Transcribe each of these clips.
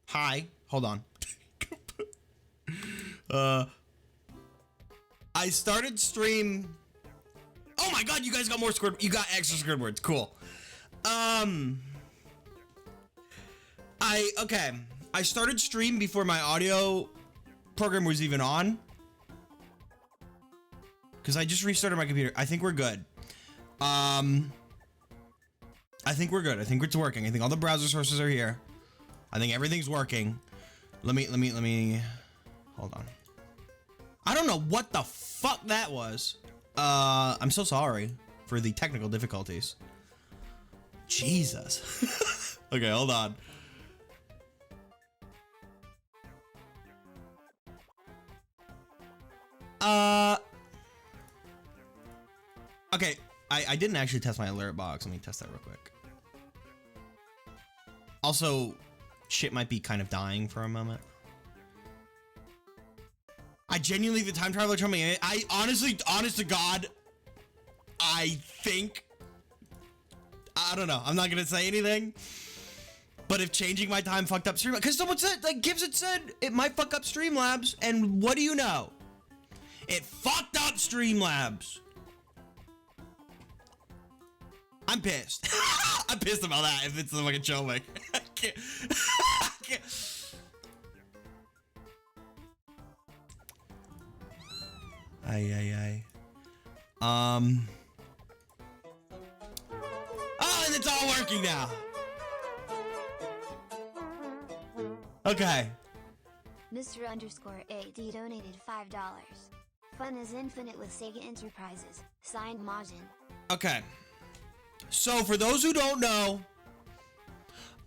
Hi. Hold on. I started stream. Oh my god, you guys got more Squidward. You got extra Squidwards. Cool. I started stream before my audio program was even on. Because I just restarted my computer. I think we're good. I think we're good. I think it's working. I think all the browser sources are here. I think everything's working. Let me hold on. I don't know what the fuck that was. I'm so sorry for the technical difficulties. Jesus. Okay, hold on. Okay, I didn't actually test my alert box. Let me test that real quick. Also, shit might be kind of dying for a moment. I genuinely, the time traveler told me, I honestly, honest to God, I think, I don't know. I'm not gonna say anything. But if changing my time fucked up Streamlabs, because someone said, like Gibson said, it might fuck up Streamlabs, and what do you know? It fucked up Streamlabs. I'm pissed. I'm pissed about that if it's the fucking show, like, I can't. I can't. Oh, and it's all working now. Okay. Mr_AD donated $5. Fun is infinite with Sega Enterprises. Signed Majin. Okay. So for those who don't know,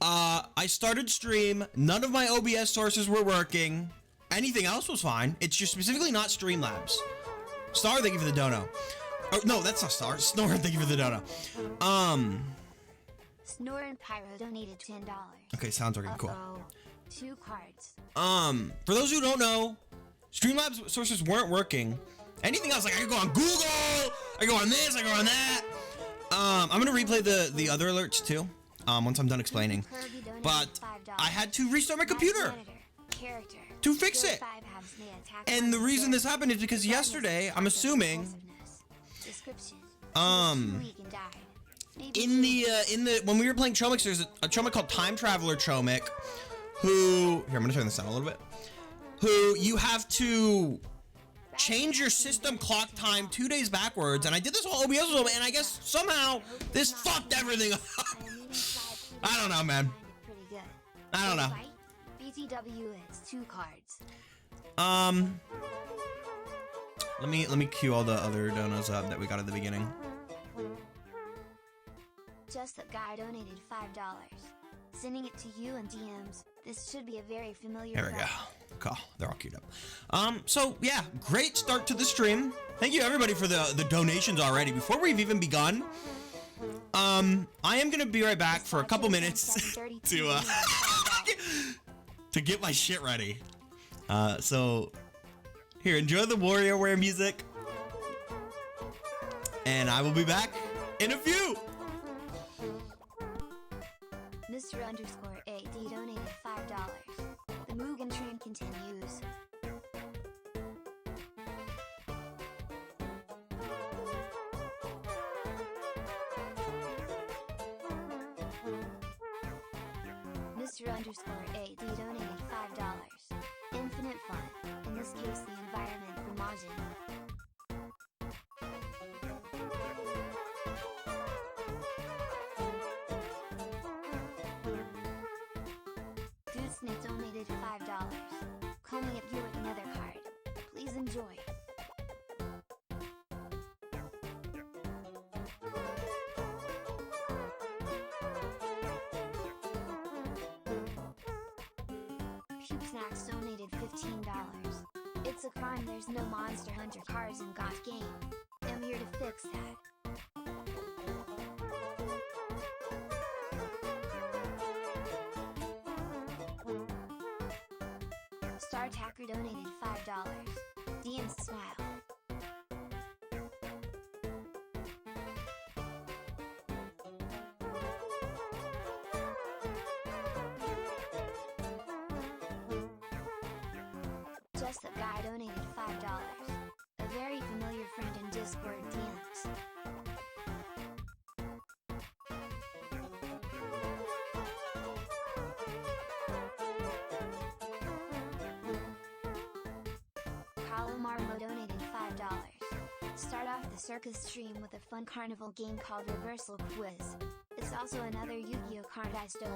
I started stream. None of my OBS sources were working. Anything else was fine. It's just specifically not Streamlabs. Star, thank you for the dono. Oh, no, that's not Star. Snore, thank you for the dono. Snore and Pyro donated $10. Okay, sounds working. Cool. 2 cards. For those who don't know, Streamlabs sources weren't working. Anything else, like I could go on Google, I could go on this, I could go on that. I'm gonna replay the other alerts too, once I'm done explaining. But I had to restart my computer to fix it. And the reason this happened is because yesterday, I'm assuming, in the when we were playing Chomix, there's a Chomix called Time Traveler Chomix, who, here, I'm gonna turn this down a little bit, who you have to change your system clock time 2 days backwards, and I did this whole OBS with them, and I guess somehow this fucked everything up. I don't know, man. I don't know. BTW is 2 cards. Let me cue all the other donos up that we got at the beginning. Just that guy donated $5. Sending it to you in DMs. This should be a very familiar. There we go. Cool. They're all queued up. So yeah, great start to the stream. Thank you everybody for the donations already. Before we've even begun, I am gonna be right back for a couple minutes to get my shit ready. So here, enjoy the WarioWare music, and I will be back in a few. Mr_AD donated $5. The Mugen train continues. Mr_AD donated $5. Infinite fun. In this case, the environment for Majin. Snake donated $5. Call me up here with another card. Please enjoy. Puke Snacks donated $15. It's a crime there's no Monster Hunter cards in GODGAME. I'm here to fix that. Star Attacker donated $5. DM smile. Just that guy donated $5. A very familiar friend in Discord DMs. Marmo donated $5. Start off the circus stream with a fun carnival game called Reversal Quiz. It's also another Yu-Gi-Oh card I stole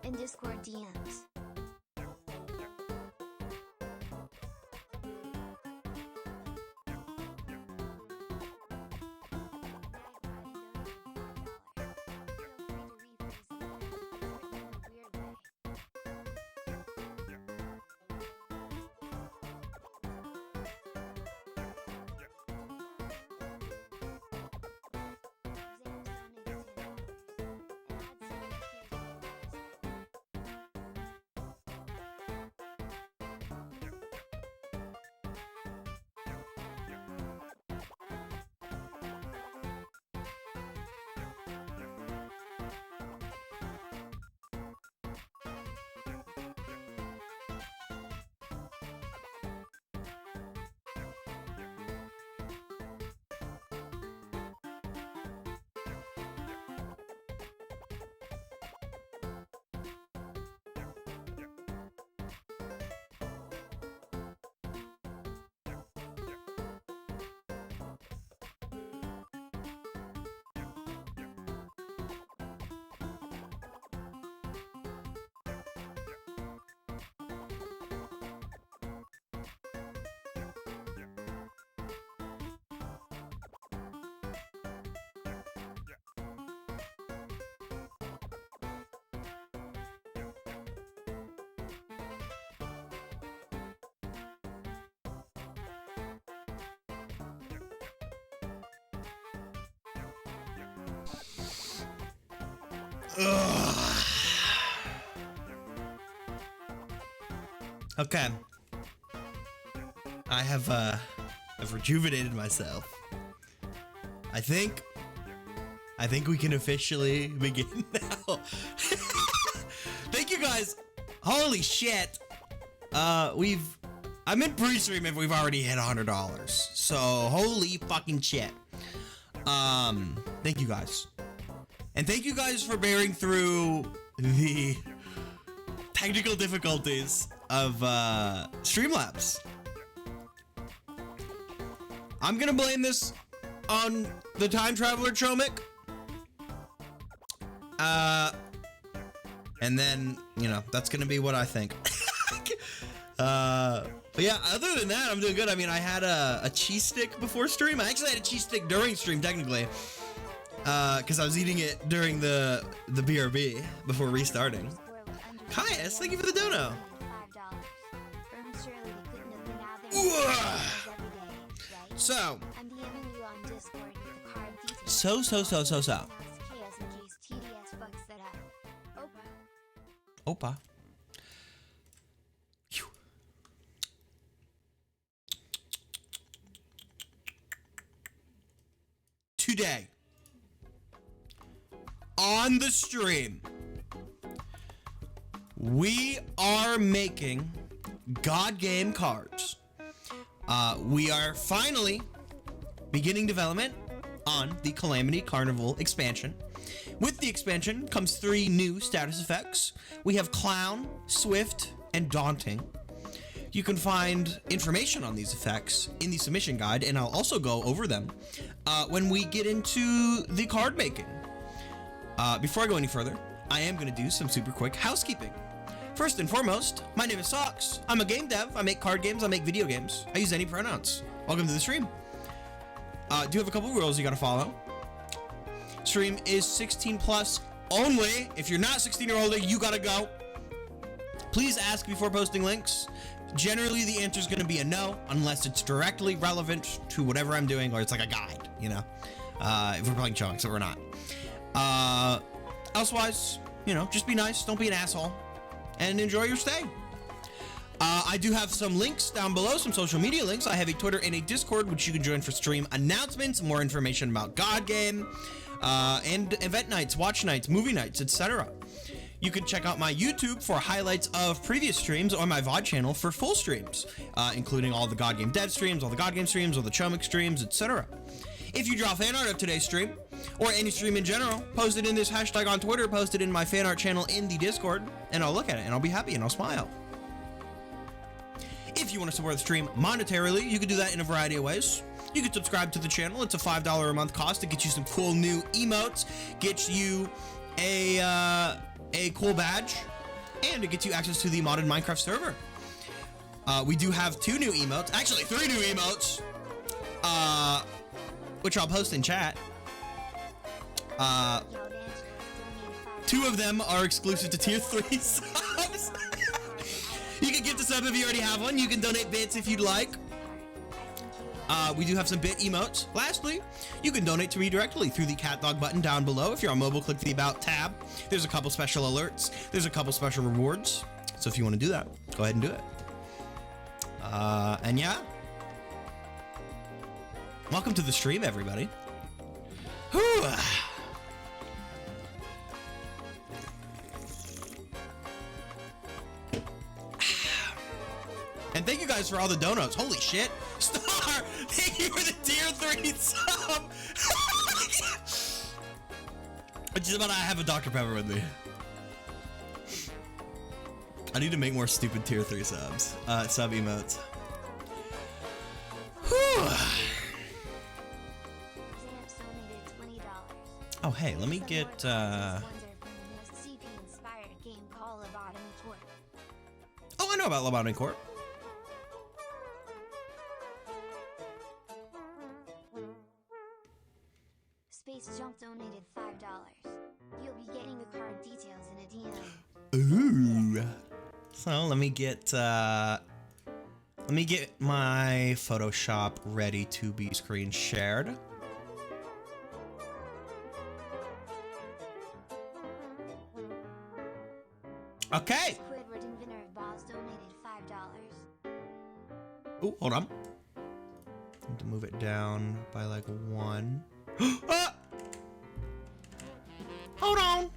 in Discord DMs. Ugh. Okay. I've rejuvenated myself. I think we can officially begin now. Thank you guys. Holy shit. I'm in pre-stream if we've already hit $100. So holy fucking shit. Thank you guys. And thank you guys for bearing through the technical difficulties of Streamlabs. I'm gonna blame this on the time traveler Chomik. And then, you know, that's gonna be what I think. But yeah, other than that, I'm doing good. I mean, I had a cheese stick before stream. I actually had a cheese stick during stream, technically. Because I was eating it during the BRB before restarting. Caius, thank you for the dono. So. Opa. Today, on the stream, we are making God Game cards. We are finally beginning development on the Calamity Carnival expansion. With the expansion comes 3 new status effects. We have Clown, Swift, and Daunting. You can find information on these effects in the submission guide, and I'll also go over them when we get into the card making. Before I go any further, I am going to do some super quick housekeeping. First and foremost, my name is Socks. I'm a game dev. I make card games. I make video games. I use any pronouns. Welcome to the stream. Do have a couple rules you got to follow. Stream is 16 plus only. If you're not 16 or older, you got to go. Please ask before posting links. Generally, the answer is going to be a no, unless it's directly relevant to whatever I'm doing, or it's like a guide, you know, if we're playing chunks, so we're not. Elsewise, you know, just be nice, don't be an asshole, and enjoy your stay. I do have some links down below, some social media links. I have a Twitter and a Discord, which you can join for stream announcements, more information about God Game, and event nights, watch nights, movie nights, etc. You can check out my YouTube for highlights of previous streams, or my VOD channel for full streams, including all the God Game Dead streams, all the God Game streams, all the Chomik streams, etc. If you draw fan art of today's stream, or any stream in general, post it in this hashtag on Twitter, post it in my fan art channel in the Discord, and I'll look at it, and I'll be happy, and I'll smile. If you want to support the stream monetarily, you can do that in a variety of ways. You can subscribe to the channel. It's a $5 a month cost to get you some cool new emotes, get you a cool badge, and it gets you access to the modded Minecraft server. We do have 2 new emotes, actually 3 new emotes, which I'll post in chat. 2 of them are exclusive to tier 3 subs. You can gift a sub if you already have one. You can donate bits if you'd like. We do have some bit emotes. Lastly, you can donate to me directly through the cat dog button down below. If you're on mobile, click the About tab. There's a couple special alerts. There's a couple special rewards. So if you want to do that, go ahead and do it. And yeah. Welcome to the stream, everybody. Whew. And thank you guys for all the donuts. Holy shit. Star, thank you for the tier 3 sub. I just about I have a Dr. Pepper with me. I need to make more stupid tier 3 subs. Sub emotes. Whew. Oh, hey, let me get, Oh, I know about Lobotomy Court. Space Jump donated $5. You'll be getting the card details in a DM. Ooh. So let me get my Photoshop ready to be screen shared. Okay. Squidward Inventor of Balls donated $5. Oh, hold on. Need to move it down by like 1. Ah! Hold on.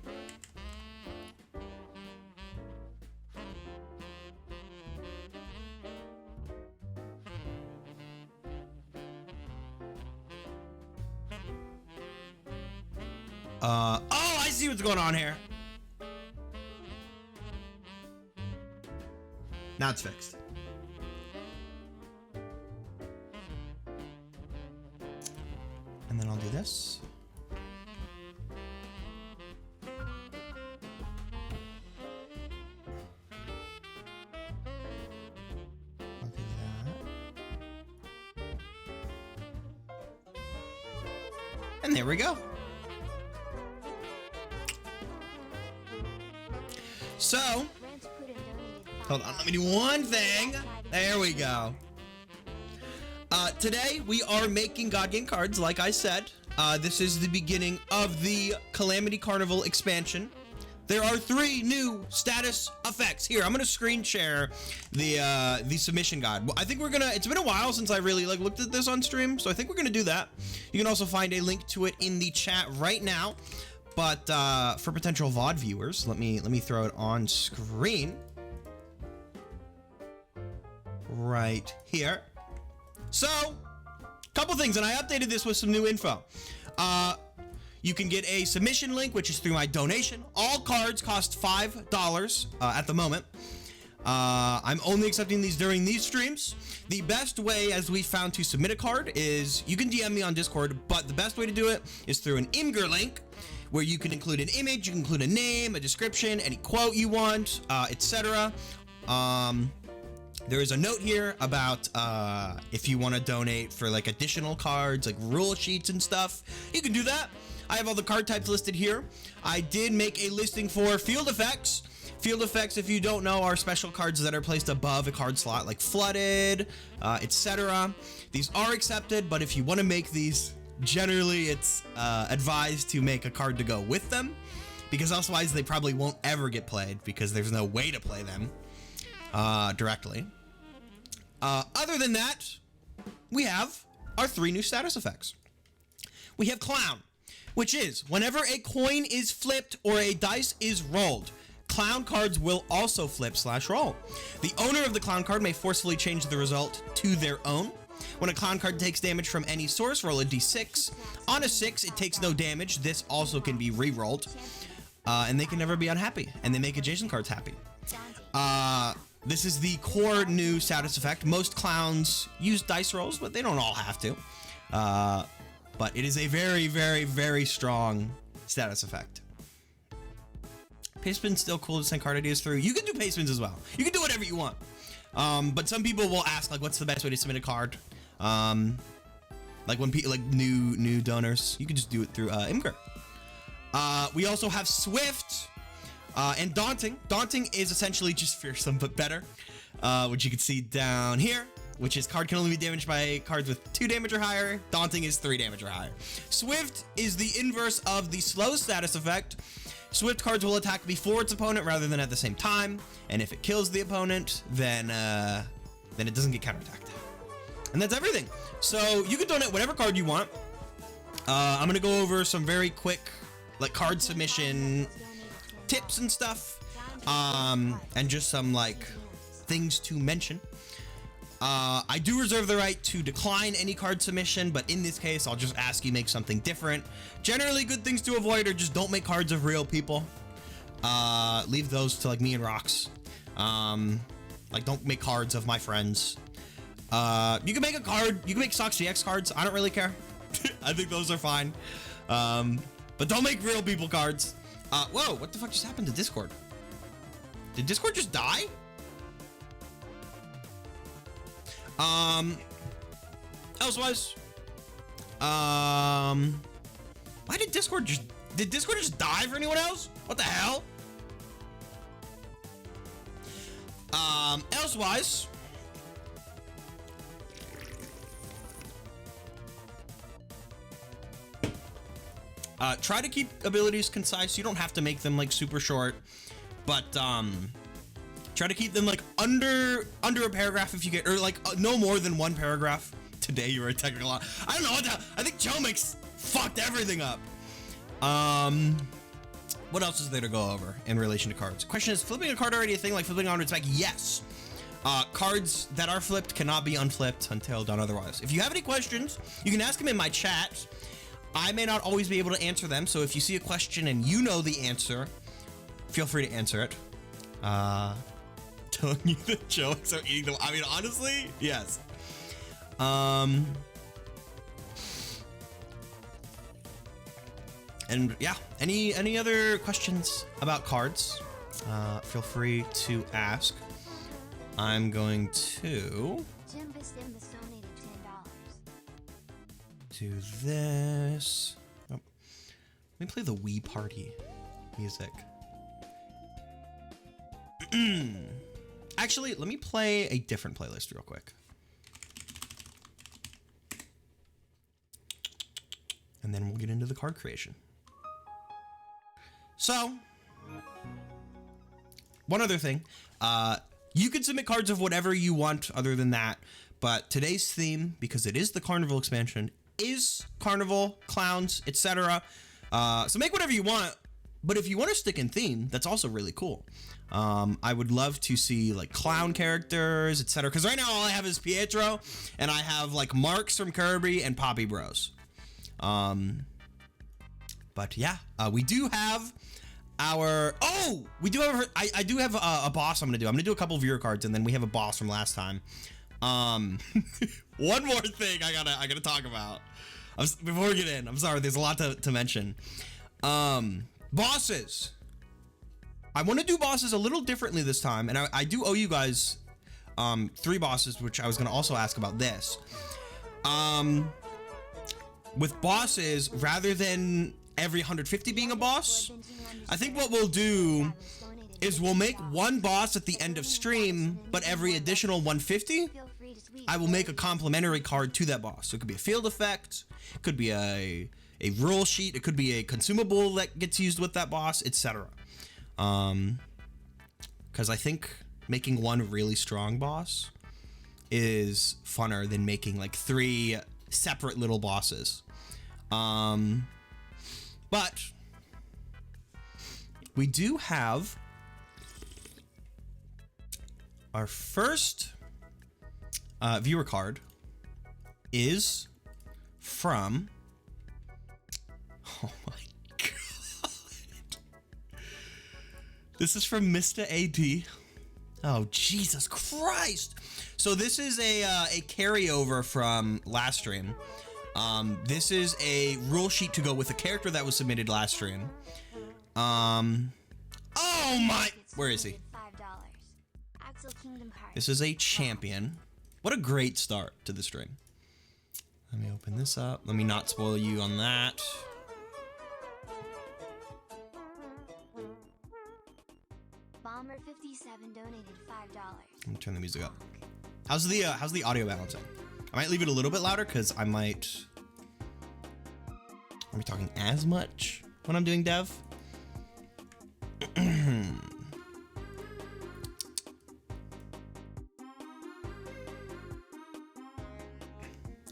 Oh, I see what's going on here. Now it's fixed. And then I'll do this. I'll do that. And there we go. So, hold on, let me do one thing. There we go. Today, we are making God Game cards, like I said. This is the beginning of the Calamity Carnival expansion. There are 3 new status effects. Here, I'm gonna screen share the submission guide. I think we're gonna, it's been a while since I really looked at this on stream, so I think we're gonna do that. You can also find a link to it in the chat right now. But for potential VOD viewers, let me throw it on screen right here. So, couple things, and I updated this with some new info. You can get a submission link, which is through my donation. All cards cost $5 at the moment. I'm only accepting these during these streams. The best way, as we found, to submit a card is you can DM me on Discord, but the best way to do it is through an Imgur link, where you can include an image, you can include a name, a description, any quote you want, etc. There is a note here about if you want to donate for like additional cards, like rule sheets and stuff, you can do that. I have all the card types listed here. I did make a listing for field effects. Field effects, if you don't know, are special cards that are placed above a card slot, like flooded, etc. These are accepted, but if you want to make these, generally it's advised to make a card to go with them, because otherwise they probably won't ever get played because there's no way to play them directly. Other than that, we have our 3 new status effects. We have Clown, which is whenever a coin is flipped or a dice is rolled, clown cards will also flip/roll. The owner of the clown card may forcefully change the result to their own. When a clown card takes damage from any source, roll a d6. On a 6, it takes no damage. This also can be re-rolled. And they can never be unhappy. And they make adjacent cards happy. This is the core new status effect. Most clowns use dice rolls, but they don't all have to. But it is a very, very, very strong status effect. Pastebin's still cool to send card ideas through. You can do pastebins as well. You can do whatever you want. But some people will ask, like, what's the best way to submit a card? Like when people, like new donors, you can just do it through Imgur. We also have Swift and Daunting. Daunting is essentially just fearsome but better, which you can see down here, which is card can only be damaged by cards with 2 damage or higher. Daunting is 3 damage or higher. Swift is the inverse of the slow status effect. Swift cards will attack before its opponent rather than at the same time, and if it kills the opponent, then it doesn't get counterattacked. And that's everything. So you can donate whatever card you want. I'm gonna go over some very quick, like, card submission tips and stuff, and just some, like, things to mention. I do reserve the right to decline any card submission, but in this case, I'll just ask you make something different. Generally, good things to avoid are just don't make cards of real people. Leave those to, like, me and Rox. Like, don't make cards of my friends. You can make a card. You can make SocksBX cards. I don't really care. I think those are fine. But don't make real people cards. Whoa, what the fuck just happened to Discord? Did Discord just die? Elsewise, why did Discord just die for anyone else? What the hell? Elsewise, try to keep abilities concise. You don't have to make them, like, super short, but try to keep them, like, under a paragraph if you get, or, like, no more than 1 paragraph. Today you were a technical. I don't know what the hell. I think Chomix fucked everything up. What else is there to go over in relation to cards? Question is, flipping a card already a thing like flipping on its back? Yes. Cards that are flipped cannot be unflipped until done otherwise. If you have any questions, you can ask them in my chat. I may not always be able to answer them, so if you see a question and you know the answer, feel free to answer it. Telling you that jokes are eating them. I mean, honestly, yes. And yeah, any other questions about cards? Feel free to ask. I'm going to do this. Oh. Let me play the Wii Party music. Actually, let me play a different playlist real quick. And then we'll get into the card creation. So, one other thing. You can submit cards of whatever you want other than that. But today's theme, because it is the Carnival expansion, is Carnival, clowns, etc. So make whatever you want. But if you want to stick in theme, that's also really cool. I would love to see, like, clown characters, etc. Because right now all I have is Pietro, and I have, like, Marks from Kirby and Poppy Bros. But yeah, we do have our, we do have, I do have a boss I'm gonna do a couple viewer cards, and then we have a boss from last time. One more thing I gotta talk about before we get in. I'm sorry, there's a lot to mention. Bosses. I want to do bosses a little differently this time, and I do owe you guys 3 bosses, which I was gonna also ask about this. With bosses, rather than every 150 being a boss, I think what we'll do is we'll make 1 boss at the end of stream, but every additional 150, I will make a complimentary card to that boss. So it could be a field effect, it could be a rule sheet, it could be a consumable that gets used with that boss, etc. Because I think making 1 really strong boss is funner than making, like, 3 separate little bosses. But we do have our first viewer card is from, oh my god, this is from Mr. AD. Oh, Jesus Christ. So this is a carryover from last stream. This is a rule sheet to go with a character that was submitted last stream. Oh my, where is he? This is a champion. What a great start to the stream. Let me open this up. Let me not spoil you on that. Bomber 57 donated $5. Let me turn the music up. How's the audio balancing? I might leave it a little bit louder because I might be talking as much when I'm doing dev.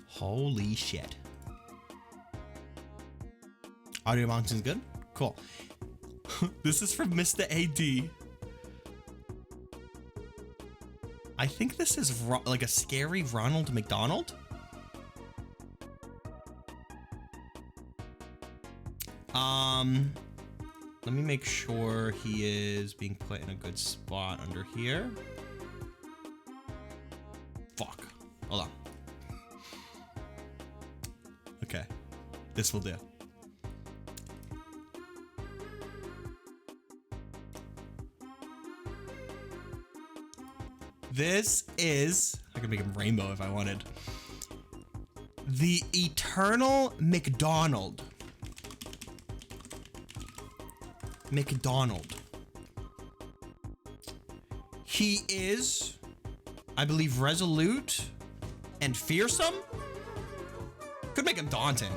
Holy shit. Audio balancing is good? Cool. This is from Mr. AD. I think this is like a scary Ronald McDonald. Let me make sure he is being put in a good spot under here. Fuck. Hold on. Okay. This will do. This is, I could make him rainbow if I wanted. The Eternal McDonald. He is, I believe, resolute and fearsome. Could make him daunting,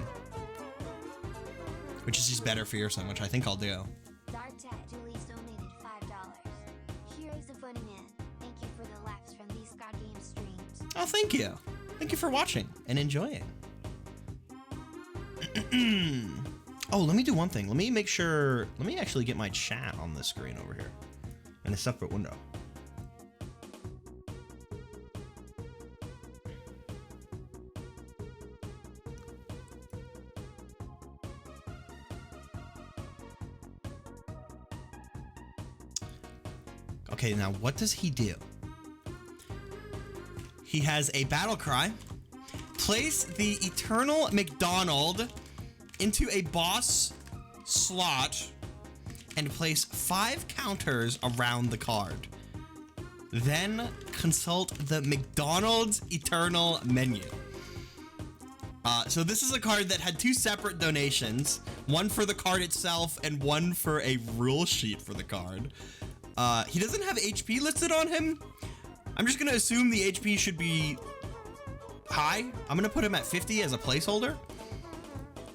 which is just better fearsome, which I think I'll do. Dark Tat Julie's donated $5. Here is the funny man. Thank you for the laughs from these GODGAME streams. Oh, thank you. Thank you for watching and enjoying. Oh, let me do one thing. Let me make sure, let me actually get my chat on this screen over here in a separate window. Okay, now what does he do? He has a battle cry. Place the Eternal McDonald into a boss slot and place 5 counters around the card. Then consult the McDonald's Eternal menu. So this is a card that had 2 separate donations, one for the card itself and one for a rule sheet for the card. He doesn't have HP listed on him. I'm just gonna assume the HP should be high. I'm gonna put him at 50 as a placeholder.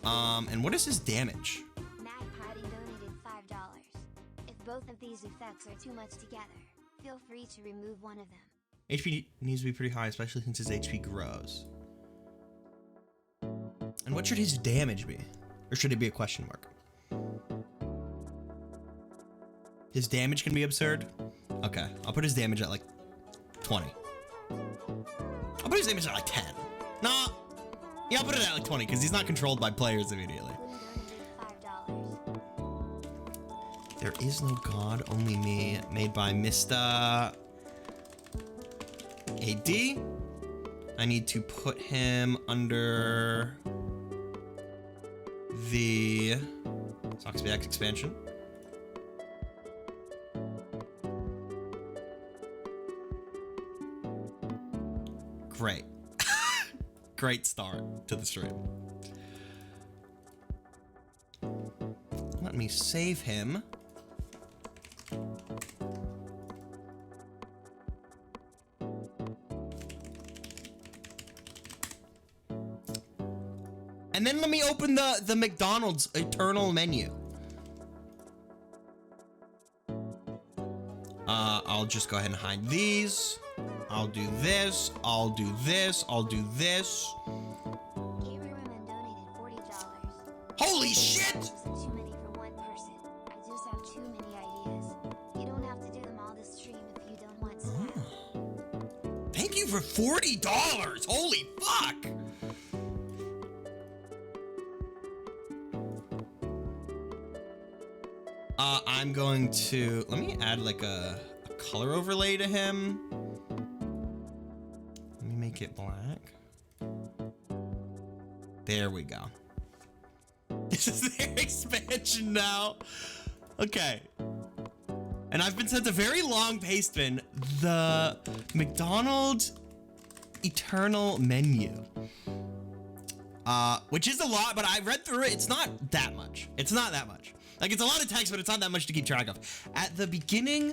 And what is his damage? Magpie donated $5. If both of these effects are too much together, feel free to remove one of them. HP needs to be pretty high, especially since his HP grows. And what should his damage be? Or should it be a question mark? His damage can be absurd? Okay, I'll put his damage at like 20. I'll put his damage at like 10. Nah. Yeah, I'll put it at like 20 because he's not controlled by players immediately. There is no God, only me. Made by Mr. AD. I need to put him under the SocksBX expansion. Great. Great start to the stream. Let me save him. And then let me open the McDonald's Eternal menu. I'll just go ahead and hide these. I'll do this, I'll do this, I'll do this. Gamerman donated $40. Holy shit! Too many for one person. I just have too many ideas. You don't have to do them all this stream if you don't want to. for $40. Holy fuck. I'm going to, let me add like a color overlay to him. Let me make it black. There we go. This is their expansion now. Okay. And I've been sent a very long paste bin. The McDonald's Eternal Menu. Which is a lot, but I read through it. It's not that much. It's not that much. Like, it's a lot of text, but it's not that much to keep track of. At the beginning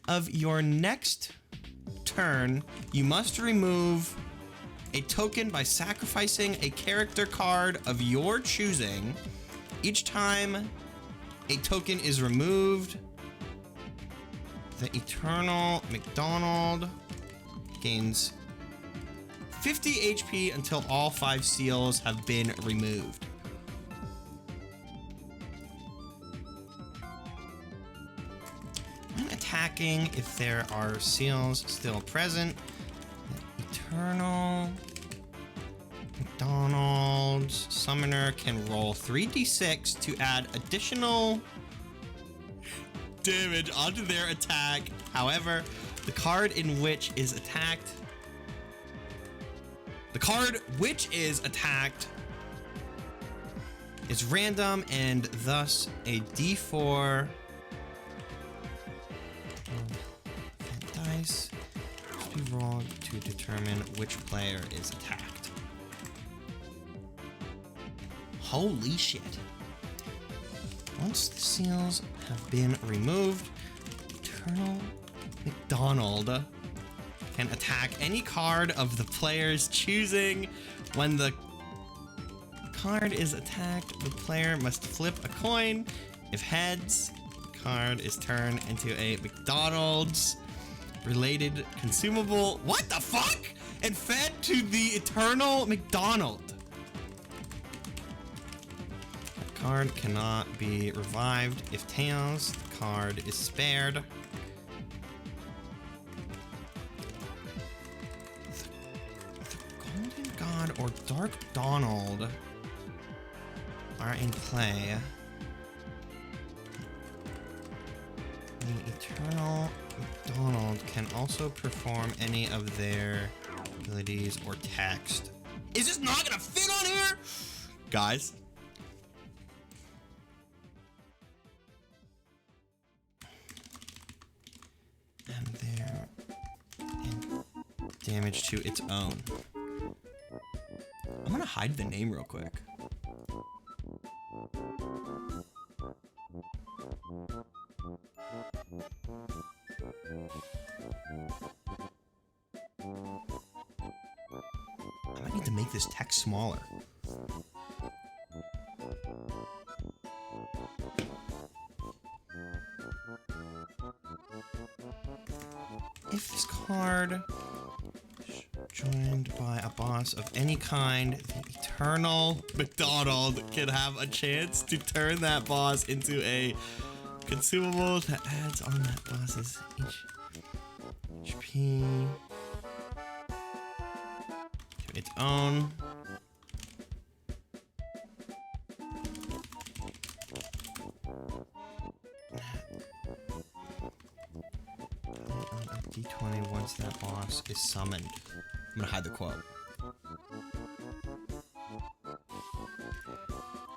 of your next turn, you must remove a token by sacrificing a character card of your choosing. Each time a token is removed, the Eternal McDonald gains 50 HP until all 5 seals have been removed. When attacking, if there are seals still present, the Eternal McDonald's summoner can roll 3d6 to add additional damage onto their attack. However, the card which is attacked is random, and thus a d4 dice must be rolled to determine which player is attacked. Holy shit. Once the seals have been removed, Eternal McDonald can attack any card of the player's choosing. When the card is attacked, the player must flip a coin. If heads, the card is turned into a McDonald's related consumable. What the fuck? And fed to the Eternal McDonald. The card cannot be revived. If tails, the card is spared. The Golden God or Dark Donald are in play. The Eternal McDonald can also perform any of their abilities or text. Is this not gonna fit on here? Guys. And their damage to its own. I'm gonna hide the name real quick. I might need to make this text smaller. If this card is joined by a boss of any kind, the Eternal McDonald can have a chance to turn that boss into a consumable that adds on that boss's HP to its own. D20 once that boss is summoned. I'm gonna hide the quote.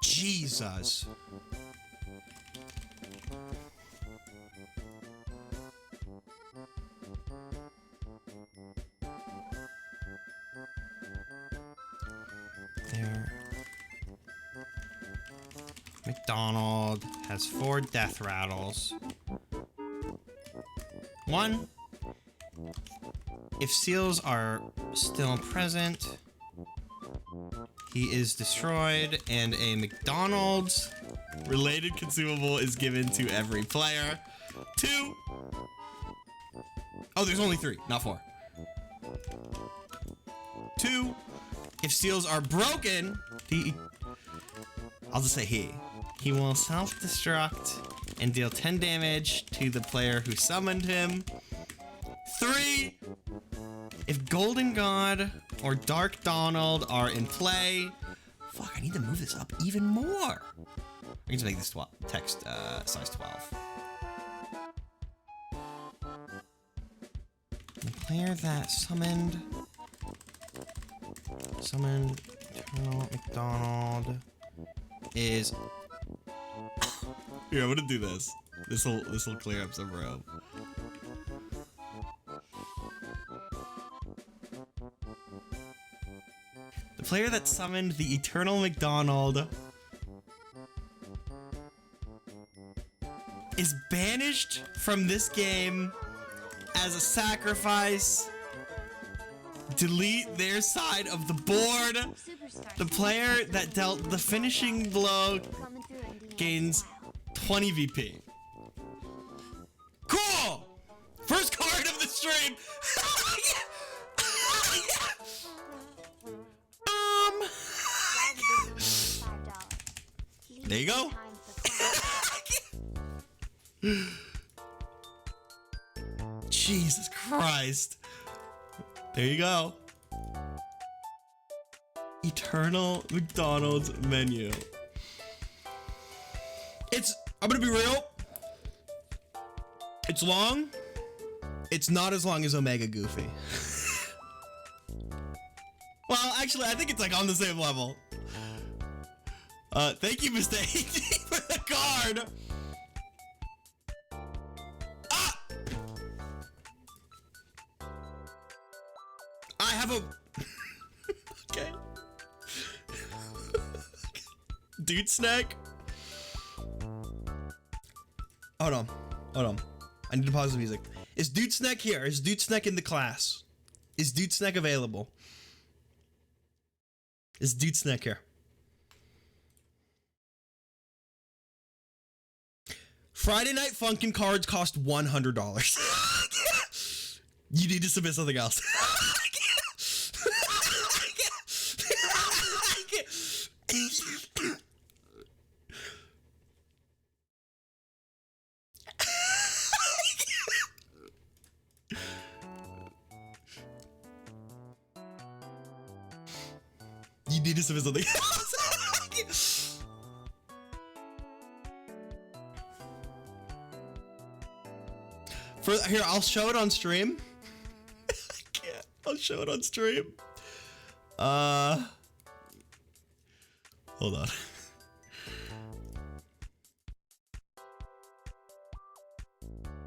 Jesus. There. McDonald has 4 death rattles. 1. If seals are still present, he is destroyed, and a McDonald's related consumable is given to every player. 2. Oh, there's only 3, not 4. 2. If seals are broken, I'll just say he will self-destruct and deal 10 damage to the player who summoned him. 3. If Golden God or Dark Donald are in play, fuck, I need to move this up even more. I can just make this text size 12. The player that summoned Eternal McDonald is. Here, I'm gonna do this. This'll clear up some room. The player that summoned the Eternal McDonald is banished from this game as a sacrifice. Delete their side of the board. The player that dealt the finishing blow gains 20 VP. Cool! First card of the stream! There you go. Jesus Christ. There you go. Eternal McDonald's menu. I'm gonna be real. It's long. It's not as long as Omega Goofy. Well, actually, I think it's like on the same level. Thank you, Mr. AD, for the card. Ah! I have a... Okay. Dude snack. Hold on. I need to pause the music. Is Dude Snack here? Is Dude Snack in the class? Is Dude Snack available? Is Dude Snack here? Friday Night Funkin' cards cost $100. You need to submit something else. You need to submit something else. Here, I'll show it on stream. I can't. I'll show it on stream. Hold on.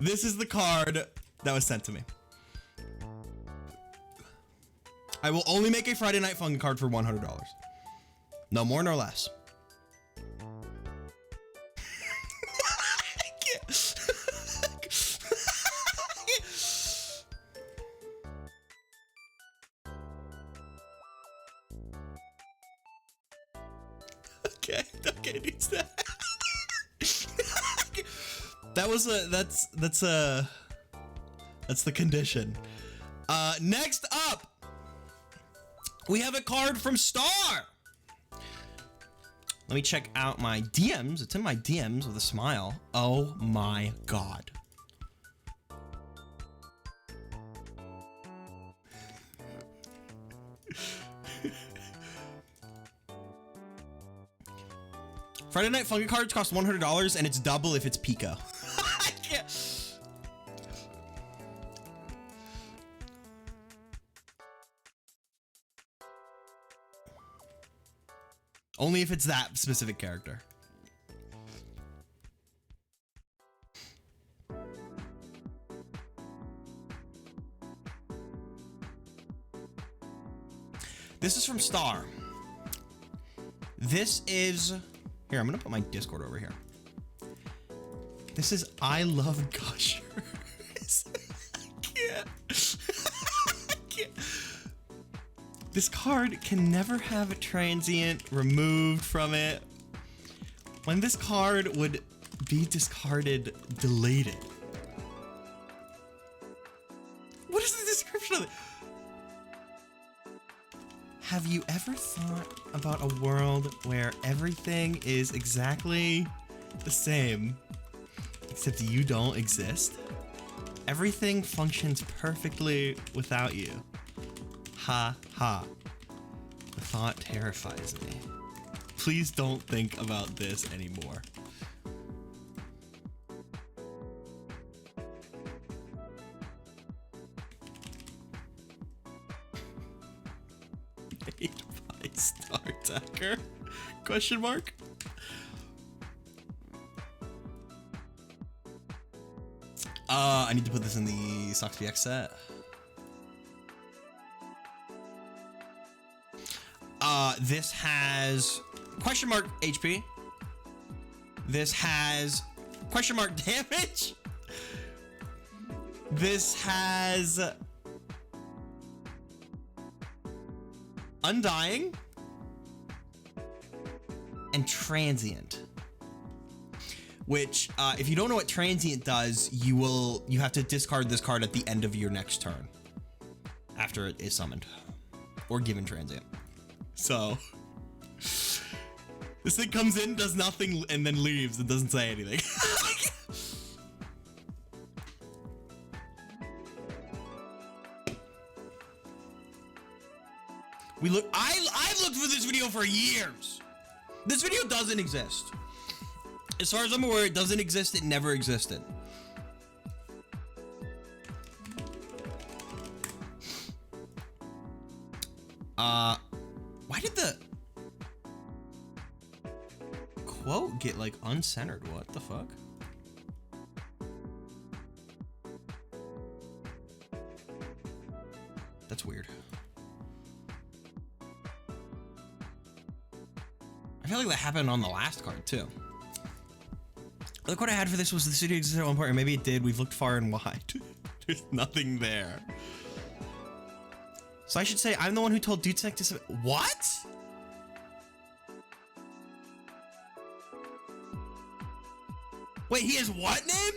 This is the card that was sent to me. I will only make a Friday Night Funkin' card for $100. No more, no less. I can't. Okay, needs that. That's the condition. Next up, we have a card from Star. Let me check out my DMs. It's in my DMs with a smile. Oh my god. Friday Night Funkin' cards cost $100 and it's double if it's Pico. I can't. Only if it's that specific character. This is from Star. This is... Here, I'm gonna put my Discord over here. This is I Love Gushers. I can't. I can't. This card can never have a transient removed from it. When this card would be discarded, deleted. What is the description of it? Have you ever thought about a world where everything is exactly the same, except you don't exist? Everything functions perfectly without you. Ha ha. The thought terrifies me. Please don't think about this anymore. Made by StarTacker? Question mark? I need to put this in the SocksBX set. This has question mark HP. This has question mark damage. This has Undying and Transient. Which, if you don't know what Transient does, you have to discard this card at the end of your next turn after it is summoned or given Transient. So this thing comes in, does nothing, and then leaves and doesn't say anything. I've looked for this video for years. This video doesn't exist. As far as I'm aware, it doesn't exist. It never existed. Why did the quote get like uncentered? What the fuck? That's weird. I feel like that happened on the last card too. The quote I had for this was the city existed at one point, or maybe it did. We've looked far and wide. There's nothing there. So I should say I'm the one who told Dudesec to what? Wait, he has what name?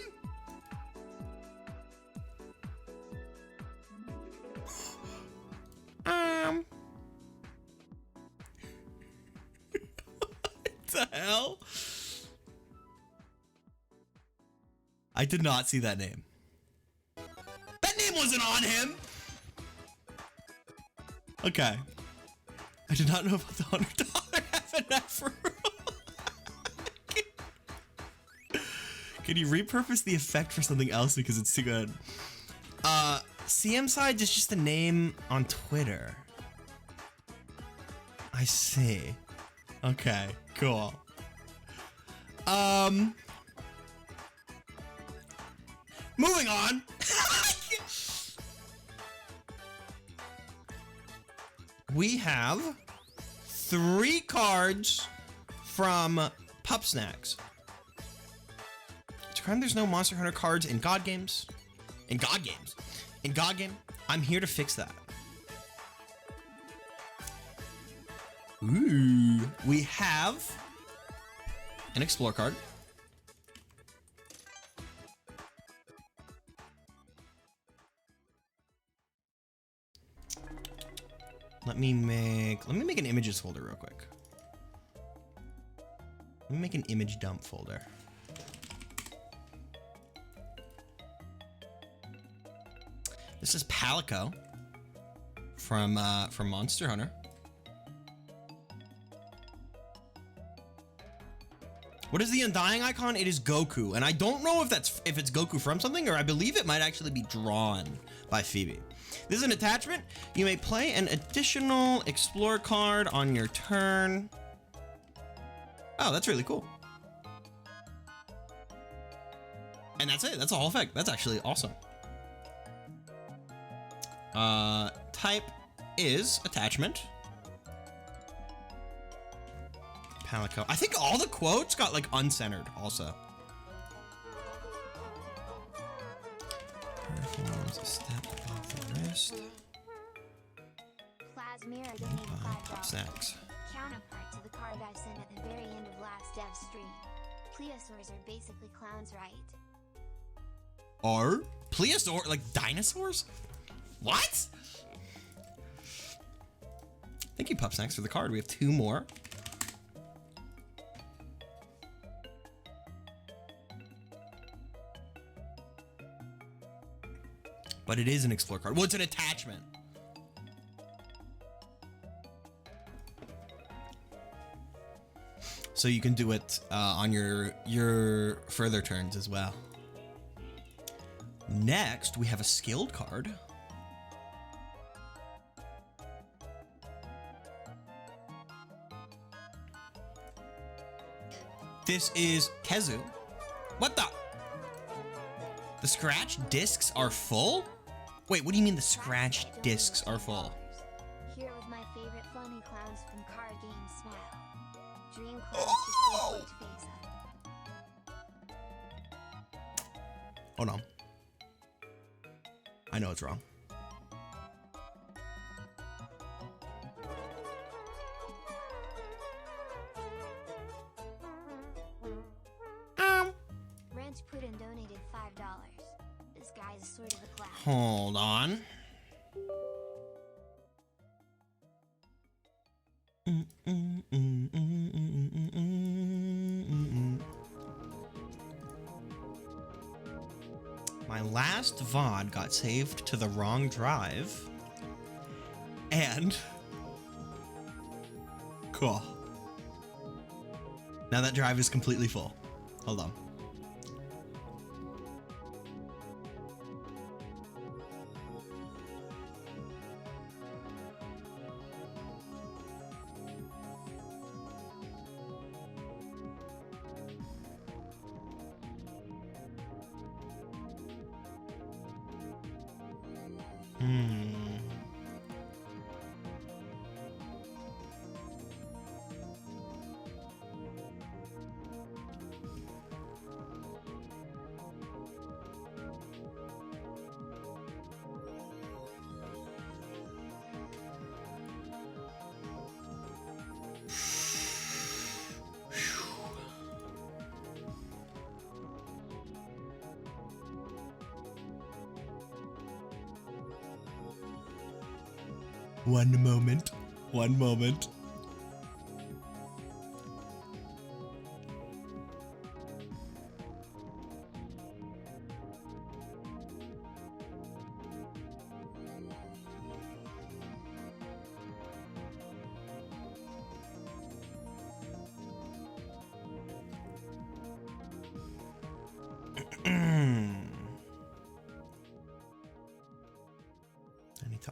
What the hell? I did not see that name. That name wasn't on him. Okay. I did not know about the $100 FNF rule. Can you repurpose the effect for something else because it's too good? CM Side is just a name on Twitter. I see. Okay, cool. Moving on. We have 3 cards from Pup Snacks. It's a crime there's no Monster Hunter cards in God Games. In God Games. In God Game, I'm here to fix that. Ooh. We have an Explore card. Let me make an images folder real quick. Let me make an image dump folder. This is Palico from Monster Hunter. What is the Undying icon? It is Goku, and I don't know if it's Goku from something, or I believe it might actually be drawn by Phoebe. This is an attachment. You may play an additional Explore card on your turn. Oh, that's really cool. And that's it. That's the whole effect. That's actually awesome. Type is attachment. Palico. I think all the quotes got like uncentered also. Performs a step off the wrist. Plasmira donated $5. Pup Snacks. Counterpart to the card I sent at the very end of last dev stream. Plesiosaurs are basically clowns, right? Are plesiosaur like dinosaurs? What? Thank you, Pup Snacks, for the card. We have 2 more. But it is an Explore card. Well, it's an attachment. so you can do it on your further turns as well. Next, we have a skilled card. This is Kezu. What the? The scratch discs are full? Wait, what do you mean the scratch discs are full? Here with my favorite funny clowns from Card Game Smile. Dream clowns just face up. Hold on. I know it's wrong. Wrench put and donated $5. This guy is sort of a clown. Hold on. My last VOD got saved to the wrong drive. And cool. Now that drive is completely full. Hold on. One moment. One moment.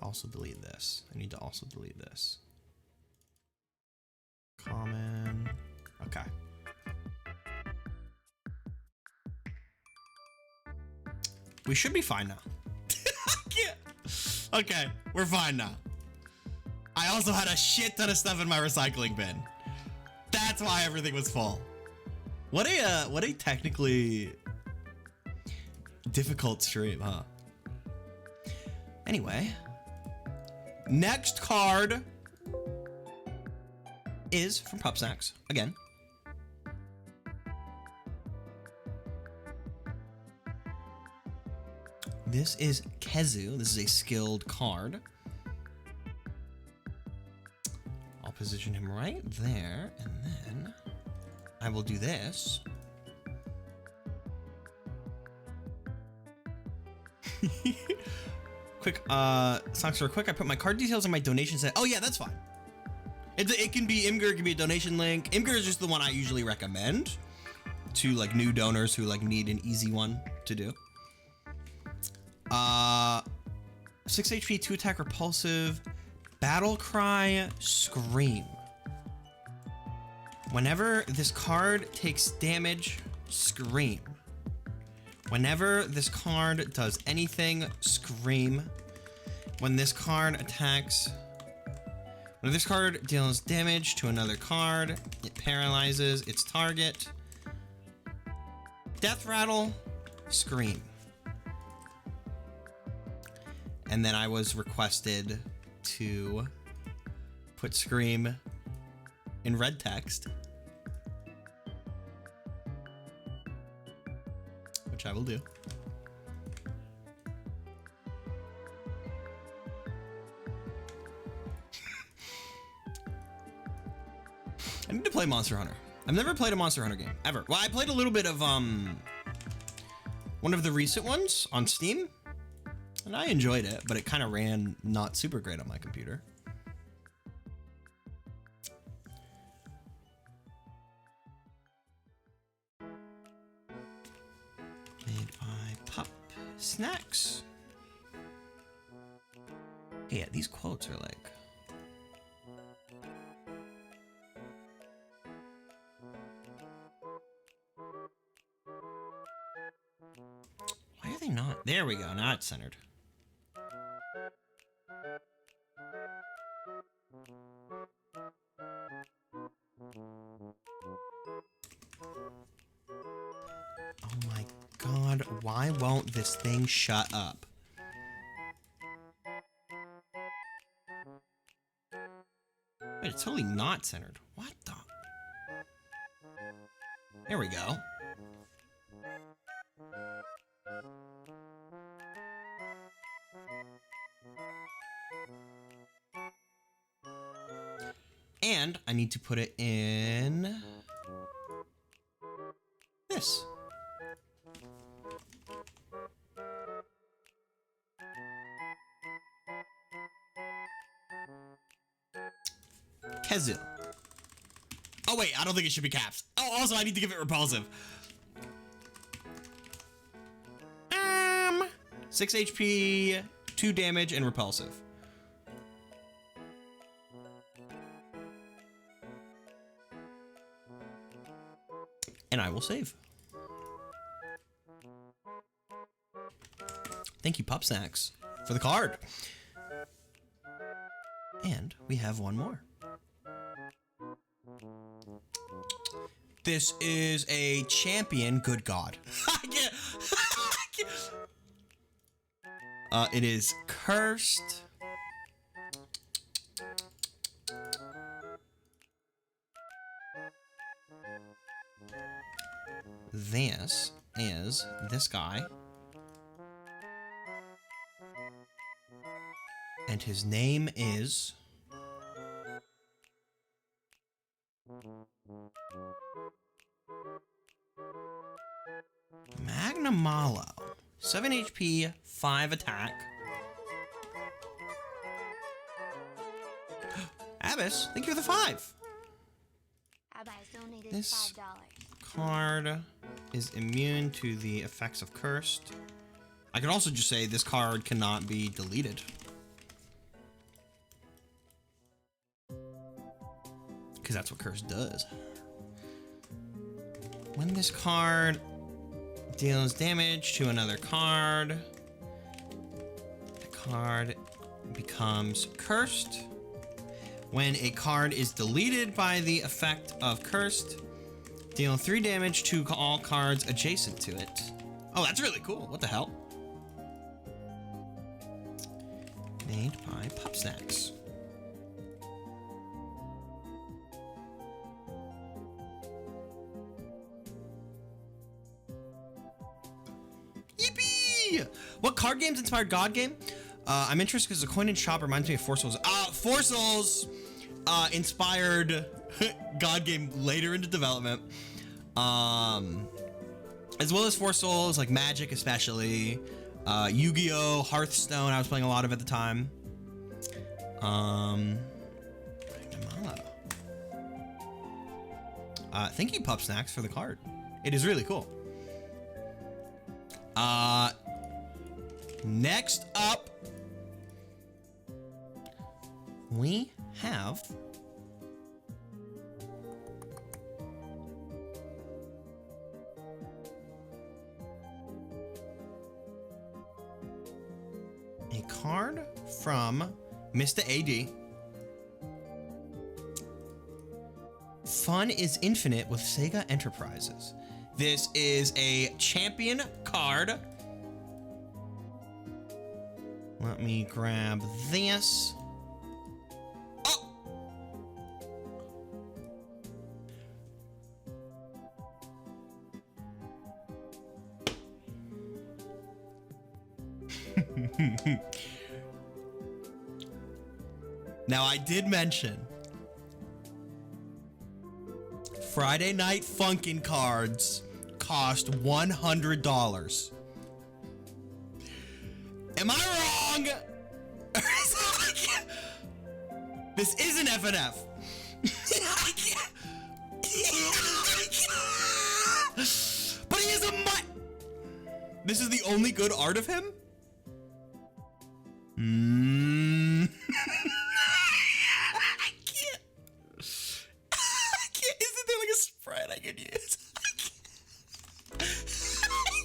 Also delete this. I need to also delete this. Common. Okay. We should be fine now. Okay, we're fine now. I also had a shit ton of stuff in my recycling bin. That's why everything was full. What a technically difficult stream, huh? Anyway. Next card is from Pup Snacks again. This is Kezu. This is a skilled card. I'll position him right there, and then I will do this. Quick, Socks, real quick. I put my card details on my donation set. Oh yeah, that's fine. It can be Imgur, it can be a donation link. Imgur is just the one I usually recommend to like new donors who like need an easy one to do. 6 HP, 2 attack, repulsive, battle cry, scream. Whenever this card takes damage, scream. Whenever this card does anything, scream. When this card attacks, when this card deals damage to another card, it paralyzes its target. Death rattle, scream. And then I was requested to put scream in red text, which I will do. I need to play Monster Hunter. I've never played a Monster Hunter game, ever. Well, I played a little bit of one of the recent ones on Steam, and I enjoyed it, but it kind of ran not super great on my computer. snacks. Yeah, these quotes are like... Why are they not? There we go. Now it's centered. Oh my god, why won't this thing shut up? Wait, it's totally not centered. What the? There we go. And I need to put it in this. Kazoo. Oh wait, I don't think it should be caps. Oh, also I need to give it repulsive. 6 HP, 2 damage, and repulsive. And I will save. Thank you, Pup Snacks, for the card. And we have one more. This is a champion, good God. I can't. It is cursed. This is this guy. And his name is... Magnamalo. 7 HP, 5 attack. Abyss, thank you for the 5. Abyss donated This $5. card is immune to the effects of cursed. I could also just say this card cannot be deleted. Because that's what curse does. When this card deals damage to another card, the card becomes cursed. When a card is deleted by the effect of cursed, deal 3 damage to all cards adjacent to it. Oh, that's really cool. What the hell? Made by Pup Snacks. Yippee! What card games inspired God Game? I'm interested because the coin and shop reminds me of Four Souls. Four Souls inspired God Game later into development. As well as Four Souls, like Magic especially. Yu-Gi-Oh! Hearthstone I was playing a lot of at the time. Thank you, Pup Snacks, for the card. It is really cool. Next up, we have a card from Mr. AD. Fun is infinite with Sega Enterprises. This is a champion card. Let me grab this. Oh! Now, I did mention Friday Night Funkin' cards cost $100. Am I wrong? This is an FNF. But he is a This is the only good art of him? I can't. I can't. Isn't there like a spread I could use? I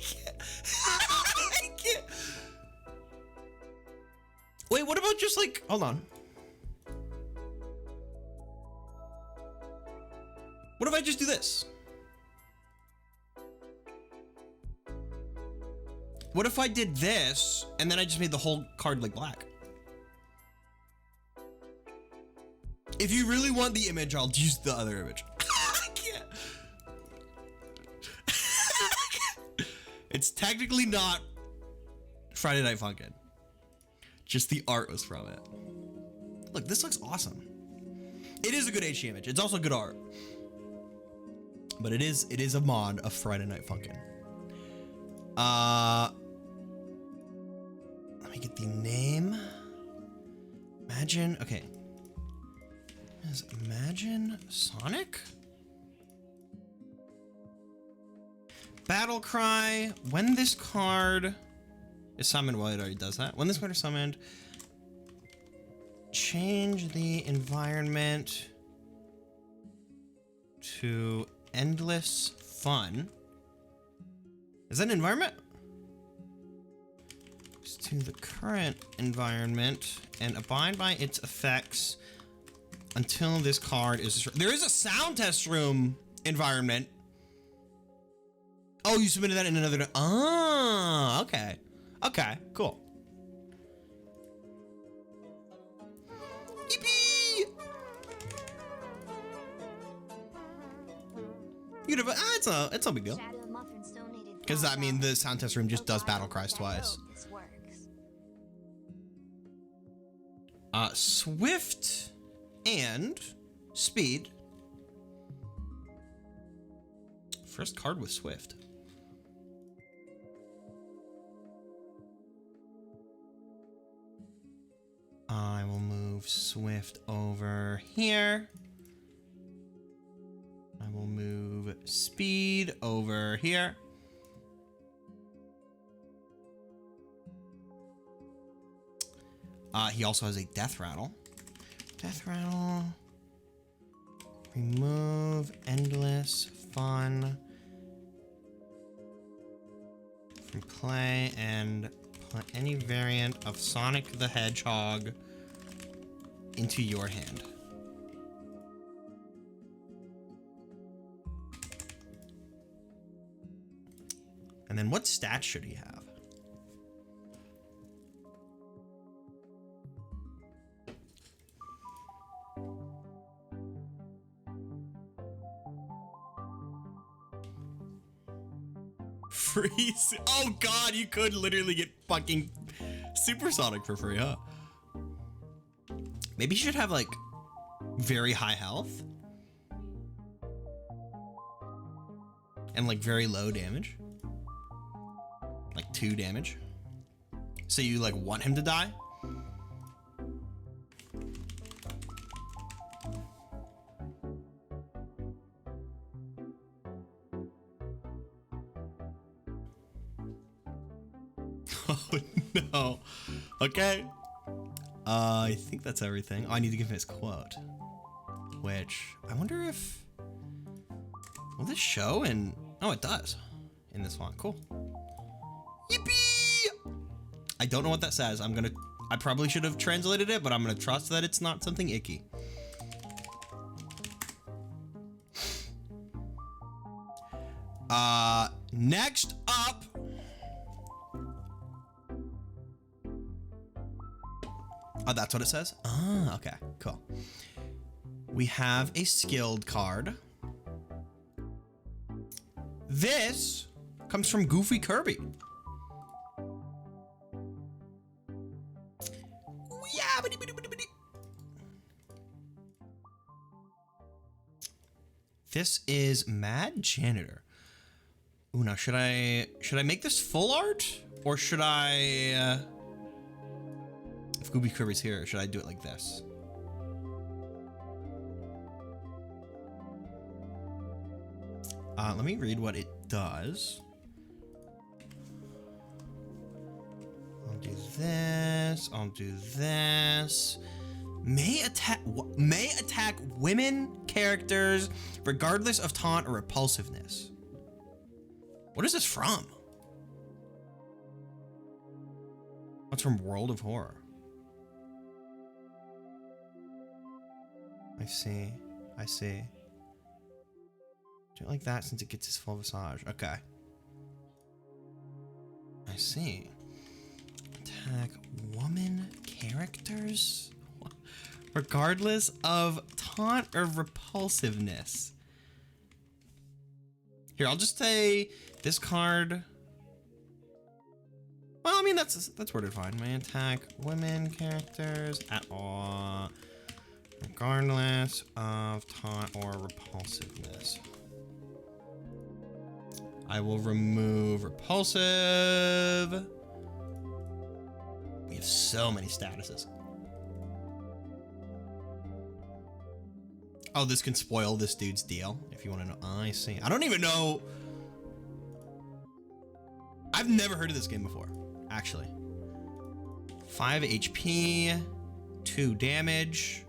can't. I can't. Wait, what about just like, hold on. What if I just do this? What if I did this and then I just made the whole card like black? If you really want the image, I'll use the other image. I can't. It's technically not Friday Night Funkin'. Just the art was from it. Look, this looks awesome. It is a good HD image. It's also good art. But it is a mod of Friday Night Funkin'. Let me get the name. Imagine, okay. Is Imagine Sonic? Battle Cry. When this card is summoned, well, it already does that. When this card is summoned, change the environment to endless fun. Is that an environment? To the current environment and abide by its effects until this card is destroyed. There is a sound test room environment. Oh, you submitted that in another. Ah, okay. Okay, cool. Yippee! Beautiful. It's no big deal. Because I mean, the sound test room just does battle cries twice. Swift and speed. First card with Swift. I will move Swift over here. I will move speed over here. He also has a death rattle. Death rattle. Remove endless fun from play and put any variant of Sonic the Hedgehog into your hand. And then what stats should he have? Freeze. Oh god, you could literally get fucking Supersonic for free, huh? Maybe you should have like very high health and like very low damage, like 2 damage. So you like want him to die? Oh no. Okay. I think that's everything. Oh, I need to give him his quote. Which I wonder if will this show in. Oh, it does in this one. Cool. Yippee! I don't know what that says. I probably should have translated it, but I'm gonna trust that it's not something icky. Next up. Oh, that's what it says? Ah, okay, cool. We have a skilled card. This comes from Goofy Kirby. This is Mad Janitor. Ooh, now should I make this full art or should I if Goofy Kirby's here, should I do it like this? Let me read what it does. I'll do this. I'll do this. May attack women characters regardless of taunt or repulsiveness. What is this from? What's from World of Horror? I see. I see. Do it like that since it gets his full visage. Okay. I see. Attack woman characters? Regardless of taunt or repulsiveness. Here, I'll just say this card. Well, I mean, that's worded fine. May attack women characters at all, regardless of taunt or repulsiveness. I will remove repulsive. We have so many statuses. Oh, this can spoil this dude's deal, if you want to know. I see. I don't even know. I've never heard of this game before, actually. 5 HP, 2 damage.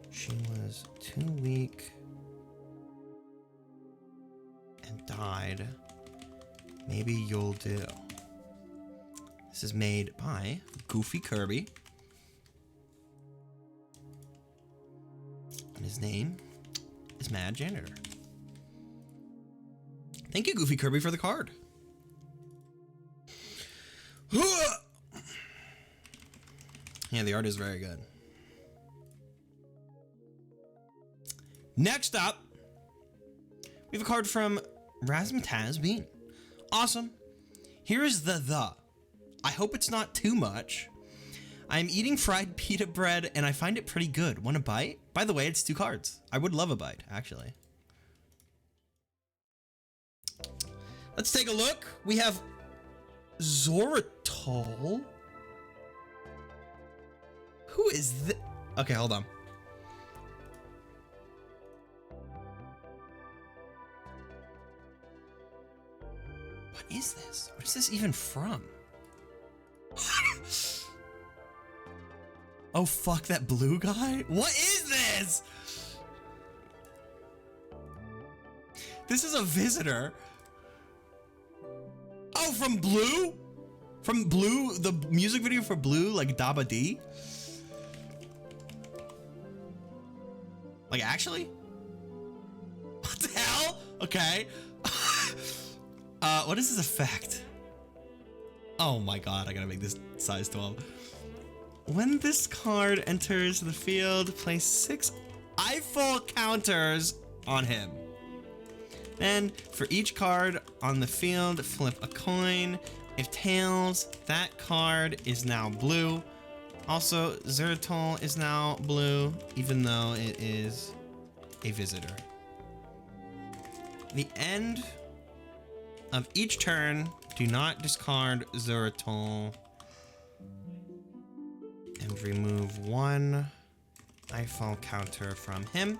She was too weak and died. Maybe you'll do. This is made by Goofy Kirby. And his name is Mad Janitor. Thank you, Goofy Kirby, for the card. Yeah, the art is very good. Next up, we have a card from Razzmatazz Bean. Awesome. Here is the. I hope it's not too much. I'm eating fried pita bread and I find it pretty good. Want a bite? By the way, it's 2 cards. I would love a bite, actually. Let's take a look. We have Zoritol. Who is this? Okay, hold on. What is this? What is this even from? Oh, fuck, that blue guy? What is this? This is a visitor. Oh, from Blue? From Blue, the music video for Blue, like Daba D? Like, actually? What the hell? Okay. What is this effect? Oh my god, I gotta make this size 12. When this card enters the field, place 6 Eiffel counters on him. Then, for each card on the field, flip a coin. If tails, that card is now blue. Also, Zoritol is now blue, even though it is a visitor. The end of each turn, do not discard Zoritol. And remove 1 Eiffel counter from him.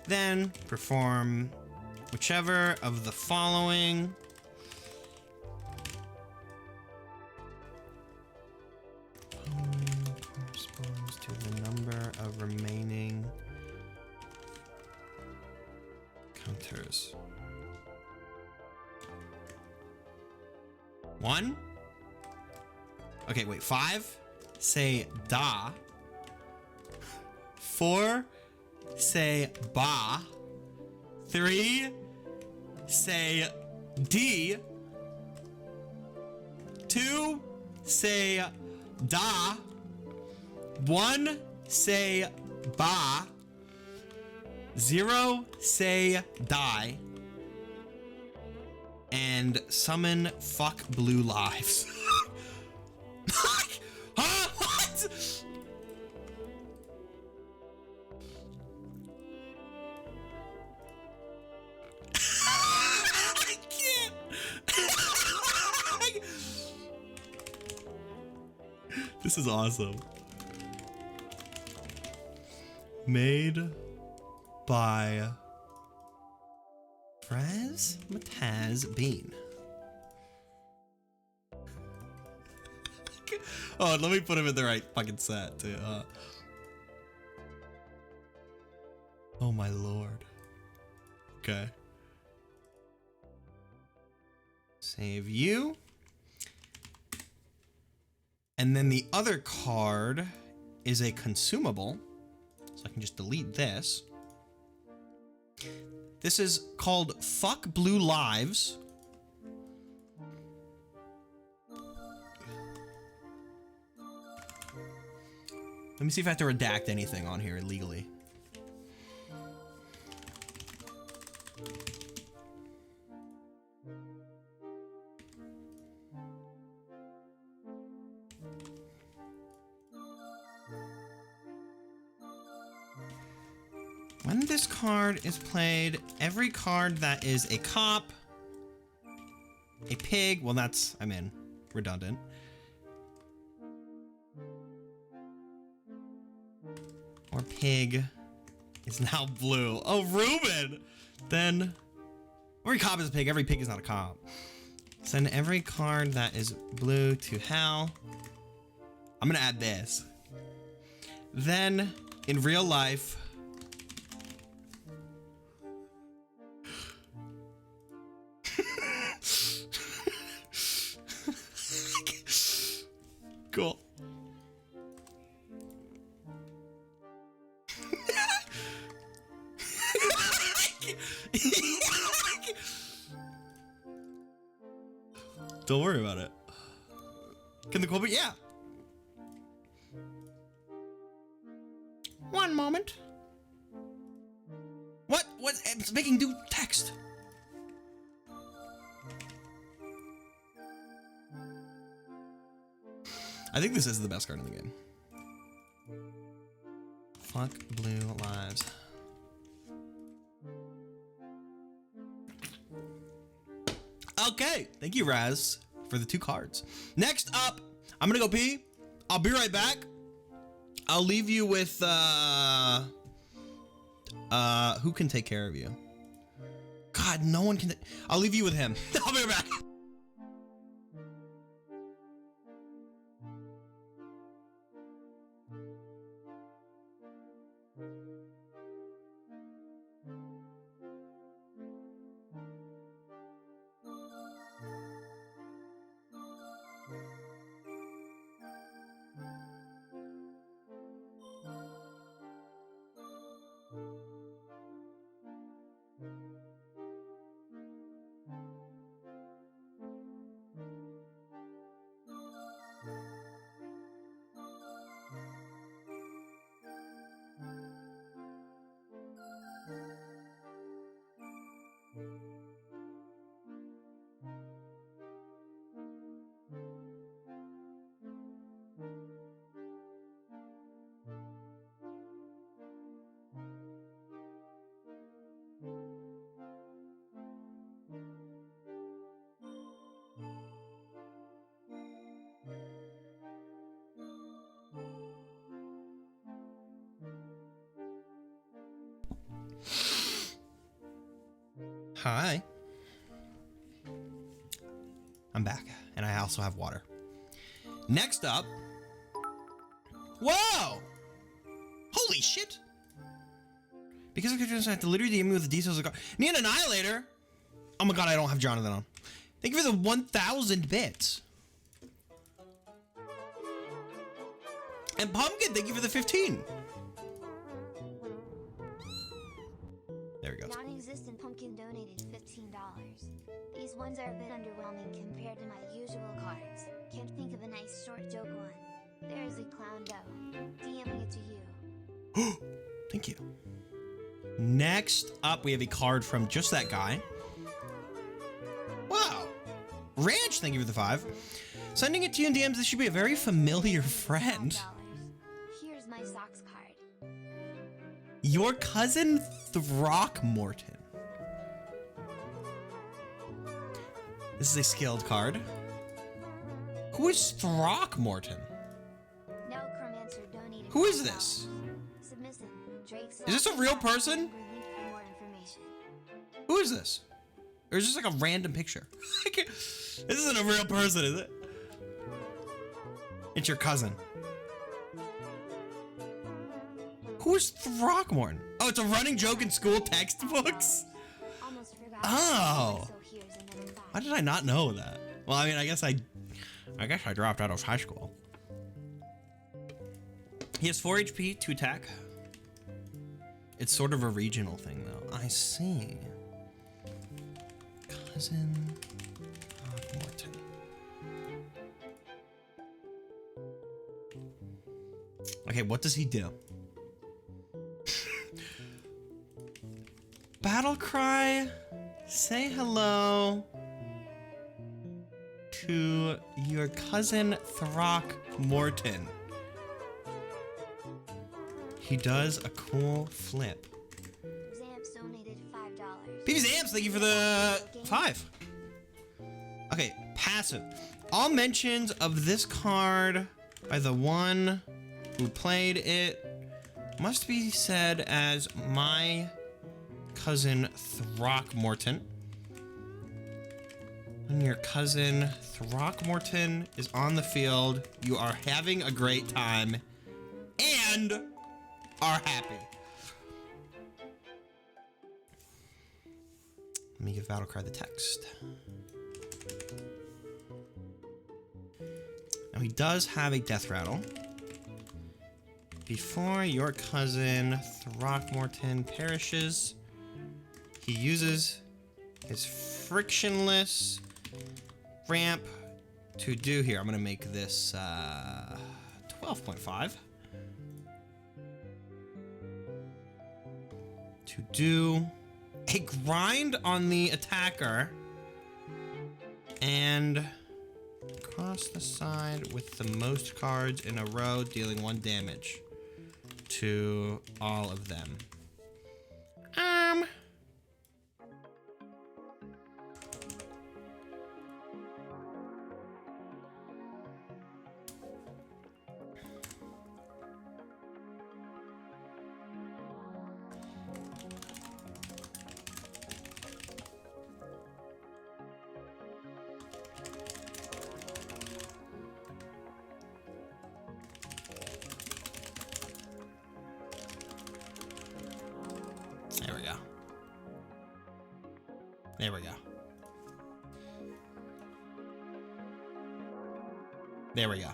Then perform whichever of the following. Corresponds to the number of remaining counters. 1. Okay, wait, 5. Say da. 4, say ba. 3, say D. 2, say da. 1, say ba. 0, say die. And summon fuck blue lives. Huh? What? I can't. This is awesome. Made by Razzmatazz Bean. Oh, let me put him in the right fucking set too. Oh my lord. Okay. Save you. And then the other card is a consumable. So I can just delete this. This is called Fuck Blue Lives. Let me see if I have to redact anything on here legally. When this card is played, every card that is a cop, a pig, well that's, I'm in, redundant. Or pig is now blue. Oh, Ruben! Then, every cop is a pig, every pig is not a cop. Send every card that is blue to Hal. I'm gonna add this. Then, in real life, cool. Don't worry about it. Can the quote be? Yeah. One moment. What? What? It's making new text. I think this is the best card in the game. Fuck Blue Lives. Okay, thank you, Raz, for the 2 cards. Next up, I'm gonna go pee. I'll be right back. I'll leave you with, who can take care of you? God, no one can. I'll leave you with him. I'll be right back. Hi. I'm back, and I also have water. Next up. Whoa! Holy shit! Because I have to literally DM me with the details of the card. Need an Annihilator? Oh my god, I don't have Jonathan on. Thank you for the 1,000 bits. And Pumpkin, thank you for the 15. There we go. Non-existent Pumpkin donated $15. These ones are a bit underwhelming compared to my usual cards. Can't think of a nice short joke one. There is a clown dough. DMing it to you. Thank you. Next up, we have a card from just that guy. Wow. Ranch, thank you for the 5. Sending it to you in DMs, this should be a very familiar friend. $5. Here's my socks card. Your cousin Throckmorton. This is a skilled card. Who is Throckmorton? Necromancer donated Who is $5. this? Submissive, Drake Is this a real person? Link for more information. Who is this? Or is this like a random picture? This isn't a real person, is it? It's your cousin. Who's Throckmorton? Oh, it's a running joke in school textbooks? Almost forgot. Oh. So here's another five. Why did I not know that? Well, I mean, I guess I dropped out of high school. He has 4 HP, 2 attack. It's sort of a regional thing, though. I see. Cousin Morton. Okay, what does he do? Battle cry. Say hello to your cousin Throckmorton. He does a cool flip. Zamps donated $5. PB Zamps, thank you for the 5. Okay, passive. All mentions of this card by the one who played it must be said as my cousin Throckmorton. When your cousin Throckmorton is on the field, you are having a great time and are happy. Let me give Battlecry the text. Now he does have a death rattle. Before your cousin Throckmorton perishes, he uses his frictionless ramp to do here. I'm gonna make this 12.5. To do a grind on the attacker and cross the side with the most cards in a row, dealing 1 damage to all of them. There we go. There we go. There we go.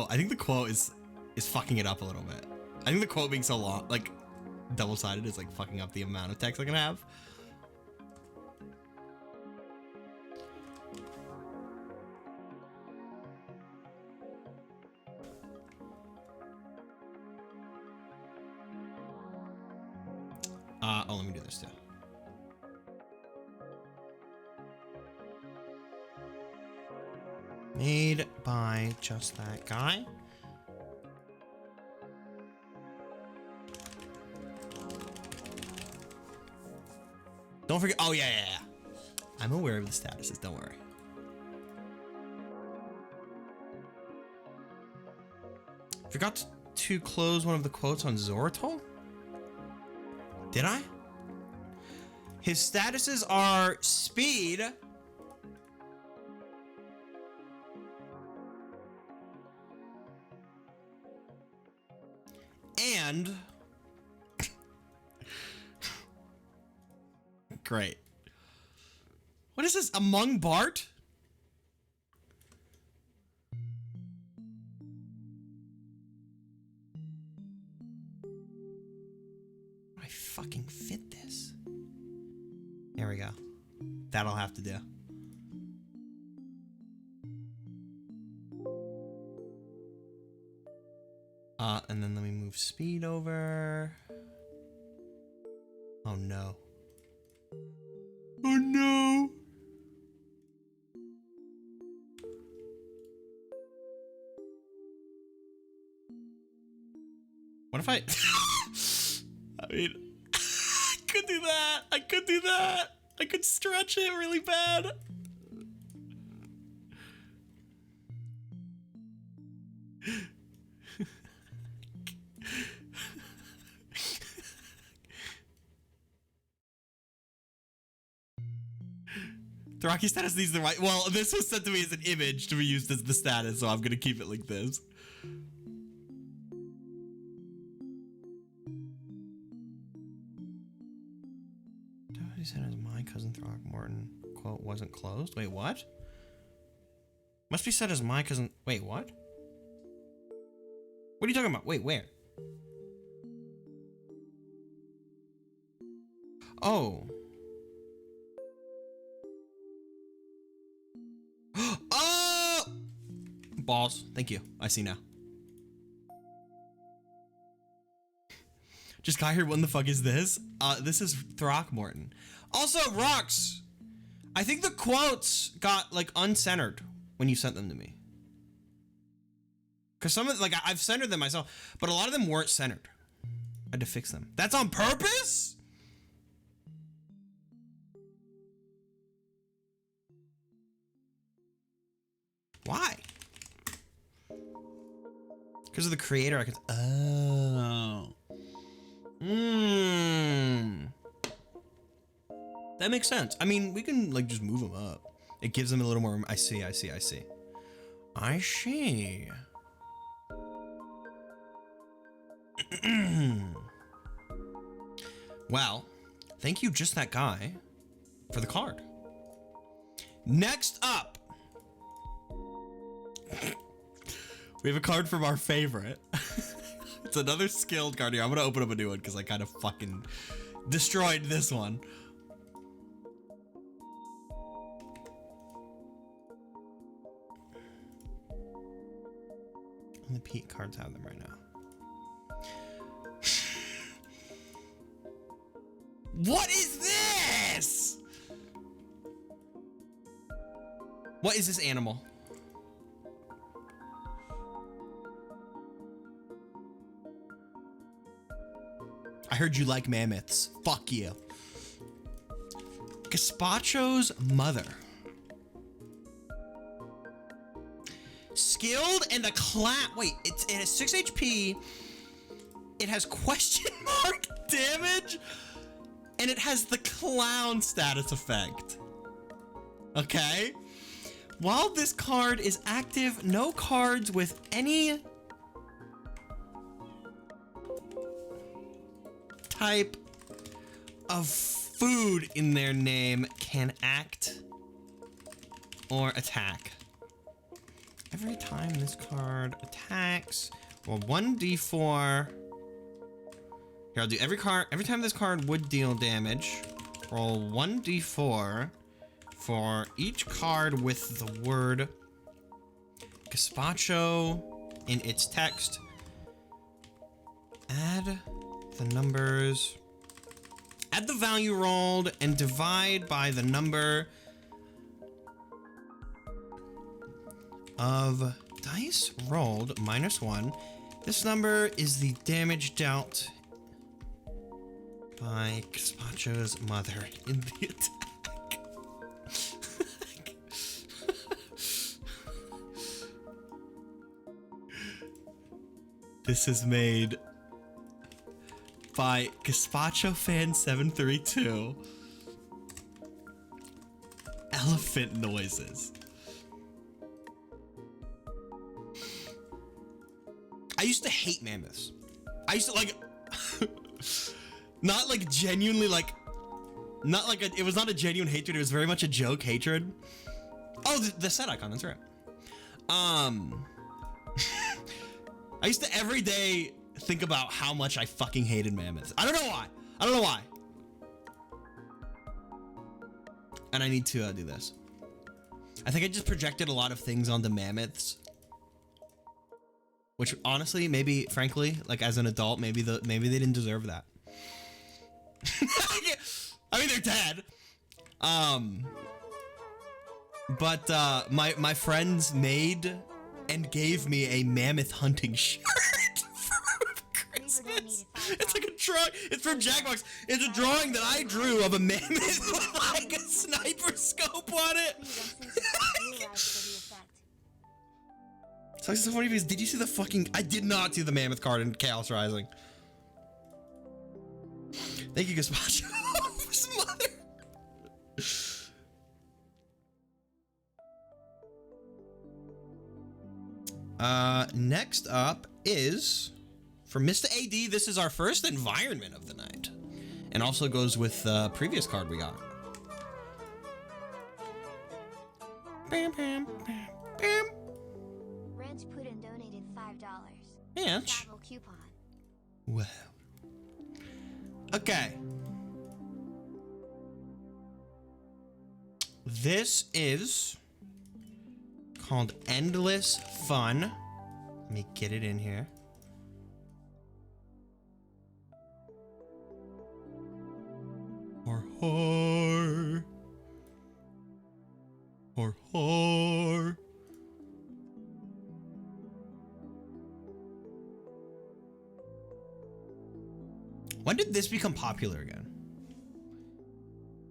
I think the quote is fucking it up a little bit. I think the quote being so long, like double-sided, is like fucking up the amount of text I can have. Oh, let me do this too. Made by just that guy. Don't forget. Oh, yeah. I'm aware of the statuses. Don't worry. Forgot to close one of the quotes on Zoratol? Did I? His statuses are speed. And great. What is this? Among Bart? I fucking fit this. There we go. That'll have to do. And then let me move speed over. Oh no. Oh no. What if I mean, I could do that. I could do that. I could stretch it really bad. The Rocky status needs the right. Well, this was sent to me as an image to be used as the status, so I'm gonna keep it like this. He said as my cousin Throckmorton quote wasn't closed. Wait, what? Must be said as my cousin. Wait, what? What are you talking about? Wait, where? Oh. Oh! Balls. Thank you. I see now. Just got here. What the fuck is this? This is Throckmorton. Also, Rocks. I think the quotes got like uncentered when you sent them to me. Cause some of like I've centered them myself, but a lot of them weren't centered. I had to fix them. That's on purpose? Why? Because of the creator, I can. Oh. That makes sense. I mean, we can like just move them up. It gives them a little more. I see. Well, thank you, just that guy, for the card. Next up, we have a card from our favorite. It's another skilled card here. I'm gonna open up a new one because I kind of fucking destroyed this one. Only Pete cards have them right now. What is this? What is this animal? I heard you like mammoths. Fuck you. Gazpacho's mother. Skilled and a clown. Wait, it has 6 HP. It has question mark damage. And it has the clown status effect. Okay. While this card is active, no cards with any type of food in their name can act or attack. Every time this card attacks, roll 1d4. Here, I'll do every time this card would deal damage, roll 1d4 for each card with the word gazpacho in its text. Add the numbers, add the value rolled, and divide by the number of dice rolled -1. This number is the damage dealt by Gazpacho's mother in the attack. This is made by Gazpacho Fan 732. Elephant noises. I used to hate mammoths. I used to like not like genuinely like not like it was not a genuine hatred, it was very much a joke hatred. Oh, the set icon, that's right. I used to every day think about how much I fucking hated mammoths. I don't know why. And I need to do this. I think I just projected a lot of things onto mammoths, which honestly, maybe, frankly, like as an adult, maybe they didn't deserve that. I mean, they're dead. But my friends made and gave me a mammoth hunting shirt for Christmas. It's like a drawing. It's from Jackbox. It's a drawing that I drew of a mammoth with like a sniper scope on it. So it's so funny because did you see the fucking? I did not see the mammoth card in Chaos Rising. Thank you, Gazpacho's mother. Next up is for Mr. AD. This is our first environment of the night, and also goes with the previous card we got. Bam, bam, bam, bam. Ranch Puddin donated $5. Ranch. Travel coupon. Wow. Okay. This is called Endless Fun. Let me get it in here. Or whore. When did this become popular again?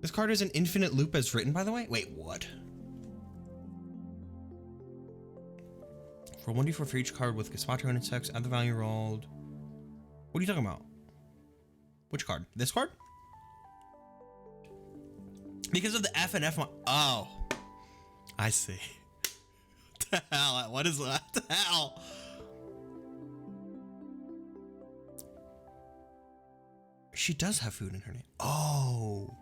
This card is an infinite loop as written, by the way. Wait, what? For 1d4 for each card with Gazpacho and its text, add the value rolled. What are you talking about? Which card? This card? Because of the F and F. Oh, I see. What the hell? What is that? What the hell? She does have food in her name. Oh.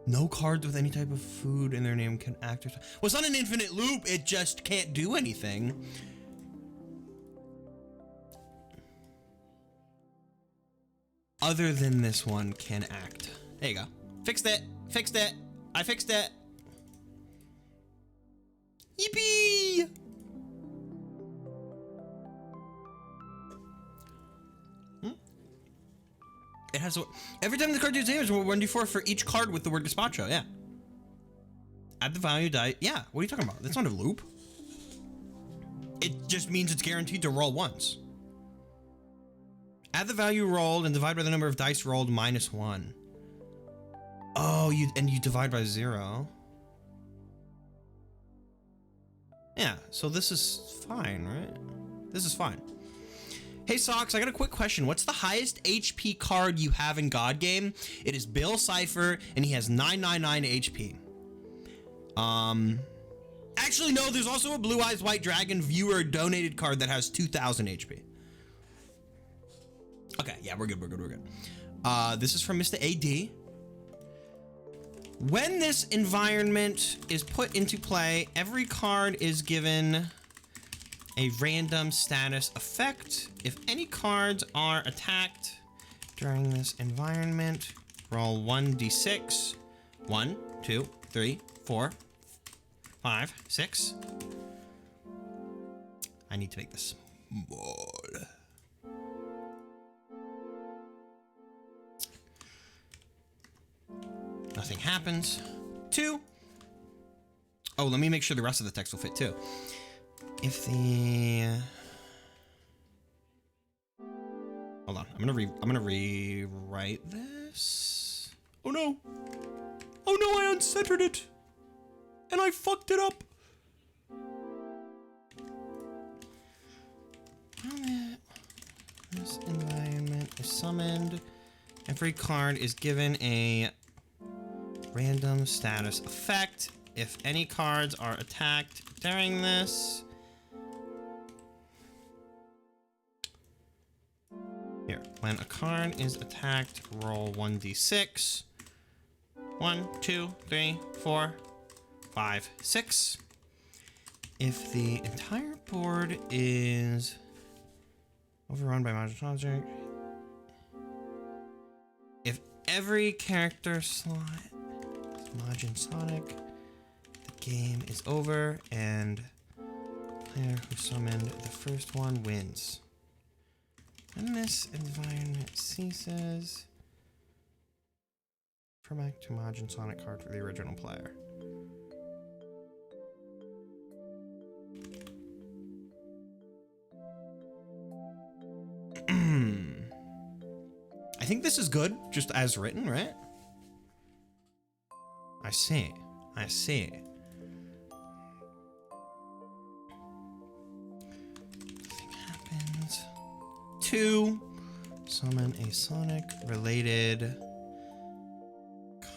No cards with any type of food in their name can act. Well, it's not an infinite loop. It just can't do anything. Other than this one can act. There you go. Fixed it. Fixed it. I fixed it. Yippee! It has every time the card deals damage, we'll 1d4 for each card with the word Gazpacho. Yeah. Add the value die. Yeah. What are you talking about? That's not a loop. It just means it's guaranteed to roll once. Add the value rolled and divide by the number of dice rolled -1. Oh, you divide by 0. Yeah. So this is fine, right? This is fine. Hey Socks, I got a quick question. What's the highest HP card you have in God Game? It is Bill Cipher, and he has 999 HP. Actually, no, there's also a Blue Eyes White Dragon viewer donated card that has 2000 HP. Okay, yeah, we're good. This is from Mr. AD. When this environment is put into play, every card is given a random status effect. If any cards are attacked during this environment, roll 1d6. 1, 2, 3, 4, 5, 6. I need to make this small. Nothing happens. 2. Oh, let me make sure the rest of the text will fit too. If the hold on, I'm gonna rewrite this. Oh no! Oh no! I uncentered it, and I fucked it up. This environment is summoned. Every card is given a random status effect. If any cards are attacked during this. Here, when a card is attacked, roll 1d6. 1, 2, 3, 4, 5, 6. If the entire board is overrun by magic object, if every character slot is Majin Sonic, the game is over and the player who summoned the first one wins. When this environment ceases, refer back to Majin Sonic card for the original player. I think this is good, just as written, right? I see. I see. Nothing happens. 2. Summon a Sonic related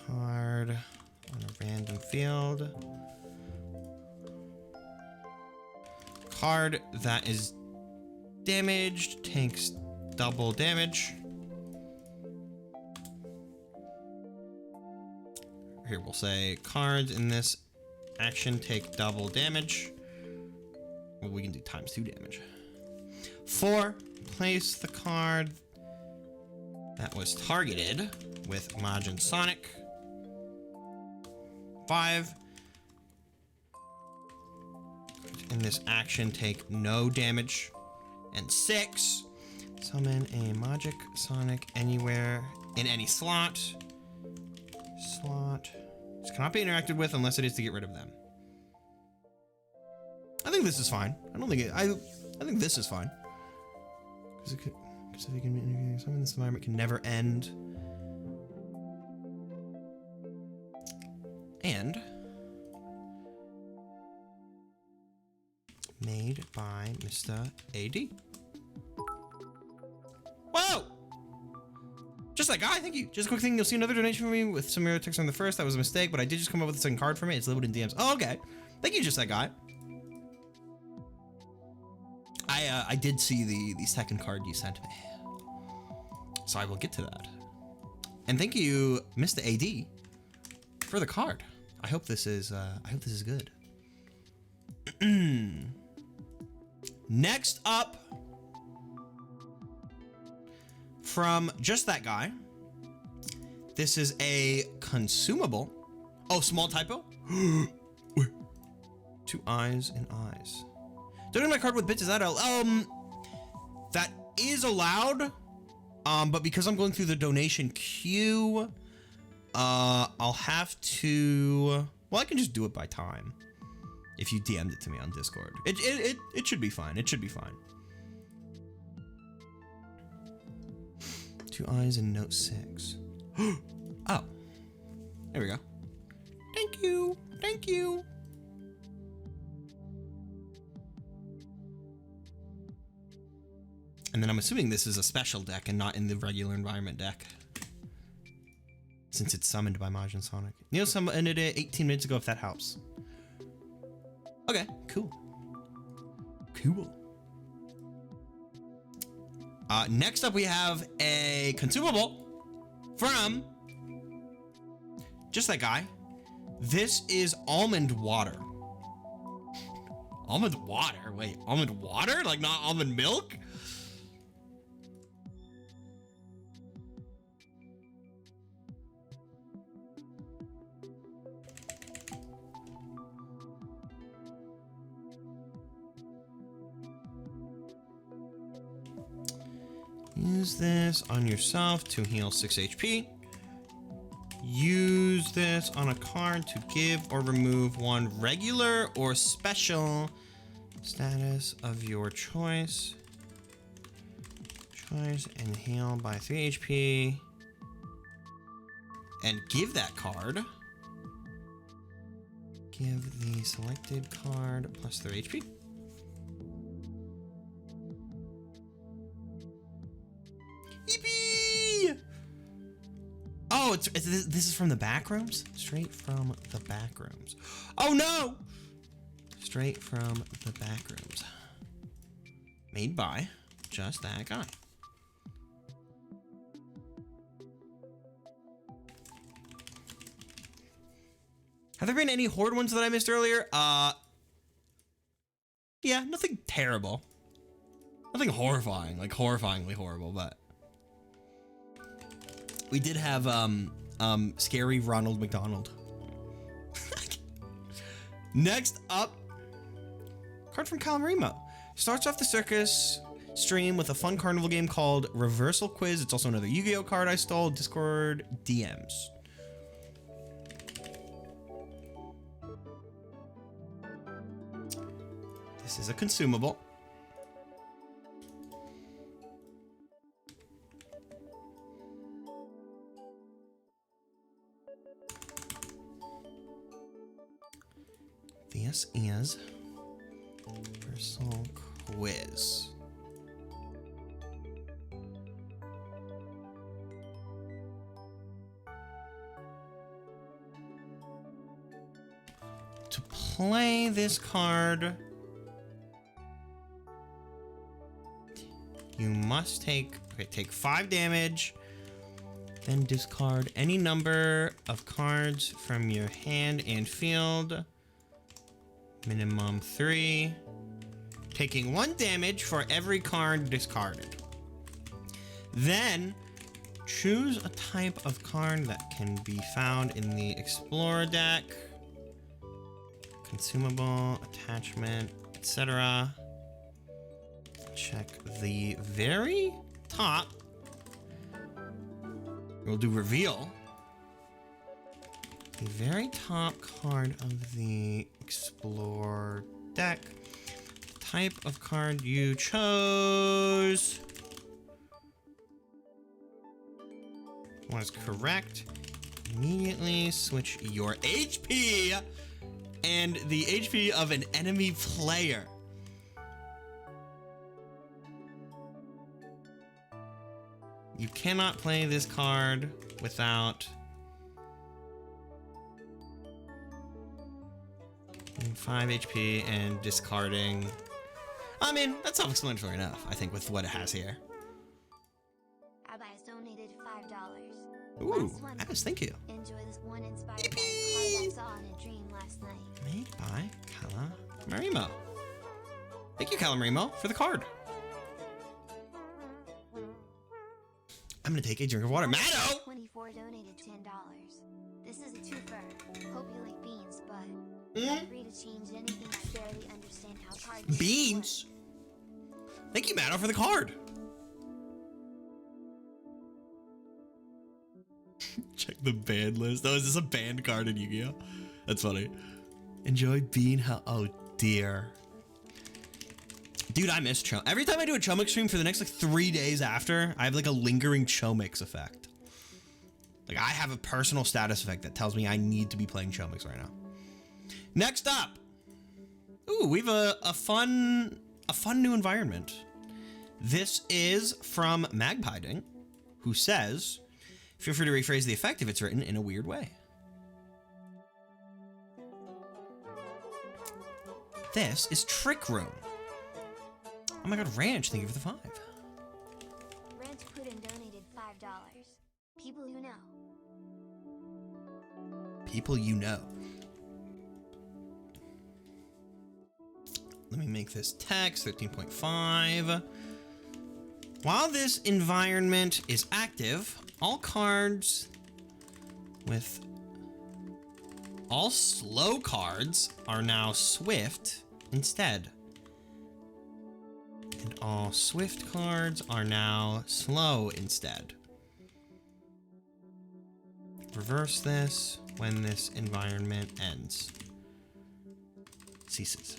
card on a random field. card that is damaged takes double damage. Here we'll say cards in this action take double damage. Well, we can do ×2 damage. 4, place the card that was targeted with Majin Sonic. 5, in this action take no damage. And 6, summon a Magic Sonic anywhere in any slot. This cannot be interacted with unless it is to get rid of them. I think this is fine. I don't think it. I think this is fine. Because if you can summon, this environment can never end. And made by Mr. AD. Whoa! Just that guy, thank you. Just a quick thing, you'll see another donation from me with some mirror text on the first. That was a mistake, but I did just come up with a second card from it. It's labeled in DMs. Oh, okay. Thank you, just that guy. I did see the second card you sent me. So I will get to that. And thank you, Mr. AD, for the card. I hope this is good. Next up, from just that guy, this is a consumable. Oh, small typo. 2 eyes and eyes. Donating my card with bits, is that that is allowed. But because I'm going through the donation queue, I'll have to. Well, I can just do it by time. If you DM'd it to me on Discord, it should be fine. It should be fine. 2 eyes and note 6. Oh, there we go. Thank you. Thank you. And then I'm assuming this is a special deck and not in the regular environment deck, since it's summoned by Majin Sonic. Neil summoned it 18 minutes ago, if that helps. Okay, cool. Cool. Next up, we have a consumable from just that guy. This is almond water. Almond water? Wait, almond water? Like not almond milk? Use this on yourself to heal 6 HP. Use this on a card to give or remove 1 regular or special status of your choice. And heal by 3 HP. And give that card. Give the selected card plus 3 HP. Yippee! Oh, this is from the back rooms? Straight from the back rooms. Oh no! Straight from the back rooms. Made by just that guy. Have there been any Horde ones that I missed earlier? Yeah, nothing terrible. Nothing horrifying, like horrifyingly horrible, but we did have scary Ronald McDonald. Next up, card from Calamity. Starts off the circus stream with a fun carnival game called Reversal Quiz. It's also another Yu-Gi-Oh card I stole. Discord DMs. This is a consumable. This is Reversal Quiz. To play this card, You must take 5 damage. Then discard any number of cards from your hand and field. Minimum 3. Taking 1 damage for every card discarded. Then choose a type of card that can be found in the Explorer deck. Consumable, attachment, etc. Check the very top. We'll do reveal. The very top card of the Explore deck. The type of card you chose was correct. Immediately switch your HP and the HP of an enemy player. You cannot play this card without 5 HP and discarding. I mean, that's self-explanatory enough, I think, with what it has here. Abbas donated $5. Ooh, Abbas, thank you. Enjoy this one inspired by a card I saw in a dream last night. Made by Calamity. Thank you, Calamity, for the card. I'm gonna take a drink of water. Maddo! 24 donated $10. This is a twofer. Hope you like beans, but feel free to change anything. I barely understand how cards Beans? Thank you, Maddo, for the card. Check the banned list. Oh, is this a banned card in Yu-Gi-Oh? That's funny. Enjoy being hell. Oh, dear. Dude, I miss Chomix. Every time I do a Chomix stream for the next like 3 days after, I have like a lingering Chomix effect. Like I have a personal status effect that tells me I need to be playing Chomix right now. Next up. Ooh, we have a fun new environment. This is from Magpiding, who says, feel free to rephrase the effect if it's written in a weird way. This is Trick Room. Oh my god, Ranch, thank you for the 5. Ranch put in donated $5. People you know. People you know. Let me make this text 13.5. While this environment is active, all cards with all slow cards are now swift instead. And all swift cards are now slow instead. Reverse this when this environment ends. Ceases.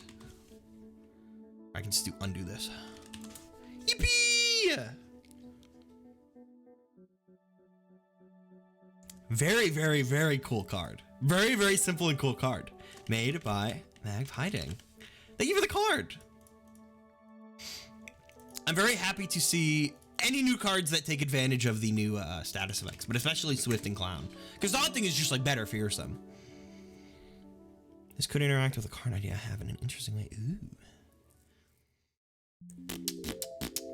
I can just undo this. Yippee! Very, very, very cool card. Very, very simple and cool card. Made by Magpiding. Thank you for the card. I'm very happy to see any new cards that take advantage of the new status effects, but especially Swift and Clown. Because the odd thing is just like better fearsome. This could interact with a card idea I have in an interesting way. Ooh.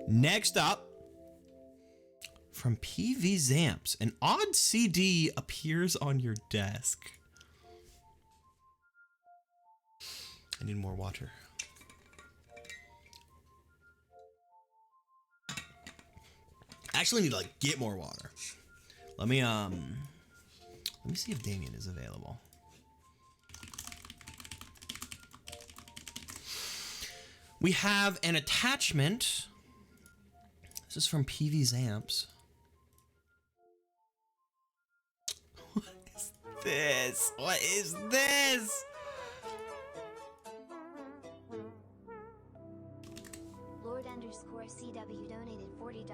Next up, from PV Zamps, an odd CD appears on your desk. I need more water. I actually need to like get more water. Let me see if Damien is available. We have an attachment. This is from PV Zamps. What is this? What is this? Lord_CW donated $40.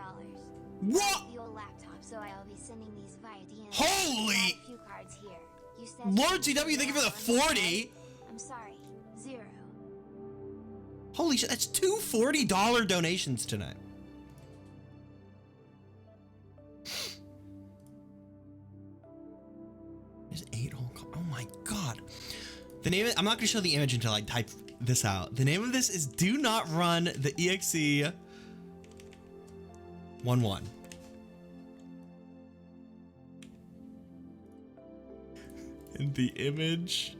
What? The old laptop, so I'll be sending these via DM. Holy! A few cards here. You said Lord CW, thank you for the 40. I'm sorry, 0. Holy shit, that's 2 $40 donations tonight. There's 8 whole cards. Oh my god. The name, I'm not gonna show the image until I type this out. The name of this is Do Not Run the EXE 1-1. And the image.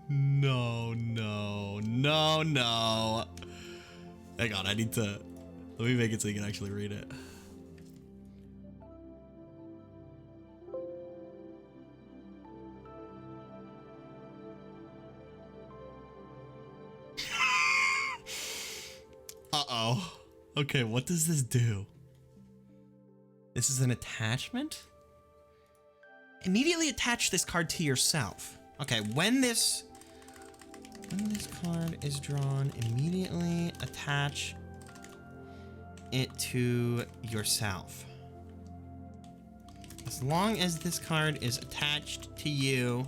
No. Hang on, I need to. Let me make it so you can actually read it. Uh-oh. Okay, what does this do? This is an attachment? Immediately attach this card to yourself. Okay, when this card is drawn, immediately attach it to yourself. As long as this card is attached to you,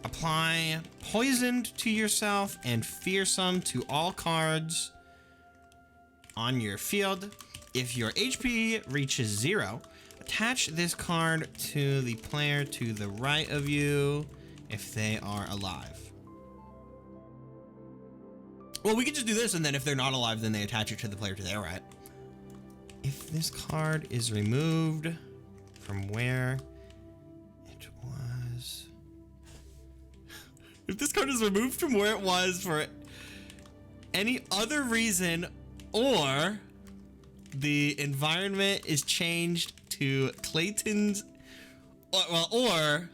apply poisoned to yourself and fearsome to all cards on your field. If your HP reaches 0, attach this card to the player to the right of you if they are alive. Well, we could just do this, and then if they're not alive, then they attach it to the player to their right. If this card is removed from where it was... If this card is removed from where it was for any other reason, or the environment is changed to Clayton's, or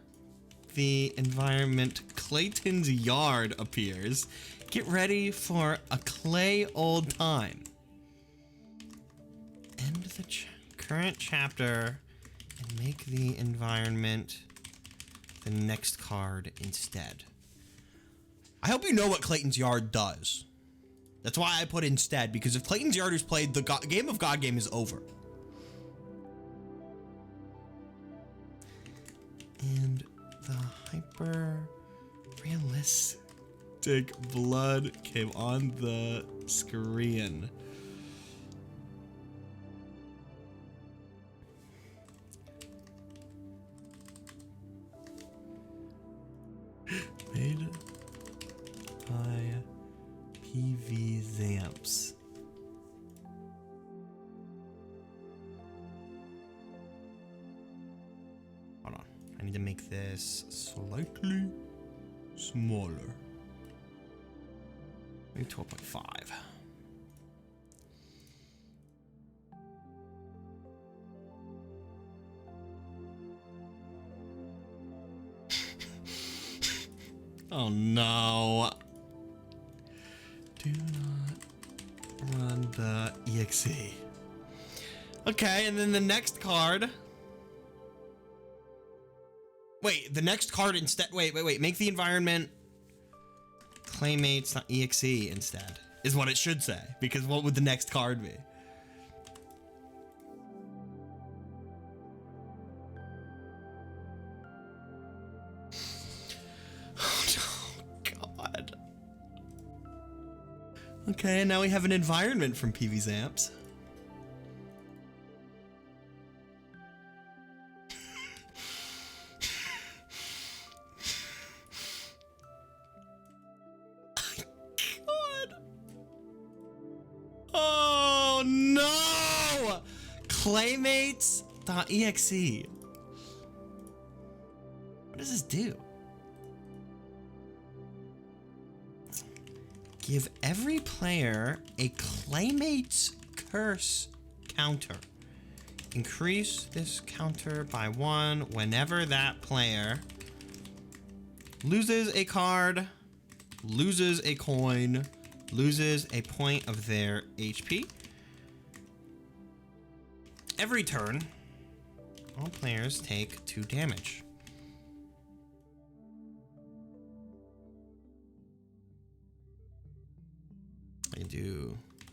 the environment Clayton's yard appears, get ready for a Clay old time. End the current chapter and make the environment the next card instead. I hope you know what Clayton's yard does. That's why I put instead, because if Clayton's yard is played, the game of God game is over. And the hyper realistic blood came on the screen. Made by PV Zamps. Hold on. I need to make this slightly smaller. Maybe 12.5. Oh no. Do not run the EXE. Okay, and then the next card. Wait, the next card instead. Wait. Make the environment Claymates.exe instead, is what it should say. Because what would the next card be? Okay, and now we have an environment from PV Zamps. God. Oh no! Claymates.exe. What does this do? Give every player a Claymates curse counter. Increase this counter by 1 whenever that player loses a card, loses a coin, loses a point of their HP. Every turn, all players take 2 damage.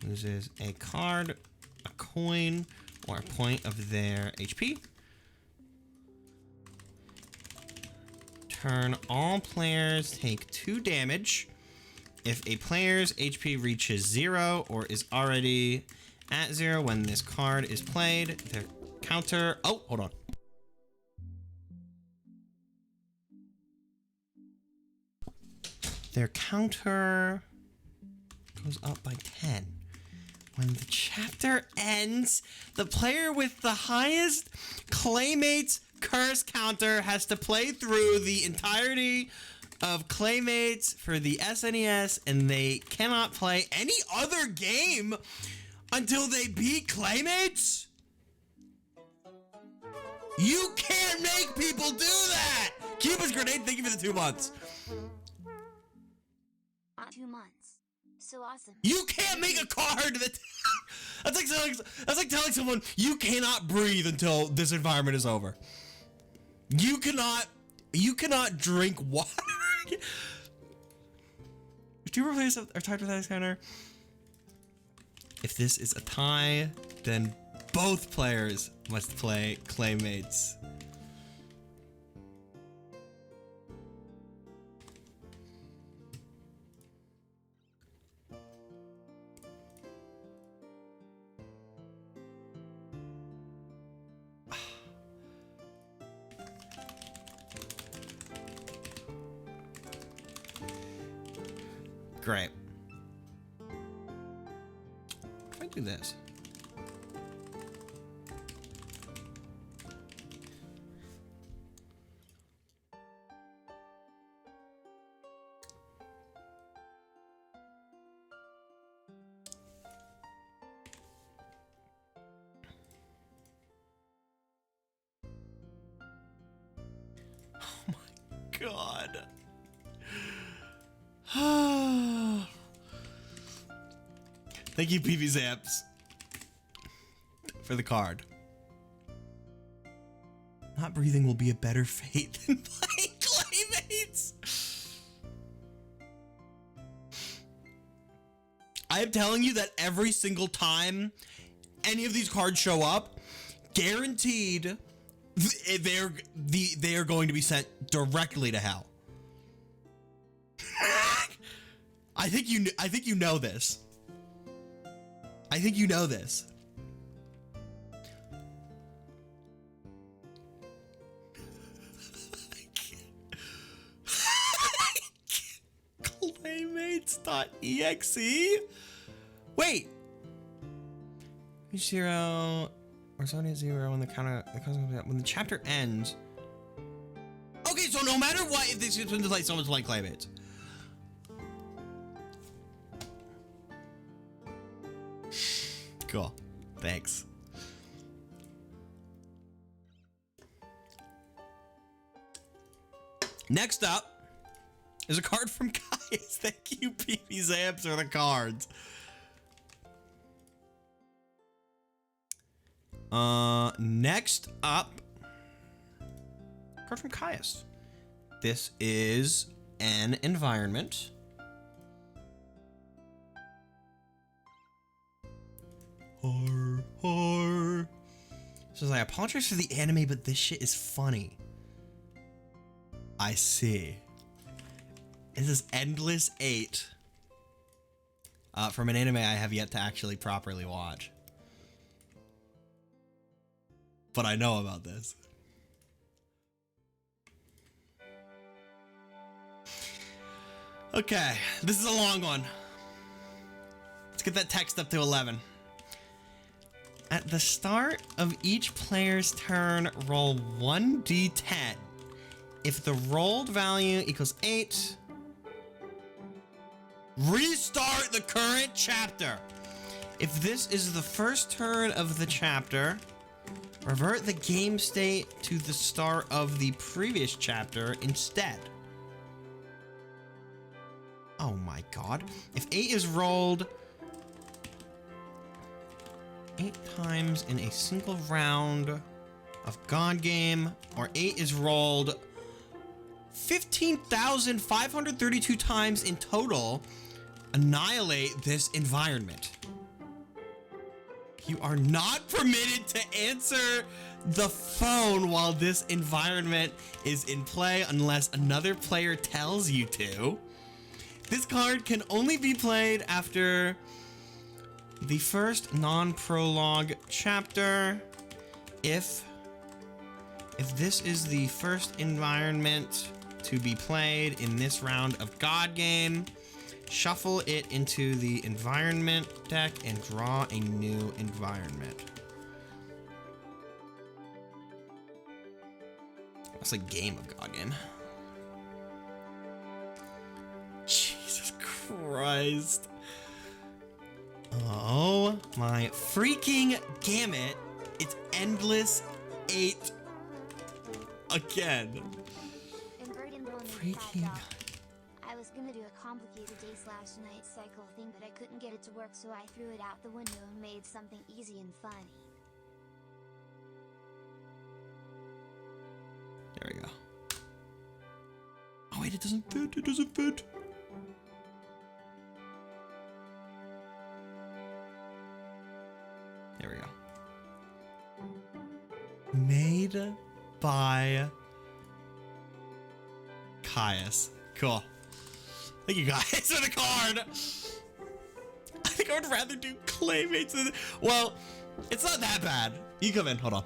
Loses a card, a coin, or a point of their HP. Turn, all players take 2 damage. If a player's HP reaches 0 or is already at 0 when this card is played, their counter... Oh, hold on. their counter goes up by 10. When the chapter ends, the player with the highest Claymates curse counter has to play through the entirety of Claymates for the SNES, and they cannot play any other game until they beat Claymates? You can't make people do that! Cubist Grenade, thank you for the 2 months. 2 months. So awesome. You can't make a card that... that's like telling someone you cannot breathe until this environment is over. You cannot drink water. If 2 players are tied with that counter, if this is a tie, then both players must play Claymates. Great. If I do this. Oh my God. Thank you, PV Zamps, for the card. Not breathing will be a better fate than playing Claymates. I am telling you that every single time any of these cards show up, guaranteed they are going to be sent directly to hell. I think you know this. I think you know this. Claymates.exe? Wait. 0 or 0 when the counter when the chapter ends. Okay, so no matter what, if this is going to play someone's playing Claymates. Cool. Thanks. Next up is a card from Kai's. Thank you, PP Zamps, for the cards. Next up, card from Caius. This is an environment. Horror. Says, I apologize for the anime, but this shit is funny. I see. This is Endless 8. From an anime I have yet to actually properly watch. But I know about this. Okay, this is a long one. Let's get that text up to 11. At the start of each player's turn, roll 1d10. If the rolled value equals 8, restart the current chapter. If this is the first turn of the chapter, revert the game state to the start of the previous chapter instead. Oh my God. If 8 is rolled 8 times in a single round of God Game, or 8 is rolled 15,532 times in total, annihilate this environment. You are not permitted to answer the phone while this environment is in play unless another player tells you to. This card can only be played after the first non-prologue chapter. If this is the first environment to be played in this round of God Game. Shuffle it into the environment deck and draw a new environment. That's like game of God Game. Jesus Christ. Oh my freaking gamut. It's endless 8 again. Freaking. I was gonna do a complicated day/night cycle thing, but I couldn't get it to work, so I threw it out the window and made something easy and funny. There we go. Oh wait, it doesn't fit. It doesn't fit. There we go. Made by Caius. Cool. Thank you guys for the card. I think I would rather do Claymates than... Well, it's not that bad. You come in. Hold on.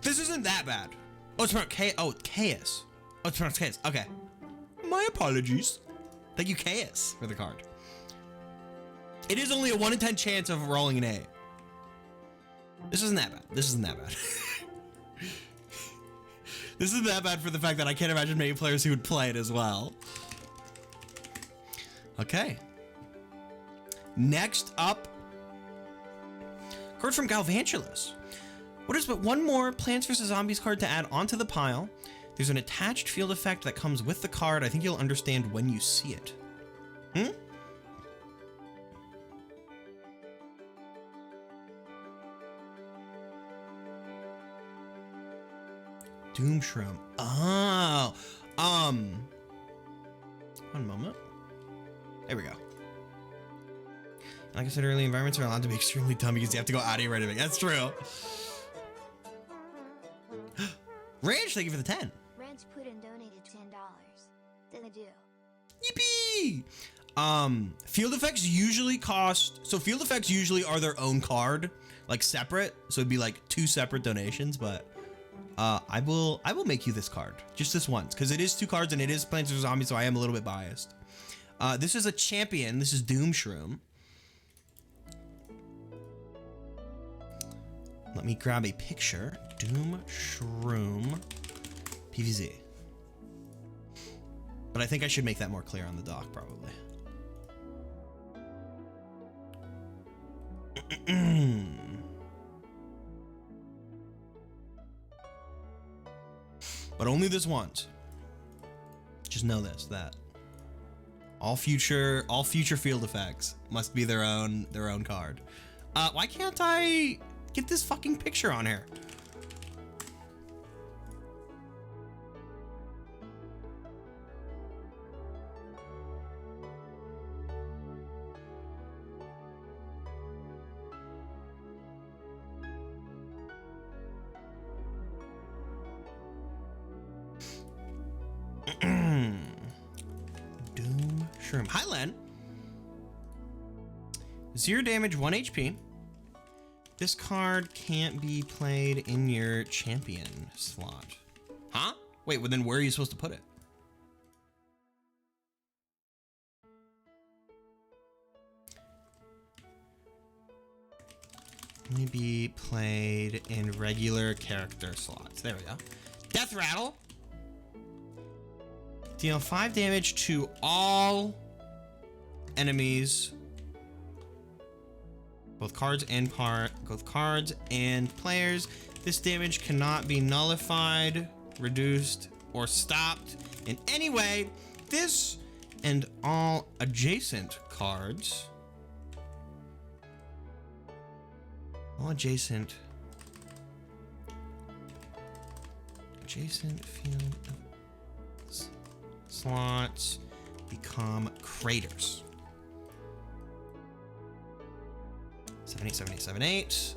This isn't that bad. Oh, it's pronounced Caius. Oh, it's pronounced Caius. Okay. My apologies. Thank you, Caius, for the card. It is only a 1 in 10 chance of rolling an 8. This isn't that bad. This isn't that bad. This isn't that bad for the fact that I can't imagine many players who would play it as well. Okay. Next up, card from Galvantulus. What is but one more Plants vs. Zombies card to add onto the pile? There's an attached field effect that comes with the card. I think you'll understand when you see it. Doom Shroom. Oh. One moment. There we go. Like I said earlier, environments are allowed to be extremely dumb because you have to go out of your way to make. That's true. Ranch, thank you for the 10. Ranch put and donated $10. Did I do? Yippee! Field effects usually cost... So field effects usually are their own card, like separate. So it'd be like 2 separate donations, but... I will make you this card just this once because it is 2 cards and it is Plants vs. Zombies, so I am a little bit biased. This is a champion. This is Doom Shroom. Let me grab a picture. Doom Shroom PVZ. But I think I should make that more clear on the dock probably. But only this once. Just know this, that all future field effects must be their own card. Why can't I get this fucking picture on here? Doom Shroom. Hi, Len. 0 damage, 1 HP. This card can't be played in your champion slot. Huh? Wait, well then where are you supposed to put it? Only be played in regular character slots. There we go. Death Rattle. Deal 5 damage to all enemies, both cards and players. This damage cannot be nullified, reduced, or stopped in any way. This and all adjacent cards. All adjacent field slots become craters. 78, 78, 78.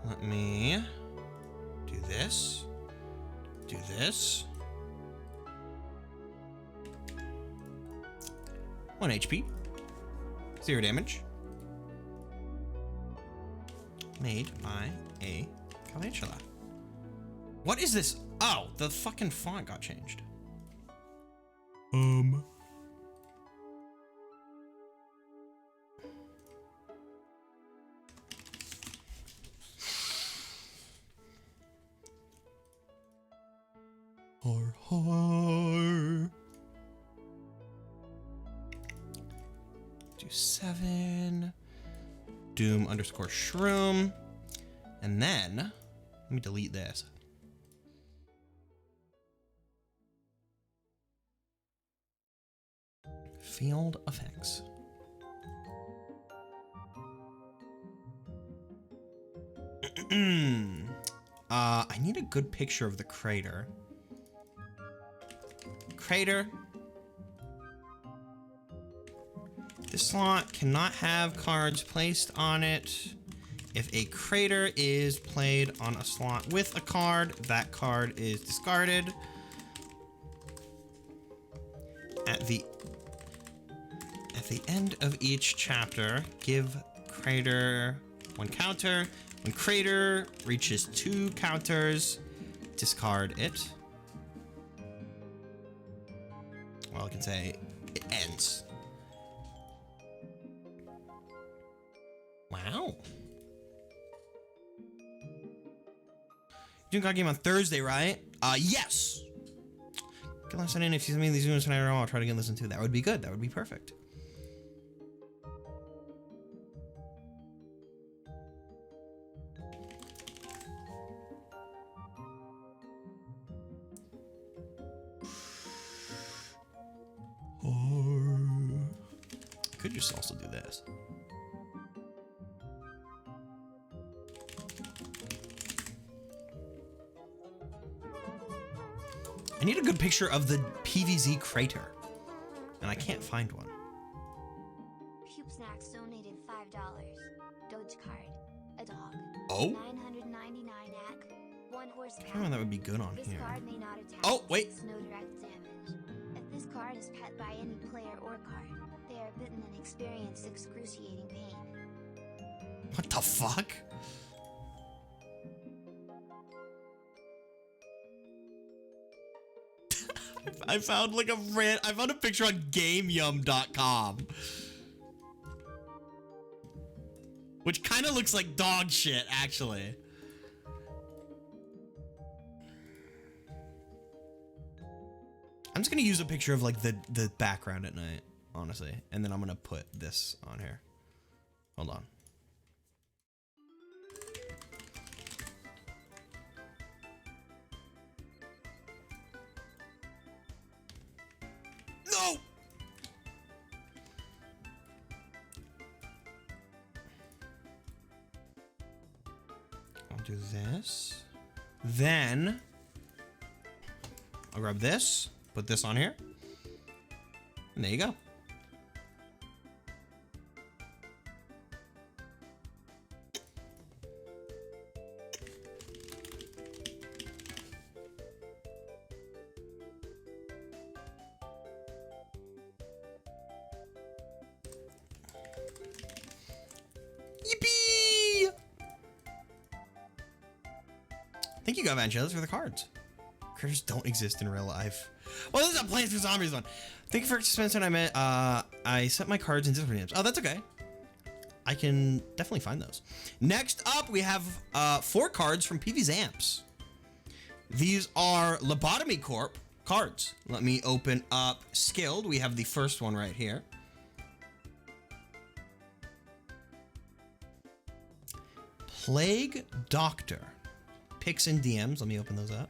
Let me do this. Do this. 1 HP. 0 damage. made by a calantula. What is this? Oh, the fucking font got changed. Har. Do 7. Doom underscore shroom. And then, let me delete this. Field effects. I need a good picture of the crater. Crater. This slot cannot have cards placed on it. If a crater is played on a slot with a card, that card is discarded. At the end of each chapter, give crater 1 counter. When crater reaches 2 counters, discard it. Well, I can say it ends. Wow. You're doing God Game on Thursday, right? Yes. Can listen in if you send me these units tonight or I'll try to get listened to. That would be good. That would be perfect. Could just also do this. I need a good picture of the PVZ crater, and I can't find one. Cube Snacks donated $5. Doge card. A dog. Oh? 999 AC. 1 horsepower. I don't know that would be good on This here. card may not attack. Oh, wait. No direct damage. If this card is pet by any player or card, they are bitten and experience excruciating pain. What the fuck? I found like I found a picture on GameYum.com, which kind of looks like dog shit, actually. I'm just gonna use a picture of like the background at night, honestly, and then I'm gonna put this on here. Hold on. No! I'll do this. Then I'll grab this, put this on here, and there you go. Yippee! Thank you, Gamzee, for the cards. Critters don't exist in real life. Well, this is a Plants vs Zombies one. Thank you for Spencer and I met. I set my cards in different names. Oh, that's okay. I can definitely find those. Next up, we have 4 cards from PV's Amps. These are Lobotomy Corp cards. Let me open up Skilled. We have the first one right here. Plague Doctor. Picks and DMs. Let me open those up.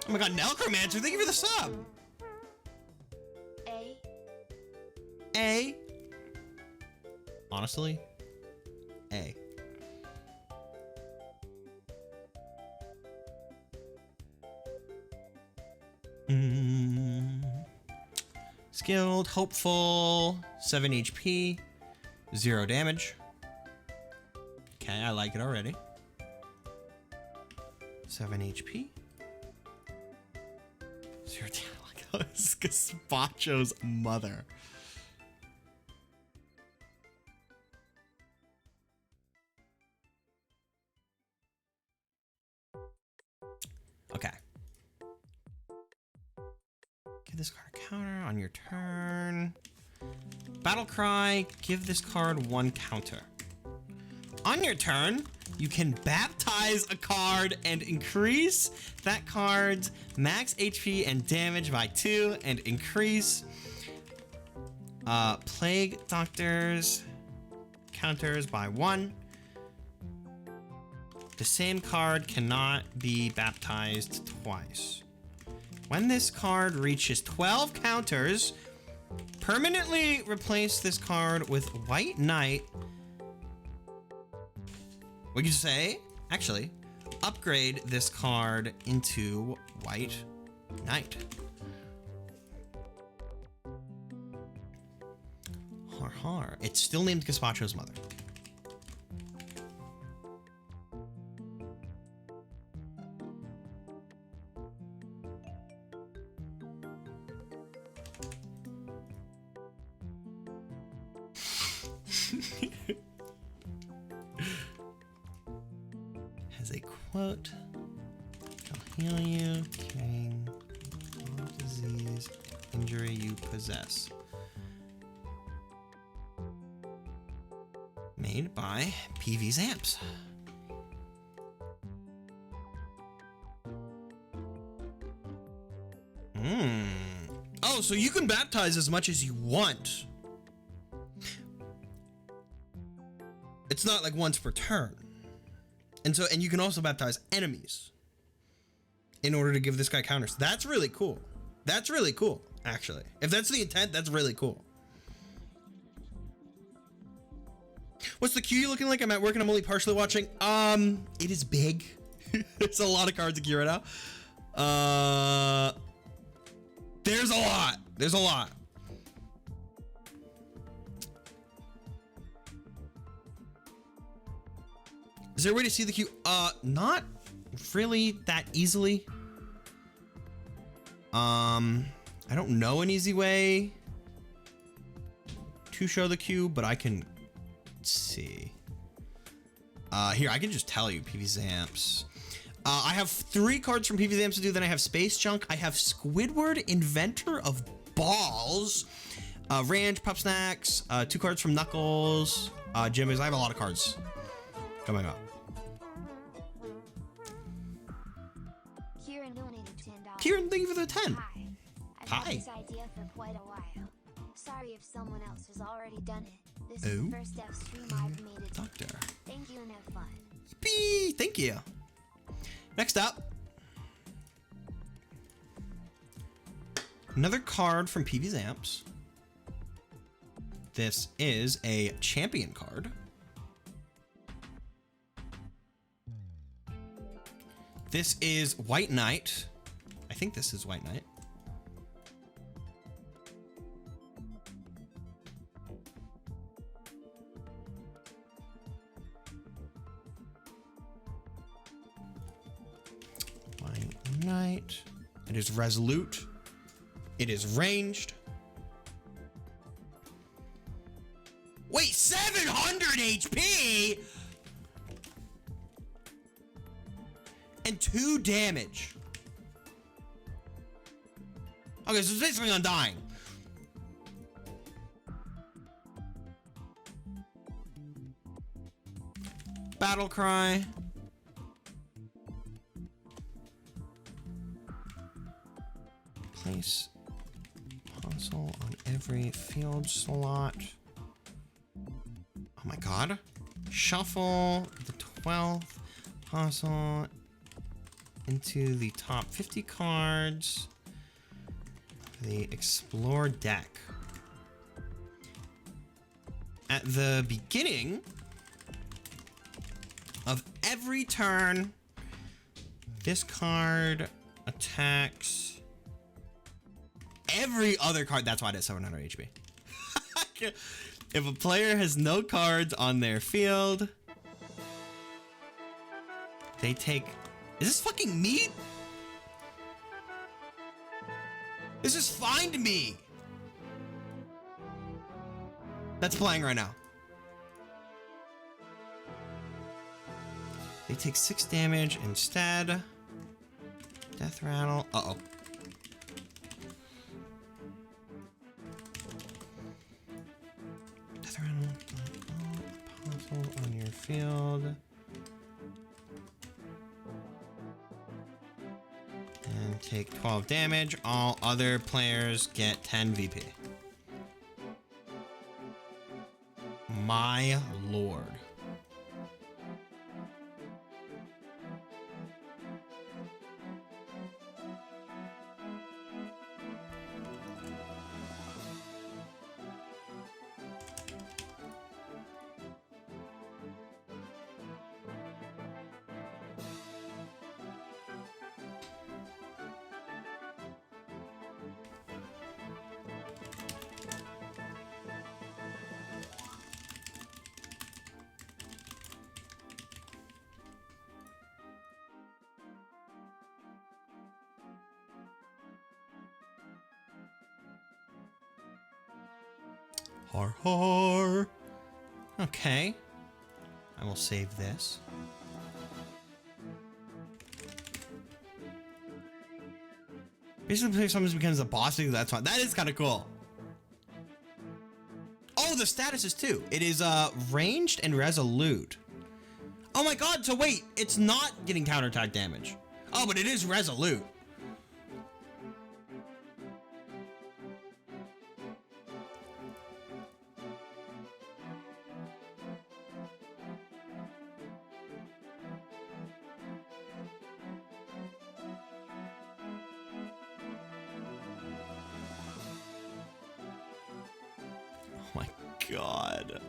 Oh my god, Necromancer, thank you for the sub. A. Honestly, A. Skilled, hopeful, 7 HP, 0 damage. Okay, I like it already. 7 HP. 0 damage. It's Gazpacho's mother. Okay. Give this card a counter on your turn. Battle cry, give this card 1 counter. On your turn, you can baptize a card and increase that card's max HP and damage by 2 and increase plague doctors counters by 1. The same card cannot be baptized twice. When this card reaches 12 counters, permanently replace this card with White Knight. What could you say? Actually, upgrade this card into White Knight. Har har. It's still named Gazpacho's mother. Has a quote. I'll heal you, curing all disease, injury you possess. Made by PV's Amps. Oh, so you can baptize as much as you want. It's not like once per turn. And you can also baptize enemies in order to give this guy counters. That's really cool. That's really cool, actually. If that's the intent, that's really cool. What's the queue looking like? I'm at work and I'm only partially watching. It is big. There's a lot of cards to queue right now. There's a lot. There's a lot. Is there a way to see the queue? Not really that easily. I don't know an easy way to show the queue, but I can see. Here, I can just tell you PV's Amps. I have 3 cards from PV's Amps to do. Then I have Space Junk. I have Squidward, Inventor of Balls. Ranch, Pup Snacks. 2 cards from Knuckles. Jimmy's. I have a lot of cards coming up. Kieran donated $10. Kieran, thank you for the 10. Hi. I've Hi. had this idea for quite a while. Sorry if someone else has already done it. This is the first ever stream I've made it. Doctor. Thank you and have fun. Yippee! Thank you. Next up, another card from PV's Amps. This is a champion card. This is White Knight. I think this is White Knight. White Knight. It is resolute. It is ranged. Wait, 700 HP? And 2 damage. Okay, so it's basically undying. Battle cry. Place console on every field slot. Oh my god. Shuffle the 12th console into the top 50 cards of the Explore deck. At the beginning of every turn, this card attacks every other card. That's why it has 700 HP. If a player has no cards on their field, they take... Is this fucking meat? This is Find Me. That's playing right now. They take 6 damage instead. Death rattle. Uh-oh. Death rattle. Apostle on your field. And take 12 damage. All other players get 10 VP. My lord. Har har. Okay. I will save this. Basically, someone becomes a boss. That's fine. That is kind of cool. Oh, the statuses too. It is ranged and resolute. Oh my god. So wait, it's not getting counterattack damage. Oh, but it is resolute. God.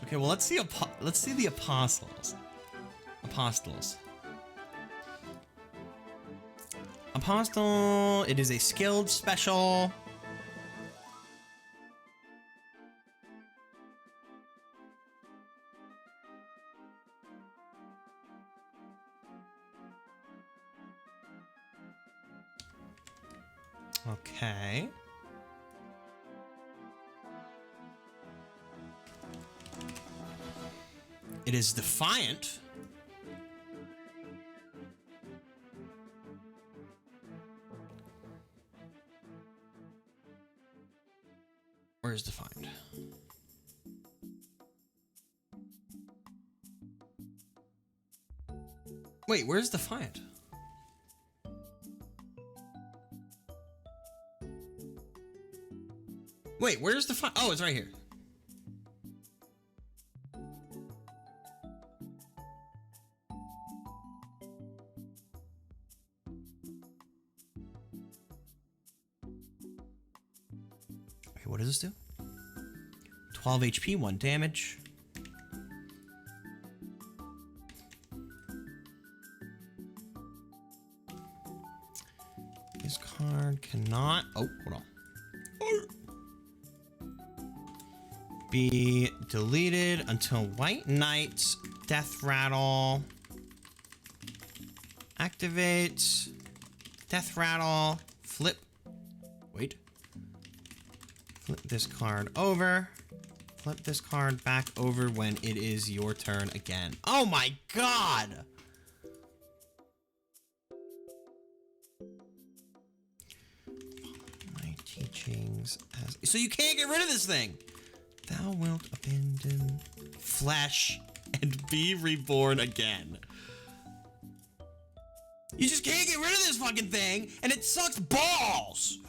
Okay, well let's see the apostles. Apostle, it is a skilled special. Okay. It is Defiant. Where is Defiant? Wait, where's Defiant? Wait, where's Defiant? Oh, it's right here. What does this do? 12 HP, 1 damage. This card cannot... Oh, hold on. Be deleted until White Knight's Death Rattle activates. Death Rattle. Flip. Wait. Flip this card over. Flip this card back over when it is your turn again. Oh my god! My teachings as... So you can't get rid of this thing! Thou wilt abandon flesh and be reborn again. You just can't get rid of this fucking thing, and it sucks balls!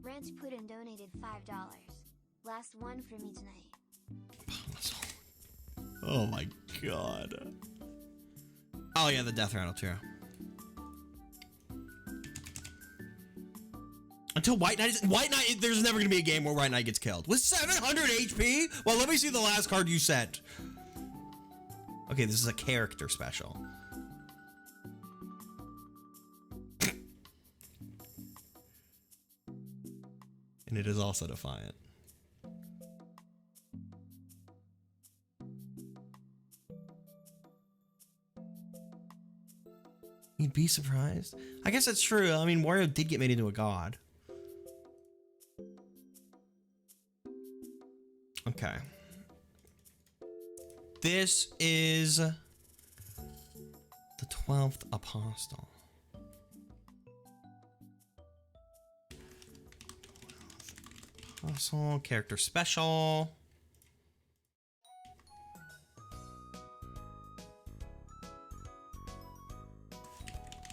Rant put and donated $5. Last one for me tonight. Oh my god. Oh yeah, the death rattle too. Until White Knight is... White Knight, there's never gonna be a game where White Knight gets killed. With 700 HP? Well, let me see the last card you sent. Okay, this is a character special. And it is also Defiant. You'd be surprised. I guess that's true. I mean, Wario did get made into a god. Okay. This is the 12th Apostle. Apostle, character special.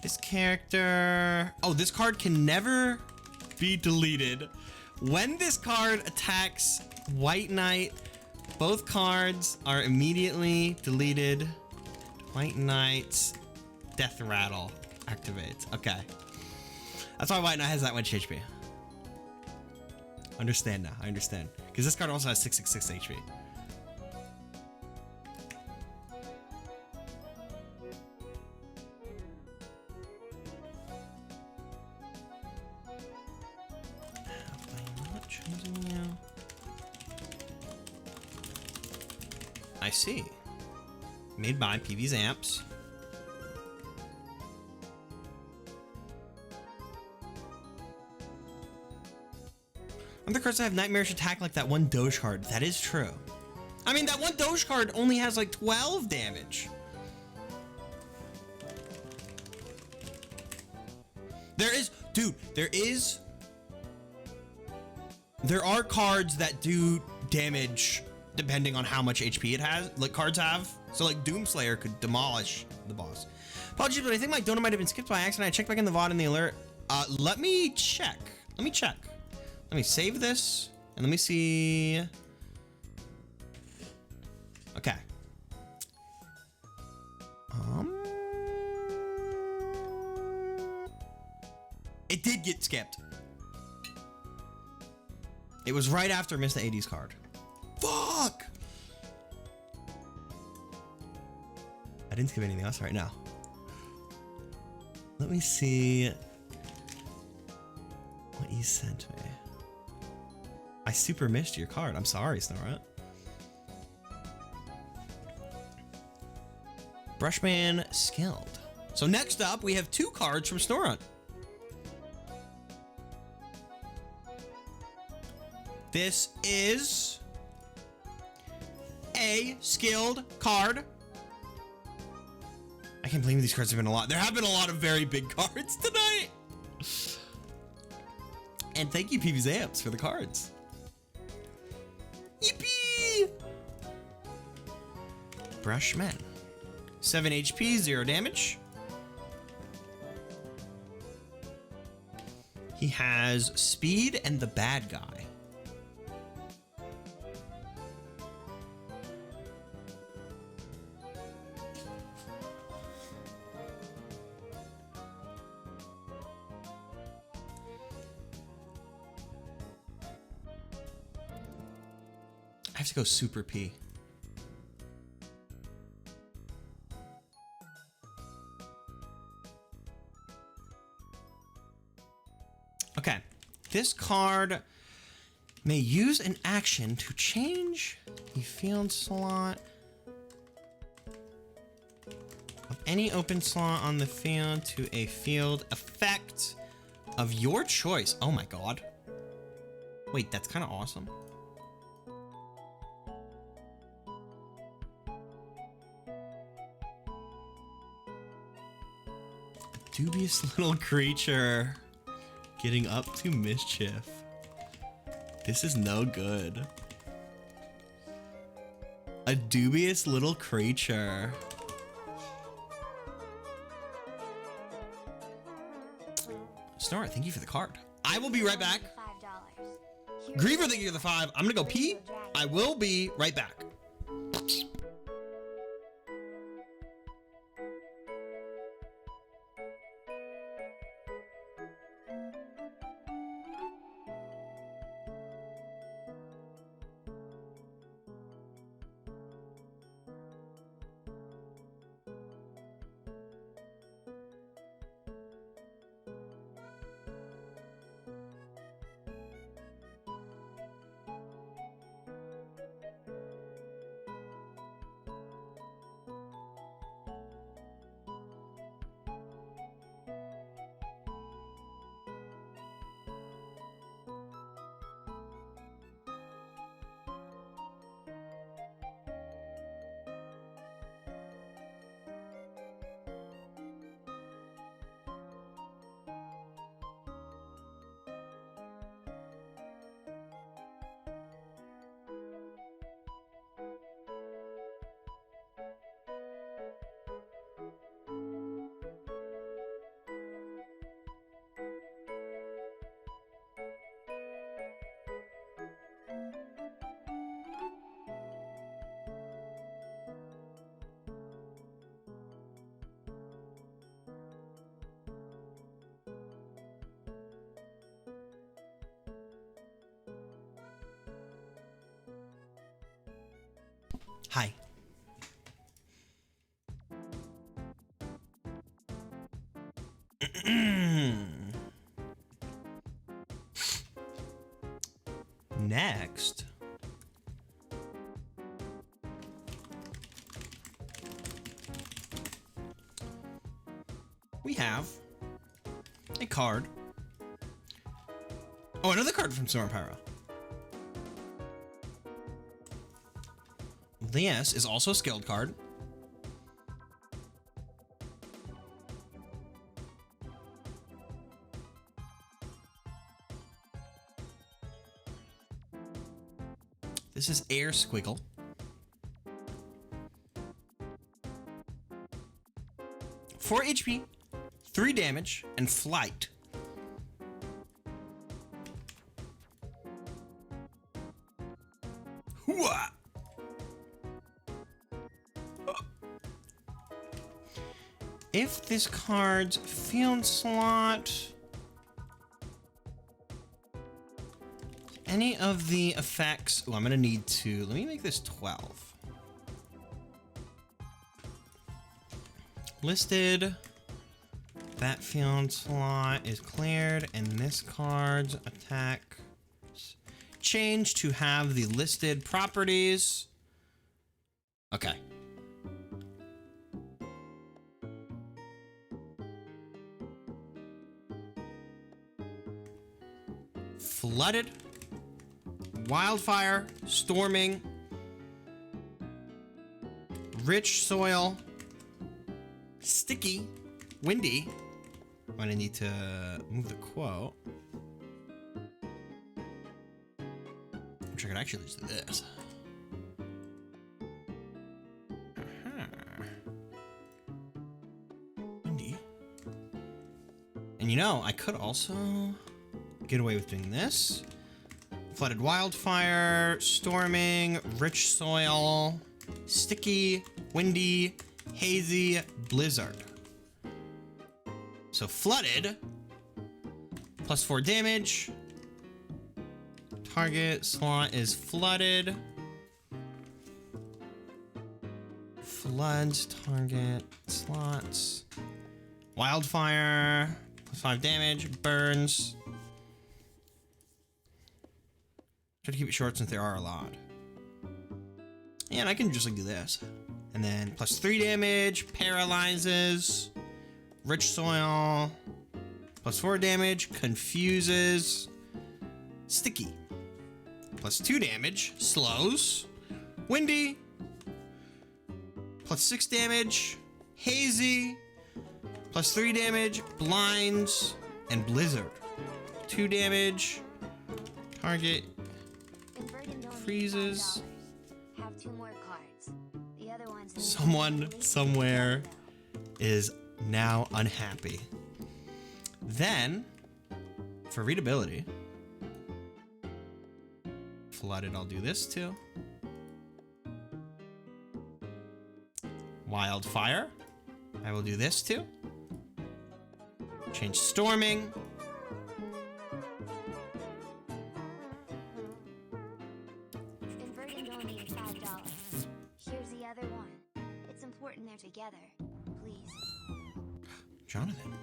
This character... Oh, this card can never be deleted. When this card attacks White Knight, both cards are immediately deleted. White Knight's Death Rattle activates. Okay. That's why White Knight has that much HP. Understand now. I understand. Because this card also has 666 HP. I see. Made by PV's Amps. Other cards that have nightmarish attack like that one Doge card. That is true. I mean, that one Doge card only has like 12 damage. There are cards that do damage depending on how much HP it has, like cards have. So like Doomslayer could demolish the boss. Apologies, but I think my donut might have been skipped by accident. I checked back in the VOD and the alert. Let me check. Let me save this and let me see. Okay. It did get skipped. It was right after Miss the 80s card. Fuck! I didn't skip anything else right now. Let me see what you sent me. I super missed your card. I'm sorry, Snorat. Brushman skilled. So next up, we have 2 cards from Snorat. This is a skilled card. I can't believe these cards have been a lot. There have been a lot of very big cards tonight. And thank you, PV's Amps, for the cards. Yippee! Brushman. 7 HP, 0 damage. He has speed and the bad guy. I have to go super P. Okay, this card may use an action to change the field slot of any open slot on the field to a field effect of your choice. Oh my god. Wait, that's kind of awesome. Dubious little creature getting up to mischief. This is no good. A dubious little creature. Snort, thank you for the card. I will be right back. Griever, thank you for the 5. I'm gonna go pee. I will be right back. Hi. Next, we have a card. Oh, another card from Storm Pyro. This is also a skilled card. This is Air Squiggle. Four HP, 3 damage, and flight. Hooah! If this card's field slot, any of the effects, oh, I'm gonna need to, let me make this 12. Listed, that field slot is cleared, and this card's attack change to have the listed properties. Okay. Flooded, wildfire, storming, rich soil, sticky, windy. I'm gonna need to move the quote. Which I could actually just do this. Windy. And you know, I could also get away with doing this. Flooded wildfire, storming, rich soil, sticky, windy, hazy, blizzard. So flooded, plus 4 damage. Target slot is flooded. Floods, target slots. Wildfire, plus 5 damage, burns. Try to keep it short since there are a lot. And I can just like do this. And then plus 3 damage, paralyzes, rich soil, plus 4 damage, confuses, sticky, plus 2 damage, slows, windy, plus 6 damage, hazy, plus 3 damage, blinds, and blizzard. 2 damage, target freezes. Have 2 more cards. The other one's in Someone somewhere is now unhappy. Then, for readability, flooded, I'll do this too. Wildfire, I will do this too. Change storming. Inverted donated $5. Here's the other one. It's important they're together. Please. Jonathan.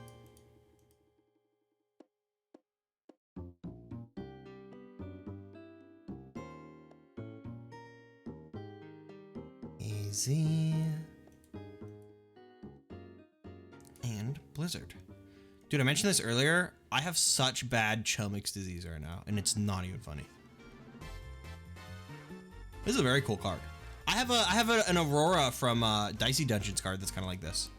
Easy. And blizzard. Dude, I mentioned this earlier. I have such bad Chomix disease right now, and it's not even funny. This is a very cool card. I have an Aurora from Dicey Dungeons card that's kind of like this.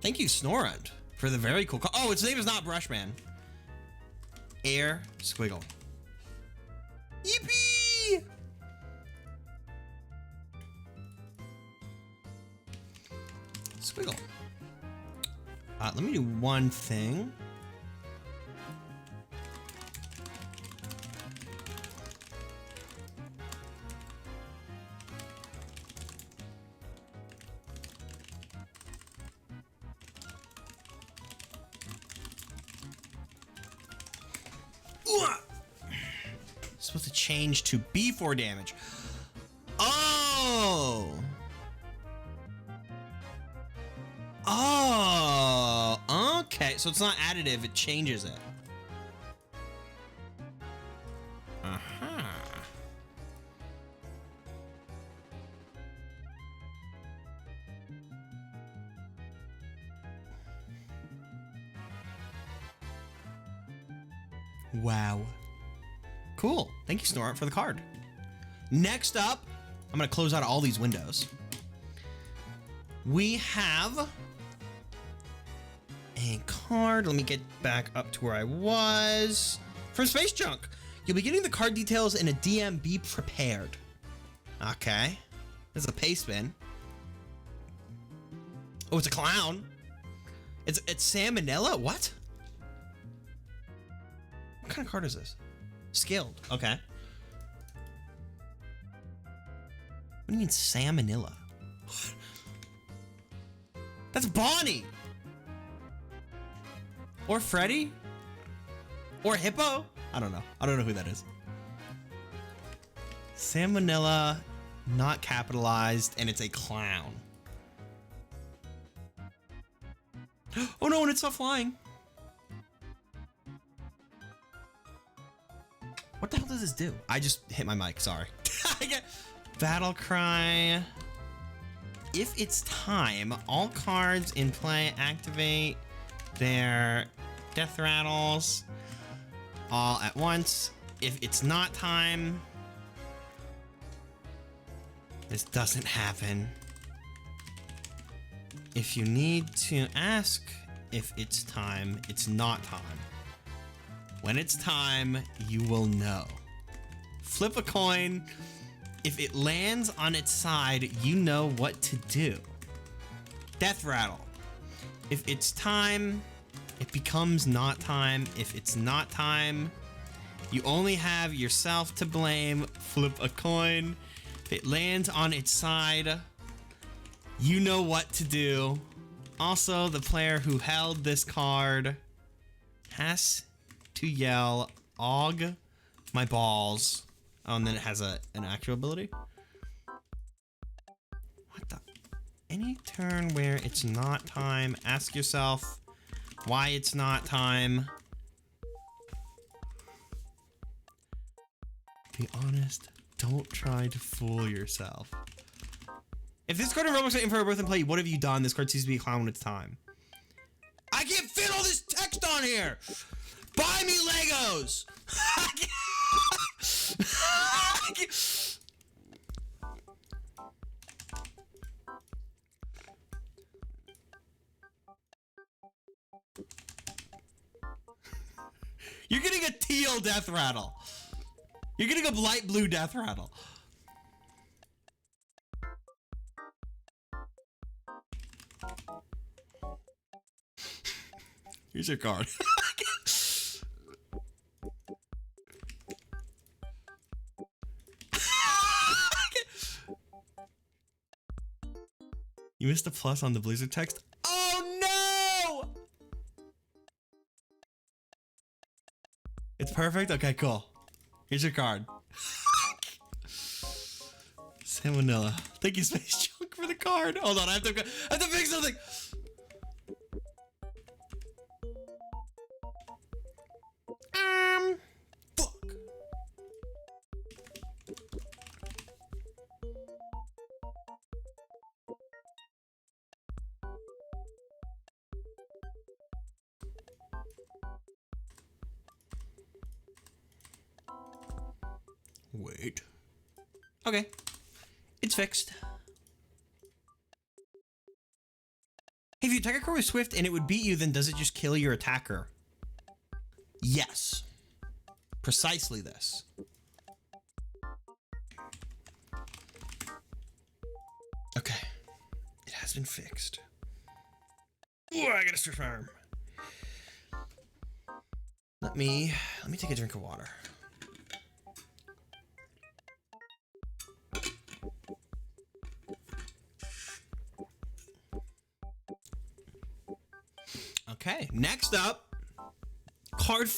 Thank you, Snorund, for the very cool card. Oh, its name is not Brushman. Air Squiggle. Yippee! Squiggle. Let me do one thing. supposed to change to B4 damage. Oh! Oh, okay. So it's not additive, it changes it. Uh-huh. Wow. Cool. Thank you, Snorart, for the card. Next up, I'm going to close out all these windows. We have a card. Let me get back up to where I was. From Space Junk. You'll be getting the card details in a DM. Be prepared. Okay. This is a pay spin. Oh, it's a clown. It's salmonella? What? What kind of card is this? Skilled. Okay. What do you mean salmonella? What? That's Bonnie. Or Freddy? Or Hippo? I don't know. I don't know who that is. Salmonella, not capitalized, and it's a clown. Oh no, and it's not flying. What the hell does this do? I just hit my mic, sorry. Battle cry. If it's time, all cards in play activate their death rattles all at once. If it's not time, this doesn't happen. If you need to ask if it's time, it's not time. When it's time, you will know. Flip a coin. If it lands on its side, you know what to do. Death rattle. If it's time, it becomes not time. If it's not time, you only have yourself to blame. Flip a coin. If it lands on its side, you know what to do. Also, the player who held this card has to yell, "Og my balls." Oh, and then it has an actual ability. What the? Any turn where it's not time, ask yourself why it's not time. Be honest. Don't try to fool yourself. If this card in Roblox is in for a birth and play, what have you done? This card seems to be a clown when it's time. I can't fit all this text on here! Buy me Legos! You're getting a teal death rattle. You're getting a light blue death rattle. Here's your card. You missed a plus on the Blizzard text. Oh no! It's perfect? Okay, cool. Here's your card. Salmonella. Thank you, Space Junk, for the card. Hold on, I have to fix something. Fuck. Wait. Okay. It's fixed. If you attack a card with Swift and it would beat you, then does it just kill your attacker? Yes. Precisely this. Okay. It has been fixed. Ooh, I gotta stretch my arm. Let me take a drink of water. Okay, next up, card.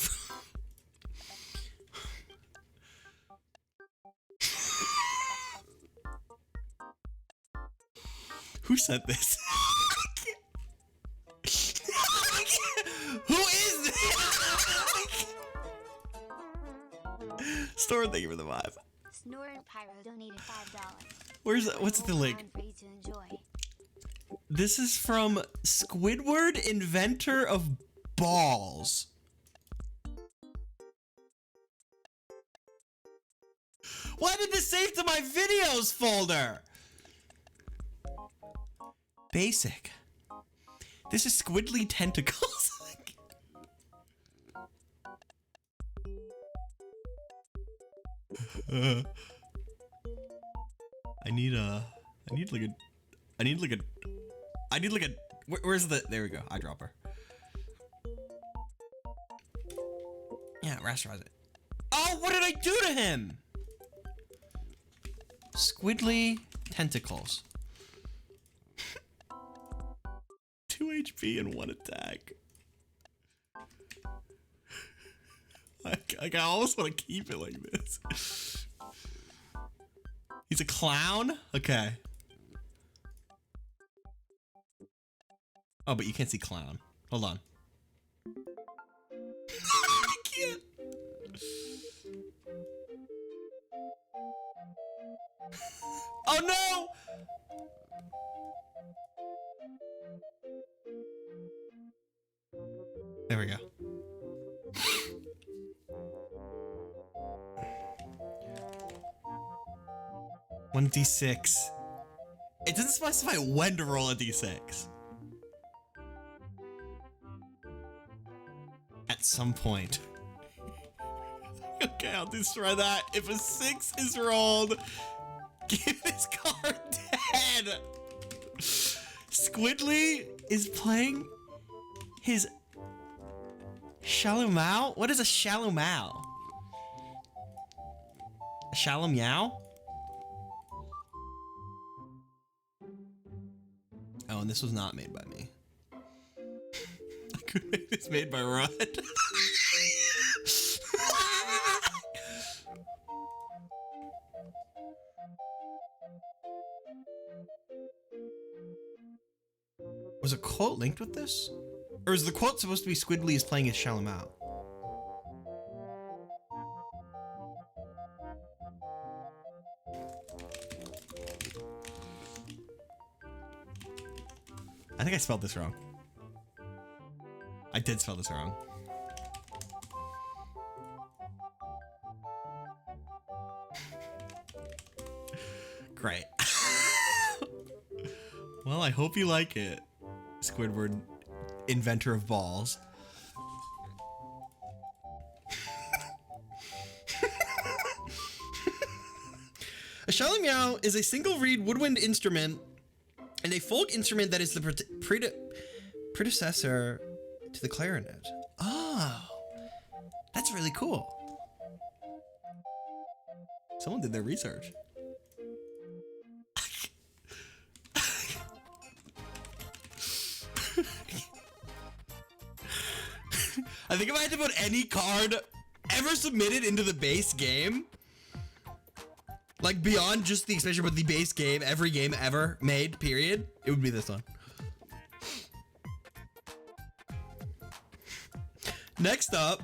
Who sent this? Who is this? Store, thank you for the vibe. Snoring Pyro donated $5. What's the link? For you to enjoy. This is from Squidward, inventor of balls. Why did this save to my videos folder? Basic. This is squiddly tentacles. I need where's the, there we go, eyedropper. Yeah, rasterize it. Oh, what did I do to him? Squiddly tentacles. 2 HP and 1 attack. I almost want to keep it like this. He's a clown? Okay. Oh, but you can't see clown. Hold on. I can't. Oh no! There we go. One D6. It doesn't specify when to roll a D6. At some point. Okay, I'll destroy that. If a 6 is rolled, give this card dead. Squidly is playing his Shallow Mao? What is a Shallow Mao? A Shallow Meow? Oh, and this was not made by me. I could make this made by Rod. Was a quote linked with this? Or is the quote supposed to be Squidly is playing as Shallow Mao? I think I spelled this wrong. I did spell this wrong. Great. Well, I hope you like it, Squidward, inventor of balls. A Shallow Meow is a single reed woodwind instrument and a folk instrument that is the predecessor to the clarinet. Oh, that's really cool. Someone did their research. I think if I had to put any card ever submitted into the base game, like beyond just the expansion, but the base game, every game ever made, period, it would be this one. Next up,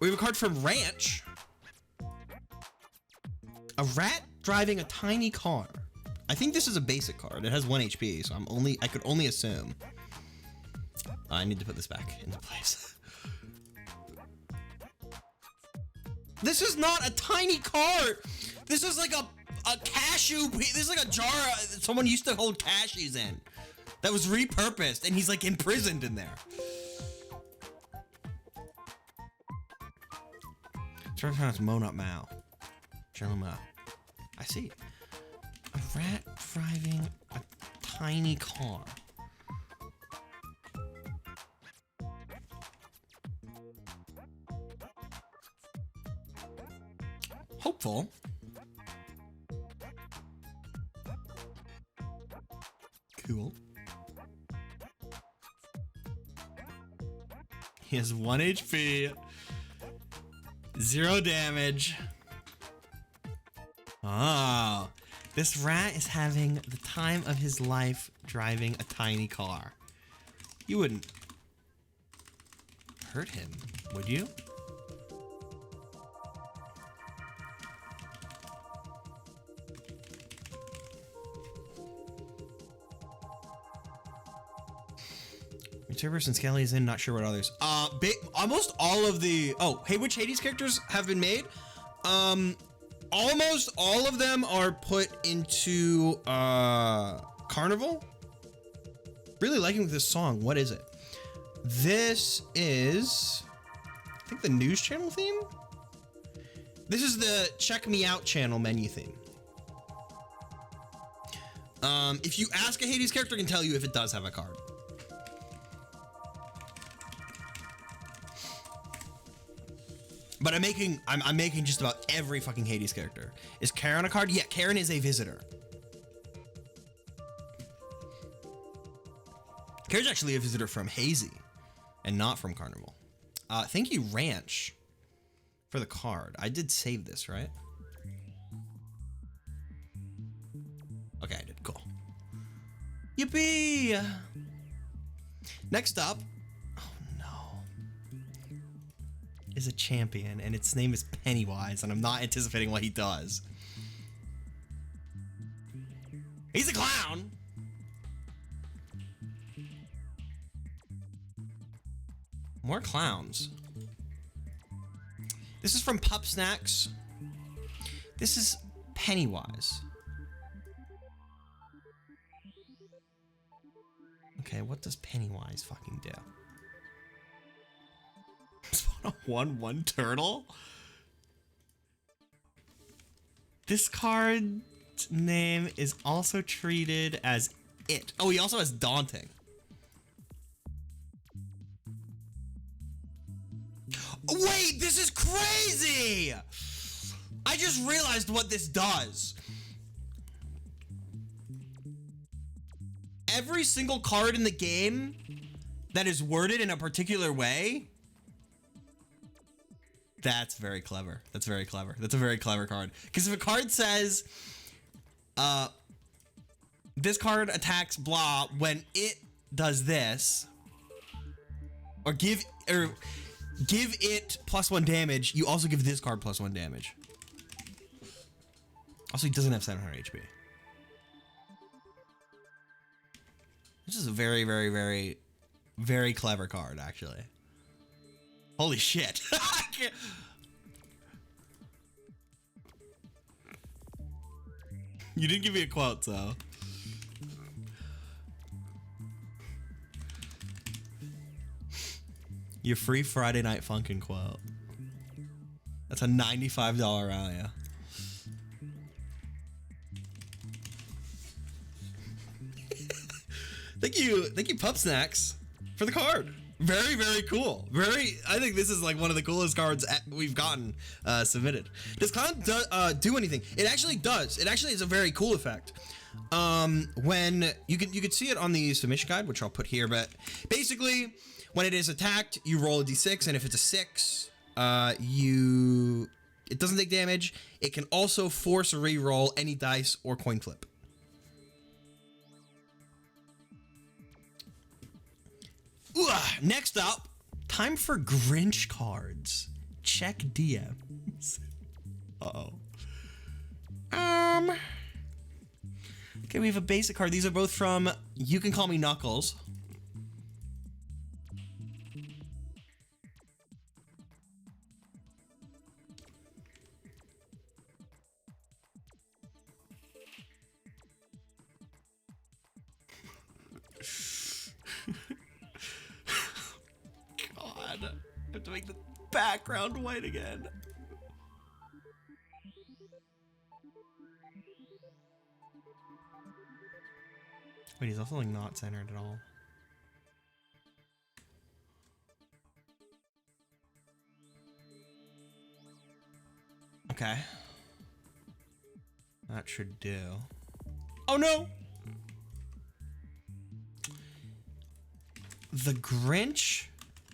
we have a card from Ranch. A rat driving a tiny car. I think this is a basic card. It has 1 HP, so I could only assume. I need to put this back into place. This is not a tiny cart. This is like a cashew. This is like a jar someone used to hold cashews in. That was repurposed, and he's like imprisoned in there. It's pronounced Mo, not Mao. Shallow Mao. I see. A rat driving a tiny car. Hopeful. Cool. He has 1 HP. 0 damage. Oh. This rat is having the time of his life driving a tiny car. You wouldn't hurt him, would you? Cerberus and Skelly is in, not sure what others. Almost all of the, oh, hey, which Hades characters have been made? Almost all of them are put into Carnival. Really liking this song. What is it? This is, I think, the news channel theme. This is the check me out channel menu theme. If you ask a Hades character, I can tell you if it does have a card. But I'm making just about every fucking Hades character. Is Karen a card? Yeah, Karen is a visitor. Karen's actually a visitor from Hazy and not from Carnival. Thank you, Ranch, for the card. I did save this, right? Okay, I did. Cool. Yippee! Next up, is a champion, and its name is Pennywise, and I'm not anticipating what he does. He's a clown! More clowns. This is from Pup Snacks. This is Pennywise. Okay, what does Pennywise fucking do? A 1/1 turtle? This card's name is also treated as it. Oh, he also has daunting. Wait, this is crazy! I just realized what this does. Every single card in the game that is worded in a particular way. That's very clever. That's very clever. That's a very clever card. Because if a card says, this card attacks blah when it does this, or give it +1 damage, you also give this card +1 damage. Also, he doesn't have 700 HP. This is a very, very, very, very clever card, actually. Holy shit. You didn't give me a quote, so. Your free Friday Night Funkin' quote. That's a $95 value. Thank you, Pup Snacks, for the card. Very, very cool. I think this is like one of the coolest cards we've gotten submitted. Does clown do anything? It actually does. It actually is a very cool effect. When you could see it on the submission guide, which I'll put here, but basically when it is attacked, you roll a d6, and if it's a 6, it doesn't take damage. It can also force a re-roll any dice or coin flip. Next up, time for Grinch cards. Check DMs. Uh-oh. Okay, we have a basic card. These are both from You Can Call Me Knuckles. I have to make the background white again. Wait, he's also like not centered at all. Okay. That should do. Oh no! The Grinch?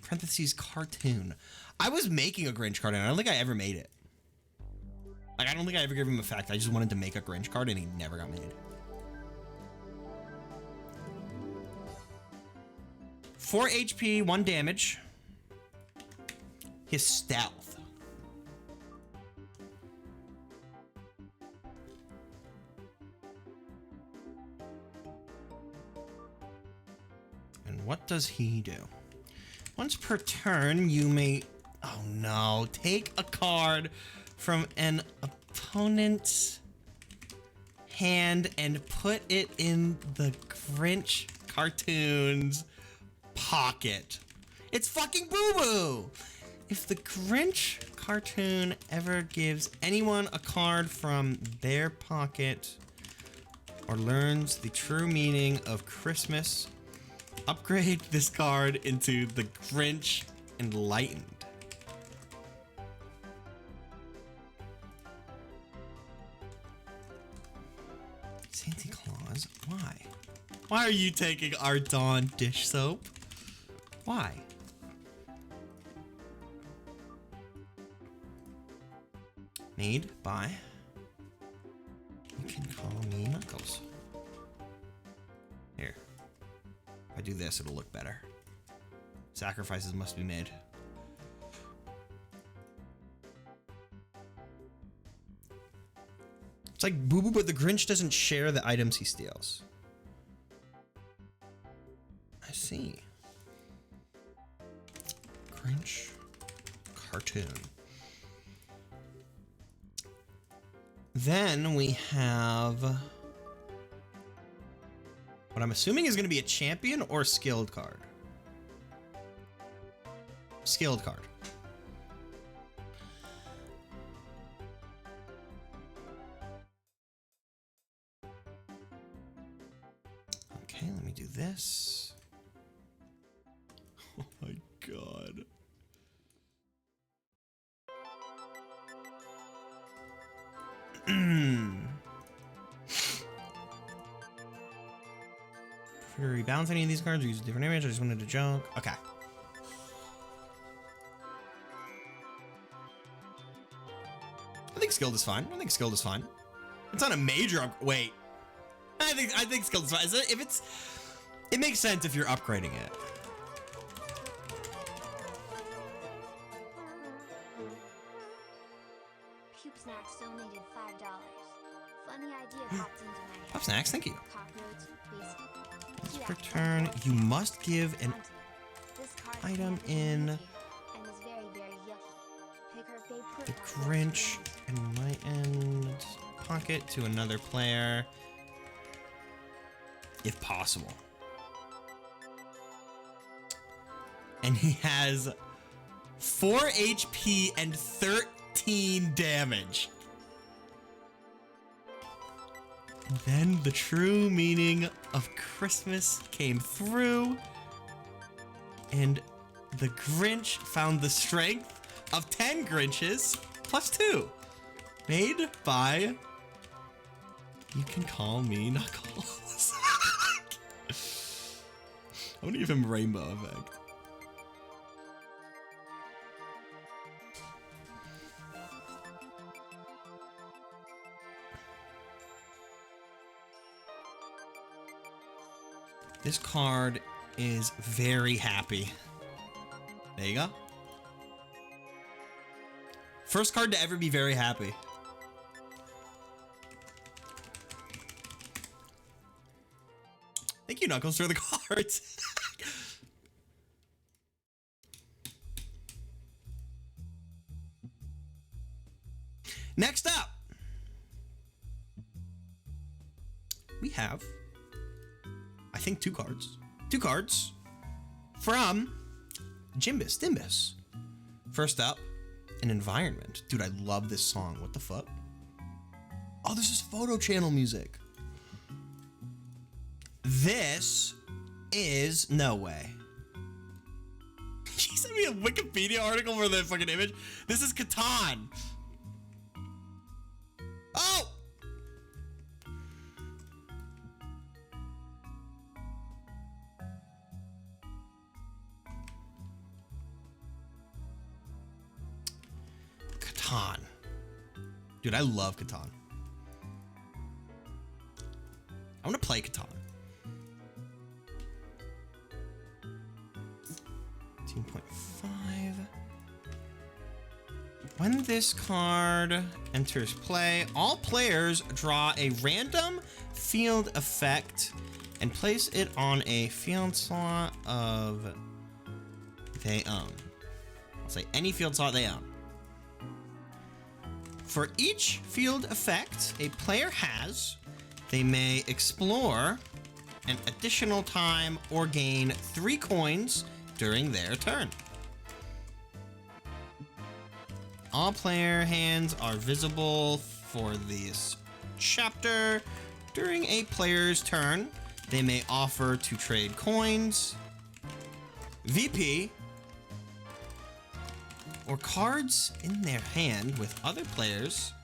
Parentheses cartoon. I was making a Grinch cartoon. I don't think I ever made it. Like, I don't think I ever gave him a fact. I just wanted to make a Grinch card and he never got made. 4 HP, 1 damage. His stealth. And what does he do? Once per turn, you may, oh no, take a card from an opponent's hand and put it in the Grinch cartoon's pocket. It's fucking boo-boo! If the Grinch cartoon ever gives anyone a card from their pocket or learns the true meaning of Christmas, upgrade this card into the Grinch Enlightened. Santa Claus, why? Why are you taking our Dawn dish soap? Why? Made by... You can call me Knuckles. Here. If I do this, it'll look better. Sacrifices must be made. It's like Boo Boo, but the Grinch doesn't share the items he steals. I see. Grinch cartoon. Then we have what I'm assuming is going to be a champion or a skilled card. Skilled card. Okay, let me do this. Oh my god. If you rebalance any of these cards or use a different image, I just wanted to joke. Okay. I think skilled is fine. I think skilled is fine. It's not a major wait. I think skilled is fine. If it's, it makes sense if you're upgrading it. Snacks donated $5. Funny idea popped into my head. Pop Snacks, thank you. Cockroach, basic. Once per turn, you must give an item in And is very, very yucky. Pick her favorite the Grinch Enlightened pocket to another player, if possible. And he has 4 HP and 13 damage. Then the true meaning of Christmas came through, and the Grinch found the strength of 10 Grinches plus 2. Made by... You can call me Knuckles. I want to give him rainbow effect. This card is very happy. There you go. First card to ever be very happy. Thank you, Knuckles, for the cards. Next up, we have, I think, 2 cards. 2 cards from Dimbus. First up, an environment. Dude, I love this song. What the fuck? Oh, this is photo channel music. This is no way. She sent me a Wikipedia article for the fucking image. This is Catan. Oh! Catan. Dude, I love Catan. I want to play Catan. 18.5. When this card enters play, all players draw a random field effect and place it on a field slot of they own. I'll say any field slot they own. For each field effect a player has, they may explore an additional time or gain 3 coins during their turn. All player hands are visible for this chapter. During a player's turn, they may offer to trade coins, VP, or cards in their hand with other players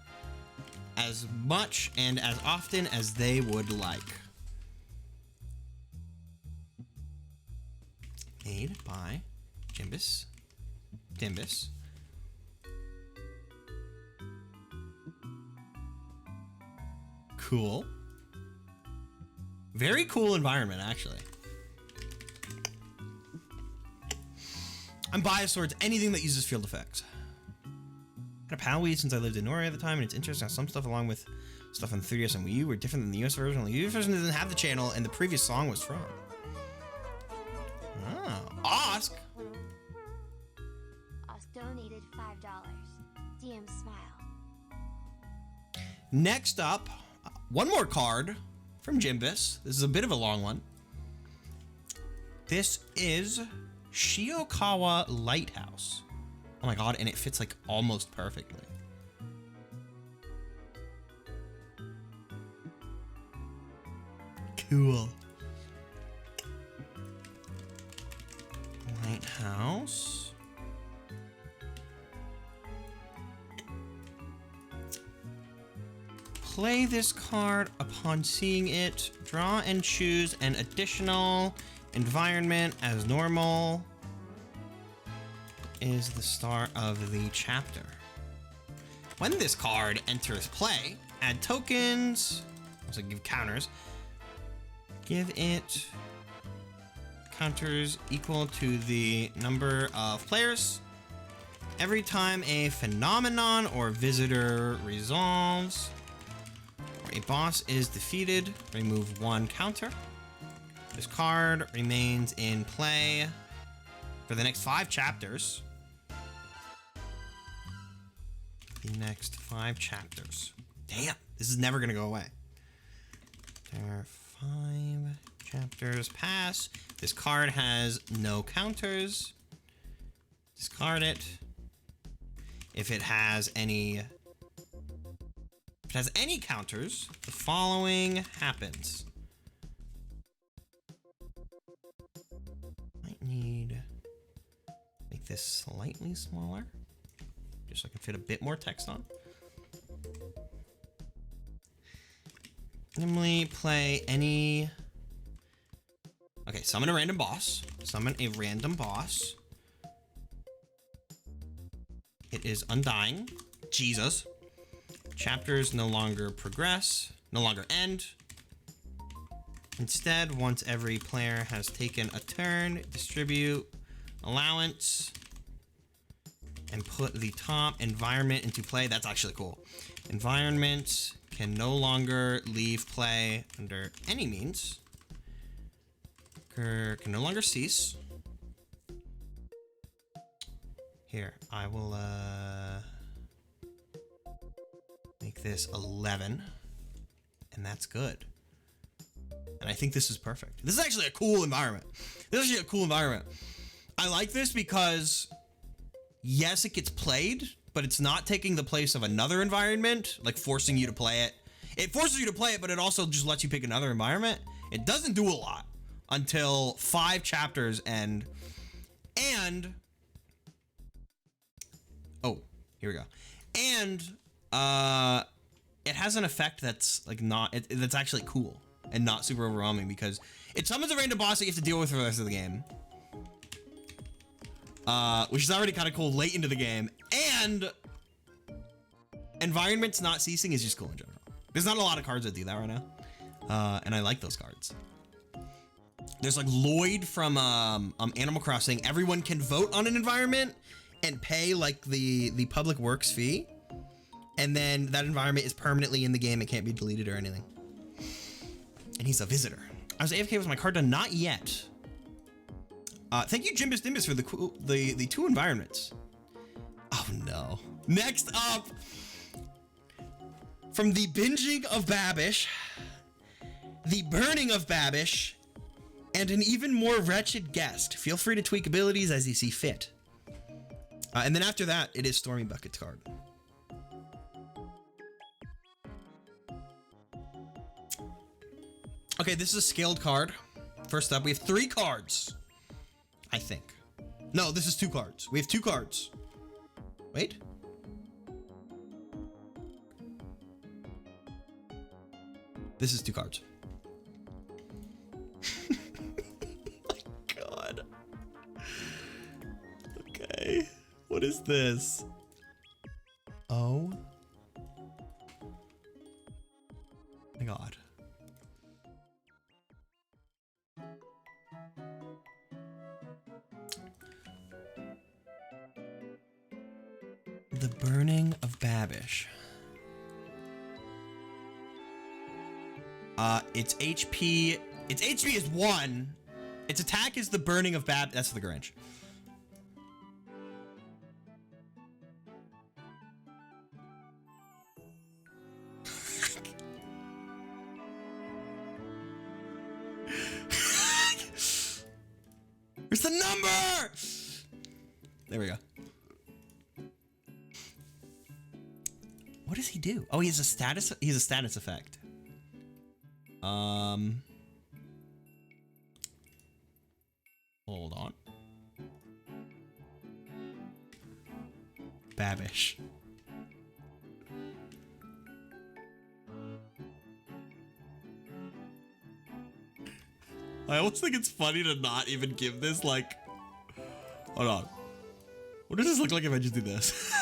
as much and as often as they would like. Made by Dimbus. Cool. Very cool environment, actually. I'm biased towards anything that uses field effects. I had a PAL Wii since I lived in Norway at the time, and it's interesting how some stuff along with stuff on the 3DS and Wii U were different than the US version. The US version didn't have the channel and the previous song was from. Oh, Osk! Osk donated $5. DM smile. Next up, one more card from Jimbus. This is a bit of a long one. This is Shiokawa Lighthouse. Oh my god, and it fits like almost perfectly. Cool. Lighthouse. Play this card upon seeing it. Draw and choose an additional environment as normal. Is the start of the chapter. When this card enters play, add tokens. Also give counters. Give it counters equal to the number of players. Every time a phenomenon or visitor resolves, or a boss is defeated, remove 1 counter. This card remains in play for the next 5 chapters. The next 5 chapters. Damn, this is never gonna go away. There are 5 chapters pass. This card has no counters. Discard it. If it has any counters, the following happens. Might need make this slightly smaller, just so I can fit a bit more text on. Randomly play any. Okay, summon a random boss. Summon a random boss. It is undying. Jesus. Chapters no longer progress, no longer end. Instead, once every player has taken a turn, distribute allowance and put the top environment into play. That's actually cool. Environments can no longer leave play under any means. Can no longer cease. Here, I will make this 11, and that's good. And I think this is perfect. This is actually a cool environment. This is actually a cool environment. I like this because, yes, it gets played, but it's not taking the place of another environment, like forcing you to play it. It forces you to play it, but it also just lets you pick another environment. It doesn't do a lot until 5 chapters end. And, oh, here we go. And, it has an effect that's like that's actually cool and not super overwhelming because it summons a random boss that you have to deal with for the rest of the game. Which is already kind of cool late into the game. And Environments not ceasing is just cool in general. There's not a lot of cards that do that right now. And I like those cards. There's like Lloyd from Animal Crossing. Everyone can vote on an environment and pay like the public works fee. And then that environment is permanently in the game. It can't be deleted or anything. And he's a visitor. I was AFK with my card done. Not yet. Thank you, Jimbus Dimbus, for the 2 environments. Oh no. Next up, from the binging of Babish, the burning of Babish, and an even more wretched guest. Feel free to tweak abilities as you see fit. And then after that, it is Stormy Bucket's card. Okay, this is a scaled card. First up, we have 3 cards. I think. No, this is 2 cards. We have 2 cards. Wait. This is 2 cards. My God. Okay. What is this? Oh. My God. The burning of Babish. Its HP. Its HP is 1. Its attack is the burning of Babish. That's the Grinch. Where's the number? There we go. What does he do? Oh, he's a status effect. Hold on. Babish. I almost think it's funny to not even give this, like... Hold on. What does this look like if I just do this?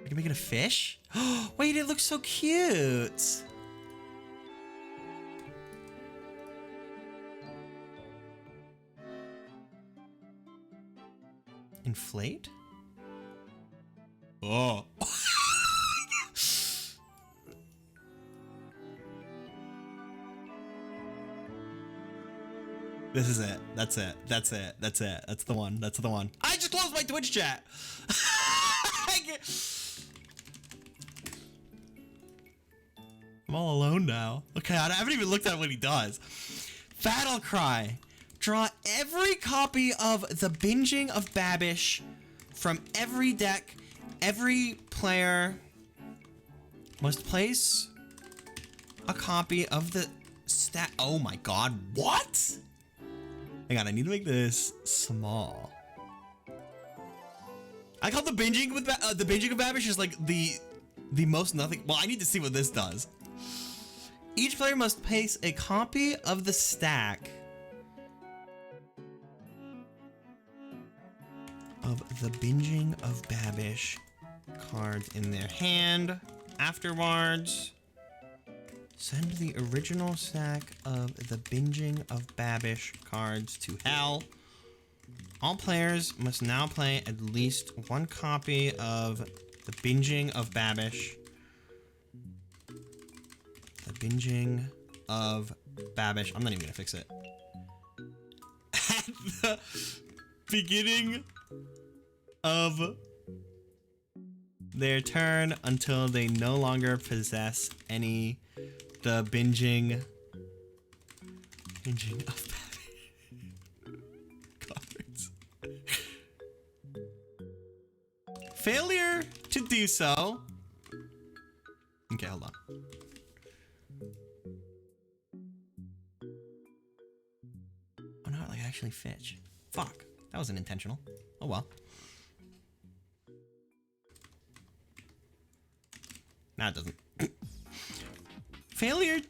I can make it a fish? Wait, it looks so cute. Inflate? Oh. This is it. That's it. That's it. That's it. That's the one. That's the one. I just closed my Twitch chat. I'm all alone now. Okay, I haven't even looked at what he does. Battle Cry. Draw every copy of the Binging of Babish from every deck. Every player must place a copy of the stat. Oh my God, what? Hang on, I need to make this small. I call the binging with the binging of Babish is like the most nothing. Well, I need to see what this does. Each player must place a copy of the stack of the Binging of Babish cards in their hand. Afterwards, send the original stack of the Binging of Babish cards to hell. All players must now play at least one copy of the Binging of Babish. The Binging of Babish. I'm not even gonna fix it. At the beginning of their turn until they no longer possess any the binging of Babish cards. Failure to do so. Okay, hold on. Oh no, like actually fetch. Fuck, that wasn't intentional. Oh well. Nah, it doesn't. Failure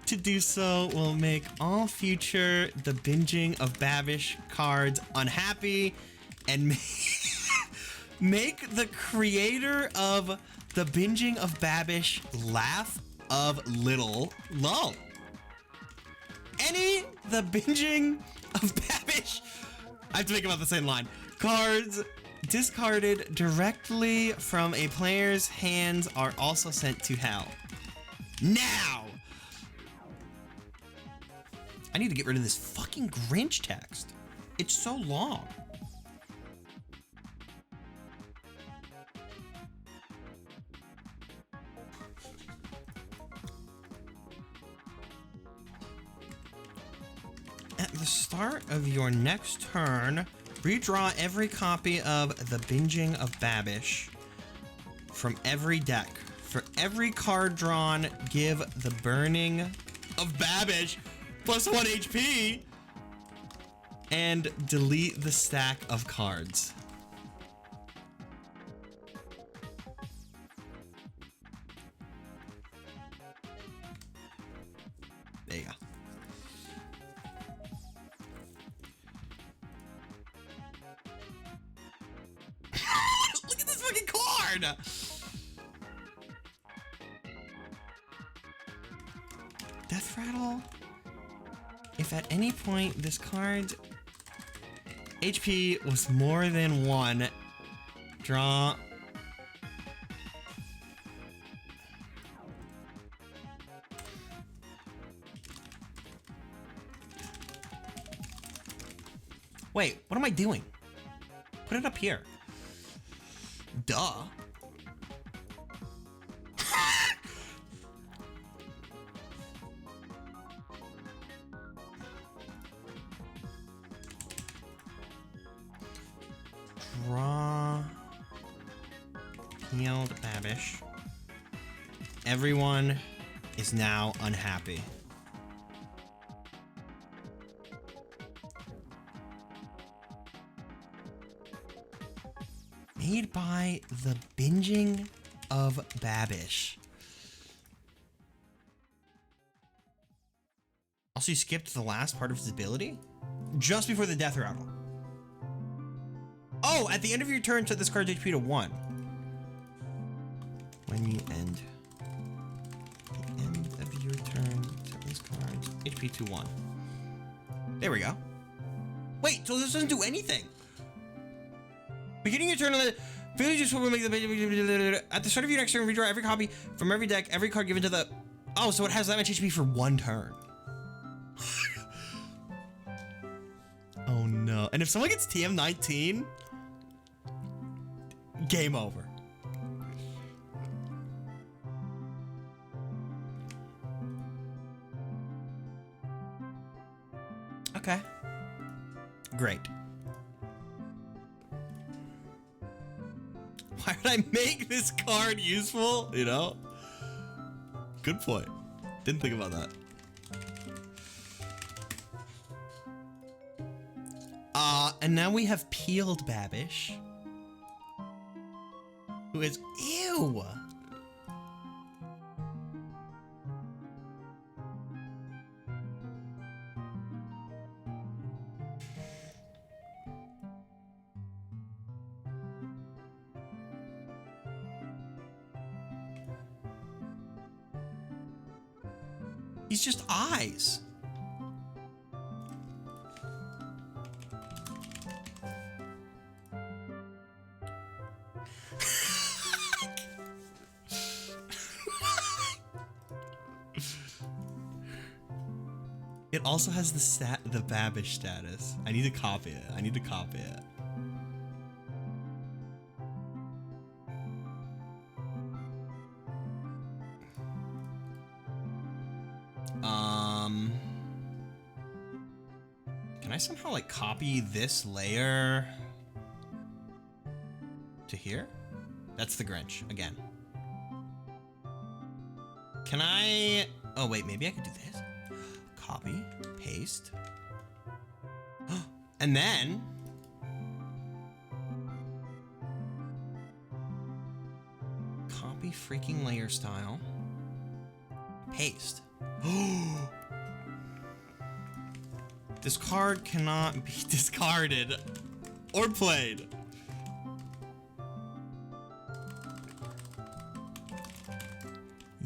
to do so will make all future The Binging of Babish cards unhappy and make the creator of The Binging of Babish laugh of little lull. Any The Binging of Babish, I have to make about the same line, cards discarded directly from a player's hands are also sent to hell. Now! I need to get rid of this fucking Grinch text. It's so long. At the start of your next turn, redraw every copy of The Binging of Babish from every deck. For every card drawn, give the Burning of Babish +1 HP and delete the stack of cards. There you go. Look at this fucking card! Death Rattle. If at any point this card's HP was more than 1, draw. Wait, what am I doing? Put it up here. Duh. Draw Peeled Babish. Everyone is now unhappy. Made by The Binging of Babish. Also, you skipped the last part of his ability? Just before the death rattle. Oh, at the end of your turn, set this card's HP to 1. When you end. At the end of your turn, set this card's HP to 1. There we go. Wait, so this doesn't do anything. Beginning your turn, failure just will make the at the start of your next turn, redraw every copy from every deck, every card given to the. Oh, so it has that much HP for 1 turn. Oh no! And if someone gets TM19, game over. Okay. Great. Why would I make this card useful? You know? Good point. Didn't think about that. And now we have Peeled Babish. Who is... Ew! He's just eyes. It also has the Babish status. I need to copy it. I need to copy it. Can I somehow like copy this layer to here? That's the Grinch again. Can I? Oh wait, maybe I could do this. Copy, paste, and then Copy freaking layer style. Paste. This card cannot be discarded or played.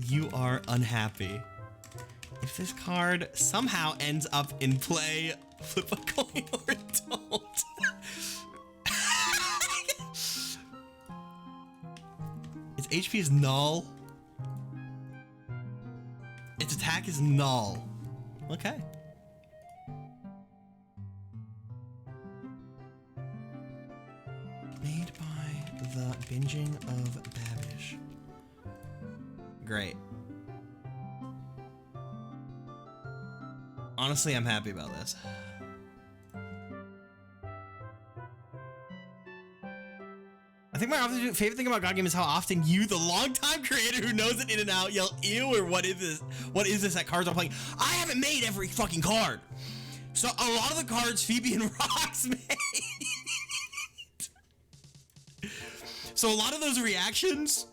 You are unhappy. If this card somehow ends up in play, flip a coin or don't. Its HP is null. Its attack is null. Okay. Made by the binging of Babish. Great. Honestly, I'm happy about this. I think my favorite thing about God Game is how often you, the longtime creator who knows it in and out, yell ew or what is this? What is this that cards are playing? I haven't made every fucking card. So a lot of the cards Phoebe and Rox made. So a lot of those reactions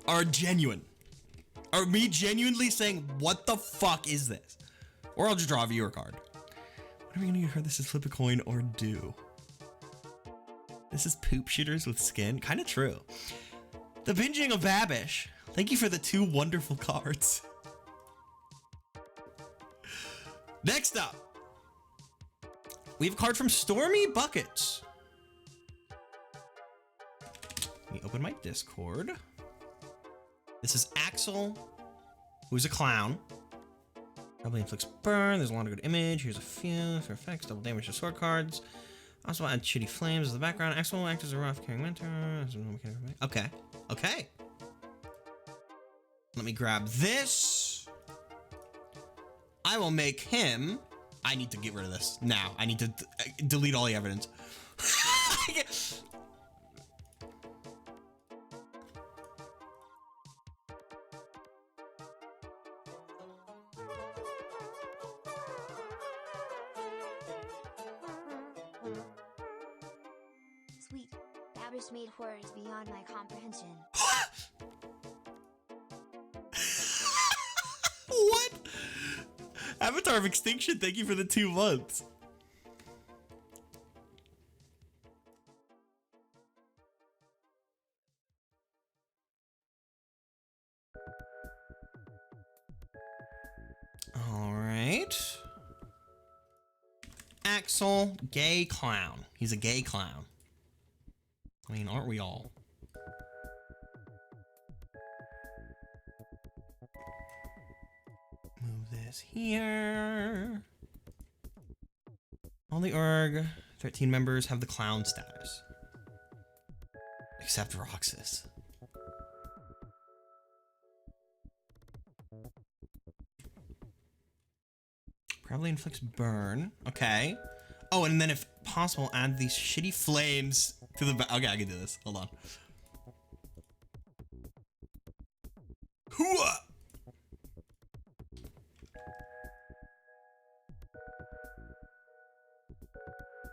are genuine. Or me genuinely saying, what the fuck is this? Or I'll just draw a viewer card. What are we gonna hear? This is flip a coin or do. This is poop shooters with skin. Kind of true. The binging of Babish. Thank you for the 2 wonderful cards. Next up, we have a card from Stormy Buckets. Let me open my Discord. This is Axel, who's a clown. Probably inflicts burn. There's a lot of good image. Here's a few for effects. Double damage to sword cards. Also add shitty flames as the background. Axel will act as a rough carrying mentor. Okay. Okay. Let me grab this. I will make him. I need to get rid of this now. I need to delete all the evidence. Sweet. Babish made horrors beyond my comprehension. What? Avatar of Extinction, thank you for the 2 months. All right. Axel, gay clown. He's a gay clown. I mean, aren't we all? Move this here. All the org 13 members have the clown status. Except Roxas. Probably inflicts burn. Okay. Oh, and then if possible, add these shitty flames to the back. Okay, I can do this. Hold on. Hooah!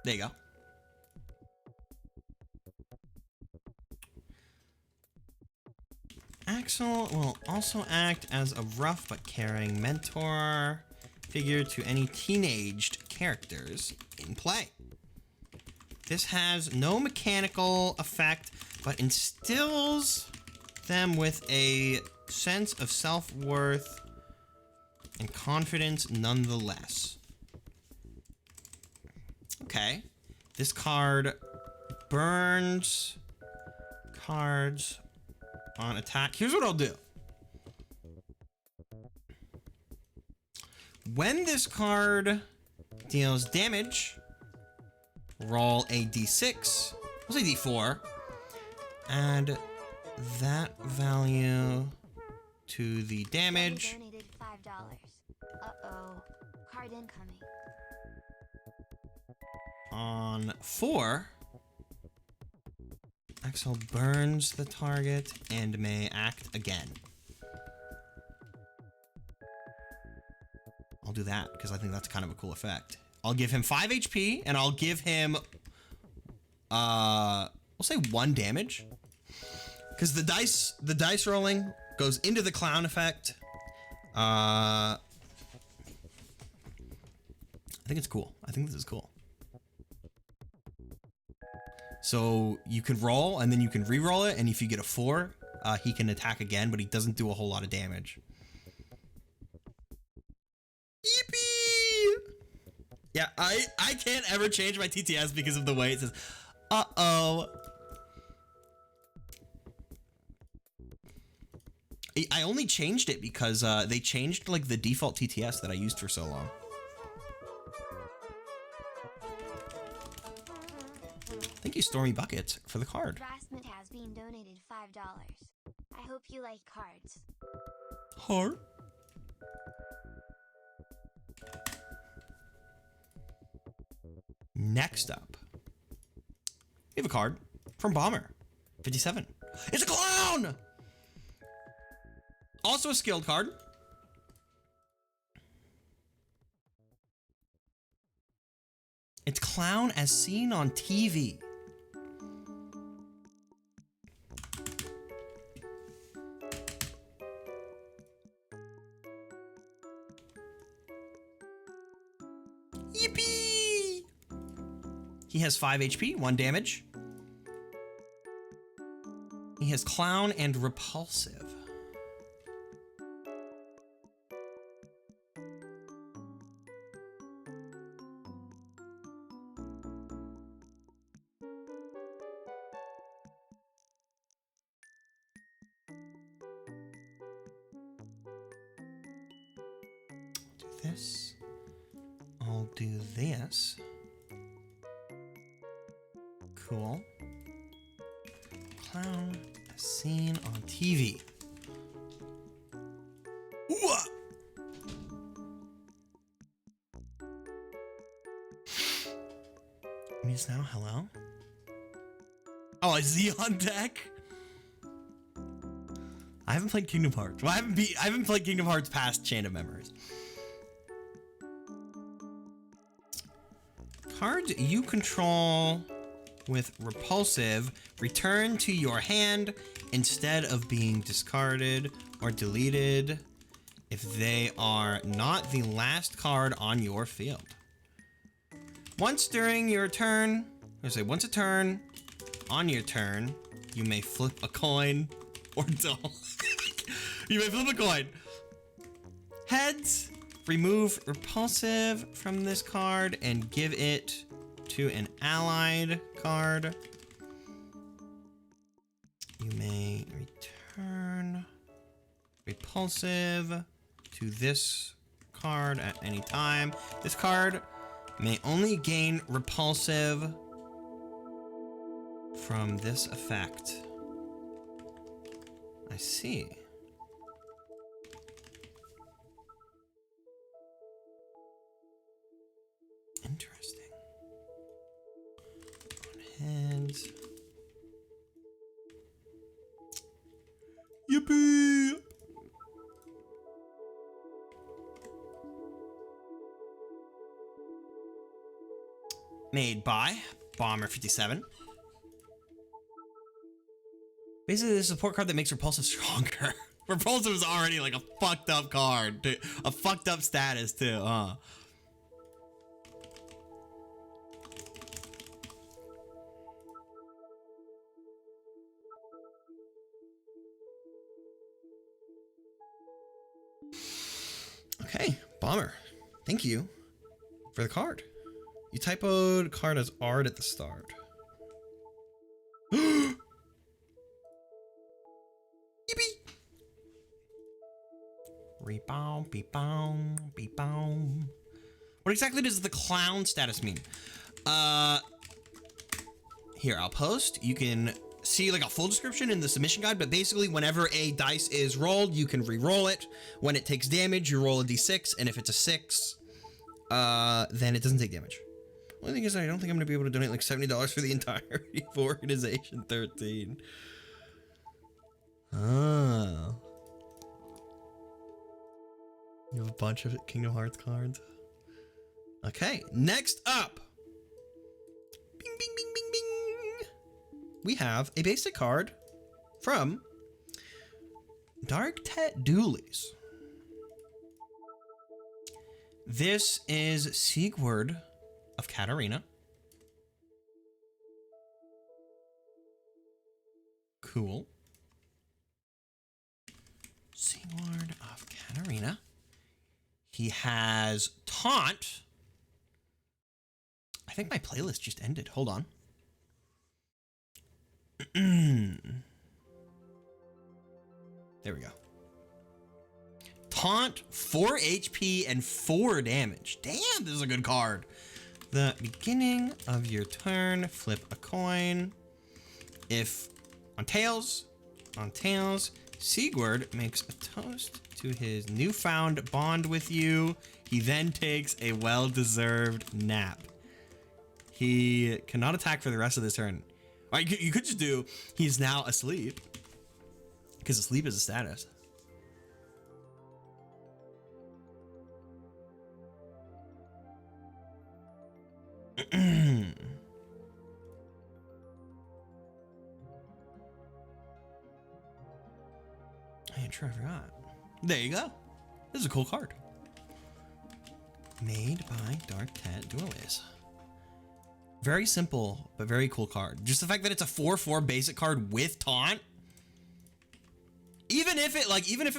There you go. Axel will also act as a rough but caring mentor figure to any teenaged characters in play. This has no mechanical effect, but instills them with a sense of self-worth and confidence nonetheless. Okay. This card burns cards on attack. Here's what I'll do. When this card deals damage, roll a d6. We'll say d4. Add that value to the damage. Somebody donated $5. Uh-oh. Card incoming. On 4, Axel burns the target and may act again. I'll do that because I think that's kind of a cool effect. I'll give him 5 HP and I'll give him, we'll say 1 damage. because the dice rolling goes into the clown effect. I think it's cool. I think this is cool. So you can roll and then you can re-roll it, and if you get a 4, he can attack again, but he doesn't do a whole lot of damage. Yippee! Yeah, I can't ever change my TTS because of the way it says, uh-oh. I only changed it because they changed like the default TTS that I used for so long. Thank you, Stormy Buckets, for the card. Rasmus has been donated $5. I hope you like cards. Heart. Next up, we have a card from Bomber, 57. It's a clown! Also a skilled card. It's clown as seen on TV. Yippee! He has 5 HP, 1 damage. He has clown and repulsive. This. I'll do this. Cool. Clown as seen on TV. Ooh-ah! Means now, hello? Oh, is he on deck? I haven't played Kingdom Hearts. Well, I haven't played Kingdom Hearts past Chain of Memories. Cards you control with repulsive return to your hand instead of being discarded or deleted if they are not the last card on your field. Once during your turn, once a turn, on your turn, you may flip a coin or don't. You may flip a coin. Heads, remove repulsive from this card and give it to an allied card. You may return repulsive to this card at any time. This card may only gain repulsive from this effect. I see. Interesting. On heads. Yippee! Made by Bomber 57. Basically, the support card that makes Repulsive stronger. Repulsive is already like a fucked up card. A fucked up status too, huh? Okay, Bomber. Thank you for the card. You typoed card as art at the start. Yippee! Rebound, be-bound, be-bound. What exactly does the clown status mean? Here, I'll post. You can see like a full description in the submission guide, but basically whenever a dice is rolled, you can re-roll it. When it takes damage, you roll a d6, and if it's a 6, then it doesn't take damage. Only thing is, I don't think I'm gonna be able to donate like $70 for the entirety of Organization 13. Oh. You have a bunch of Kingdom Hearts cards. Okay, next up. Bing, bing, bing, bing, bing. We have a basic card from Dark Tet Doolies. This is Sigurd of Katarina. Cool. Sigurd of Katarina. He has Taunt. I think my playlist just ended. Hold on. There we go. Taunt, 4 HP and 4 damage. Damn, this is a good card. The beginning of your turn, flip a coin. If on tails, Sigurd makes a toast to his newfound bond with you. He then takes a well-deserved nap. He cannot attack for the rest of this turn. Or you could just do, he's now asleep. Because asleep is a status. I sure forgot. There you go. This is a cool card. Made by Dark Tet Duelies. Very simple, but very cool card. Just the fact that it's a 4/4 basic card with taunt. Even if it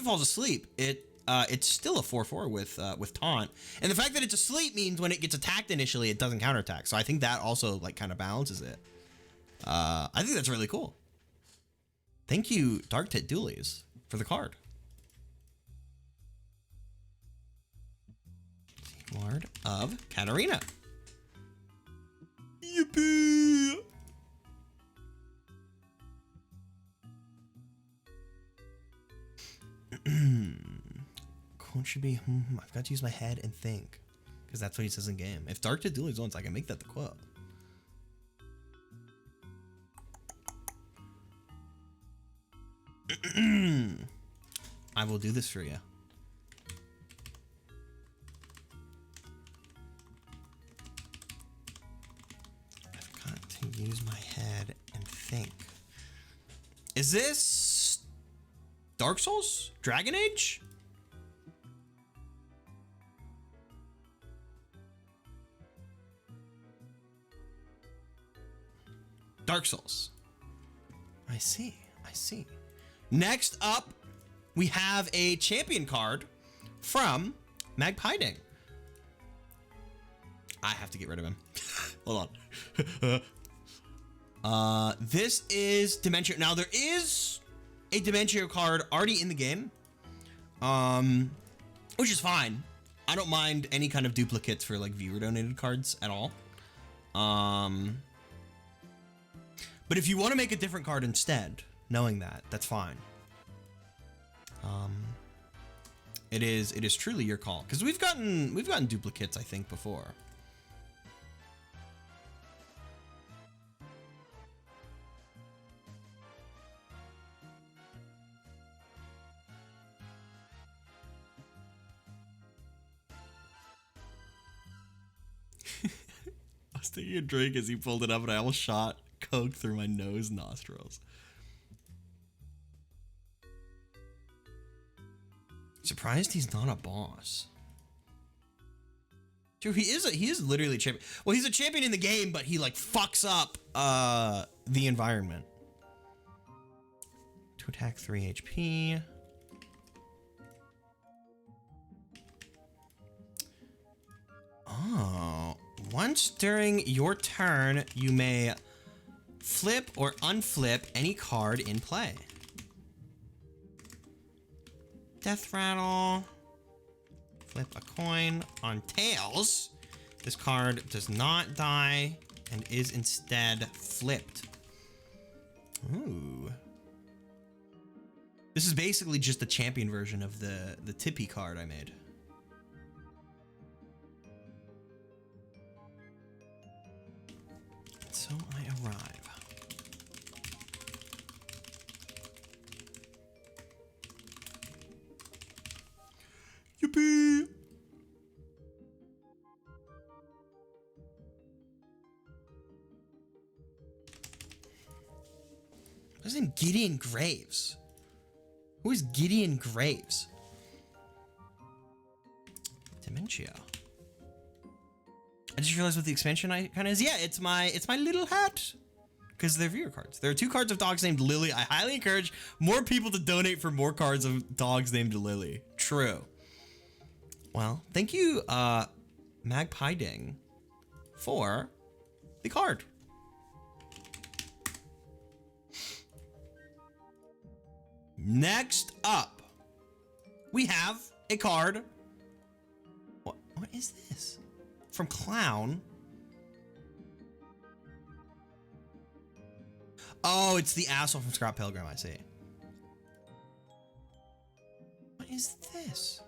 falls asleep, it's still a 4/4 with taunt. And the fact that it's asleep means when it gets attacked initially, it doesn't counterattack. So I think that also like kind of balances it. I think that's really cool. Thank you, Dark Tet Doolies, for the card. Lord of Katarina. Yippee! Quote should be, I've got to use my head and think. Because that's what he says in game. If Dark Tet Doolies wants, I can make that the quote. I will do this for you. I've got to use my head and think. Is this Dark Souls? Dragon Age? Dark Souls. I see. Next up, we have a champion card from Magpiding. I have to get rid of him. Hold on. This is Dementio. Now there is a Dementio card already in the game, which is fine. I don't mind any kind of duplicates for like viewer donated cards at all. But if you want to make a different card instead, knowing that, that's fine. It is truly your call, because we've gotten duplicates, I think, before. I was taking a drink as he pulled it up, and I almost shot coke through my nose nostrils. Surprised he's not a boss. Dude, he is literally a champion. Well, he's a champion in the game, but he like fucks up the environment. To attack 3 HP. Oh, once during your turn, you may flip or unflip any card in play. Death Rattle. Flip a coin. On tails, this card does not die and is instead flipped. Ooh. This is basically just the champion version of the Tippy card I made. So I arrive. Yippee! named Gideon Graves? Who is Gideon Graves? Dementia. I just realized what the expansion icon is. Yeah, it's my little hat. Because they're viewer cards. There are 2 cards of dogs named Lily. I highly encourage more people to donate for more cards of dogs named Lily. True. Well, thank you, Magpie Ding, for the card. Next up, we have a card. What is this? From Clown. Oh, it's the asshole from Scott Pilgrim, I see. What is this?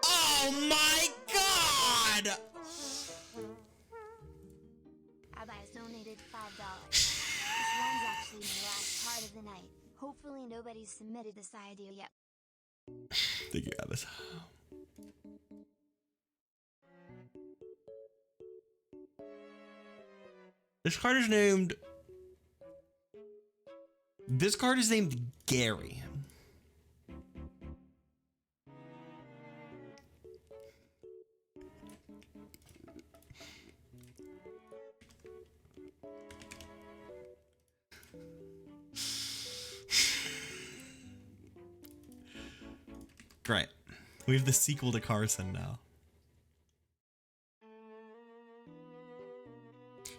Oh my god! Abba has donated $5. This one's actually my last card of the night. Hopefully nobody's submitted this idea yet. Thank you, Abbas. This card is named Gary. Great. We have the sequel to Carson now.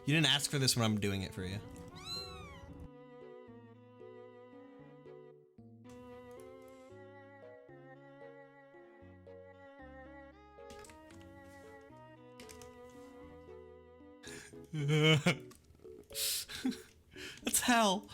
You didn't ask for this when I'm doing it for you. That's hell.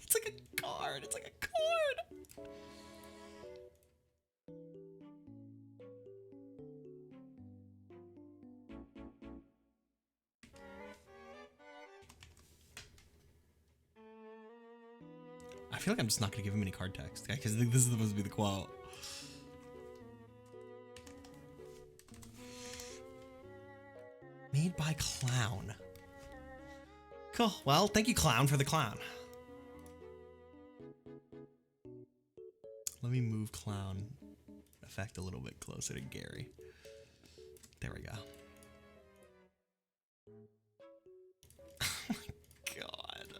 It's like a card. It's like a card. I feel like I'm just not gonna give him any card text, okay? Because this is supposed to be the quote. Made by Clown. Cool. Well, thank you, Clown, for the clown. Let me move Clown effect a little bit closer to Gary. There we go. Oh my god.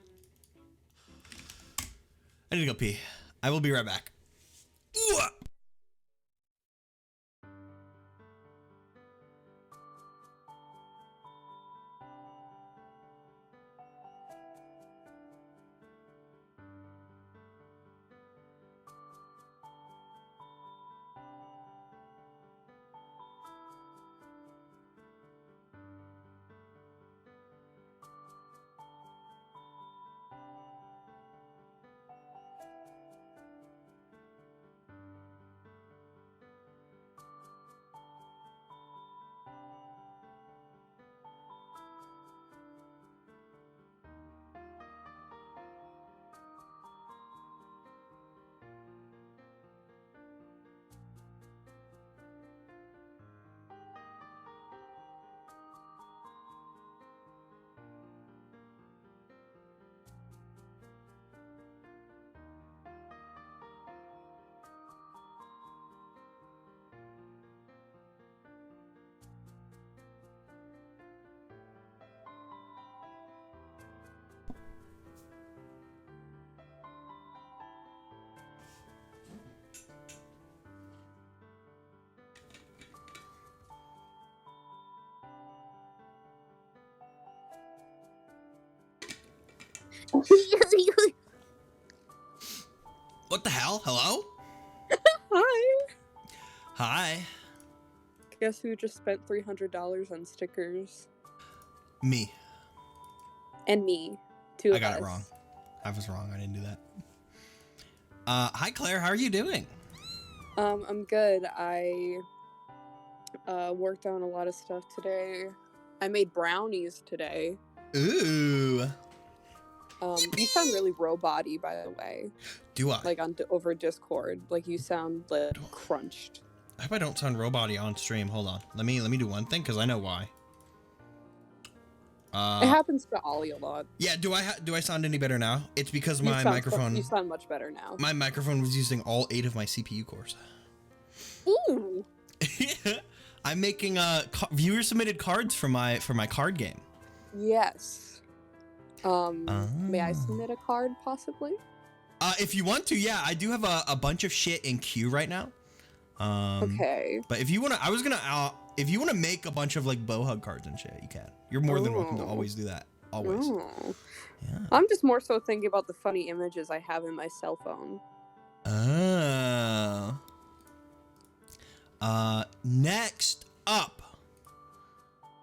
I need to go pee. I will be right back. Ooh! What the hell? Hello? Hi. Hi. Guess who just spent $300 on stickers? Me. And me. Two of us. I got it wrong. I was wrong. I didn't do that. Hi, Claire. How are you doing? I'm good. I worked on a lot of stuff today. I made brownies today. Ooh. You sound really robot-y, by the way. Do I? Like over Discord. Like you sound like crunched. I hope I don't sound robot-y on stream. Hold on. Let me do one thing because I know why. It happens to Ollie a lot. Yeah, do I sound any better now? It's because my microphone. You sound much better now. My microphone was using all 8 of my CPU cores. Ooh. I'm making viewer submitted cards for my card game. Yes. May I submit a card possibly? If you want to, yeah, I do have a bunch of shit in queue right now. Okay. But if you wanna, if you wanna make a bunch of like bow hug cards and shit, you can. You're more than welcome to always do that. Always. Ooh. Yeah. I'm just more so thinking about the funny images I have in my cell phone. Oh. Next up,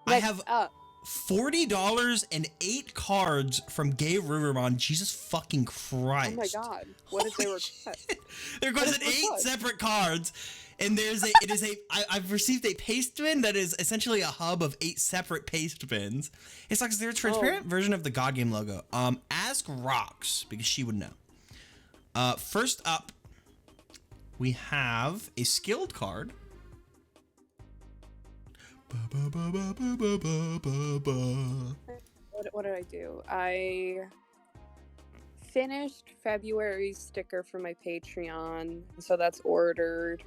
I have $40 and 8 cards from Gay Riverbond. Jesus fucking Christ! Oh my god! What did they request? They requested 8 separate cards, and I've received a paste bin that is essentially a hub of 8 separate paste bins. It's like they're a transparent version of the GODGAME logo. Ask Rocks because she would know. First up, we have a skilled card. What did I do? I finished February's sticker for my Patreon, so that's ordered.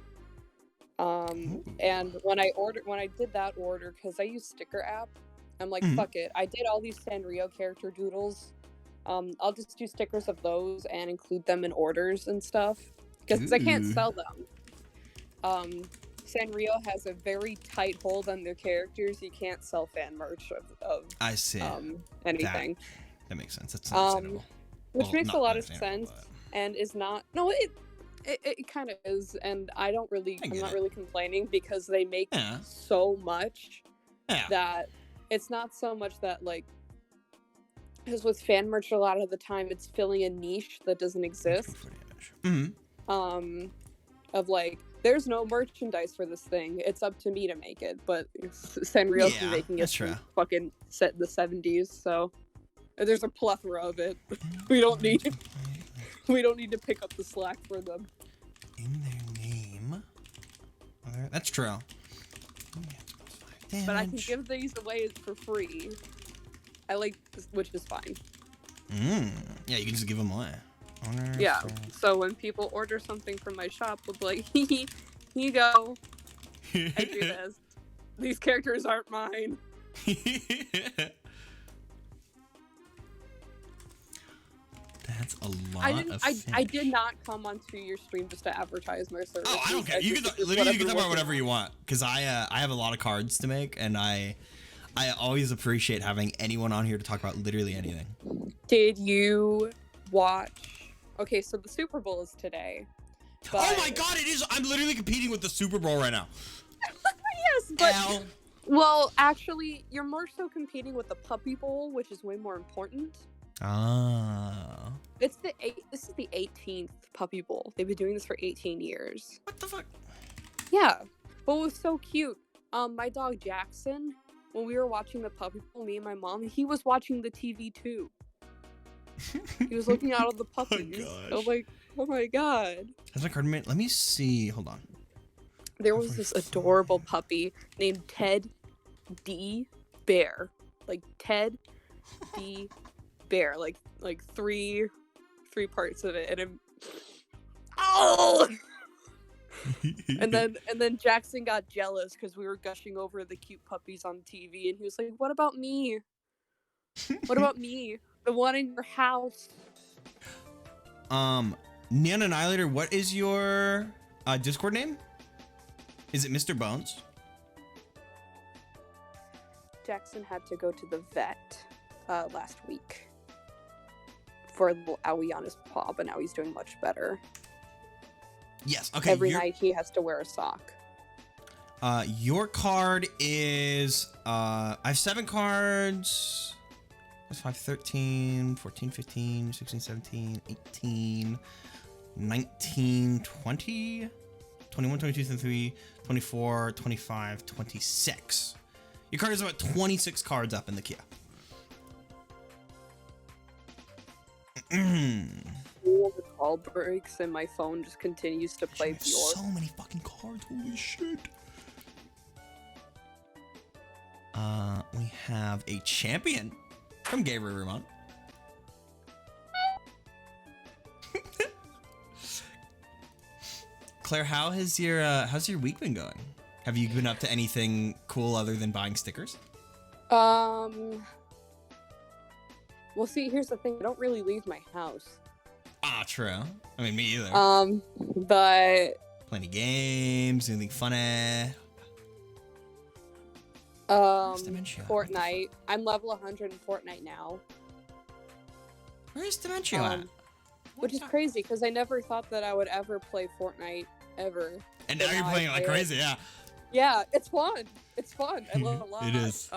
And when I did that order, because I use Sticker app, I'm like, fuck it. I did all these Sanrio character doodles. I'll just do stickers of those and include them in orders and stuff, because I can't sell them. Sanrio has a very tight hold on their characters. You can't sell fan merch of I see. Anything. That makes sense. That's understandable. Which makes a lot of sense and is not. No, it kind of is, and I'm not really complaining because they make so much that it's not so much that like. Because with fan merch, a lot of the time it's filling a niche that doesn't exist. Of like, there's no merchandise for this thing. It's up to me to make it. But Sanrio's been making it from fucking set in the 70s, so there's a plethora of it. We don't need to pick up the slack for them. In their name. That's true. But I can give these away for free. I like this, which is fine. Yeah, you can just give them away. Yeah, so when people order something from my shop, we'll be like, here you go. I do this. These characters aren't mine. That's a lot of I did not come onto your stream just to advertise my service. Oh, I don't care. You can talk about whatever you want, because I have a lot of cards to make, and I always appreciate having anyone on here to talk about literally anything. Did you watch? Okay, so the Super Bowl is today. But... Oh my god, it is! I'm literally competing with the Super Bowl right now. Yes, but... Well, actually, you're more so competing with the Puppy Bowl, which is way more important. Ah. This is the 18th Puppy Bowl. They've been doing this for 18 years. What the fuck? Yeah. But it was so cute. My dog Jackson, when we were watching the Puppy Bowl, me and my mom, he was watching the TV too. He was looking out at the puppies. I was like, oh my god. That's my card mate. Let me see. Hold on. There was this adorable puppy named Ted D. Bear. Like Ted D. Bear. Like three parts of it. And and then Jackson got jealous because we were gushing over the cute puppies on TV, and he was like, what about me? What about me? The one in your house. Neon Annihilator, what is your Discord name? Is it Mr. Bones? Jackson had to go to the vet last week for a little owie on his paw, but now he's doing much better. Yes, okay. Every night he has to wear a sock. Your card is I have 7 cards. That's 5, 13, 14, 15, 16, 17, 18, 19, 20, 21, 22, 23, 24, 25, 26. Your card is about 26 cards up in the queue. The call breaks and my phone just continues to play There's so many fucking cards. Holy shit. We have a champion from Gabriel Vermont. Claire, how's your week been going? Have you been up to anything cool other than buying stickers? Well, see, here's the thing. I don't really leave my house. Ah, true. I mean, me either. But plenty games, anything funny. Fortnite. I'm level 100 in Fortnite now. Where's Dementia at? Which is crazy because I never thought that I would ever play Fortnite ever. And now you're playing it like crazy, yeah. Yeah, it's fun. It's fun. I love it a lot. It is.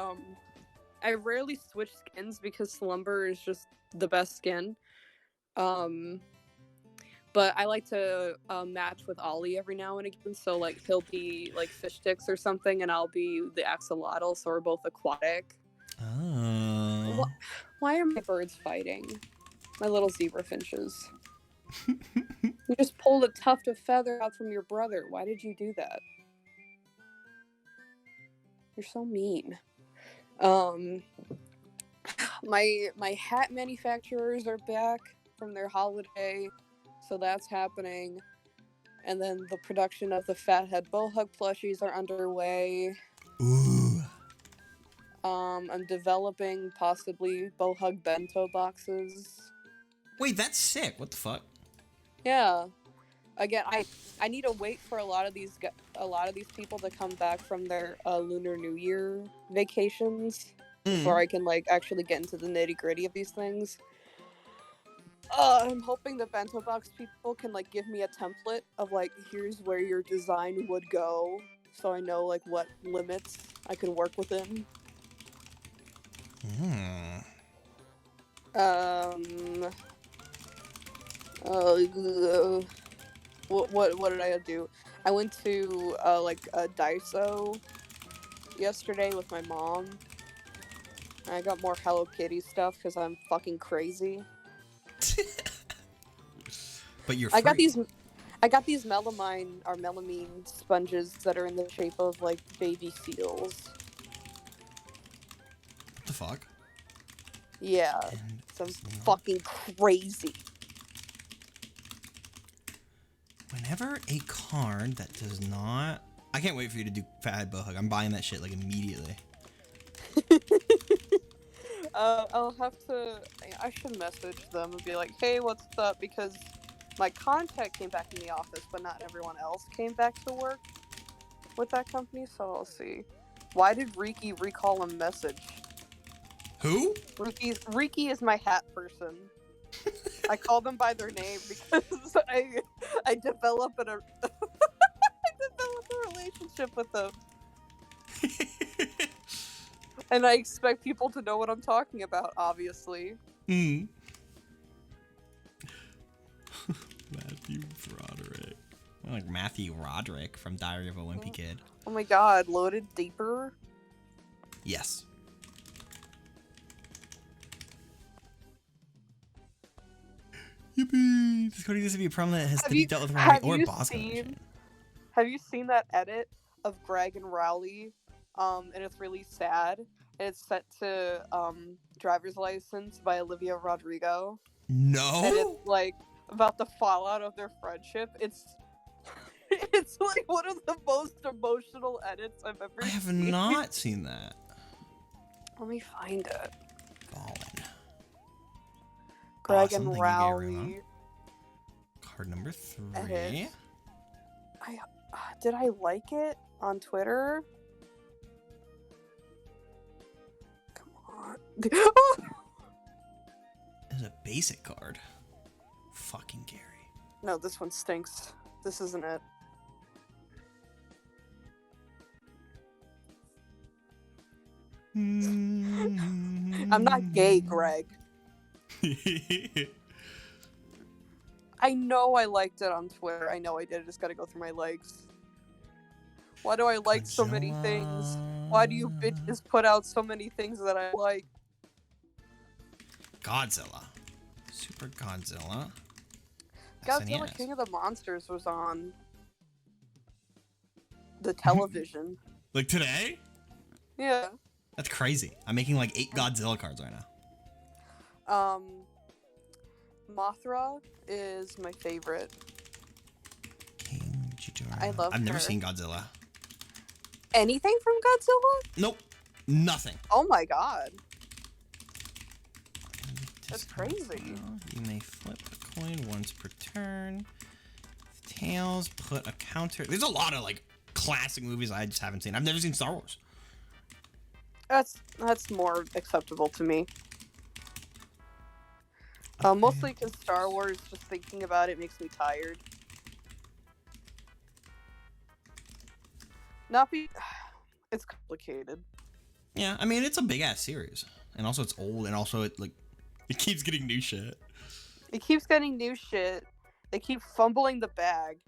I rarely switch skins because Slumber is just the best skin. But I like to match with Ollie every now and again. So like he'll be like fish sticks or something, and I'll be the axolotl. So we're both aquatic. Oh. Why are my birds fighting? My little zebra finches. You just pulled a tuft of feather out from your brother. Why did you do that? You're so mean. My hat manufacturers are back from their holiday, so that's happening. And then the production of the Fathead Bowhug plushies are underway. Ooh. I'm developing possibly Bowhug bento boxes. Wait, that's sick. What the fuck? Yeah. Again, I need to wait for a lot of these people to come back from their Lunar New Year vacations before I can like actually get into the nitty-gritty of these things. I'm hoping the bento box people can like give me a template of like here's where your design would go, so I know like what limits I can work within. What did I do? I went to like a Daiso yesterday with my mom. I got more Hello Kitty stuff because I'm fucking crazy. But you're free. I got these melamine sponges that are in the shape of like baby seals. What the fuck? Yeah, some fucking crazy. Whenever a card that does not... I can't wait for you to do Fathead Bowhug. I'm buying that shit like immediately. I'll have to... I should message them and be like, hey, what's up? Because my contact came back in the office, but not everyone else came back to work with that company, so I'll see. Why did Riki recall a message? Who? Riki is my hat person. I call them by their name because I develop a relationship with them. And I expect people to know what I'm talking about, obviously. Matthew Roderick. Like Matthew Roderick from Diary of a Wimpy Kid. Oh my god, loaded deeper? Yes. Yippee! This coding needs to be a problem that has to be dealt with right or boss code. Have you seen that edit of Greg and Rowley? And it's really sad. And it's set to Driver's License by Olivia Rodrigo. No. And it's like about the fallout of their friendship. It's like one of the most emotional edits I've ever seen. I have not seen that. Let me find it. Fallen. Greg Awesome. and Rowley. Card number 3. Edit. Did I like it on Twitter? Come on. It's a basic card. Fucking Gary. No, this one stinks. This isn't it. I'm not gay, Greg. I know I liked it on Twitter. I know I did. I just gotta go through my legs. Why do I like so many things? Why do you bitches put out so many things that I like? Godzilla. Super Godzilla. Godzilla SNES. King of the Monsters was on the television. Like today? Yeah. That's crazy. I'm making like 8 Godzilla cards right now. Mothra is my favorite. King Ghidorah. I love I've never her. seen Godzilla. Anything from Godzilla? Nope. Nothing. Oh my god. That's crazy. You may flip a coin once per turn. Tails, put a counter. There's a lot of like classic movies I just haven't seen. I've never seen Star Wars. That's more acceptable to me. Mostly because Star Wars, just thinking about it makes me tired. It's complicated. Yeah, I mean it's a big ass series, and also it's old, and also it keeps getting new shit. It keeps getting new shit. They keep fumbling the bag.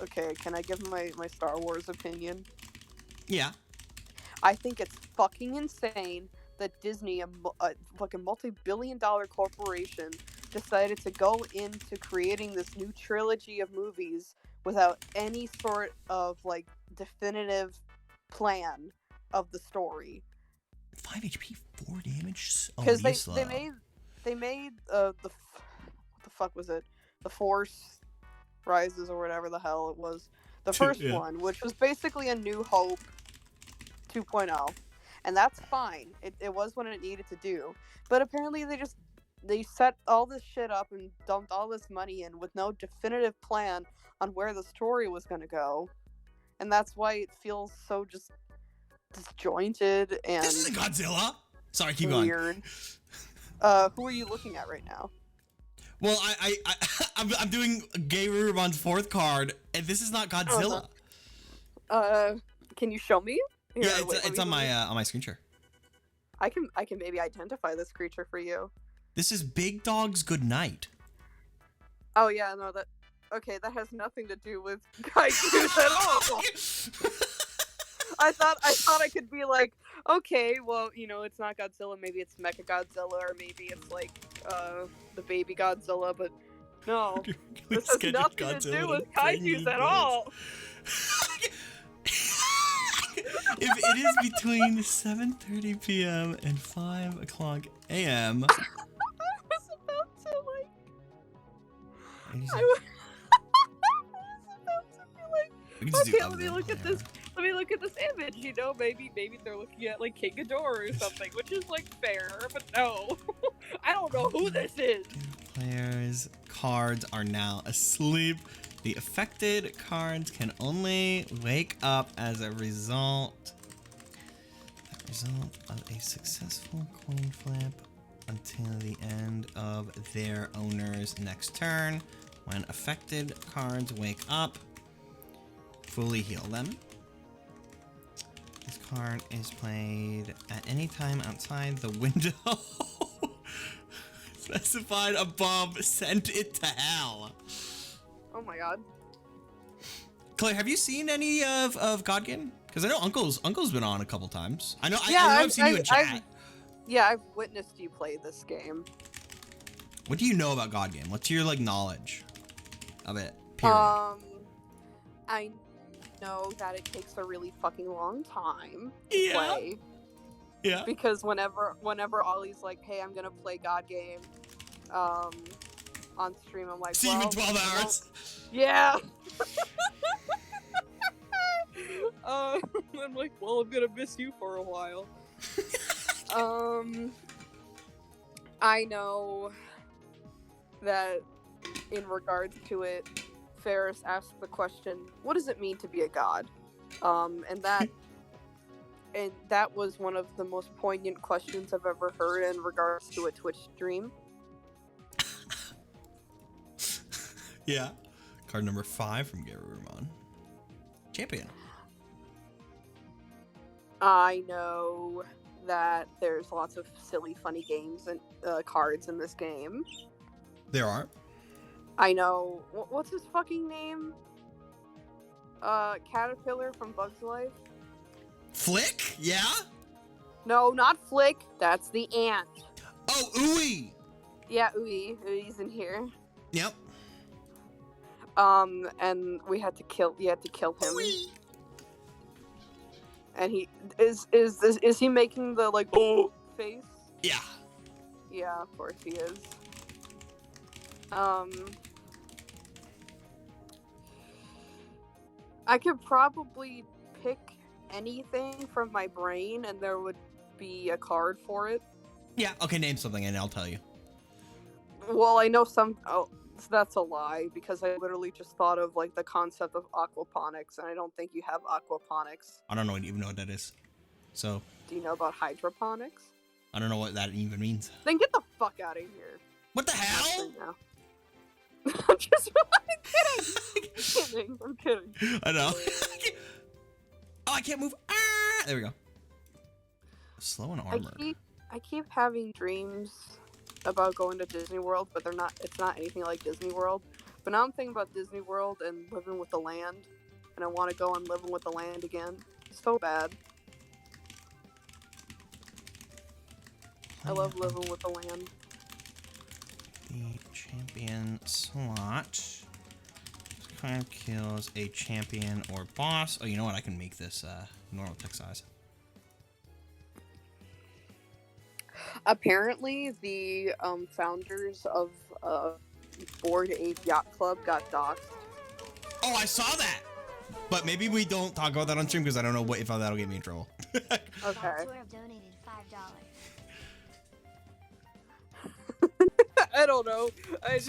Okay, can I give my Star Wars opinion? Yeah. I think it's fucking insane that Disney, a fucking multi-billion-dollar corporation, decided to go into creating this new trilogy of movies without any sort of like definitive plan of the story. 5 HP, 4 damage. Because they made what the fuck was it? The Force Rises or whatever the hell it was. The first one, which was basically a New Hope 2.0. And that's fine. It was what it needed to do. But apparently they set all this shit up and dumped all this money in with no definitive plan on where the story was going to go. And that's why it feels so just disjointed and This isn't Godzilla. Sorry, keep weird. Who are you looking at right now? Well, I'm doing Gay Rumon's 4th card, and this is not Godzilla. Can you show me? Here, Yeah, it's on my screen share. I can maybe identify this creature for you. This is Big Dog's Good Night. Oh yeah, no, that has nothing to do with kaijus at all. I thought I could be like, okay, well, it's not Godzilla, maybe it's Mechagodzilla, or maybe it's like the baby Godzilla, but no, this has nothing to do with kaijus at all. If it is between 7:30 p.m. and 5 o'clock a.m. I was about to okay, let me look at this. Let me look at this image. Maybe they're looking at like King Ghidorah or something, which is like fair, but no, I don't know who this is. Players' cards are now asleep. The affected cards can only wake up as a result of a successful coin flip until the end of their owner's next turn. When affected cards wake up, fully heal them. This card is played at any time outside the window specified above. Send it to hell. Oh my god. Claire, have you seen any of GODGAME? Because I know Uncle's been on a couple times. I know I've seen you in chat. I've witnessed you play this game. What do you know about GODGAME? What's your knowledge of it? Period. I know that it takes a really fucking long time to play. Yeah. Because whenever Ollie's like, "Hey, I'm gonna play GODGAME," on stream, I'm like, see you in 12 hours. Yeah. I'm like, well, I'm gonna miss you for a while. I know that in regards to it, Ferris asked the question, what does it mean to be a god? And that was one of the most poignant questions I've ever heard in regards to a Twitch stream. Yeah. Card number 5 from Garurumon. Champion. I know that there's lots of silly, funny games and cards in this game. There are. I know. What's his fucking name? Caterpillar from Bug's Life? Flick? Yeah? No, not Flick. That's the ant. Oh, Ooey. Yeah, Ui's in here. Yep. And you had to kill him. Ooey. And he is he making the like oh face? Yeah. Yeah, of course he is. I could probably pick anything from my brain and there would be a card for it. Yeah. Okay, name something and I'll tell you. Well, I know some. Oh, that's a lie because I literally just thought of like the concept of aquaponics, and I don't think you have aquaponics. I don't even know what that is. So. Do you know about hydroponics? I don't know what that even means. Then get the fuck out of here. What the hell? I'm just kidding. I'm kidding. I know. Oh, I can't move. Ah! There we go. Slow and armored. I keep having dreams about going to Disney World, but it's not anything like Disney World. But now I'm thinking about Disney World and living with the land, and I want to go on living with the land again. So bad. I love living with the land. The champion slot. This card kills a champion or boss. Oh, you know what? I can make this normal text size. Apparently, the founders of Bored Ape Yacht Club got doxxed. Oh, I saw that! But maybe we don't talk about that on stream because I don't know if that'll get me in trouble. Okay. Donated $5. I don't know. I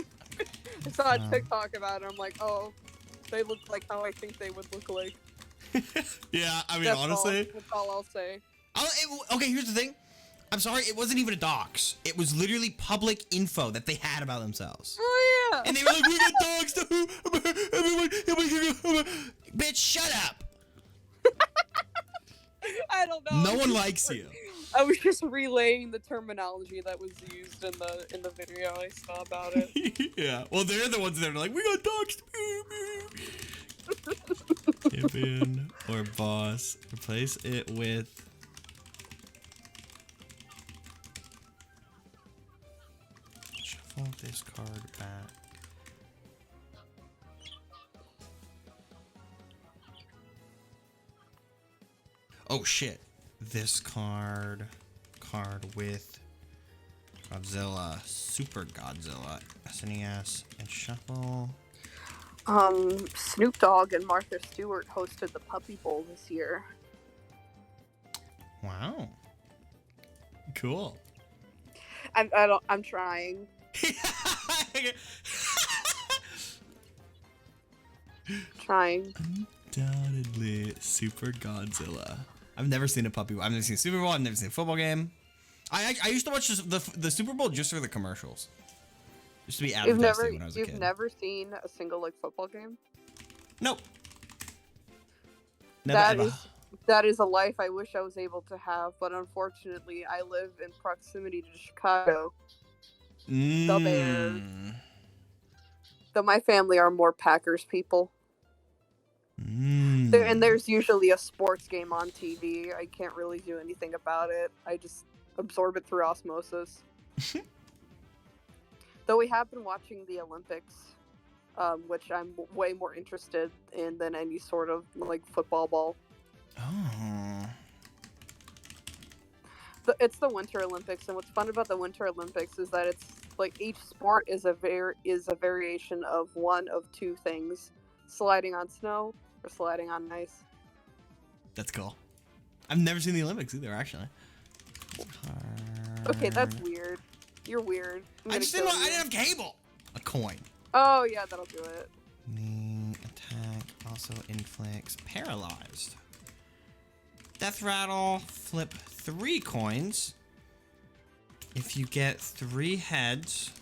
saw a TikTok about it. I'm like, oh, they look like how I think they would look like. Yeah, I mean, honestly. That's all I'll say. Okay, here's the thing. I'm sorry, it wasn't even a dox. It was literally public info that they had about themselves. Oh, yeah. And they were like, we got doxed. Everyone. Bitch, shut up. I don't know. No one likes you. I was just relaying the terminology that was used in the video I saw about it. Yeah. Well, they're the ones that are like, we got doxed. Champion or boss. Replace it with... Shuffle this card back. Oh shit. This card with Godzilla, Super Godzilla, SNES, and shuffle. Snoop Dogg and Martha Stewart hosted the Puppy Bowl this year. Wow. Cool. I'm trying. Trying. Undoubtedly Super Godzilla. I've never seen a Puppy Bowl. I've never seen a Super Bowl. I've never seen a football game. I used to watch the Super Bowl just for the commercials. Just to be advertising when I was a kid. You've never seen a single like football game? Nope. Never ever. That is a life I wish I was able to have, but unfortunately I live in proximity to Chicago. The Bears. Though my family are more Packers people. And there's usually a sports game on TV. I can't really do anything about it. I just absorb it through osmosis. Though we have been watching the Olympics, which I'm way more interested in than any sort of like football ball. Oh. It's the Winter Olympics, and what's fun about the Winter Olympics is that it's like each sport is a variation of one of two things: sliding on snow or sliding on ice. That's cool. I've never seen the Olympics either, actually. Okay, that's weird. You're weird. I didn't have cable. A coin. Oh yeah, that'll do it. Main attack also inflicts paralyzed. Death rattle. Flip 3 coins. If you get 3 heads,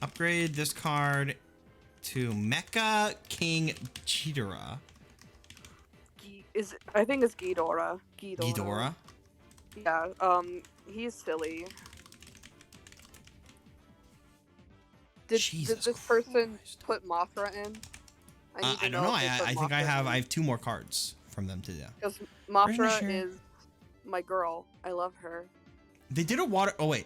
upgrade this card to Mecha King Ghidorah. I think it's Ghidorah. Ghidorah? Yeah, he's silly. Did this person put Mothra in? I don't know. I think I have 2 more cards from them to do. Because Mothra is my girl. I love her. They did a water... Oh, wait.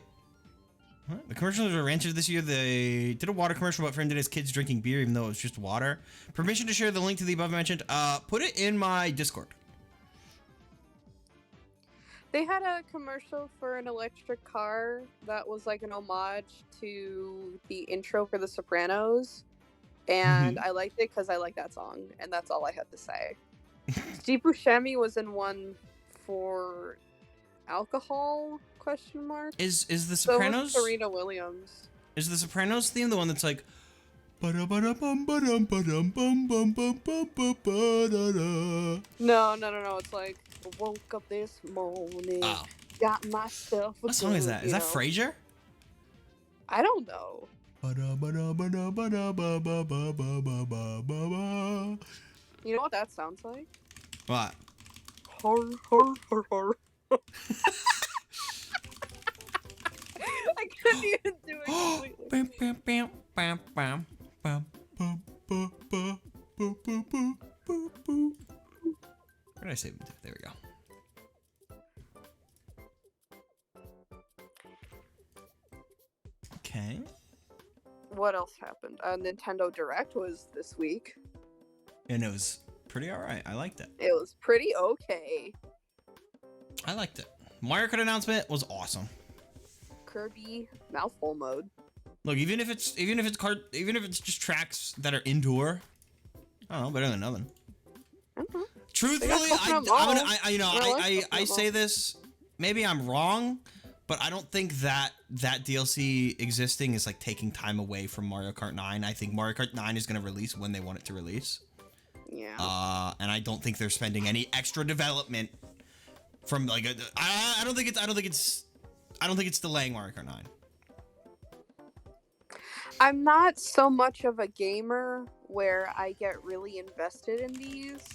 What? The commercials were ranted this year. They did a water commercial about friend and his kids drinking beer, even though it was just water. Permission to share the link to the above mentioned. Put it in my Discord. They had a commercial for an electric car that was like an homage to the intro for The Sopranos. And I liked it because I like that song. And that's all I have to say. Steve Buscemi was in one for alcohol, question mark. Is The Sopranos? So was Serena Williams. Is The Sopranos theme the one that's like... No. It's like, I woke up this morning, got myself a What song is that? Is that Frasier? I don't know. You know what that sounds like? What? I couldn't even do it completely. Where did I save them to? There we go. Okay. What else happened? Nintendo Direct was this week. And it was pretty alright. I liked it. It was pretty okay. I liked it. Mario Kart announcement was awesome. Kirby mouthful mode. Look, even if it's just tracks that are indoor, I don't know, better than nothing. Truthfully, I say this, maybe I'm wrong, but I don't think that DLC existing is like taking time away from Mario Kart 9. I think Mario Kart 9 is going to release when they want it to release. Yeah. And I don't think they're spending any extra development from like I don't think it's delaying Mario Kart 9. I'm not so much of a gamer where I get really invested in these.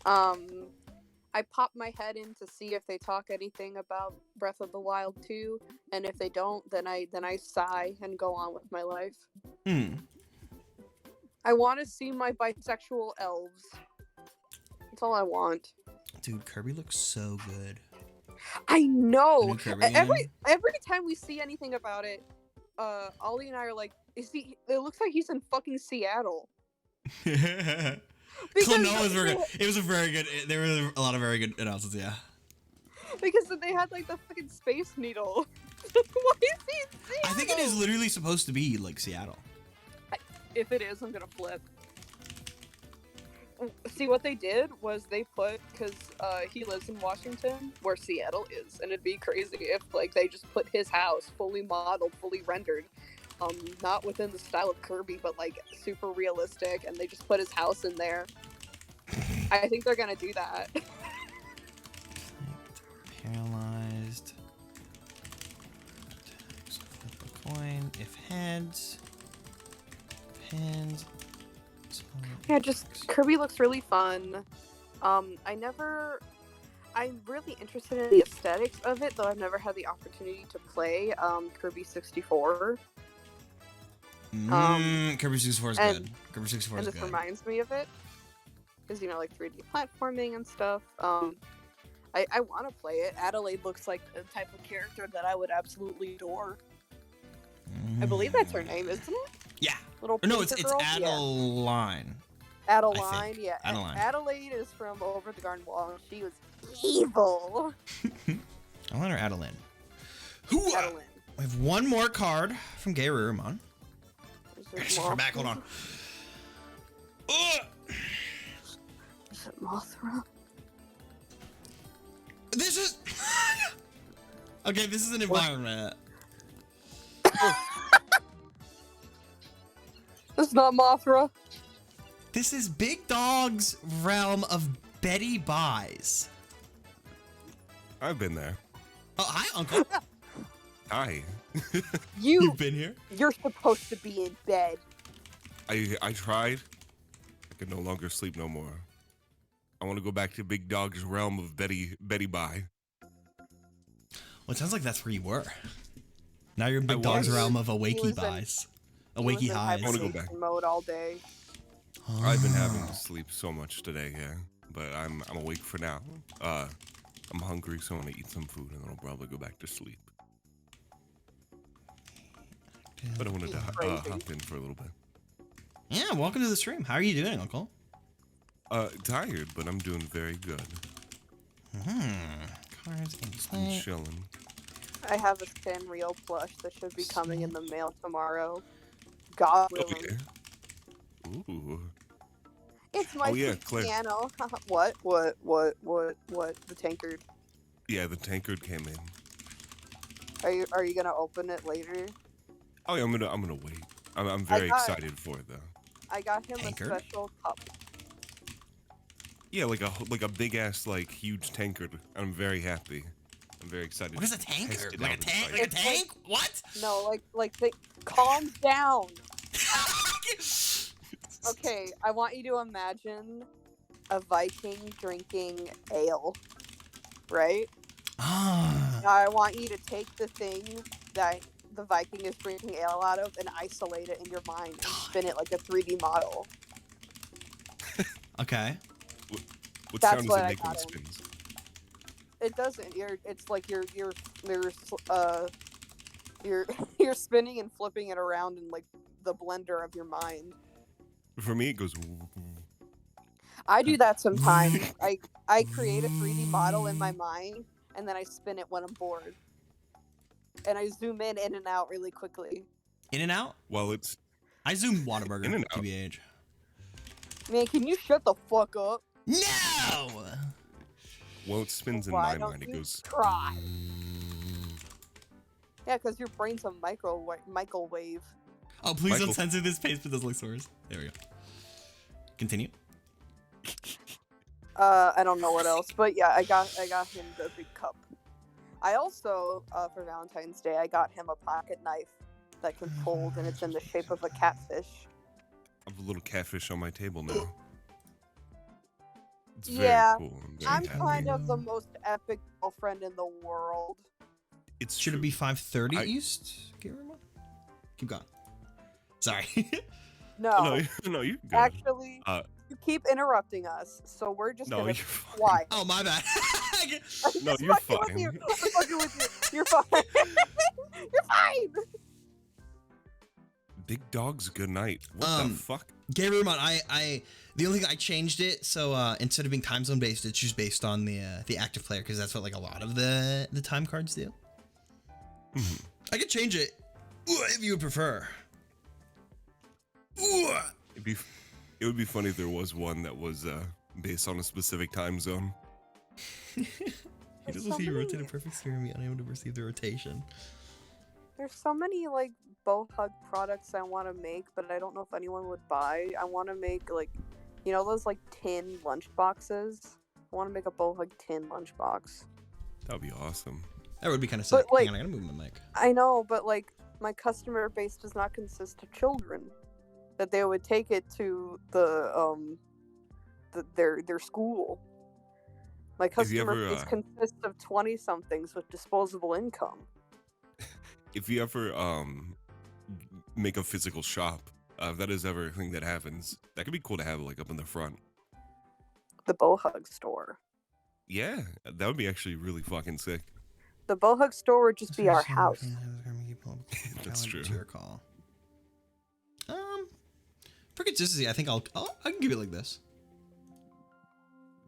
I pop my head in to see if they talk anything about Breath of the Wild 2, and if they don't, then I sigh and go on with my life. I want to see my bisexual elves. That's all I want. Dude, Kirby looks so good. I know. Every time we see anything about it, Ollie and I are like, it looks like he's in fucking Seattle. Klonoa was very good. It was a very good. There were a lot of very good announcements. Yeah. Because they had like the fucking Space Needle. Why is he in Seattle? I think it is literally supposed to be like Seattle. If it is, I'm gonna flip. See, what they did was they put, because he lives in Washington, where Seattle is, and it'd be crazy if like they just put his house fully modeled, fully rendered, not within the style of Kirby, but like super realistic, and they just put his house in there. I think they're gonna do that. Paralyzed. Flip a coin. If heads. Pins. Yeah, just Kirby looks really fun. I'm really interested in the aesthetics of it, though I've never had the opportunity to play Kirby 64. Kirby 64 is good. Kirby 64 is good. And this reminds me of it. Because, like 3D platforming and stuff. I want to play it. Adelaide looks like the type of character that I would absolutely adore. I believe that's her name, isn't it? Yeah. No, it's Adeline. Adeline, yeah. Adeline. Adelaide is from Over the Garden Wall, and she was evil. Adeline or Adeline? Adeline. We have one more card from Garurumon. This is from back. Hold on. Is it Mothra? This is... Okay, this is an environment. It's not Mothra. This is Big Dog's realm of Betty Buys. I've been there. Oh, hi, Uncle. Hi. You've been here? You're supposed to be in bed. I tried. I can no longer sleep no more. I want to go back to Big Dog's realm of Betty Buy. Well, it sounds like that's where you were. Now you're in Big Dog's realm of Awakey Buys. Awakey Highs. I want to go back. Mode all day. I've been having to sleep so much today, yeah. But I'm awake for now. I'm hungry, so I'm gonna eat some food and then I'll probably go back to sleep. But I wanted to Crazy. hop in for a little bit. Yeah, welcome to the stream. How are you doing, Uncle? Tired, but I'm doing very good. Cards and I'm play. chilling. I have a Sanrio plush that should be coming in the mail tomorrow. God willing. Okay. Ooh. It's my Oh, yeah, Claire. piano. What? The tankard. Yeah, the tankard came in. Are you gonna open it later? Oh yeah, I'm gonna wait. I'm very excited for it though. I got him Tankard? a special cup. Yeah, like a big ass huge tankard. I'm very happy. I'm very excited. What is a to tankard? test it Like a out tank? inside. Like a tank? What? No, calm down. Okay, I want you to imagine a Viking drinking ale, right? Ah. Now I want you to take the thing that the Viking is drinking ale out of and isolate it in your mind and spin it like a 3D model. Okay. What That's sound does what it I make when got it him. spins? It doesn't. It's like you're spinning and flipping it around in like the blender of your mind. For me, it goes. I do that sometimes. I create a 3D model in my mind and then I spin it when I'm bored. And I zoom in and out really quickly. In and out? Well, it's I zoom Whataburger. In and out. TBH. Man, can you shut the fuck up? No! it spins in Why my don't mind. It you goes. try? Yeah, because your brain's a microwave. Oh, please Michael. don't censor this page for those source. There we go. Continue. I don't know what else, but yeah, I got him the big cup. I also, for Valentine's Day, I got him a pocket knife that can fold, and it's in the shape of a catfish. I have a little catfish on my table now. It's Yeah, very cool. I'm I'm very happy. kind of the most epic girlfriend in the world. It's Should it true. be 5:30 I- East? Keep going. Sorry. No, No, you're good. actually, Uh, you keep interrupting us, so we're just No, gonna you're be fine. quiet. Oh, my bad. I'm No, just you're fucking fine. with you. I'm fucking with you. You're fine. You're fine. Big dogs, good night. What the fuck? Gay Rumon, the only thing I changed it so instead of being time zone based, it's just based on the active player because that's what like a lot of the time cards do. I could change it if you would prefer. It would be funny if there was one that was based on a specific time zone. He doesn't see you rotate a perfect sphere and be unable to perceive the rotation. There's so many like bow hug products I want to make, but I don't know if anyone would buy. I want to make those like tin lunch boxes. I want to make a bow hug tin lunch box. That would be awesome. That would be kind of sick. But, like- Hang on, I gotta move my mic. I know, but like my customer base does not consist of children. That they would take it to their school. My Have you customer ever, base consists of 20-somethings with disposable income. If you ever make a physical shop, if that is ever a thing that happens, that could be cool to have like up in the front. The bow hug store. Yeah, that would be actually really fucking sick. The bow hug store would just be our house. That's true. To your call. For consistency, I think I can give it like this.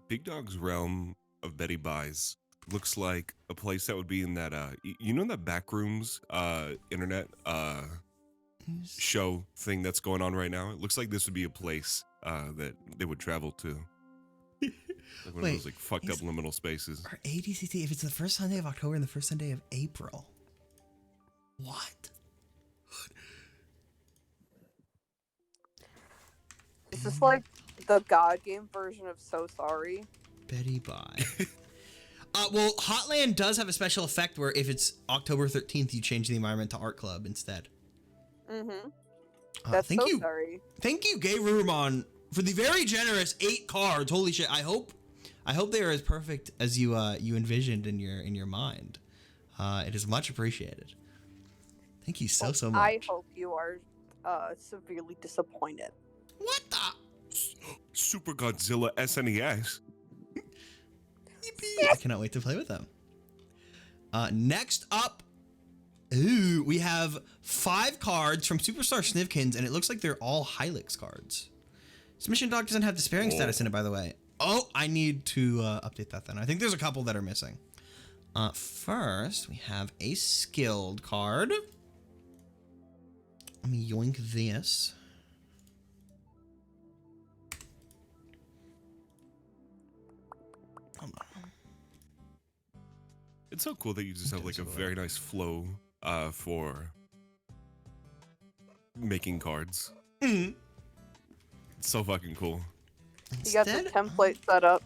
Big Dog's Realm of Betty Buys looks like a place that would be in that you know that Backrooms internet show thing that's going on right now. It looks like this would be a place that they would travel to. Like one Wait, of those like fucked up liminal spaces. Our ADCT, if it's the first Sunday of October and the first Sunday of April. What? Is this like the God game version of So Sorry? Betty Bye. Well, Hotland does have a special effect where if it's October 13th, you change the environment to Art Club instead. Mm-hmm. That's thank So you. Sorry. Thank you, Gay Rumon, for the very generous 8 cards. Holy shit! I hope they are as perfect as you envisioned in your mind. It is much appreciated. Thank you so much. I hope you are severely disappointed. What the? Super Godzilla SNES. I cannot wait to play with them. Next up, ooh, we have 5 cards from Superstar Snivkins, and it looks like they're all Hylix cards. Submission Dog doesn't have despairing status in it, by the way. Oh, I need to update that then. I think there's a couple that are missing. First, we have a skilled card. Let me yoink this. Hold on. It's so cool that you just have like a very nice flow for making cards. Mm-hmm. It's so fucking cool. You got the template set up.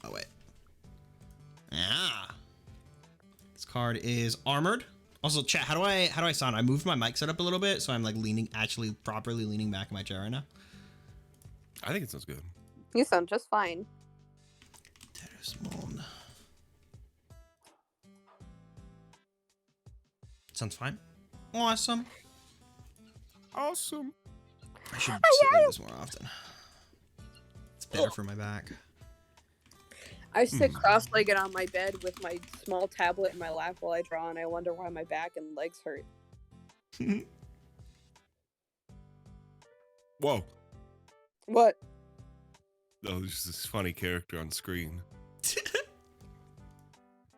Oh wait. Ah. This card is armored. Also, chat. How do I sound? I moved my mic setup a little bit, so I'm like actually properly leaning back in my chair right now. I think it sounds good. You sound just fine. Terrasmon. Sounds fine. Awesome. Awesome. I should sit like this more often. It's better for my back. I sit cross-legged on my bed with my small tablet in my lap while I draw, and I wonder why my back and legs hurt. Whoa. What? Oh, there's just this funny character on screen.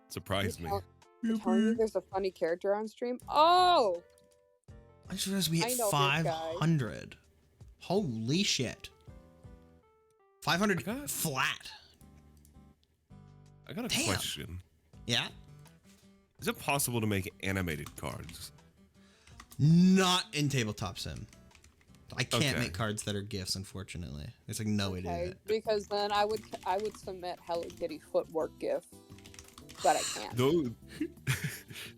Surprised me. You're telling me there's a funny character on stream? Oh! I just realized we hit I know this 500. Holy shit. 500 flat. I got a Damn. question. Yeah? Is it possible to make animated cards? Not in Tabletop Sim. I can't Okay. make cards that are GIFs, unfortunately. There's like no way to do Okay, it. because then I would submit Hello Kitty footwork GIF, but I can't.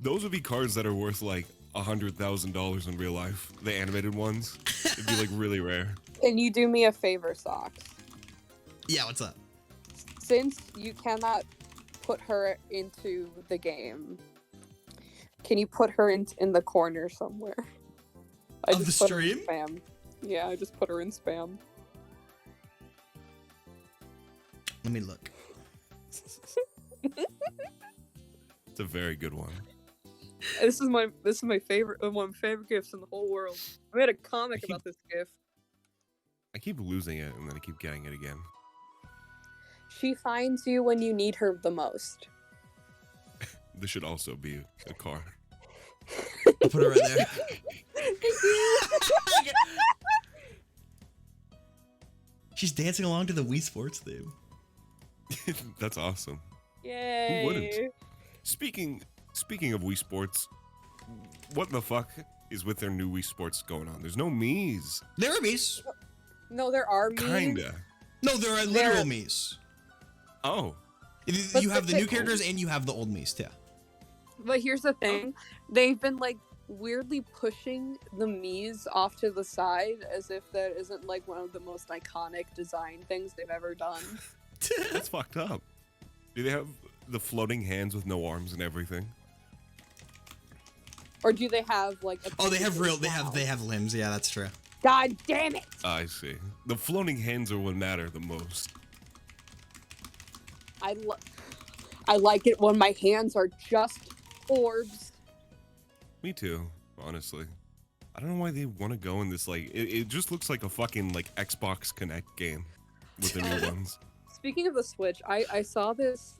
Those would be cards that are worth like $100,000 in real life. The animated ones. It'd be like really rare. Can you do me a favor, Socks? Yeah, what's up? Since you cannot put her into the game, can you put her in the corner somewhere? Of the put her in stream? spam. Yeah, I just put her in spam. Let me look. It's a very good one. This is my favorite, one of my favorite gifs in the whole world. I made a comic about this gif. I keep losing it and then I keep getting it again. She finds you when you need her the most. This should also be a car. I'll put it right there. She's dancing along to the Wii Sports theme. That's awesome. Yay! Who wouldn't? Speaking of Wii Sports, what the fuck is with their new Wii Sports going on? There's no Miis. There are Miis. No, there are memes. Kinda. No, there are literal Miis. Oh. You have the new characters and you have the old Miis, too. But here's the thing. They've been, like, weirdly pushing the Miis off to the side as if that isn't, like, one of the most iconic design things they've ever done. That's fucked up. Do they have the floating hands with no arms and everything? Or do they have, like, a Oh, they have limbs. Yeah, that's true. God damn it! I see. The floating hands are what matter the most. I like it when my hands are just orbs. Me too, honestly. I don't know why they want to go in this, like, it just looks like a fucking, like, Xbox Connect game with the new ones. Speaking of the Switch, I saw this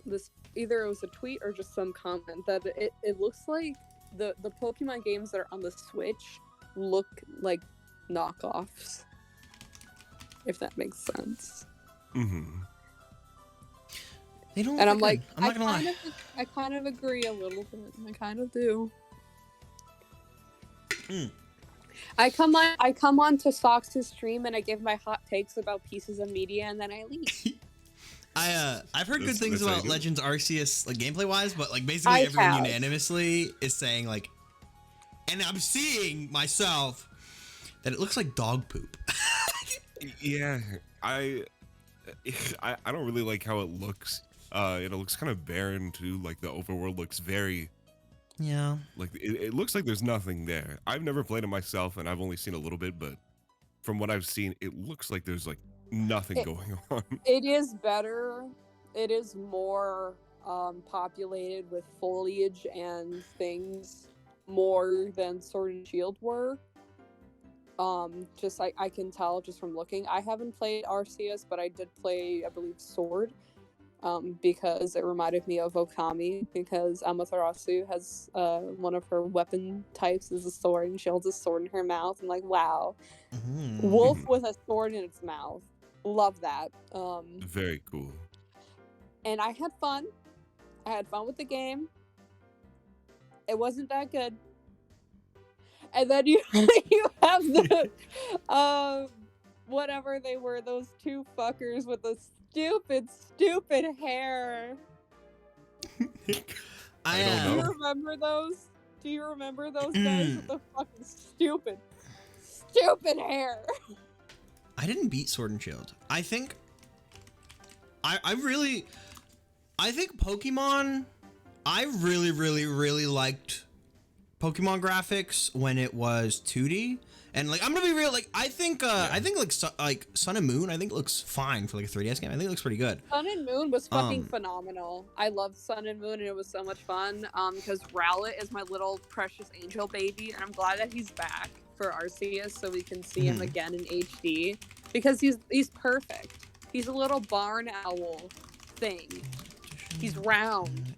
either it was a tweet or just some comment that it looks like the Pokemon games that are on the Switch look like knockoffs. If that makes sense. Mm-hmm. They don't. And I'm like, I'm not gonna lie. I kind of agree a little bit. I kind of do. I come on to Socks' stream and I give my hot takes about pieces of media and then I leave. I've heard good things that's how about you do it. Legends Arceus, like gameplay wise, but like basically everyone unanimously is saying like, and I'm seeing myself that it looks like dog poop. Yeah, I don't really like how it looks. It looks kind of barren too. Like the overworld looks very. Yeah. Like it looks like there's nothing there. I've never played it myself, and I've only seen a little bit. But from what I've seen, it looks like there's like nothing going on. It is better. It is more populated with foliage and things. more than Sword and Shield were. Just I can tell just from looking. I haven't played Arceus, but I did play, I believe, Sword. Because it reminded me of Okami, because Amaterasu has one of her weapon types is a sword, and she holds a sword in her mouth. I'm like, wow, wolf with a sword in its mouth. Love that. Very cool. And I had fun. I had fun with the game. It wasn't that good. And then you you have the whatever they were, those two fuckers with the stupid hair. I don't Do know. you remember those? Do you remember those guys with the fucking stupid hair? I didn't beat Sword and Shield. I think I think Pokemon, I really liked Pokemon graphics when it was 2D. And like, I'm gonna be real, like, I think like Sun and Moon, I think looks fine for like a 3DS game. I think it looks pretty good. Sun and Moon was fucking phenomenal. I loved Sun and Moon, and it was so much fun. Because Rowlet is my little precious angel baby, and I'm glad that he's back for Arceus, so we can see him again in HD. Because he's perfect. He's a little barn owl thing. He's round.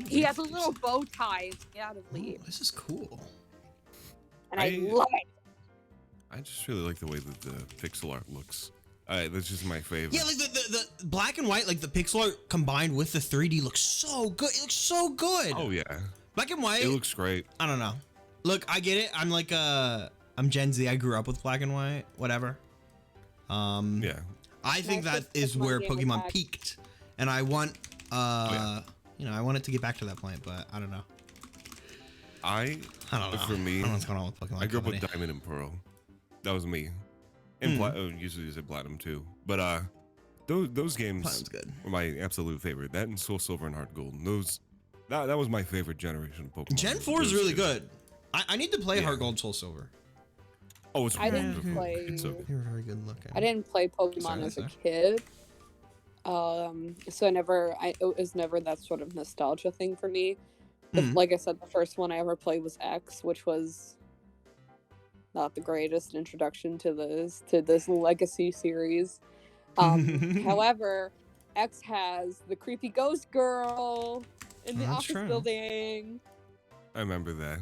He has a little bow tie. Get out of leave. This is cool. And I love it. I just really like the way that the pixel art looks. That's just my favorite. Yeah, like the black and white, like the pixel art combined with the 3D looks so good. It looks so good. Oh yeah. Black and white. It looks great. I don't know. Look, I get it. I'm like I'm Gen Z. I grew up with black and white. Whatever. Yeah. I think that is where Pokemon peaked, and I want you know, I want it to get back to that point, but I don't know. I don't know. For me, I don't know what's going on with Pokemon. I grew up with Diamond and Pearl. That was me. And usually you said Platinum too. But those games good. were my absolute favorite. That and Soul Silver and Heart Gold. That was my favorite generation of Pokemon. Gen 4 is really good. I need to play Heart Gold, Soul Silver. Oh, it's I didn't play. It's so good. They were very good looking. I didn't play Pokemon as a kid. So it was never that sort of nostalgia thing for me. Like I said, the first one I ever played was X, which was not the greatest introduction to this legacy series. However, X has the creepy ghost girl in the office building. I remember that.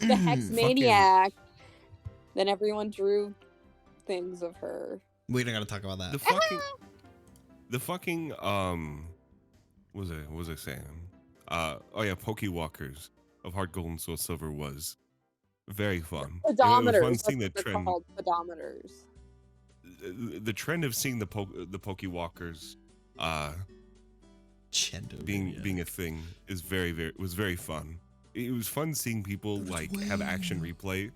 The Hex Maniac. Then everyone drew things of her. We don't gotta talk about that. The fucking what was I saying? Pokewalkers of Heart Gold and Soul Silver was very fun. Pedometers. It was fun seeing the trend. Called pedometers. The trend of seeing the Pokewalkers being a thing is was very fun. It was fun seeing people like have action replay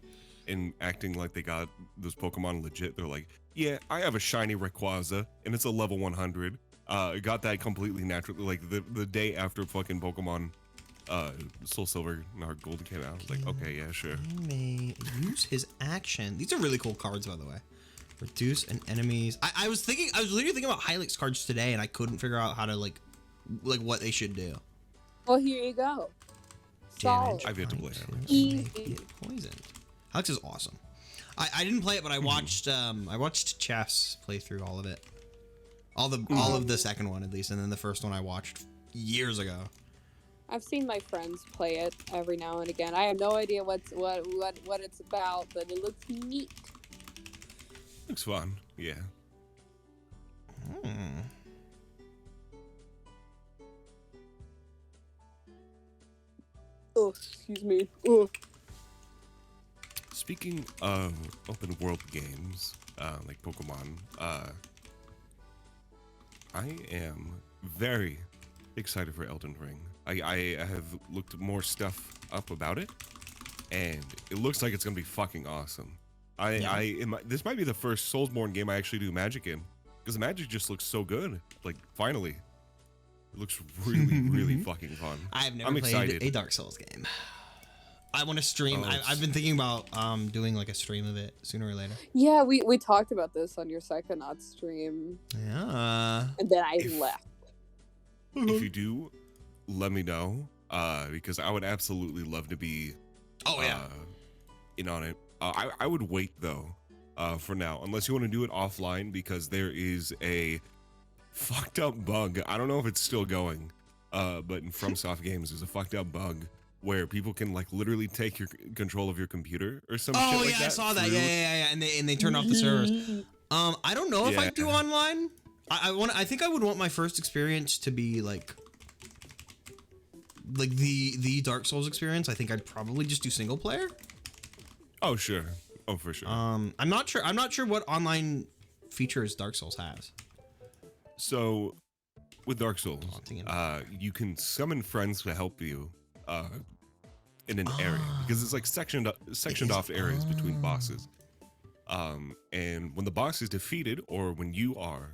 and acting like they got those Pokemon legit. They're like, yeah, I have a shiny Rayquaza and it's a level 100. Got that completely naturally, like the day after fucking Pokemon Soul Silver and Heart Gold came out. I was like, okay, yeah, sure. He may use his action. These are really cool cards, by the way. Reduce an enemy's. I was literally thinking about Hylix cards today, and I couldn't figure out how to like what they should do. Well, here you go. Solid. I've yet to play Easy. Poisoned. Hylix is awesome. I didn't play it, but I watched Chess play through all of it. All of the second one at least, and then the first one I watched years ago. I've seen my friends play it every now and again. I have no idea what it's about, but it looks neat. Looks fun, yeah. Oh, excuse me. Oh. Speaking of open world games, like Pokemon, I am very excited for Elden Ring. I have looked more stuff up about it, and it looks like it's gonna be fucking awesome. This might be the first Soulsborne game I actually do Magic in, because the Magic just looks so good. Like finally, it looks really fucking fun. I've never played a Dark Souls game. I want to stream. I've been thinking about doing like a stream of it sooner or later. Yeah, we talked about this on your Psychonauts stream. Yeah. And then I left. If you do, let me know. because I would absolutely love to be Oh yeah. in on it. I would wait though for now, unless you want to do it offline, because there is a fucked up bug. I don't know if it's still going, but in FromSoft games, there's a fucked up bug where people can like literally take your control of your computer or some shit Oh like yeah, that. I saw that. through- Yeah. And they turned off the servers. I don't know if I do Yeah. online. I think I would want my first experience to be like the Dark Souls experience. I think I'd probably just do single player. Oh sure. Oh for sure. I'm not sure what online features Dark Souls has. So with Dark Souls, I'm thinking. you can summon friends to help you in an area, because it's like sectioned off areas between bosses. And when the boss is defeated, or when you are,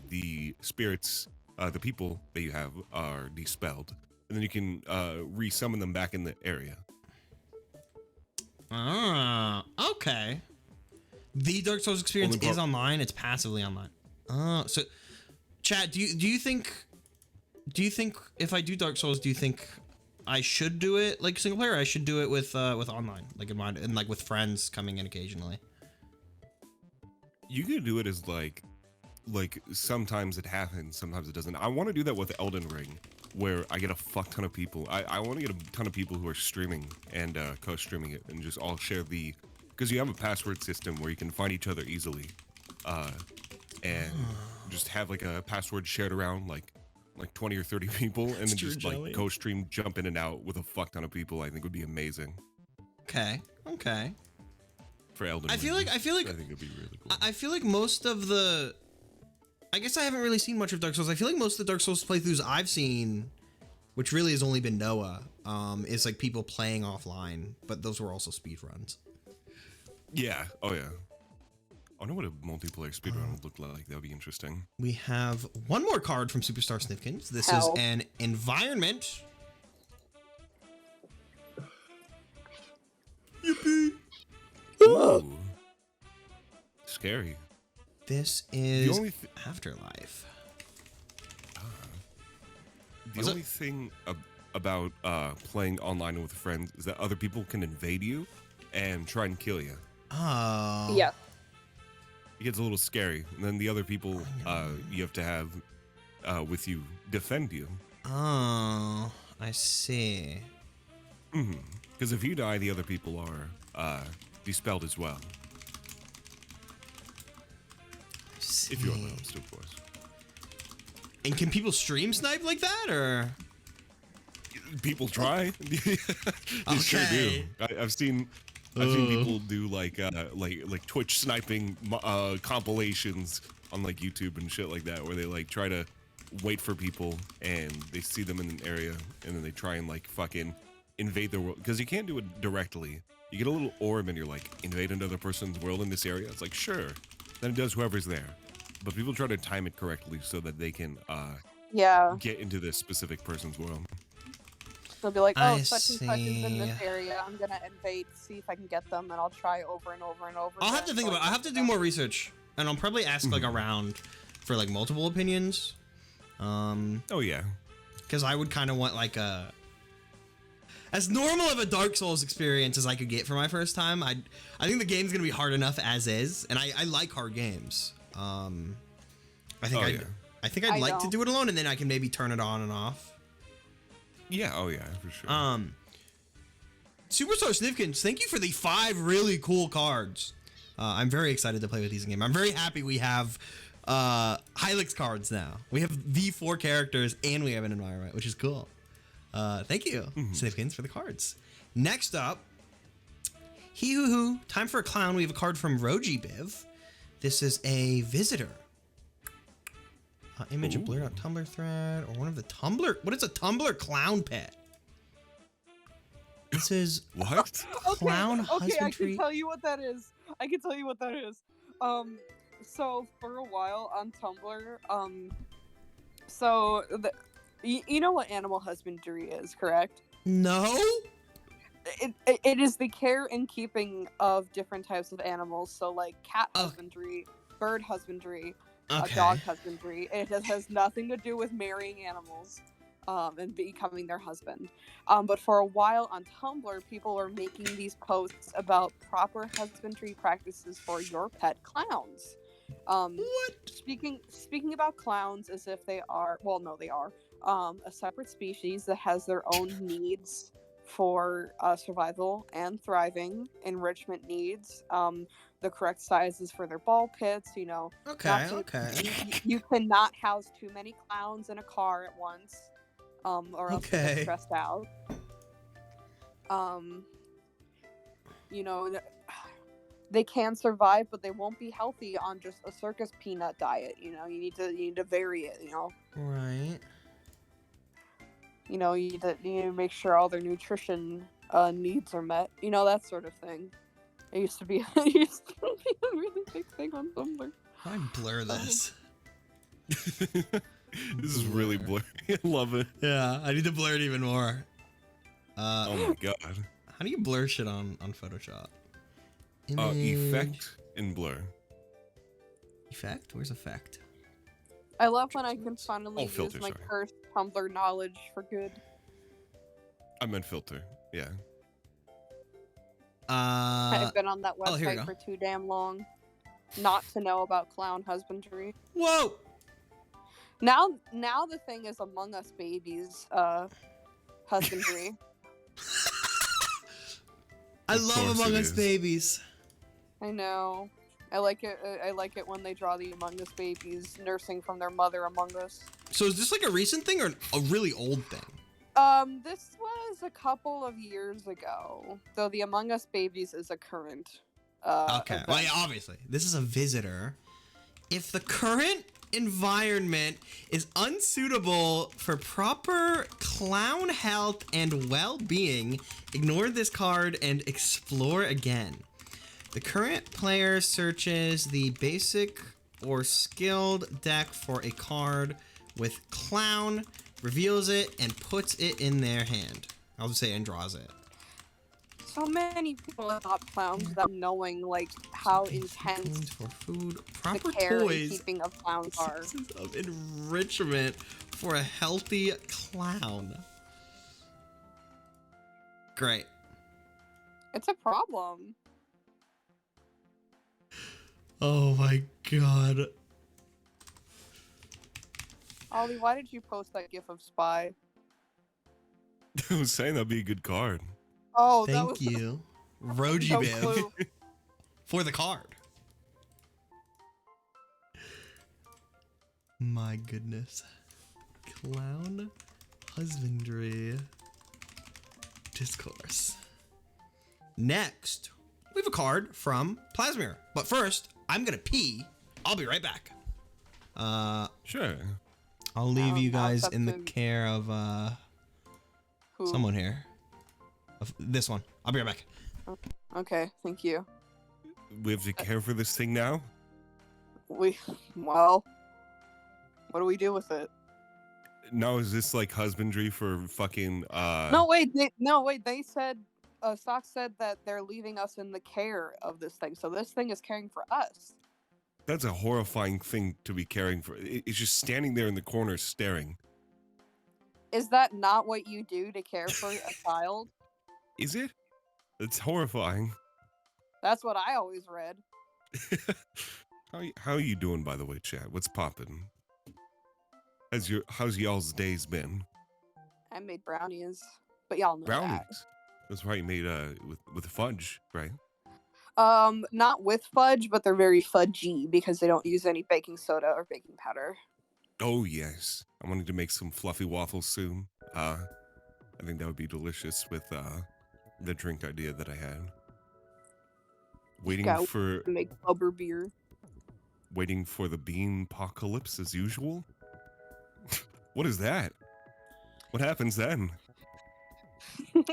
the spirits, the people that you have are dispelled, and then you can re-summon them back in the area. Okay. The Dark Souls experience Only is online. It's passively online. So, Chad, do you think if I do Dark Souls, do you think I should do it like single player? Or I should do it with online, like in mind, and like with friends coming in occasionally. You can do it as like sometimes it happens, sometimes it doesn't. I want to do that with Elden Ring, where I get a fuck ton of people. I want to get a ton of people who are streaming and co-streaming it, and just all share because you have a password system where you can find each other easily, and just have like a password shared around like 20 or 30 people, and then just like co-stream, jump in and out with a fuck ton of people. I think would be amazing. Okay. For Elden Ring. I feel like I think it'd be really cool. I feel like most of the, I guess I haven't really seen much of Dark Souls. I feel like most of the Dark Souls playthroughs I've seen, which really has only been Noah, is like people playing offline, but those were also speedruns. Yeah. Oh yeah. I wonder what a multiplayer speedrun would look like. That would be interesting. We have one more card from Superstar Snifkins. This Hell. is an environment. Yippee! Ooh. Scary. This is only Afterlife. The Was it? only thing about playing online with friends is that other people can invade you and try and kill you. Oh. Yeah. It gets a little scary. And then the other people you have to have with you defend you. Oh, I see. Because if you die, the other people are dispelled as well. If you're on the host, of course. And can people stream snipe like that, or? People try. They sure do. I've seen people do like Twitch sniping compilations on like YouTube and shit like that, where they like try to wait for people and they see them in an area and then they try and like fucking invade their world, because you can't do it directly. You get a little orb and you're like, invade another person's world in this area. It's like, sure. Then it does whoever's there. But people try to time it correctly so that they can Yeah. get into this specific person's world. They'll be like, oh, I such and such is in this see. area. I'm gonna invade, see if I can get them, and I'll try over and over and over. I'll have to again think until about. I have to do more research, and I'll probably ask like around for like multiple opinions. Oh yeah. Because I would kind of want like a as normal of a Dark Souls experience as I could get for my first time. I think the game's gonna be hard enough as is, and I like hard games. I think I think I'd I like to know. do it alone, and then I can maybe turn it on and off. Yeah, oh yeah, for sure. Superstar Snifkins, thank you for the 5 really cool cards. I'm very excited to play with these in game. I'm very happy we have Hylix cards now. We have the 4 characters and we have an environment, which is cool. Thank you, Snifkins, for the cards. Next up, He Hoo Hoo, time for a clown. We have a card from Roji Biv. This is a visitor. Image of blurred out Tumblr thread, or one of the Tumblr. What is a Tumblr clown pet? This is What? clown Okay, I husbandry. can tell you what that is. So for a while on Tumblr, so you know what animal husbandry is, correct? No. It is the care and keeping of different types of animals. So like cat husbandry, bird husbandry, Okay. dog husbandry. It has nothing to do with marrying animals. and becoming their husband. But for a while on Tumblr, people were making these posts about proper husbandry practices for your pet clowns. What? Speaking about clowns as if they are, well, no, they are a separate species that has their own needs for survival and thriving, enrichment needs, the correct sizes for their ball pits, you know. Okay, You cannot house too many clowns in a car at once, or else they get stressed out. You know, they can survive, but they won't be healthy on just a circus peanut diet. You know, you need to vary it. You know, Right. you know, you need to make sure all their nutrition needs are met. You know, that sort of thing. It used to be a really big thing on Tumblr. I blur this. This is really blurry. I love it. Yeah, I need to blur it even more. Oh my god. How do you blur shit on Photoshop? Effect and blur. Effect? Where's effect? I love when I can finally filter, use my sorry. cursed Tumblr knowledge for good. I meant filter. Yeah. I've been on that here we website go. for too damn long, not to know about clown husbandry. Whoa! Now the thing is Among Us babies husbandry. I Of love course Among it Us is. babies. I know. I like it. I like it when they draw the Among Us babies nursing from their mother Among Us. So is this like a recent thing or a really old thing? This was a couple of years ago, though the Among Us babies is a current. Okay, event. well, yeah, obviously, this is a visitor. If the current environment is unsuitable for proper clown health and well-being, ignore this card and explore again. The current player searches the basic or skilled deck for a card with clown, reveals it, and puts it in their hand. I'll just say and draws it. So many people adopt clowns without knowing like how intense For food, the proper care and toys, keeping of clowns are. sources of enrichment for a healthy clown. Great. It's a problem. Oh my god. Ollie, why did you post that gif of Spy? I was saying that'd be a good card. Oh, that Thank was you, no Roji Biv, clue. for the card. My goodness. Clown husbandry discourse. Next, we have a card from Plasmir. But first, I'm gonna pee. I'll be right back. Sure. I'll leave you Now it's guys up in the to- care of Who? someone here. Of this one. I'll be right back. Okay, thank you. We have to care for this thing now? Well, what do we do with it? Now is this like husbandry for fucking No, wait, they said, Socks said that they're leaving us in the care of this thing, so this thing is caring for us. That's a horrifying thing to be caring for. It's just standing there in the corner staring. Is that not what you do to care for a child? Is it? It's horrifying. That's what I always read. How are you doing, by the way, chat? What's poppin'? How's y'all's days been? I made brownies, but y'all know Brownies. That's right, you made with fudge, right? that. Not with fudge, but they're very fudgy because they don't use any baking soda or baking powder. Oh yes. I'm wanting to make some fluffy waffles soon. I think that would be delicious with the drink idea that I had. Waiting Gotta for Make bubber beer. waiting for the bean apocalypse as usual. What is that? What happens then?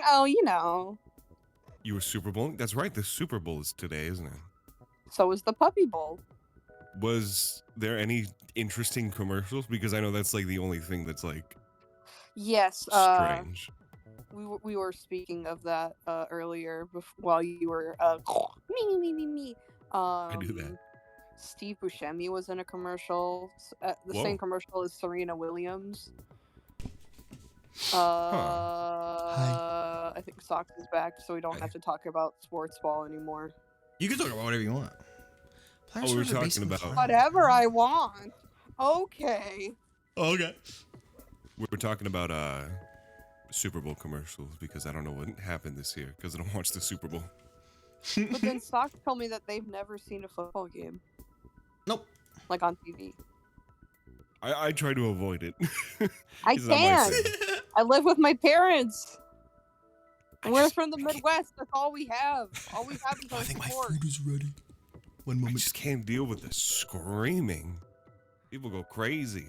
Oh, you know. You were Super Bowl? That's right, the Super Bowl is today, isn't it? So is the Puppy Bowl. Was there interesting commercials? Because I know that's like the only thing that's like Yes. strange. We were speaking of that earlier while you were me. I do that. Steve Buscemi was in a commercial. The Whoa. same commercial as Serena Williams. I think Socks is back, so we don't have to talk about sports ball anymore. You can talk about whatever you want. Oh, we were talking about Whatever I want. Okay. Okay. we were talking about Super Bowl commercials because I don't know what happened this year because I don't watch the Super Bowl. But then Socks told me that they've never seen a football game. Nope. Like on TV. I try to avoid it. I It's not my can't. thing. I live with my parents. We're from the Midwest. That's all we have. All we have is our sport. is ready. One I moment. just can't deal with the screaming. People go crazy.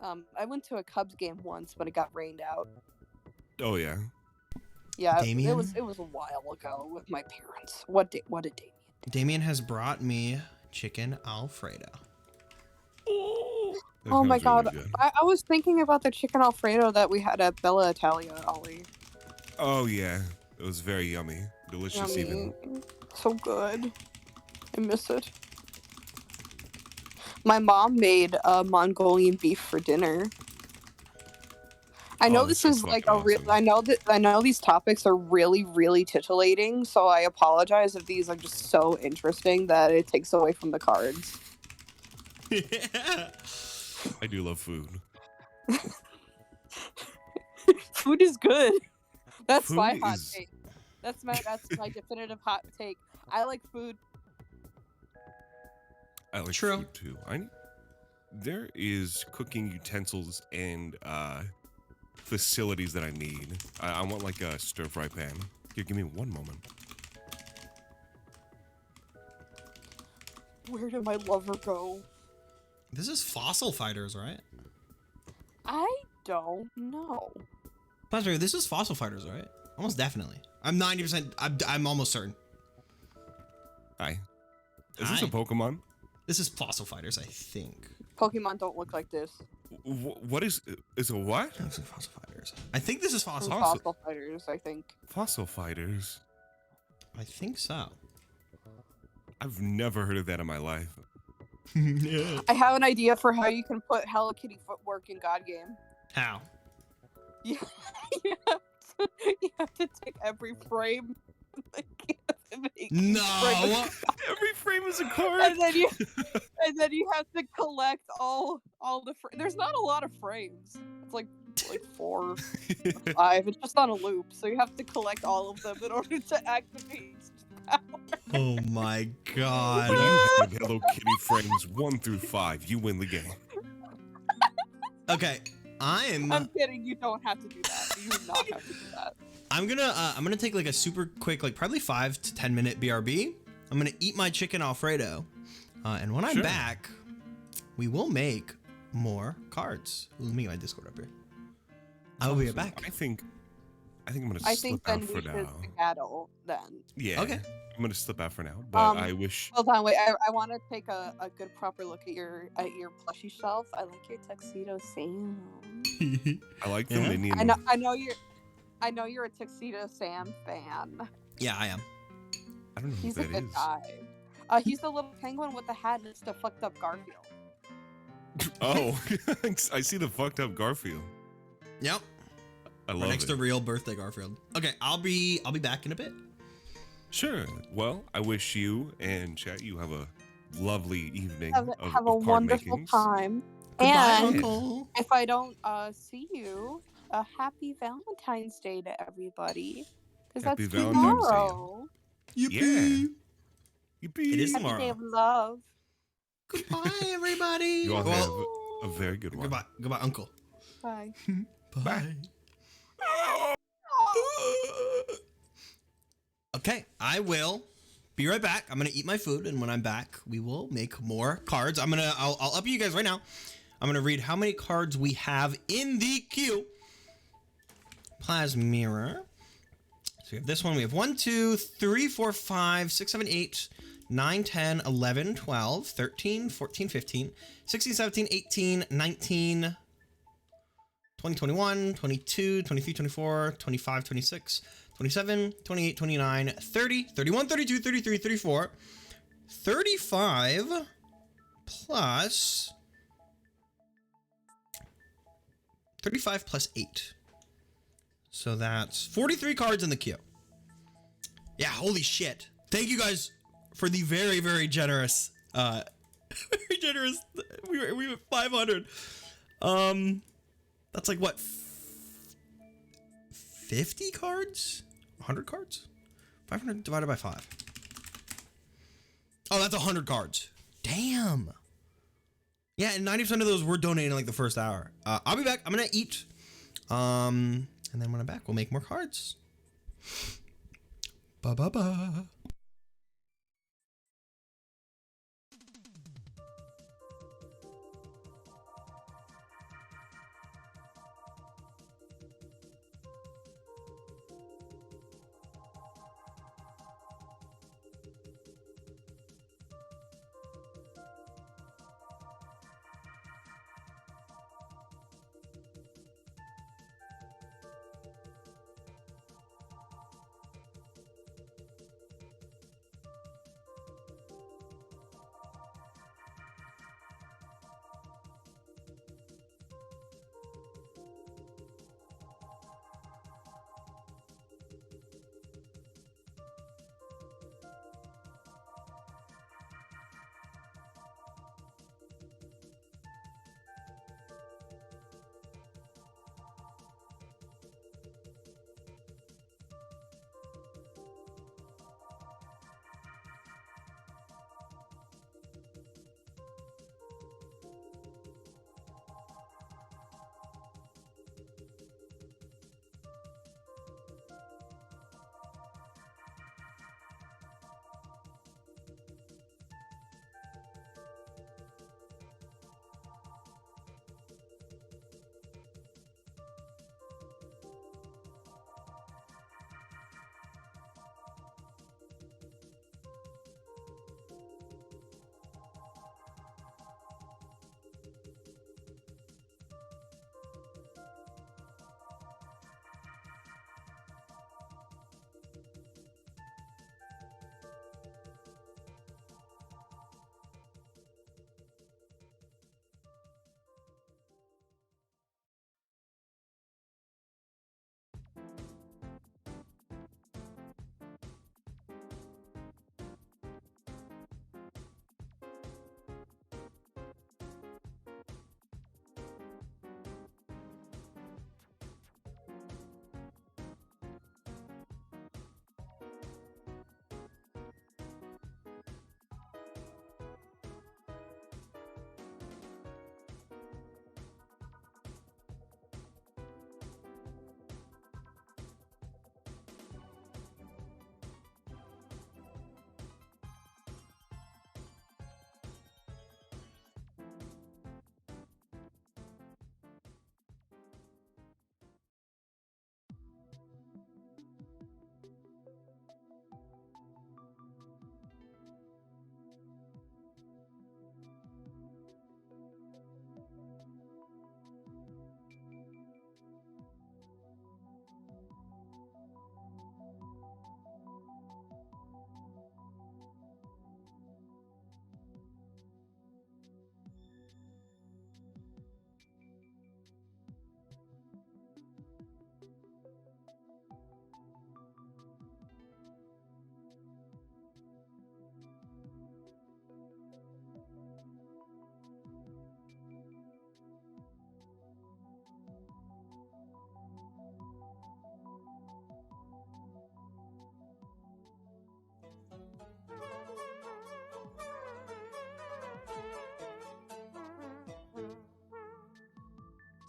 I went to a Cubs game once, but it got rained out. Oh yeah. Yeah, Damien? it was a while ago with my parents. What did Damien do? Damien has brought me chicken Alfredo. That Oh my sounds god. really good. I was thinking about the chicken Alfredo that we had at Bella Italia, Ollie. Oh yeah. It was very yummy. Delicious even. Yummy. So good. I miss it. My mom made Mongolian beef for dinner. I know Oh, this this is is like fucking a real. awesome. I know these topics are really, really titillating. So I apologize if these are just so interesting that it takes away from the cards. I do love food. Food is good. That's my Food hot is- take. That's my definitive hot take. I like food. I like True. food too. There is cooking utensils and facilities that I need. I want like a stir fry pan. Here, give me one moment. Where did my lover go? This is Fossil Fighters, right? I don't know. Pastor, this is Fossil Fighters, right? Almost definitely. I'm 90%. I'm almost certain. Hi. Is this a Hi. Pokemon? This is Fossil Fighters, I think. Pokemon don't look like this. What is a what? This is Fossil Fighters. I think this is Fossil. Fossil. Fossil fighters, I think. Fossil fighters. I think so. I've never heard of that in my life. Yeah. I have an idea for how you can put Hello Kitty footwork in God Game. How? You have to take every frame. No. Every frame is a card. And then you have to collect all the there's not a lot of frames. It's like 4 or 5. It's just on a loop, so you have to collect all of them in order to activate power. Oh my When god. you have Hello Kitty frames 1 through 5, you win the game. Okay, I'm kidding. You don't have to do that. You do not have to do that. I'm gonna take like a super quick, like probably 5 to 10 minute BRB. I'm gonna eat my chicken Alfredo, and when I'm Sure. back, we will make more cards. Ooh, let me get my Discord up here. I will be right back. I think I'm gonna I slip think out then we for should now. skedaddle then. Yeah. Okay. I'm gonna slip out for now, but Um, I wish. Hold on, wait. I want to take a good proper look at your plushie shelf. I like your tuxedo Sam. I like the Yeah. minion. I know you're a tuxedo Sam fan. Yeah, I am. I don't know He's who a that good is. guy. He's the little penguin with the hat next to fucked up Garfield. Oh, I see the fucked up Garfield. Yep. I Right love next it. to real birthday Garfield. Okay, I'll be back in a bit. Sure. Well, I wish you and chat you have a lovely evening Have of a card wonderful makings. time. Goodbye, And Uncle. if I don't see you, a happy Valentine's Day to everybody. Because Happy that's Valentine's Day. tomorrow. Yippee. Yippee. It is Happy tomorrow. Day of Love. Goodbye, everybody. You all Well, have a very good one. goodbye, Uncle. Bye. Bye. Okay, I will be right back. I'm gonna eat my food, and when I'm back, we will make more cards. I'll up you guys right now. I'm gonna read how many cards we have in the queue. Plasma mirror. So we have this one. We have 1, 2, 3, 4, 5, 6, 7, 8, 9, 10, 11, 12, 13, 14, 15, 16, 17, 18, 19, 20, 21, 22, 23, 24, 25, 26, 27, 28, 29, 30, 31, 32, 33, 34, 35, plus 35 plus 8. So that's 43 cards in the queue. Yeah, holy shit. Thank you guys for the very, very generous, very generous. We were 500. That's like what? 50 cards? 100 cards? 500 divided by 5. Oh, that's 100 cards. Damn. Yeah, and 90% of those were donated in like the first hour. I'll be back. I'm gonna eat. And then when I'm back, we'll make more cards. Ba-ba-ba.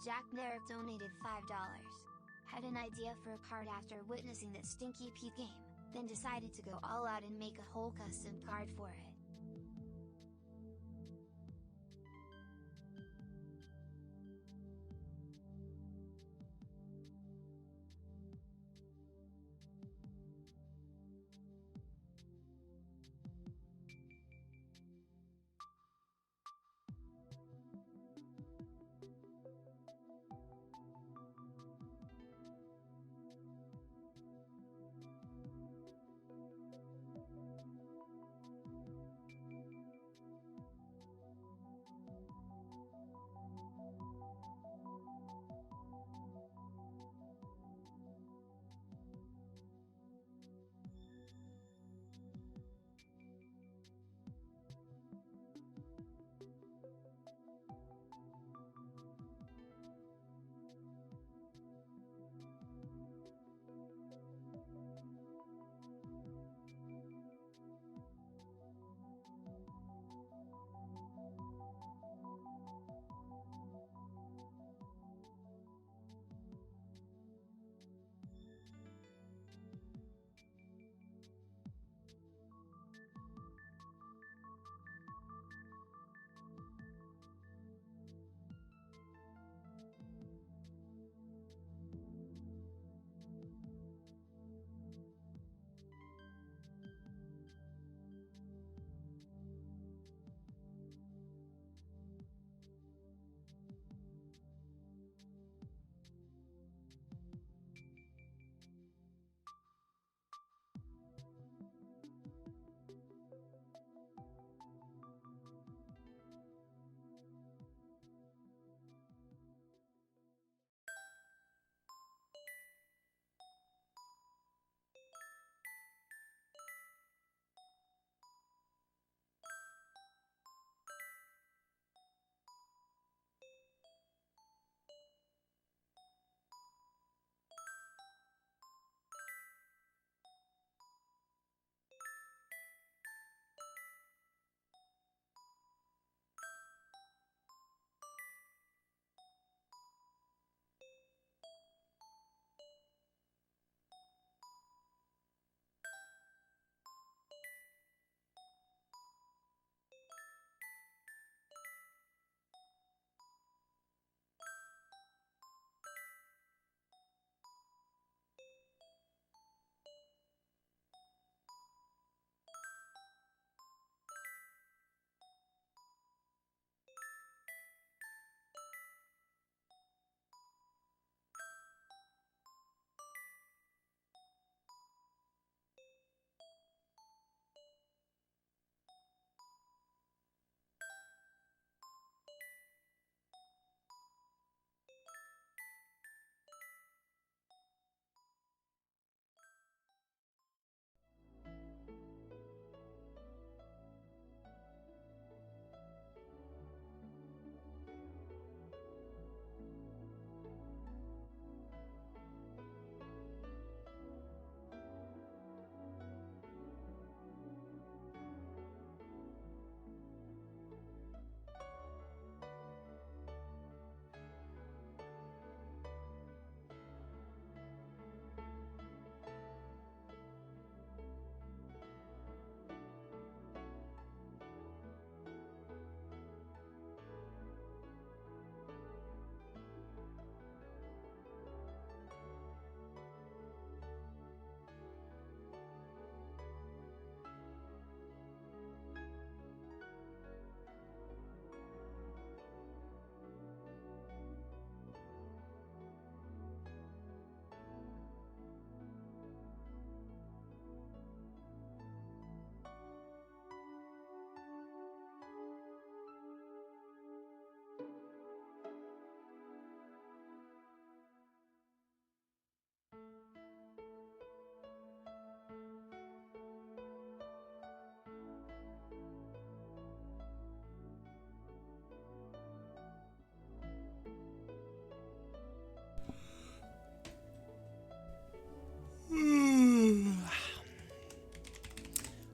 Jack Merrick donated $5. Had an idea for a card after witnessing that Stinky Pete game, then decided to go all out and make a whole custom card for it.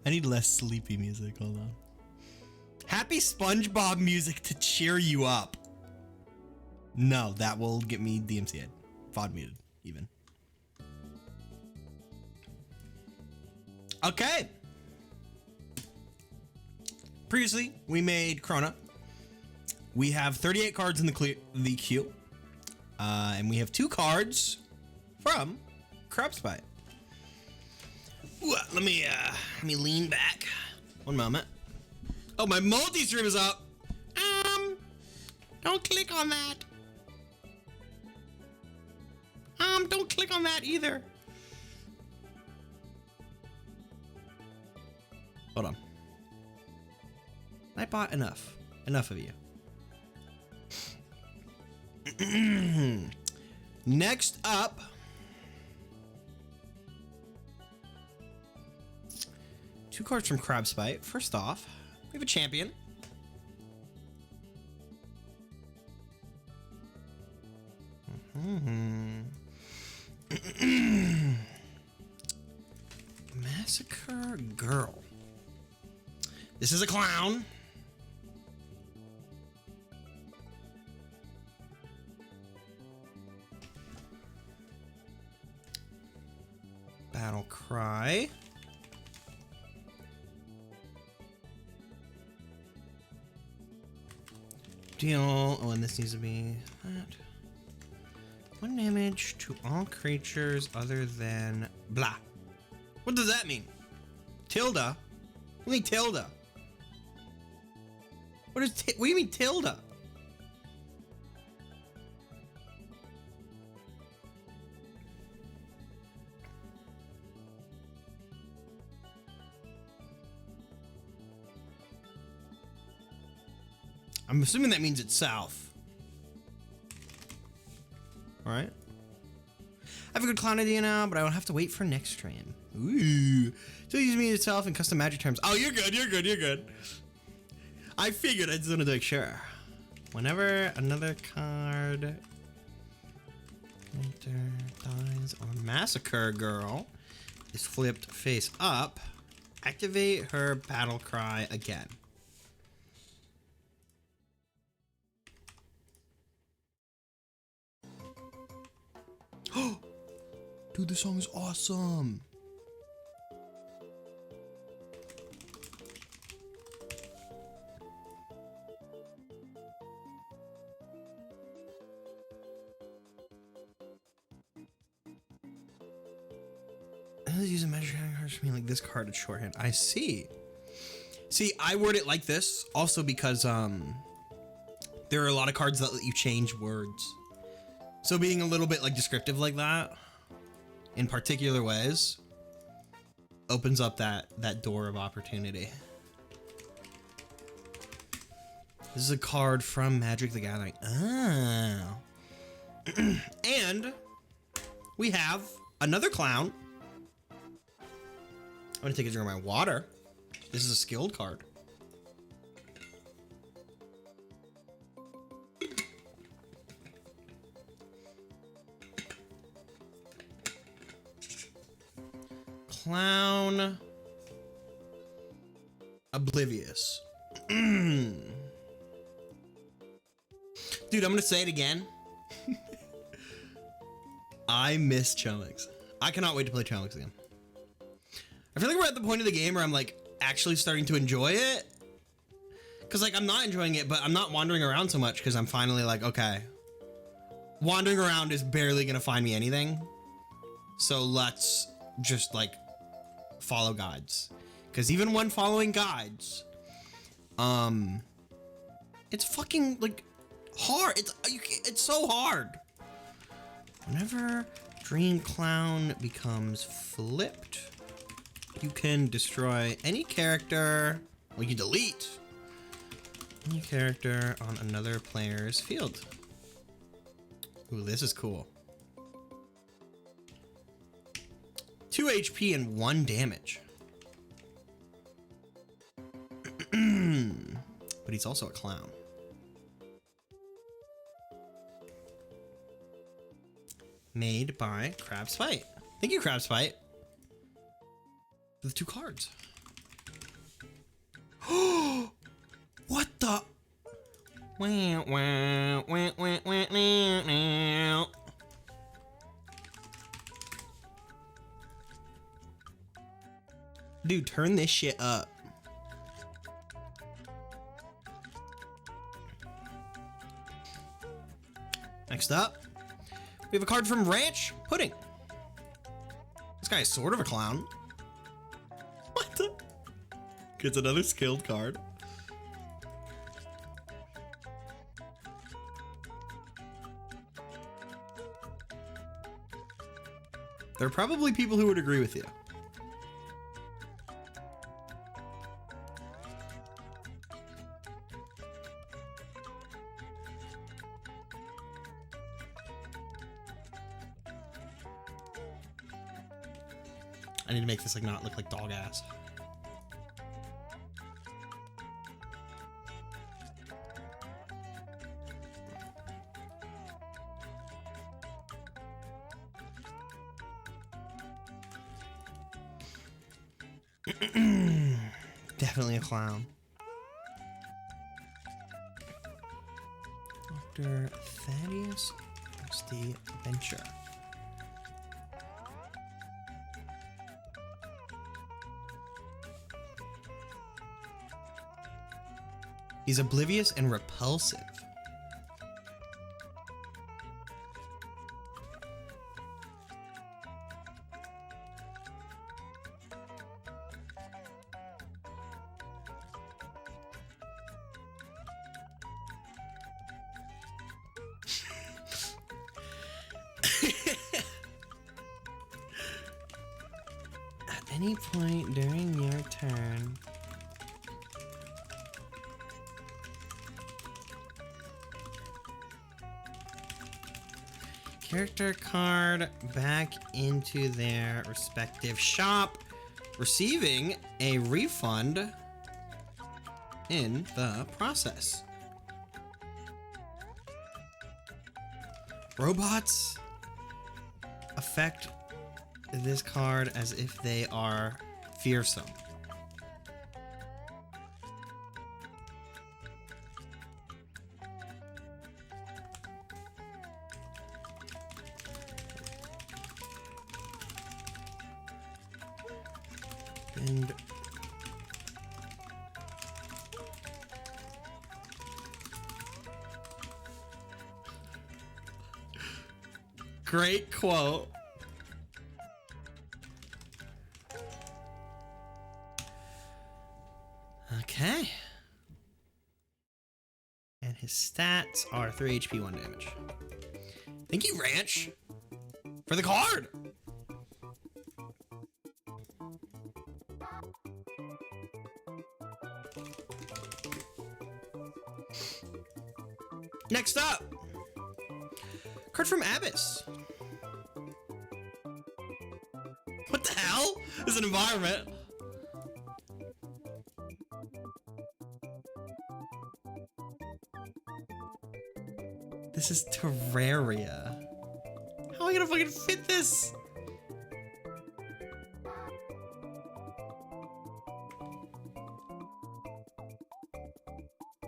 I need less sleepy music. Hold on. Happy SpongeBob music to cheer you up. No, that will get me DMCA'd. VOD muted, even. Okay. Previously, we made Krona. We have 38 cards in the queue. And we have 2 cards from Crabspite. Ooh, let me lean back. One moment. Oh, my multi-stream is up. Don't click on that. Don't click on that either. Hold on. I bought enough. Enough of you. Next up, two cards from Crabspite. First off, we have a champion. Massacre Girl. This is a clown. Battle Cry. Deal. Oh, and this needs to be that. 1 damage to all creatures other than blah. What does that mean? Tilda? What do you mean Tilda? What do you mean Tilda? I'm assuming that means it's south. Alright. I have a good clown idea now, but I will have to wait for next stream. Ooh. So use me itself and custom magic terms. Oh, you're good, you're good, you're good. I figured. I just wanted to make sure. Whenever another card dies on Massacre Girl is flipped face up, activate her battle cry again. Dude, this song is awesome. Let's use a magic card for me like this card at shorthand. I see. See, I word it like this also because there are a lot of cards that let you change words. So being a little bit like descriptive like that in particular ways opens up that door of opportunity. This is a card from Magic the Gathering. Oh. And we have another clown. I'm gonna take a drink of my water. This is a skilled card. Clown Oblivious. Dude, I'm gonna say it again. I miss Chomix. I cannot wait to play Chomix again. I feel like we're at the point of the game where I'm like actually starting to enjoy it. Cause like I'm not enjoying it, but I'm not wandering around so much because I'm finally like, okay. Wandering around is barely gonna find me anything. So let's just like follow guides. Cause even when following guides, it's fucking like hard. It's so hard. Whenever Dream Clown becomes flipped, you can destroy any character. Well, you delete any character on another player's field. Ooh, this is cool. 2 HP and 1 damage. But he's also a clown. Made by Crabspite. Thank you, Crabspite. With 2 cards. What the? Wah, wah, wah, wah, wah, wah, wah. Dude, turn this shit up. Next up, we have a card from Ranch Pudding. This guy is sort of a clown. What the? Gets another skilled card. There are probably people who would agree with you. I need to make this like not look like dog ass. Definitely a clown. Dr. Thaddeus Rusty Venture. He's oblivious and repulsive. At any point during your turn, character card back into their respective shop, receiving a refund in the process. Robots affect this card as if they are fearsome. And great quote. Okay. And his stats are 3 HP, 1 damage. Thank you, Ranch, for the card. Next up, card from Abyss. What the hell is an environment? This is Terraria. How am I gonna fucking fit this?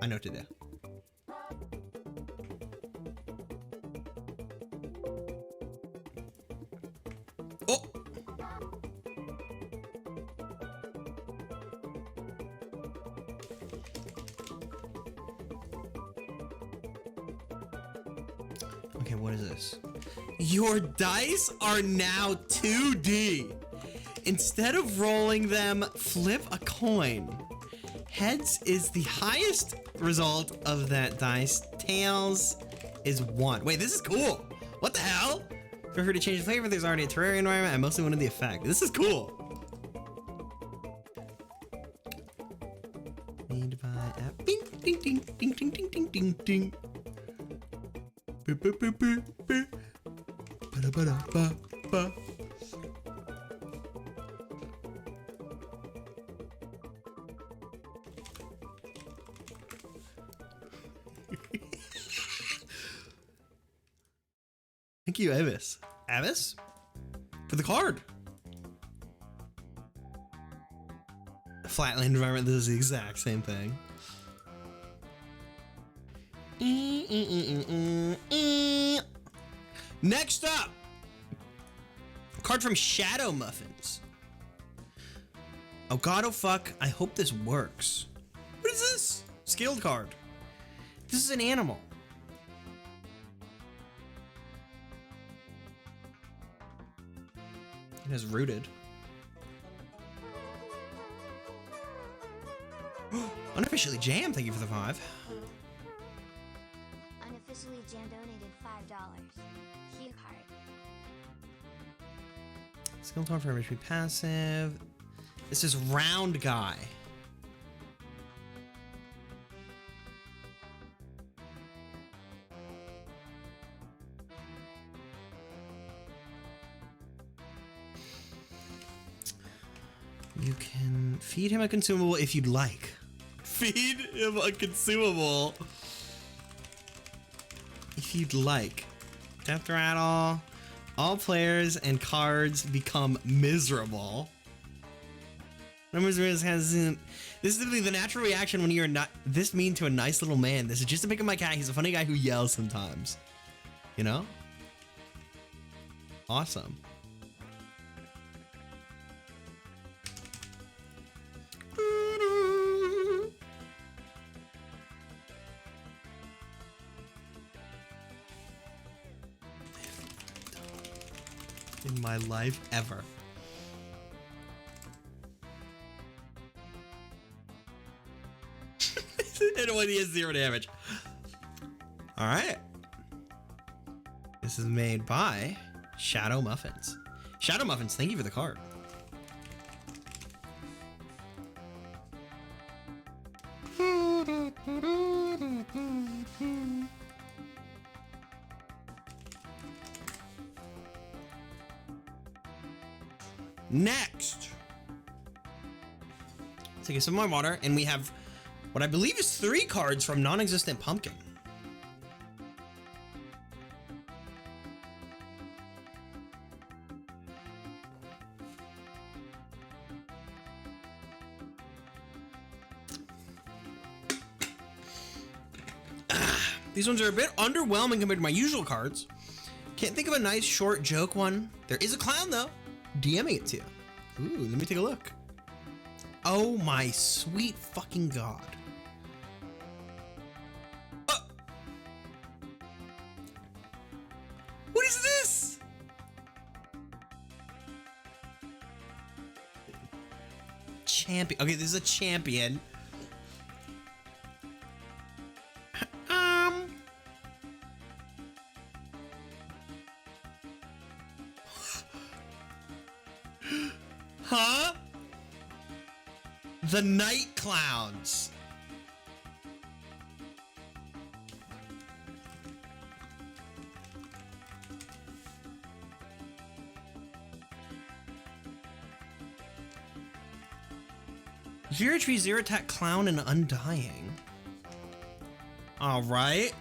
I know what to do. Oh! Okay, what is this? Your dice are now 2D. Instead of rolling them, flip a coin. Heads is the highest result of that dice. Tails is 1. Wait, this is cool. What the hell? Feel free to change the flavor. There's already a Terraria environment. I mostly wanted the effect. This is cool. Made by app. Ding, ding, ding, ding, ding, ding, ding, ding, ding. Boop, boop, boop, boop, boop. Ba, ba, da, ba, ba. Thank you, Abyss. Abyss? For the card. Flatland environment, this is the exact same thing. Next up, a card from Shadow Muffins. Oh god, oh fuck, I hope this works. What is this? Skilled card. This is an animal. It has rooted. Unofficially Jam, thank you for the 5. Unofficially Jam donated $5. Key card. Skill card for MHP passive. This is Round Guy. You can feed him a consumable if you'd like. Feed him a consumable if you'd like. Death Rattle. All players and cards become miserable. This is simply the natural reaction when you're not this mean to a nice little man. This is just to pick up my cat. He's a funny guy who yells sometimes. You know? Awesome. In my life ever. And when he has 0 damage. All right. This is made by Shadow Muffins. Shadow Muffins, thank you for the card. Next, take a sip of my water, and we have what I believe is 3 cards from Non-Existent Pumpkin. These ones are a bit underwhelming compared to my usual cards. Can't think of a nice short joke one. There is a clown though, DMing it to you. Ooh, let me take a look. Oh my sweet fucking god. What is this? Champion. Okay, this is a champion. Huh? The Night Clowns. Zero HP, 0 attack, clown, and undying. All right.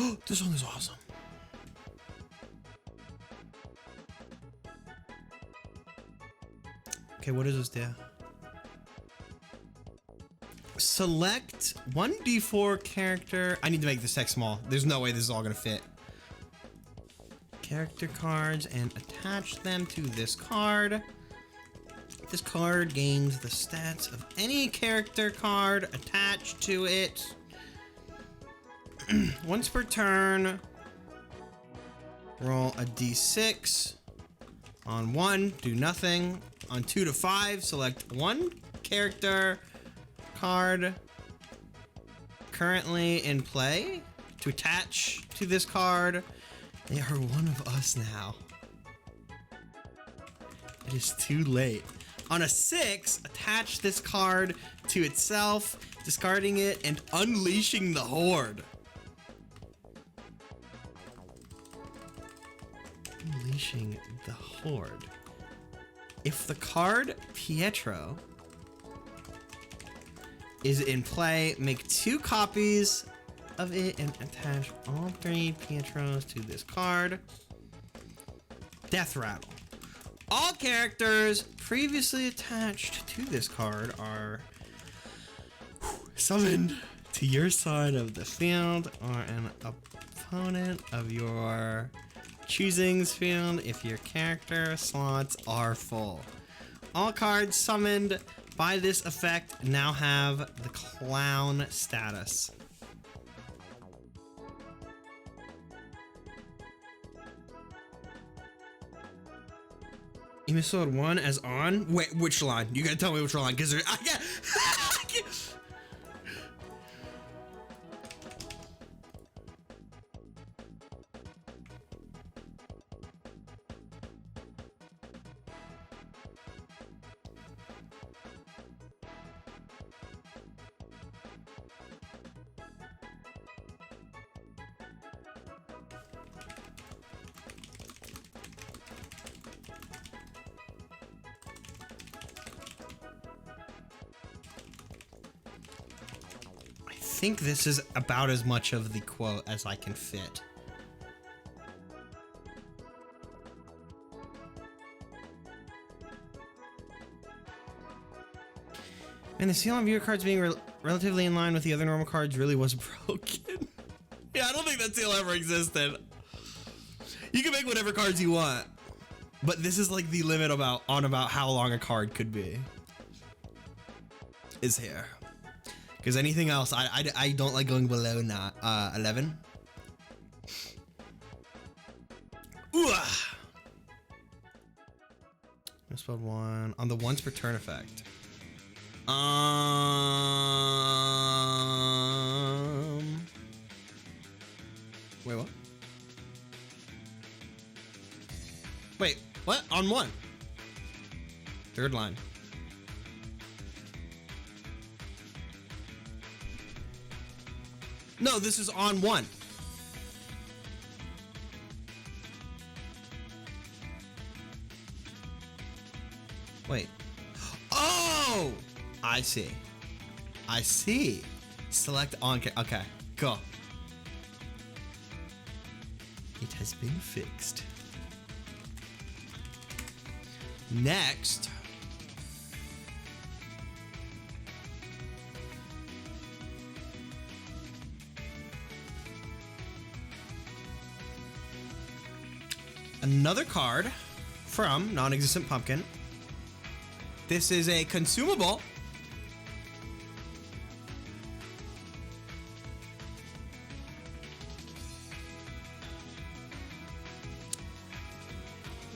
Oh, this song is awesome. Okay, what does this do? Select 1d4 character. I need to make this text small. There's no way this is all gonna fit. Character cards and attach them to this card. This card gains the stats of any character card attached to it. Once per turn, roll a d6. On 1, do nothing. On 2 to 5, select 1 character card currently in play to attach to this card. They are one of us now. It is too late. On a 6, attach this card to itself, discarding it and unleashing the horde. Unleashing the horde. if the card Pietro is in play, make 2 copies of it and attach all 3 Pietros to this card. Death Rattle. All characters previously attached to this card are summoned to your side of the field or an opponent of your choosing's field if your character slots are full. All cards summoned by this effect now have the clown status. Episode 1 as on? Wait, which line? You gotta tell me which line, because I can't. I think this is about as much of the quote as I can fit. And the seal on viewer cards being relatively in line with the other normal cards really was broken. Yeah, I don't think that seal ever existed. You can make whatever cards you want, but this is like the limit about how long a card could be. Is here. Because anything else, I don't like going below 11. Ooh. Misspelled 1 on the once per turn effect. Wait, what? Wait, what? On 1. Third line. No, this is on 1. Wait. Oh! I see. I see. Select on. Okay, cool. It has been fixed. Next. Another card from Non-Existent Pumpkin. This is a consumable.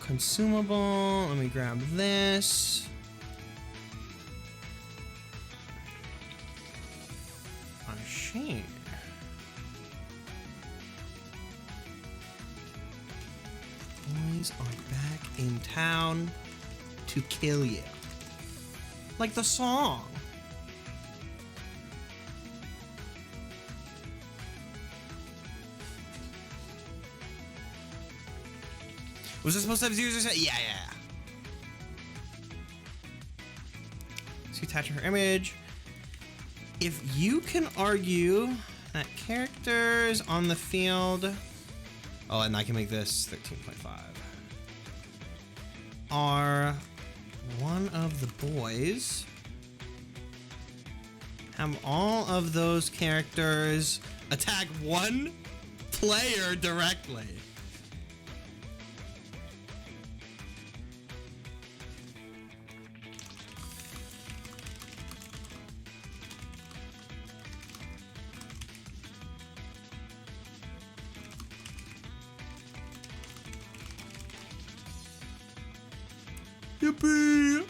Consumable. Let me grab this. On a shame. Boys are back in town to kill you. Like the song. Was this supposed to have zeros? Yeah. So attach her image. If you can argue that characters on the field, oh, and I can make this 13.5, are one of the boys, have all of those characters attack one player directly. Yippee!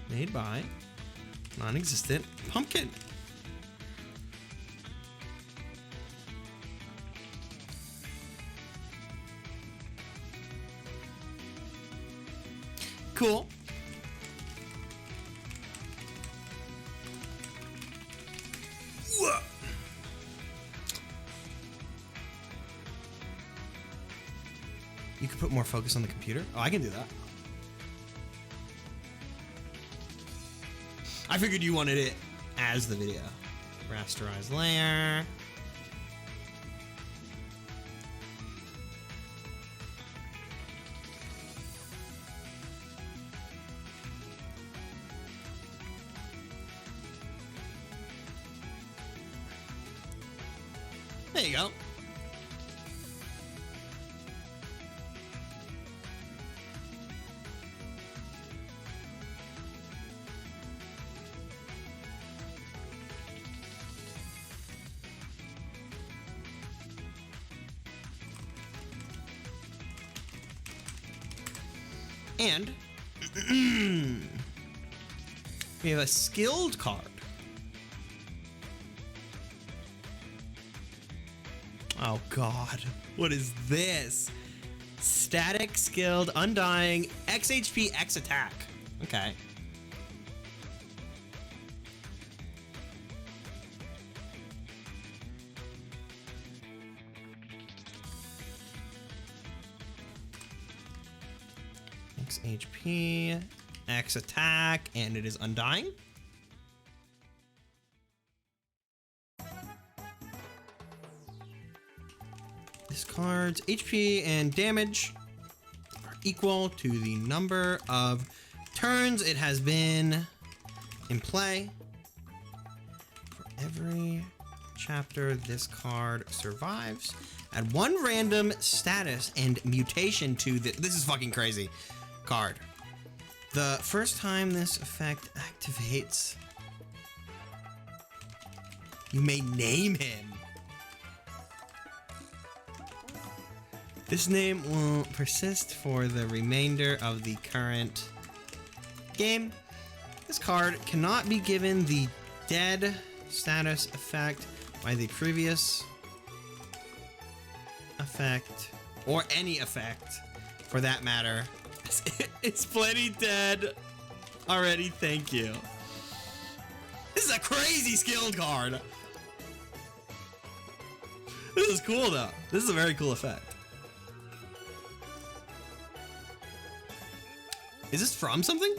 Made by Non-Existent Pumpkin. Cool. Whoa. You could put more focus on the computer. Oh, I can do that. I figured you wanted it as the video. Rasterized layer. There you go. And we have a skilled card. Oh God, what is this? Static, skilled, undying, X HP, X attack. Okay. X HP, X attack, and it is undying. This card's HP and damage are equal to the number of turns it has been in play. For every chapter this card survives, add one random status and mutation to the— this is fucking crazy card. The first time this effect activates, you may name him. This name will persist for the remainder of the current game. This card cannot be given the dead status effect by the previous effect, or any effect for that matter. It's plenty dead already, thank you. This is a crazy skilled card. This is cool though. This is a very cool effect. Is this from something?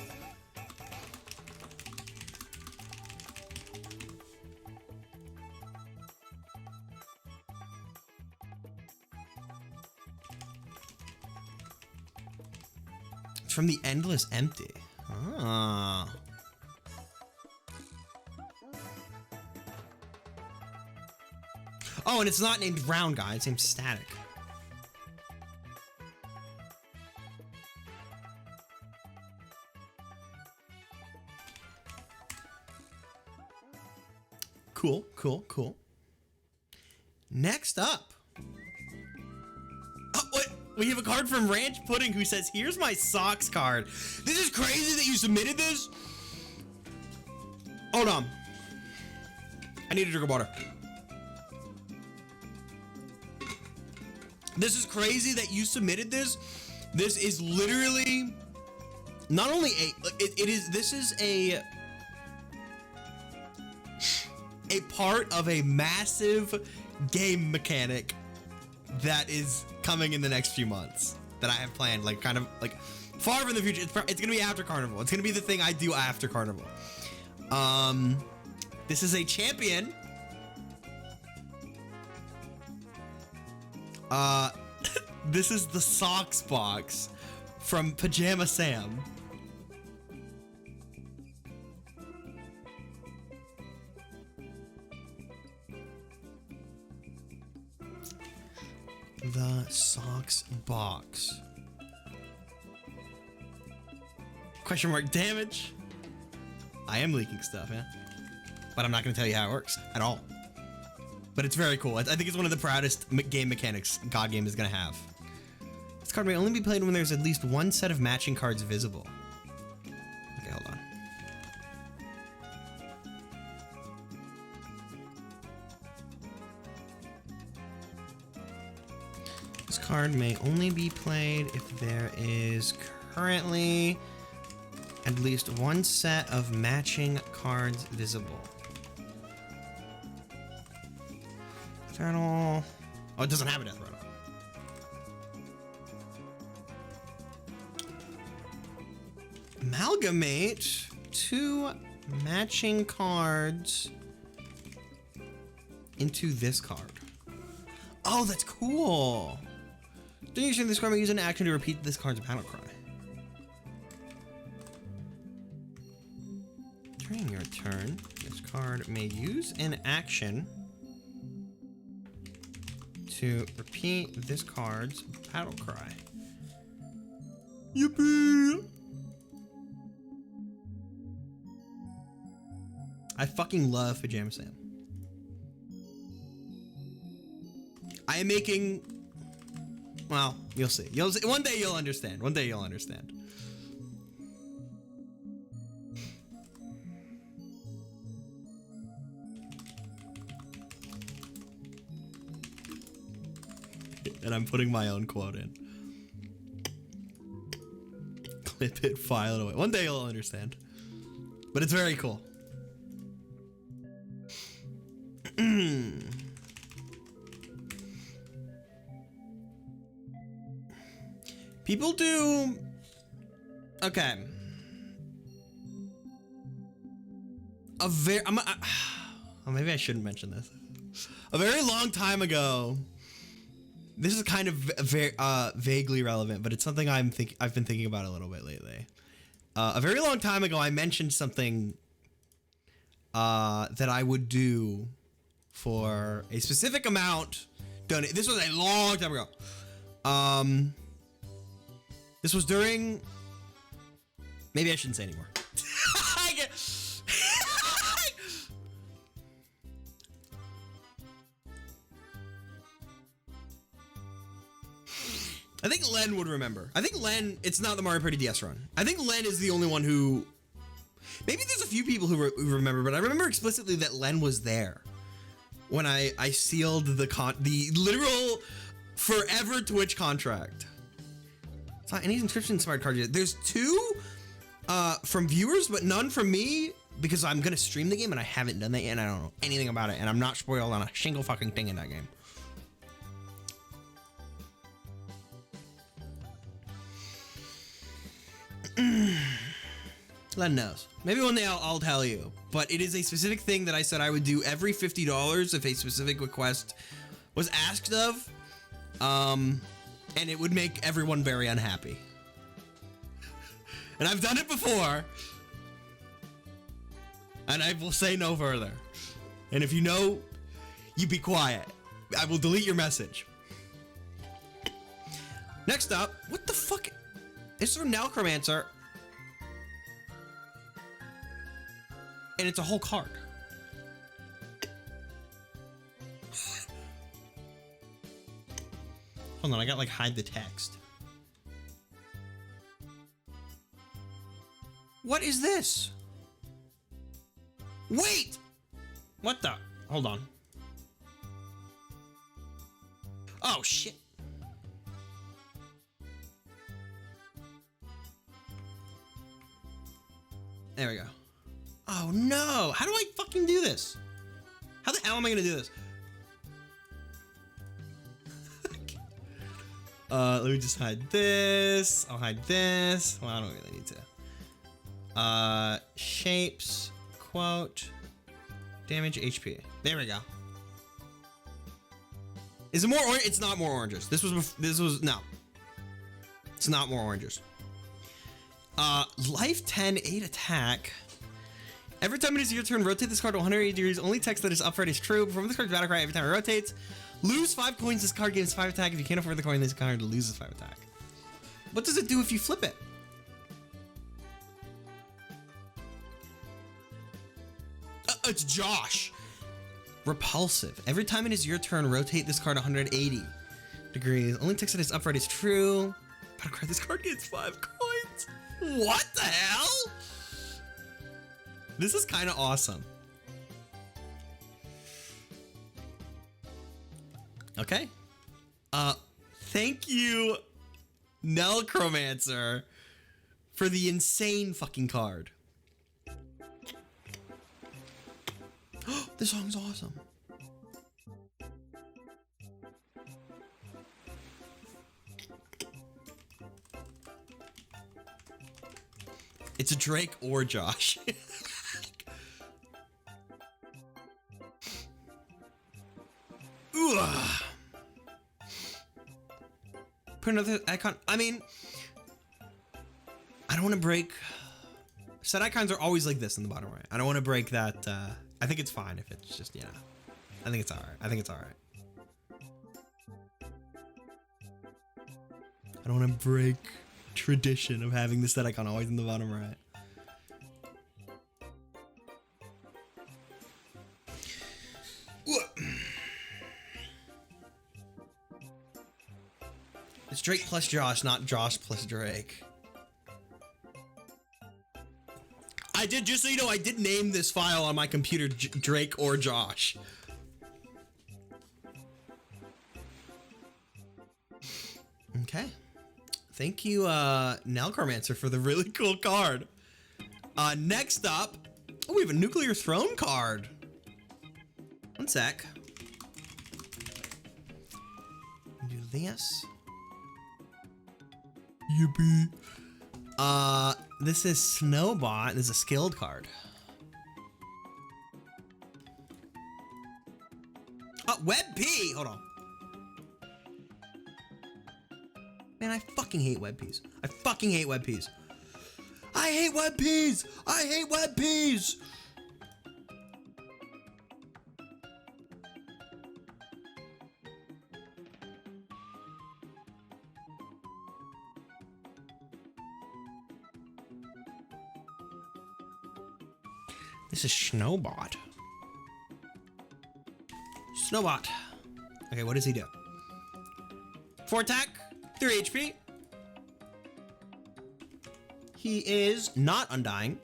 It's from the Endless Empty. Ah. Oh, and it's not named Round Guy, it's named Static. Cool, cool, cool. Next up. Oh, what? We have a card from Ranch Pudding who says, here's my socks card. This is crazy that you submitted this. Hold on. I need a drink of water. This is crazy that you submitted this. This is literally not only this is a part of a massive game mechanic that is coming in the next few months that I have planned, like kind of like far in the future. It's gonna be after Carnival. It's gonna be the thing I do after Carnival. This is a champion. This is the SocksBX from Pajama Sam. The SocksBX. Question mark damage. I am leaking stuff, yeah. But I'm not going to tell you how it works at all. But it's very cool. I think it's one of the proudest game mechanics God Game is going to have. This card may only be played when there's at least one set of matching cards visible. Okay, hold on. This card may only be played if there is currently at least one set of matching cards visible. Eternal. Oh, it doesn't have a death rattle. Amalgamate 2 matching cards into this card. Oh, that's cool. During using this card, may use an action to repeat this card's battle cry. During your turn, this card may use an action to repeat this card's battle cry. Yippee! I fucking love Pajama Sam. I am making... Well, you'll see. You'll see. One day you'll understand. One day you'll understand. And I'm putting my own quote in. Clip it, file it away. One day you'll understand. But it's very cool. People do... Okay. Oh, maybe I shouldn't mention this. A very long time ago... This is kind of very vaguely relevant, but it's something I've been thinking about a little bit lately. A very long time ago, I mentioned something that I would do for a specific amount. This was a long time ago. This was during... Maybe I shouldn't say anymore. I think Len would remember. I think Len, it's not the Mario Party DS run. I think Len is the only one who... Maybe there's a few people who remember, but I remember explicitly that Len was there when I sealed the literal forever Twitch contract. It's not any inscription-inspired card yet. There's 2 from viewers, but none from me because I'm going to stream the game and I haven't done that yet and I don't know anything about it and I'm not spoiled on a single fucking thing in that game. Len knows. Maybe one day I'll tell you. But it is a specific thing that I said I would do every $50 if a specific request was asked of. And it would make everyone very unhappy. And I've done it before. And I will say no further. And if you know, you be quiet. I will delete your message. Next up, what the fuck? It's from Necromancer. And it's a whole card. Hold on, I got like hide the text. What is this? Wait! What the? Hold on. Oh shit. There we go. Oh no! How do I fucking do this? How the hell am I gonna do this? Let me just hide this. I'll hide this. Well, I don't really need to. Shapes, quote, damage, HP. There we go. Is it more orange? It's not more oranges. This was, no. It's not more oranges. Life 10, 8 attack. Every time it is your turn, rotate this card to 180 degrees. Only text that is up for it is true. Perform this card's battle cry every time it rotates. Lose 5 coins. This card gains 5 attack. If you can't afford the coin, this card loses 5 attack. What does it do if you flip it? It's Josh. Repulsive. Every time it is your turn, rotate this card 180 degrees. Only text that is up for it is true. Battle cry. This card gains 5 coins. What the hell? This is kind of awesome. Okay. Thank you, Necromancer, for the insane fucking card. This song's awesome. It's a Drake or Josh. Put another icon. I mean, I don't want to break. Set icons are always like this in the bottom right. I don't want to break that. I think it's fine if it's just, I think it's all right. I think it's all right. I don't want to break tradition of having the set icon always in the bottom right. It's Drake plus Josh, not Josh plus Drake. I did, just so you know, I did name this file on my computer Drake or Josh. Okay. Thank you, Nalcarmancer, for the really cool card. Next up, oh, we have a Nuclear Throne card. One sec. Do this. Yippee. This is Snowbot. This is a skilled card. Web P. Hold on. Man, I fucking hate Web Ps. I fucking hate Web Ps. I hate Web Ps. I hate Web Ps. This is Snowbot. Snowbot. Okay, what does he do? 4 attack, 3 HP. He is not undying.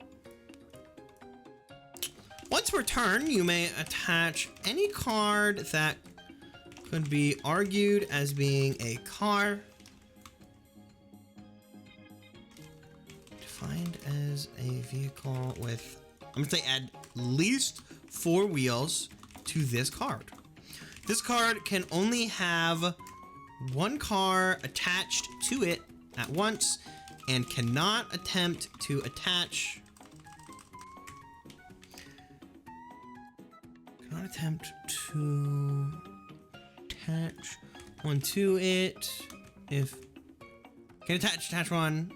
Once per turn, you may attach any card that could be argued as being a car. Defined as a vehicle with, I'm gonna say, add least 4 wheels to this card. This card can only have 1 car attached to it at once and cannot attempt to attach. Cannot attempt to attach one to it if can attach one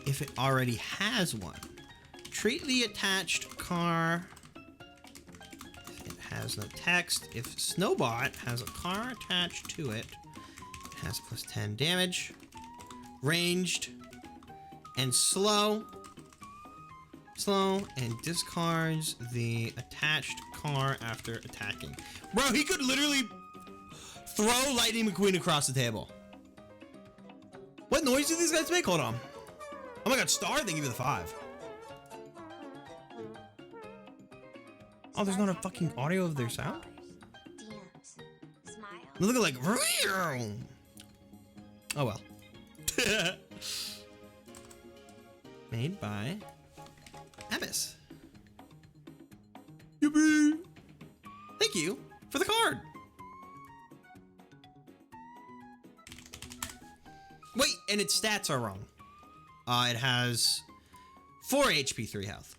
if it already has one. Treat the attached car if it has no text. If Snowbot has a car attached to it, it has plus 10 damage, ranged, and slow, and discards the attached car after attacking. Bro, he could literally throw Lightning McQueen across the table. What noise do these guys make? Hold on. Oh my god, Star, thank you for the 5. Oh, there's not a fucking audio of their sound? DMs. Smile. Look at like, oh well. Made by Abyss. Yippee! Thank you for the card. Wait, and its stats are wrong. It has 4 HP, 3 health.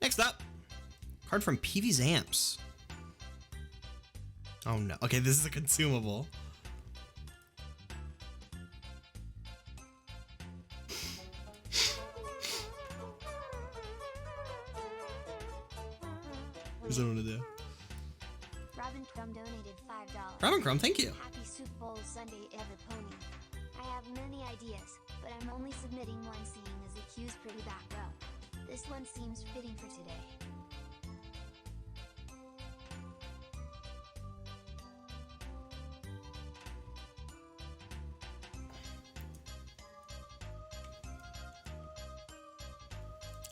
Next up, card from PV's Amps. Oh no. Okay, this is a consumable. What's that want to do? Robin Crumb donated $5. Robin Crumb, thank you. Happy Super Bowl Sunday, Everpony. I have many ideas, but I'm only submitting one seeing as the queue's pretty backed up. This one seems fitting for today.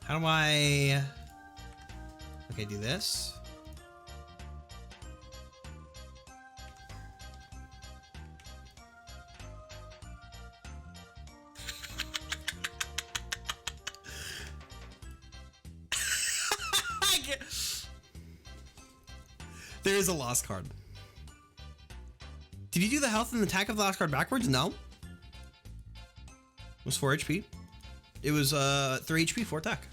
How do I... Okay, do this. There is a lost card. Did you do the health and attack of the last card backwards? No. It was 4 HP. It was 3 HP, 4 attack.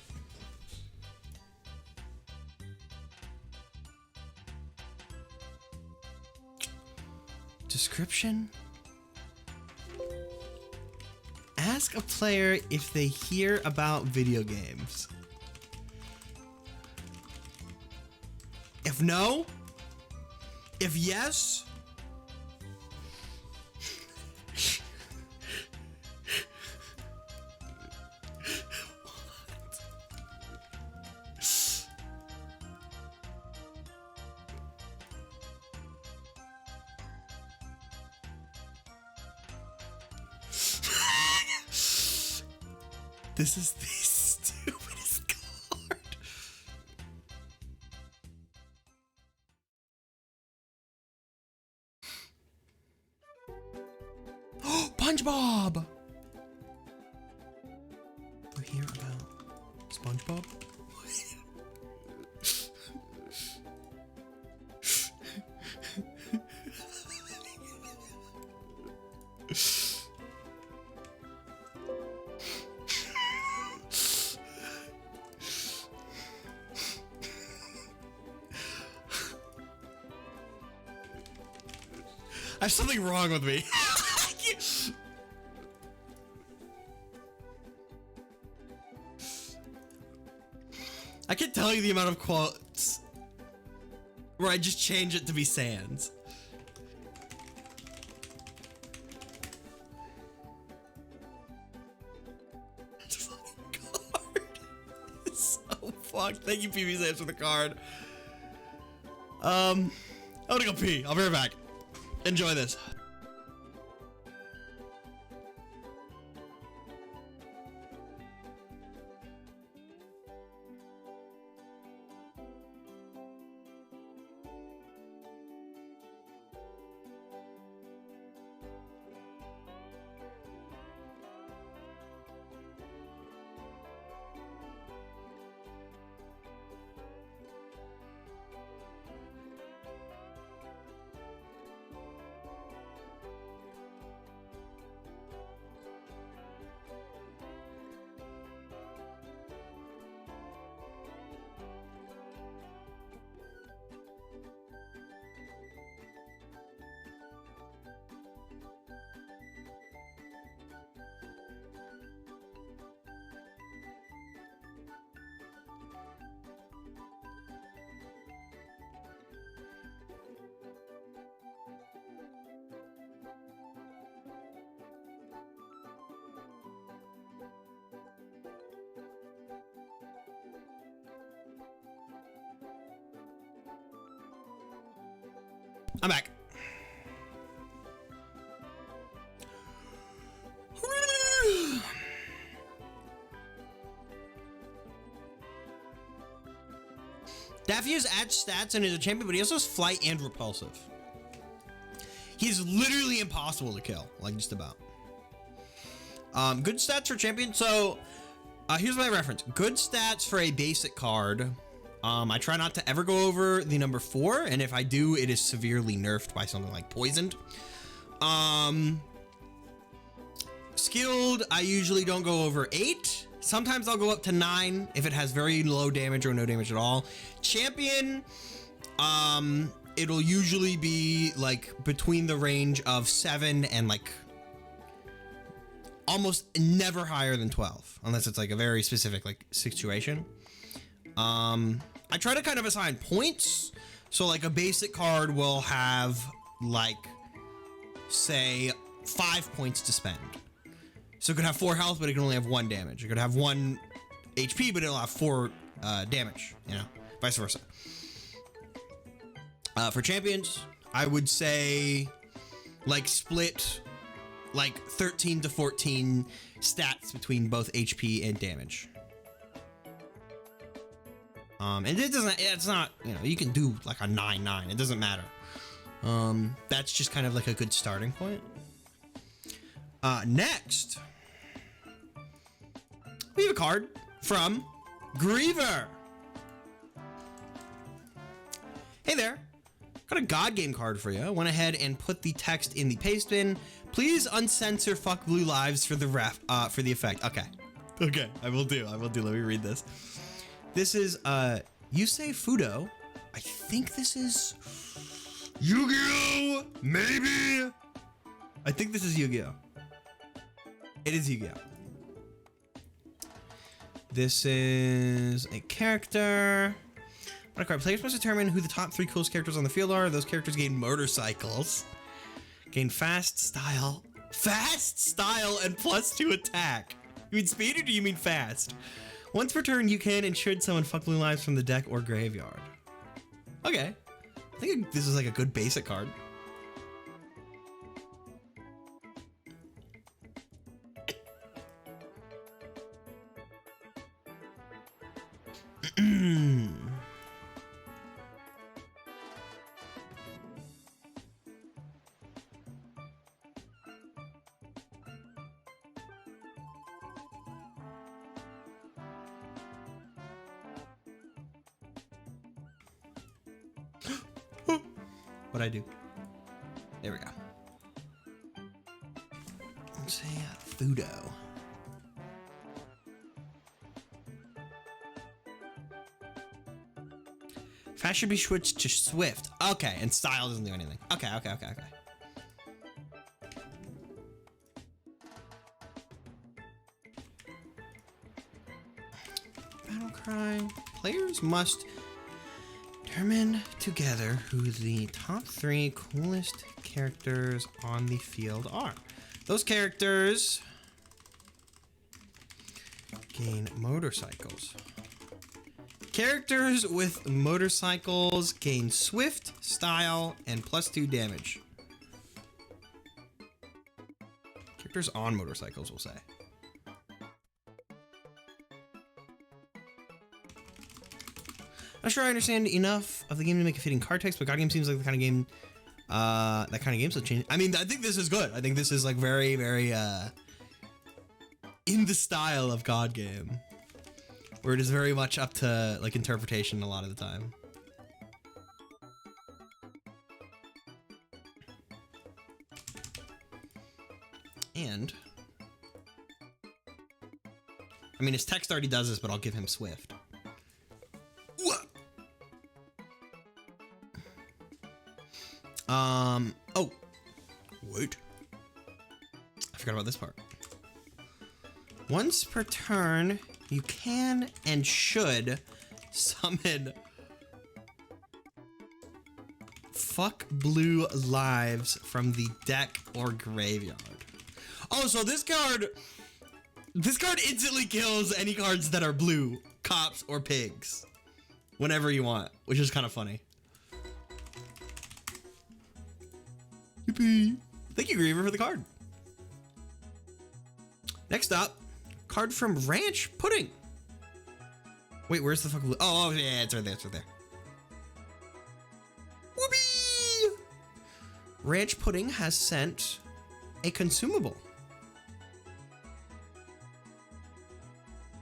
Description. Ask a player if they hear about video games. If no, if yes, this is the stupidest card. Oh, SpongeBob! You hear about SpongeBob? There's something wrong with me. I can tell you the amount of quotes where I just change it to be sans. This fucking card is so fucked. Thank you, PB Saves, for the card. I'm gonna go pee. I'll be right back. Enjoy this. I'm back. Daffy has edge stats and is a champion, but he also has flight and repulsive. He's literally impossible to kill, like just about. Good stats for champion. So here's my reference. Good stats for a basic card. I try not to ever go over the number 4, and if I do, it is severely nerfed by something like poisoned. Skilled, I usually don't go over 8. Sometimes I'll go up to 9 if it has very low damage or no damage at all. Champion, it'll usually be like between the range of 7 and like almost never higher than 12, unless it's like a very specific like situation. I try to kind of assign points. So like a basic card will have like, say 5 points to spend. So it could have 4 health, but it can only have 1 damage. It could have 1 HP, but it'll have 4 damage, you know, vice versa. For champions, I would say like split like 13 to 14 stats between both HP and damage. And it's not, you know, you can do like a 9/9. It doesn't matter. That's just kind of like a good starting point. Next, we have a card from Griever. Hey there, got a God Game card for you. I went ahead and put the text in the paste bin. Please uncensor fuck blue lives for the effect. Okay, Okay, I will do. Let me read this. This is Yusei Fudo. I think this is Yu-Gi-Oh! Maybe. I think this is Yu-Gi-Oh! It is Yu-Gi-Oh! This is a character. What a card. Players must determine who the top 3 coolest characters on the field are. Those characters gain motorcycles. Gain fast style, and +2 attack. You mean speed or do you mean fast? Once per turn, you can and should summon fuck blue lives from the deck or graveyard. Okay. I think this is like a good basic card. What'd I do? There we go. Let's say Fudo. Fast should be switched to Swift. Okay, and style doesn't do anything. Okay. Battle cry. Players must determine together who the top 3 coolest characters on the field are. Those characters gain motorcycles. Characters with motorcycles gain Swift, Style, and +2 damage. Characters on motorcycles, we'll say. Not sure I understand enough of the game to make a fitting card text, but GODGAME seems like the kind of game that kind of game. So change. I mean, I think this is good. I think this is like very, very in the style of GODGAME, where it is very much up to like interpretation a lot of the time. And I mean, his text already does this, but I'll give him Swift. Oh, wait. I forgot about this part. Once per turn, you can and should summon fuck blue lives from the deck or graveyard. Oh, so this card instantly kills any cards that are blue, cops, or pigs whenever you want, which is kind of funny. Yippee. Thank you, Griever, for the card. Next up, card from Ranch Pudding. Wait, where's the fuck? Oh, yeah, it's right there. It's right there. Whoopee! Ranch Pudding has sent a consumable.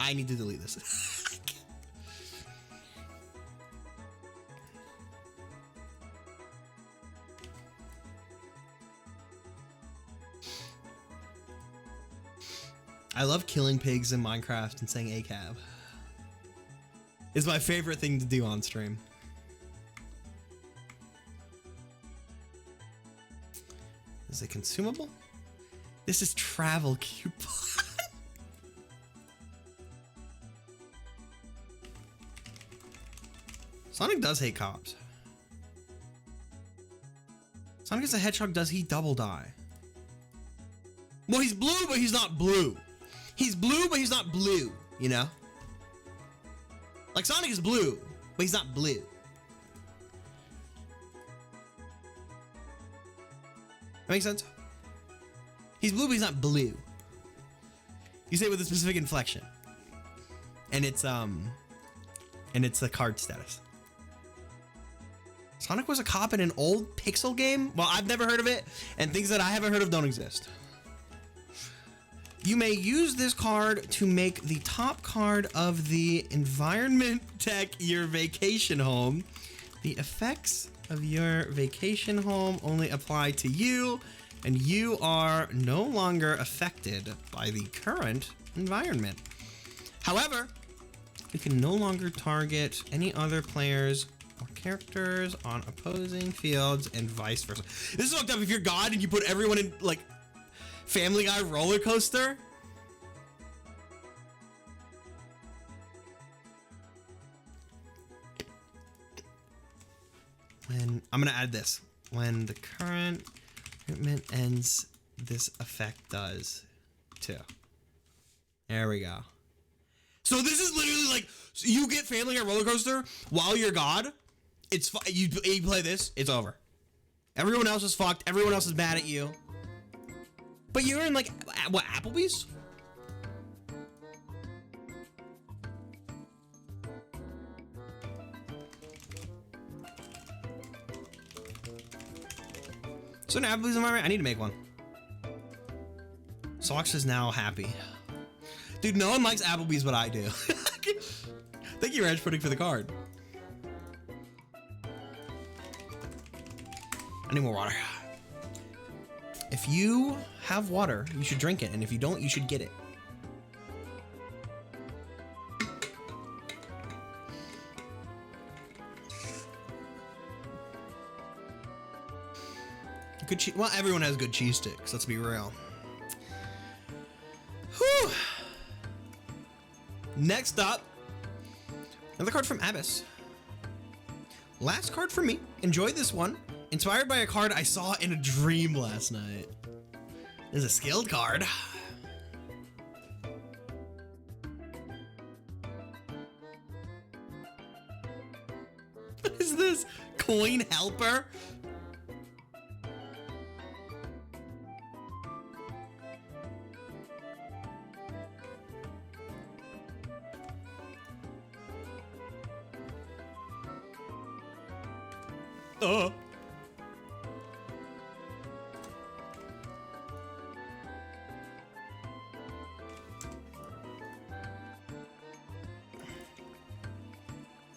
I need to delete this. I love killing pigs in Minecraft and saying ACAB. It's my favorite thing to do on stream. Is it consumable? This is travel coupon. Sonic does hate cops. Sonic is a hedgehog. Does he double die? Well, he's blue, but he's not blue. He's blue, but he's not blue, you know? Like Sonic is blue, but he's not blue. That makes sense? He's blue, but he's not blue. You say it with a specific inflection. And it's a card status. Sonic was a cop in an old pixel game? Well, I've never heard of it, and things that I haven't heard of don't exist. You may use this card to make the top card of the environment deck your vacation home. The effects of your vacation home only apply to you, and you are no longer affected by the current environment. However, you can no longer target any other players or characters on opposing fields and vice versa. This is fucked up. If you're God and you put everyone in like Family Guy roller coaster. When I'm gonna add this. When the current treatment ends, this effect does too. There we go. So this is literally like, so you get Family Guy roller coaster while you're God. It's you play this, it's over. Everyone else is fucked. Everyone else is mad at you. But you're in like what, Applebee's? So an Applebee's, am I right? I need to make one. Socks is now happy. Dude, no one likes Applebee's but I do. Thank you, Reg, putting for the card. I need more water. If you have water, you should drink it. And if you don't, you should get it. Good cheese. Well, everyone has good cheese sticks. Let's be real. Whew. Next up, another card from Abyss. Last card for me. Enjoyed this one. Inspired by a card I saw in a dream last night. This is a skilled card. What is this? Coin helper?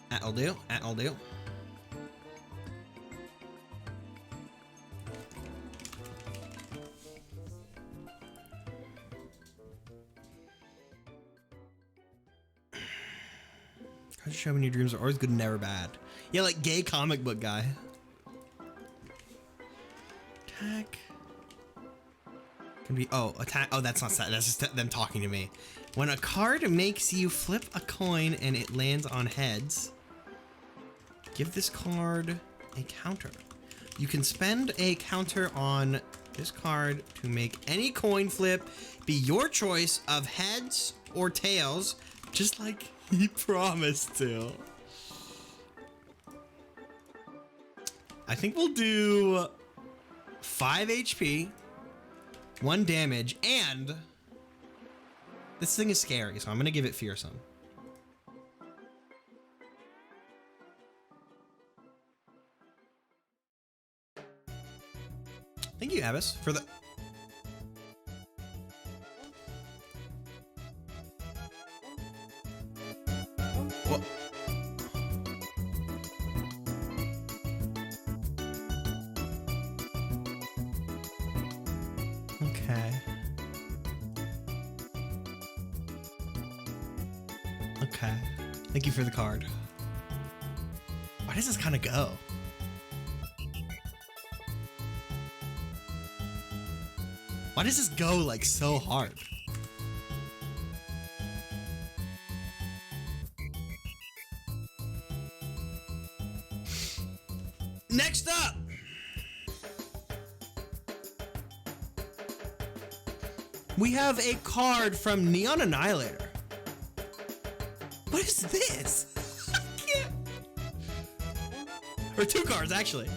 That'll do. That'll do. Cards show when your dreams are always good and never bad. Yeah, like gay comic book guy. Attack. Can be, oh, attack. Oh, that's not sad. That's just them talking to me. When a card makes you flip a coin and it lands on heads, give this card a counter. You can spend a counter on this card to make any coin flip be your choice of heads or tails, just like he promised to. I think we'll do 5 HP, 1 damage, and this thing is scary, so I'm gonna give it Fearsome. Thank you, Abyss, for the... What? Okay. Okay. Thank you for the card. Why does this kind of go? Why does this go like so hard? Next up, we have a card from Neon Annihilator. What is this? I can't. Or 2 cards, actually.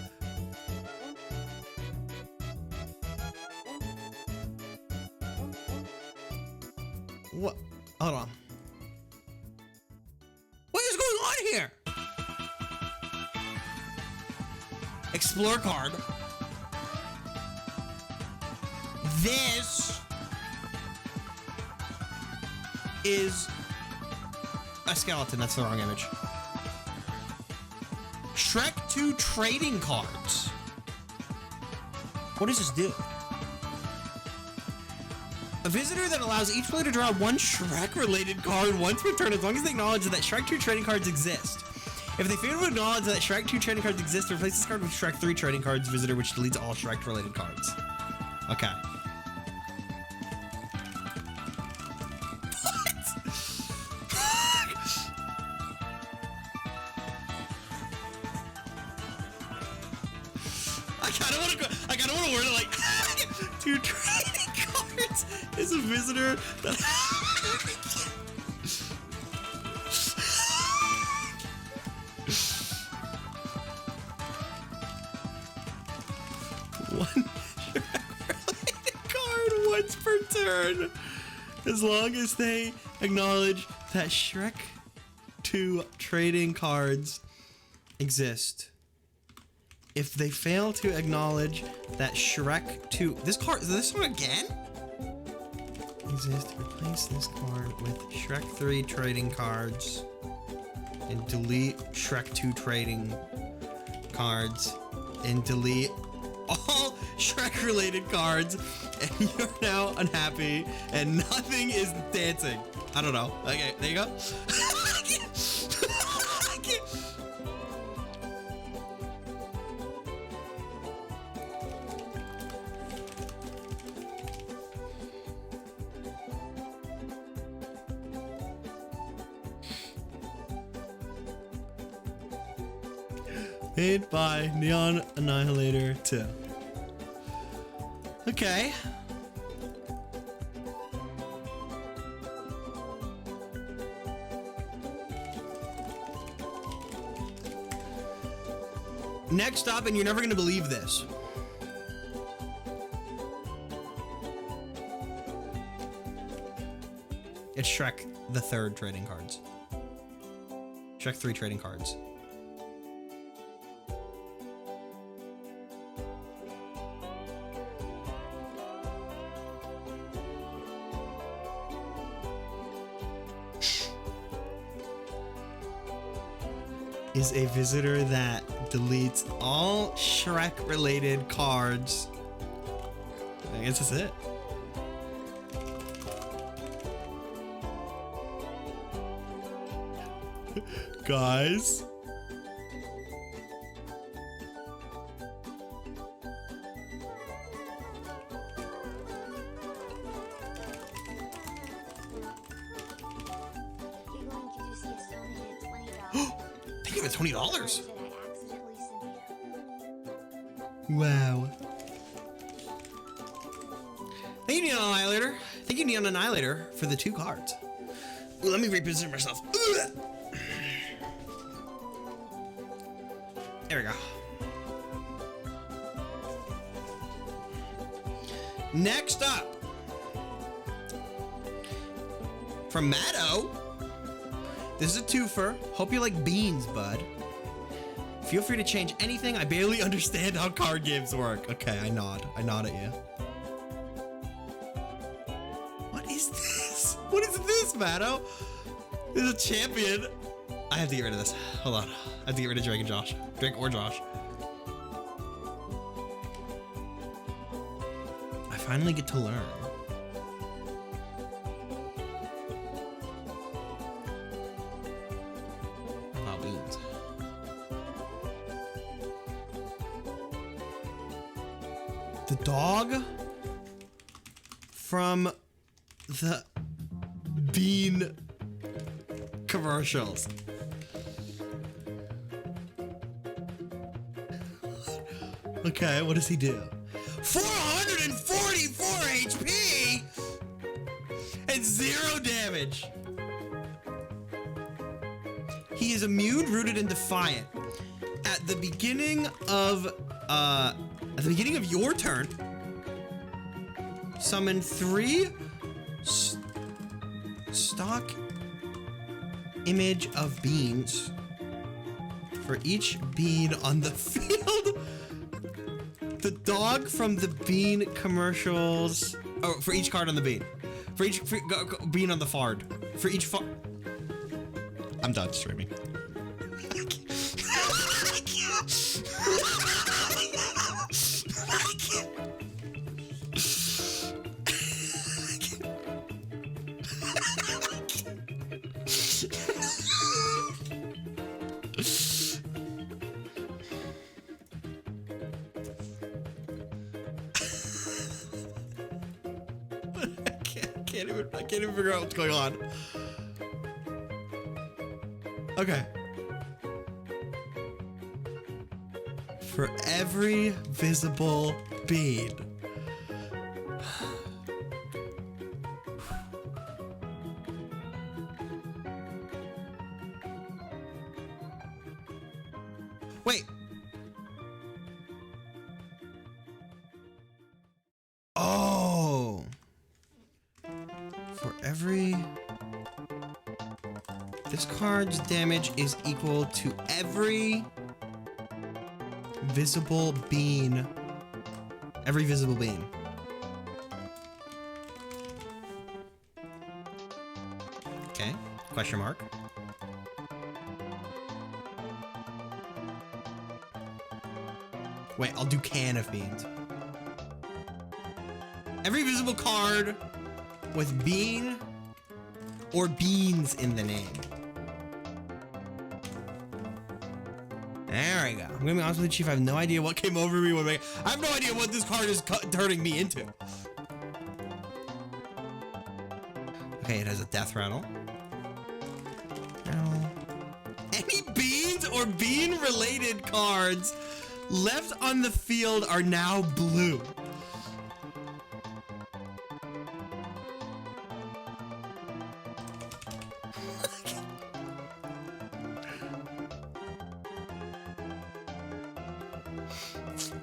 What? Hold on. What is going on here? Explore card. This is a skeleton. That's the wrong image. Shrek 2 trading cards. What does this do? A visitor that allows each player to draw one Shrek-related card once per turn as long as they acknowledge that Shrek 2 trading cards exist. If they fail to acknowledge that Shrek 2 trading cards exist, replace this card with Shrek 3 trading cards visitor, which deletes all Shrek-related cards. Okay. I kinda wanna word it like 2 trading cards is a visitor that one card once per turn. As long as they acknowledge that Shrek 2 trading cards exist. If they fail to acknowledge that Shrek 2... This one again? Exist. Replace this card with Shrek 3 trading cards. And delete Shrek 2 trading cards. And delete all Shrek related cards. And you're now unhappy. And nothing is dancing. I don't know. Okay, there you go. Made by Neon Annihilator 2. Okay. Next up, and you're never gonna believe this. It's Shrek the Third trading cards. Shrek 3 trading cards. Is a visitor that deletes all Shrek related cards. I guess that's it. Guys. They give it $20. Wow. Thank you, Neon Annihilator. Thank you, Neon Annihilator, for the 2 cards. Ooh, let me reposition myself. Ugh. There we go. Next up, from Matto. This is a twofer. Hope you like beans, bud. Feel free to change anything. I barely understand how card games work. Okay, I nod. I nod at you. What is this? What is this, Matto? This is a champion. I have to get rid of this. Hold on. I have to get rid of Drake and Josh. Drake or Josh. I finally get to learn. About beans. The dog from the bean commercials. Okay, what does he do? 444 HP and 0 damage. He is immune, rooted, and defiant. At the beginning of your turn, summon 3 stock image of beans for each bean on the field. The dog from the bean commercials. Oh, for each card on the bean. For each bean on the fard. For each I'm done streaming. can't even figure out what's going on. Okay. For every visible bead. Wait. Oh. For every... This card's damage is equal to every visible bean. Every visible bean. Okay. Question mark. Wait, I'll do can of beans. Every visible card with bean or beans in the name. There we go. I'm gonna be honest with you, Chief. I have no idea what came over me. I have no idea what this card is turning me into. Okay, it has a death rattle. Any beans or bean-related cards left on the field are now blue.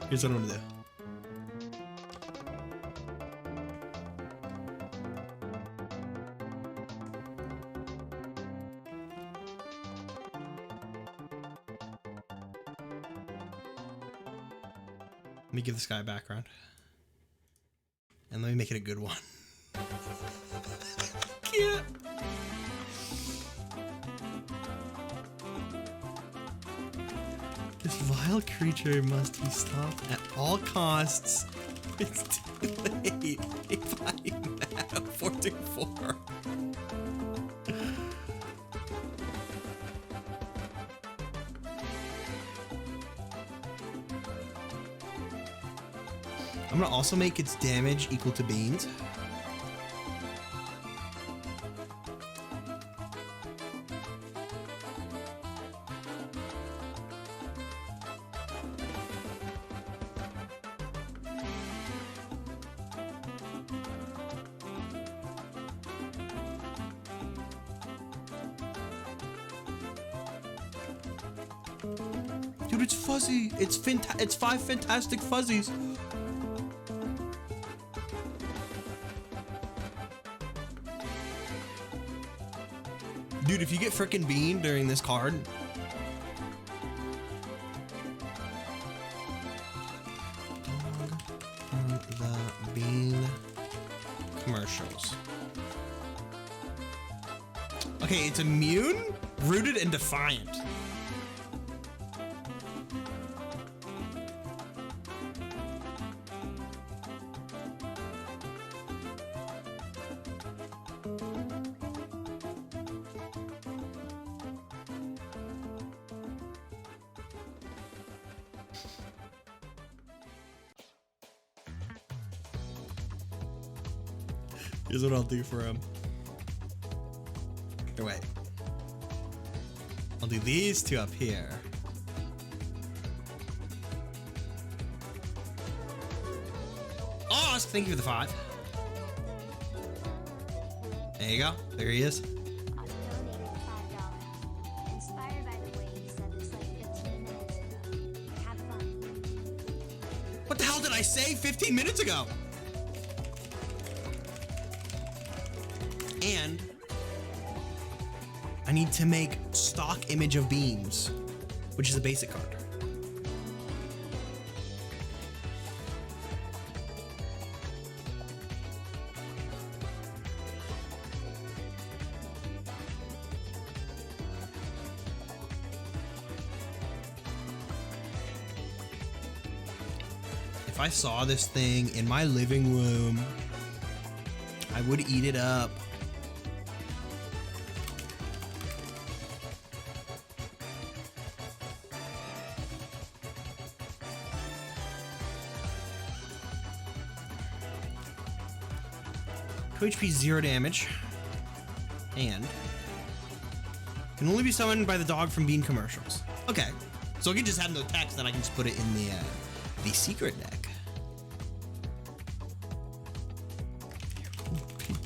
Here's what I'm gonna do. Let me give this guy a background. And let me make it a good one. Cute. This vile creature must be stopped at all costs. It's too late. If I now 424. I'm gonna also make its damage equal to beans. Dude, it's fuzzy. It's 5 fantastic fuzzies. Dude, if you get frickin' bean during this card. The bean commercials. Okay, it's immune, rooted, and defiant. Here's what I'll do for him. Or wait. I'll do these two up here. Oh, thank you for the 5. There you go. There he is. Donated $5. Inspired by the way you said this like 15 minutes ago. Have fun. What the hell did I say 15 minutes ago? And I need to make stock image of beams, which is a basic card. If I saw this thing in my living room, I would eat it up. 2 HP, 0 damage. And can only be summoned by the dog from Bean commercials. Okay, so I can just have no text, then I can just put it in the secret deck.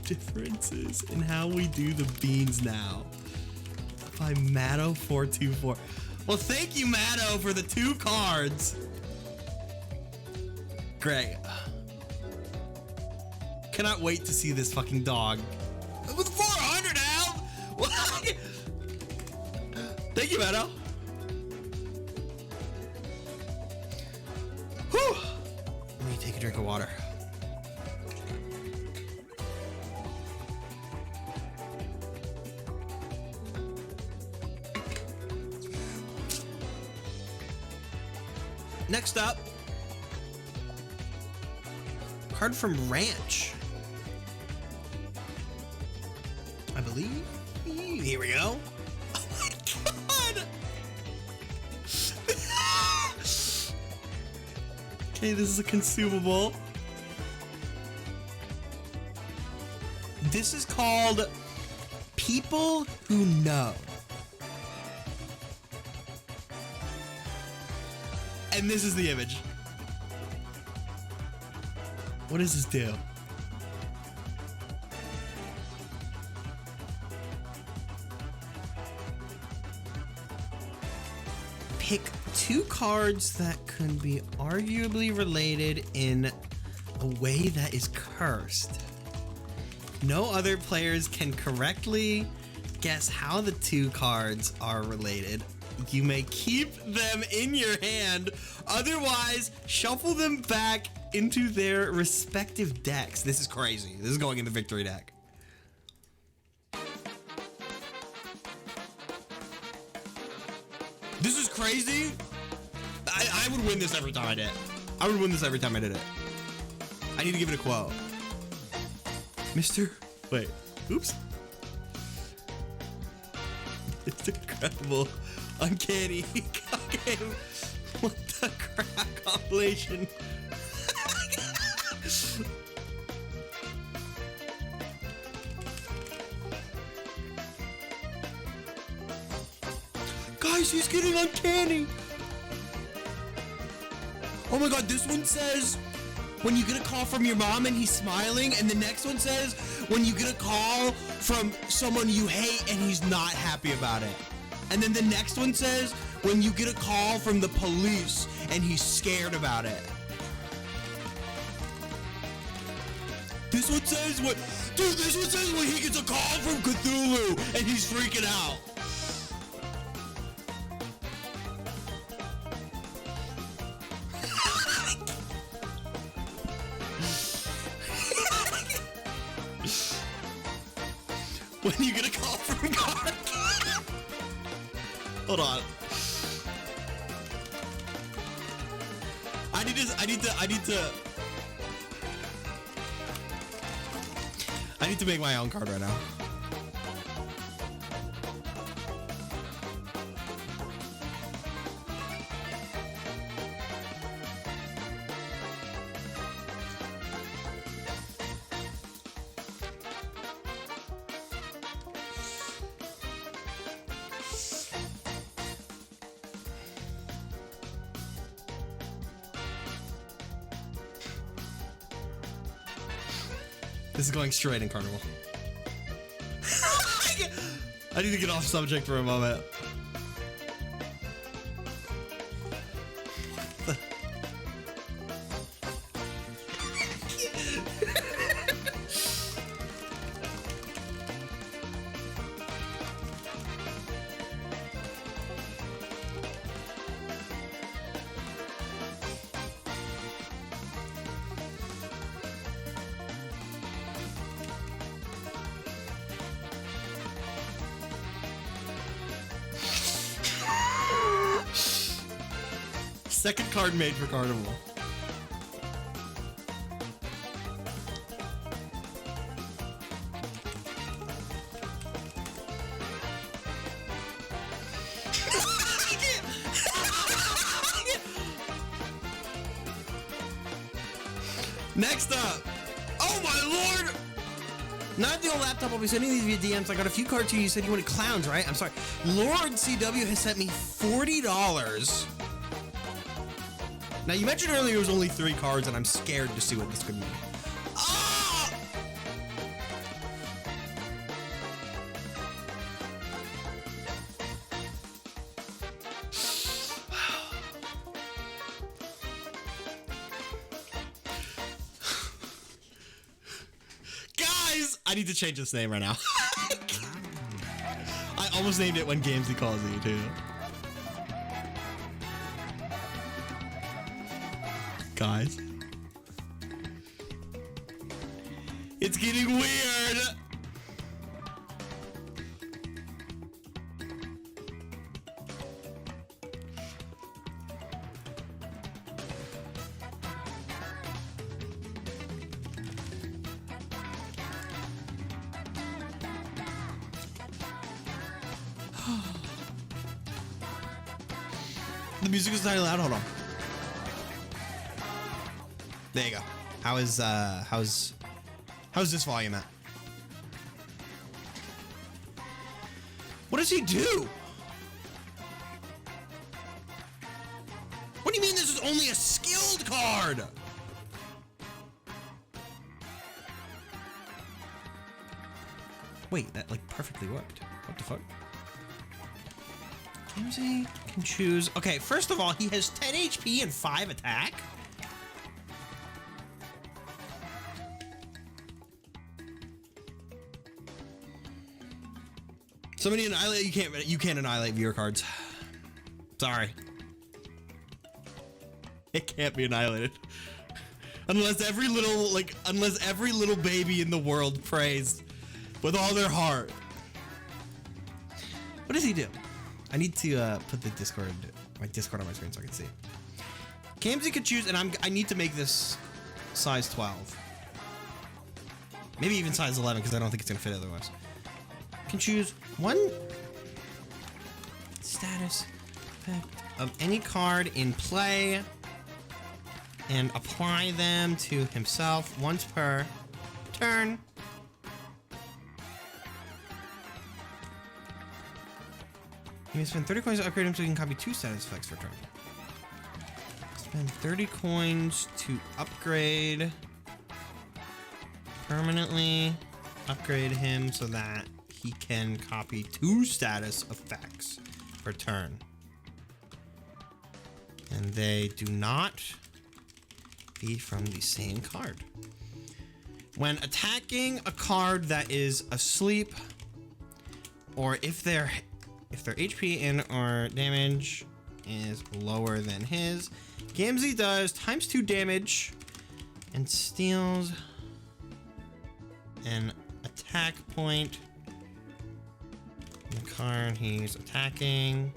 Differences in how we do the beans now. By Matto424. Well, thank you, Matto, for the 2 cards. Great. Cannot wait to see this fucking dog. With 400 health? What? Thank you, Matto. Whew. Let me take a drink of water. Next up, card from Ranch. I believe. Here we go. Oh my god! Okay, this is a consumable. This is called People Who Know. And this is the image. What does this do? Pick 2 cards that could be arguably related in a way that is cursed. No other players can correctly guess how the 2 cards are related. You may keep them in your hand, otherwise shuffle them back into their respective decks. This is crazy. This is going in the victory deck. This is crazy. I would win this every time I did it. I would win this every time I did it. I need to give it a quote. Wait, oops. It's incredible. Uncanny. Okay. What the crap compilation? Guys, he's getting uncanny. Oh my god, this one says when you get a call from your mom and he's smiling, and the next one says when you get a call from someone you hate and he's not happy about it. And then the next one says when you get a call from the police and he's scared about it. This one says this one says when he gets a call from Cthulhu and he's freaking out. When you get a call from God. Hold on. I need to make my own card right now. This is going straight in Carnival. I need to get off subject for a moment. Second card made for Carnival. Next up. Oh my lord! Not the old laptop. I'll be sending these via DMs. I got a few cards here. You said you wanted clowns, right? I'm sorry. Lord CW has sent me $40. Now, you mentioned earlier it was only 3 cards, and I'm scared to see what this could mean. Ah! Guys, I need to change this name right now. I almost named it when Gamzee calls you, too. Guys, it's getting weird. The music is not loud. Hold on. There you go. How's this volume at? What does he do? What do you mean this is only a skilled card? Wait, that like perfectly worked. What the fuck? Gamzee can choose. Okay, first of all, he has 10 HP and 5 attack. Somebody annihilate. You can't annihilate viewer cards. Sorry. It can't be annihilated. Unless every little baby in the world prays with all their heart. What does he do? I need to put the my Discord on my screen so I can see. Gamzee could choose, and I need to make this size 12. Maybe even size 11 because I don't think it's gonna fit otherwise. Can choose one status effect of any card in play and apply them to himself once per turn. You may spend 30 coins to upgrade him so you can copy 2 status effects per turn. Spend 30 coins to upgrade permanently. Upgrade him so that he can copy 2 status effects per turn. And they do not be from the same card. When attacking a card that is asleep, or if their HP and or damage is lower than his, Gamzee does ×2 damage and steals an attack point. The card he's attacking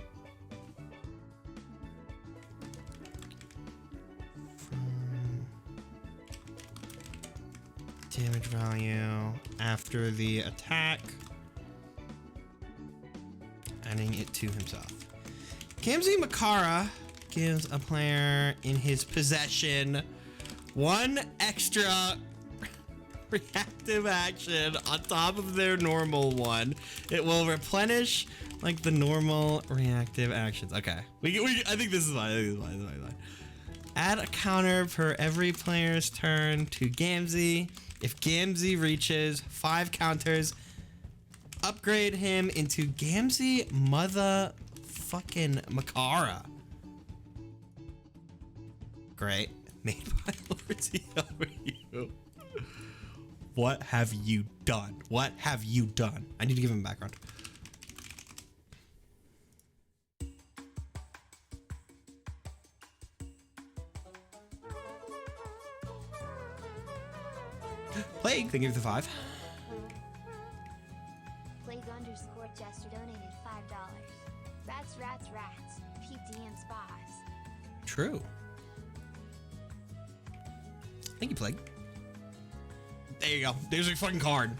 from damage value after the attack, adding it to himself. Gamzee Makara gives a player in his possession 1 extra reactive action on top of their normal one. It will replenish like the normal reactive actions. Okay, I think this is fine. Add a counter per every player's turn to Gamzee. If Gamzee reaches 5 counters, upgrade him into Gamzee motherfucking Makara. Great. Made by Lord CW. What have you done? What have you done? I need to give him background. Plague, thank you for the 5. Plague_Jester donated $5. Rats. PDM spas. True. Thank you, Plague. There you go. There's a fucking card.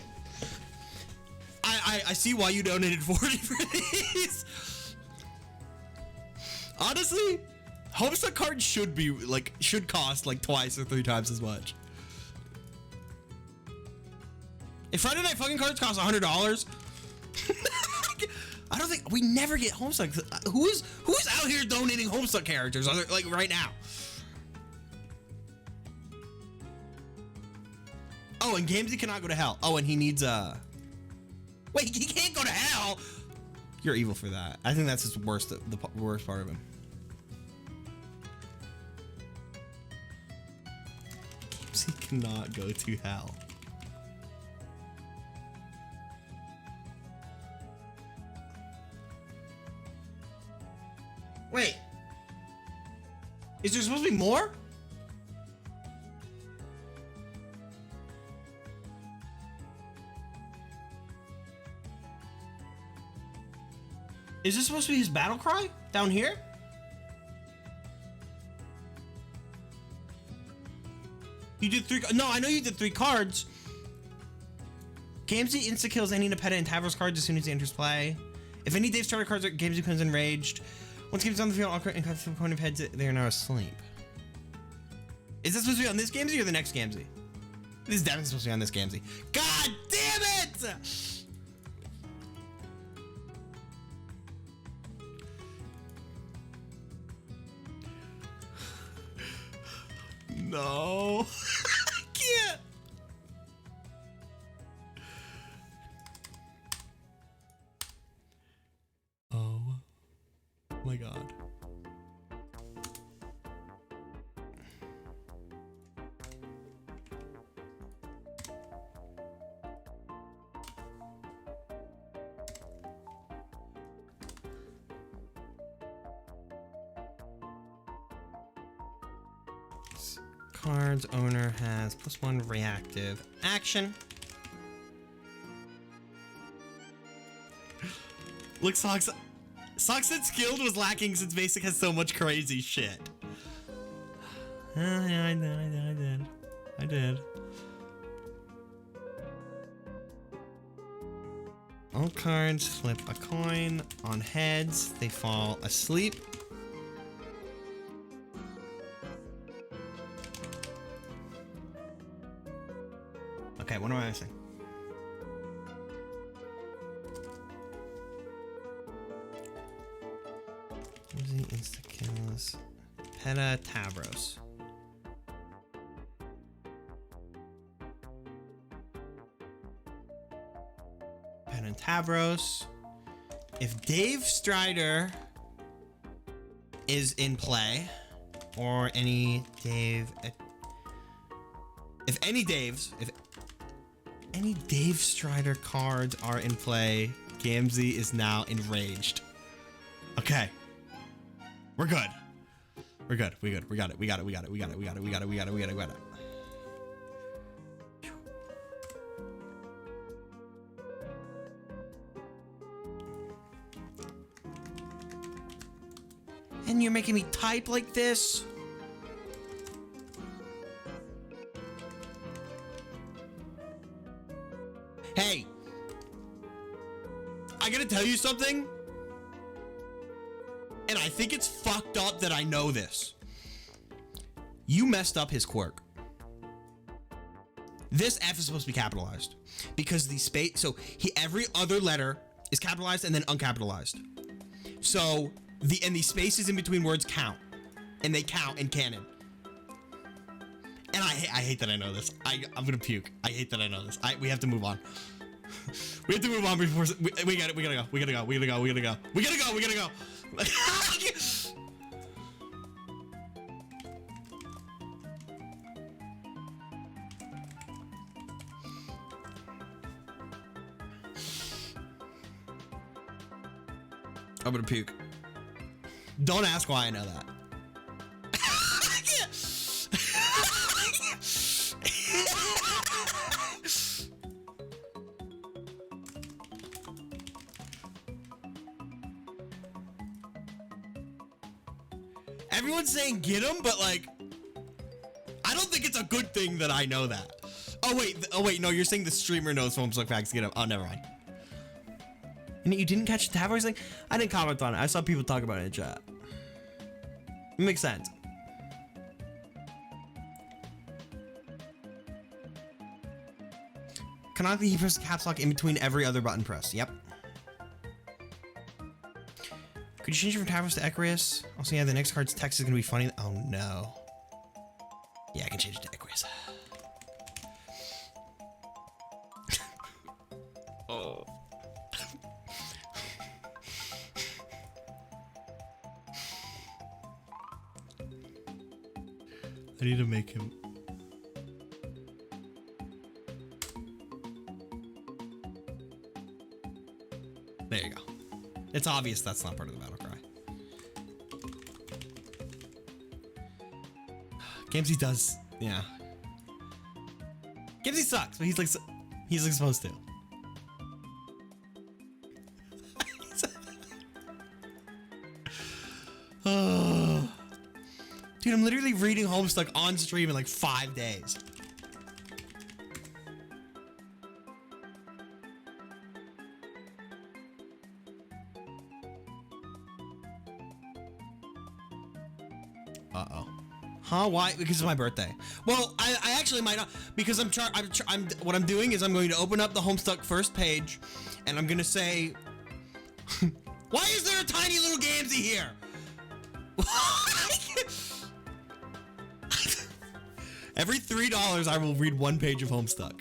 I see why you donated 40 for these. Honestly, Homestuck cards should cost like twice or 3 times as much. If Friday Night Funkin' cards cost $100, I don't think we never get Homestuck. Who's out here donating Homestuck characters? Like right now. Oh, and Gamzee cannot go to hell. Oh, and he needs wait, he can't go to hell. You're evil for that. I think that's his worst, the worst part of him. Gamzee cannot go to hell. Wait. Is there supposed to be more? Is this supposed to be his battle cry down here? You did 3. No, I know you did 3 cards. Gamzee insta kills any Nepeta and Tavros cards as soon as he enters play. If any Dave starter cards, Gamzee becomes enraged. Once Gamzee's on the field, all correct and cut from opponent heads, they are now asleep. Is this supposed to be on this Gamzee or the next Gamzee? This is definitely supposed to be on this Gamzee. God damn it! No. I can't. Oh my God. Cards owner has +1 reactive action. Look, Socks said skilled was lacking since basic has so much crazy shit. Yeah, I did. All cards flip a coin. On heads, they fall asleep. Okay, what am I missing? Gamzee insta-kills Peta Tavros. Peta Tavros. If Dave Strider is in play, or any Dave... If any Dave Strider cards are in play, Gamzee is now enraged. Okay. We're good. We got it. And you're making me type like this? Hey, I gotta tell you something, and I think it's fucked up that I know this. You messed up his quirk. This F is supposed to be capitalized because the space, so every other letter is capitalized and then uncapitalized. So the spaces in between words count, and they count in canon. And I hate that I know this. I'm gonna puke. I hate that I know this. We have to move on. We have to move on before we gotta go. I'm gonna puke. Don't ask why I know that. Everyone's saying get him, but like, I don't think it's a good thing that I know that. Oh wait, no, you're saying the streamer knows Homestuck facts get him. Oh, never mind. And you didn't catch the tab? I was like, I didn't comment on it. I saw people talk about it in chat. It makes sense. canonically he pressed caps lock in between every other button press. Yep. Could you change it from Tavros to Ecarius? Also, yeah, the next card's text is gonna be funny. Oh no. Yeah, I can change it to Ecarius. Oh. I need to make him. There you go. It's obvious that's not part of the battle cry. Gamzee does, yeah. Gamzee sucks, but he's like supposed to. Dude, I'm literally reading Homestuck on stream in like 5 days. Uh-oh. Huh? Why? Because it's my birthday. Well, I actually might not, because what I'm doing is I'm going to open up the Homestuck first page and I'm going to say, why is there a tiny little Gamzee here? Every $3 I will read 1 page of Homestuck.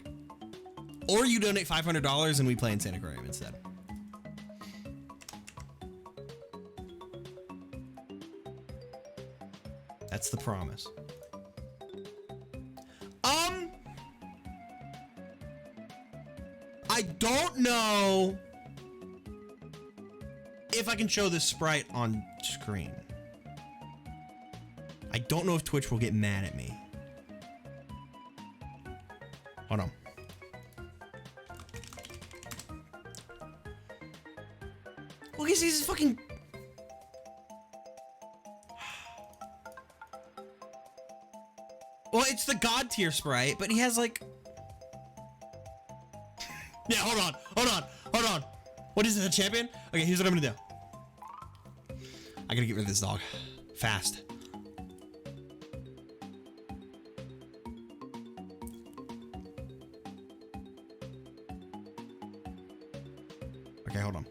Or you donate $500 and we play in Santa Aquarium instead. That's the promise. I don't know if I can show this sprite on screen. I don't know if Twitch will get mad at me. Hold on. Look, he's fucking. Well, it's the God tier sprite, but he has like. Yeah, hold on. What is it, the champion? Okay, here's what I'm gonna do. I gotta get rid of this dog. Fast. Okay, hold on.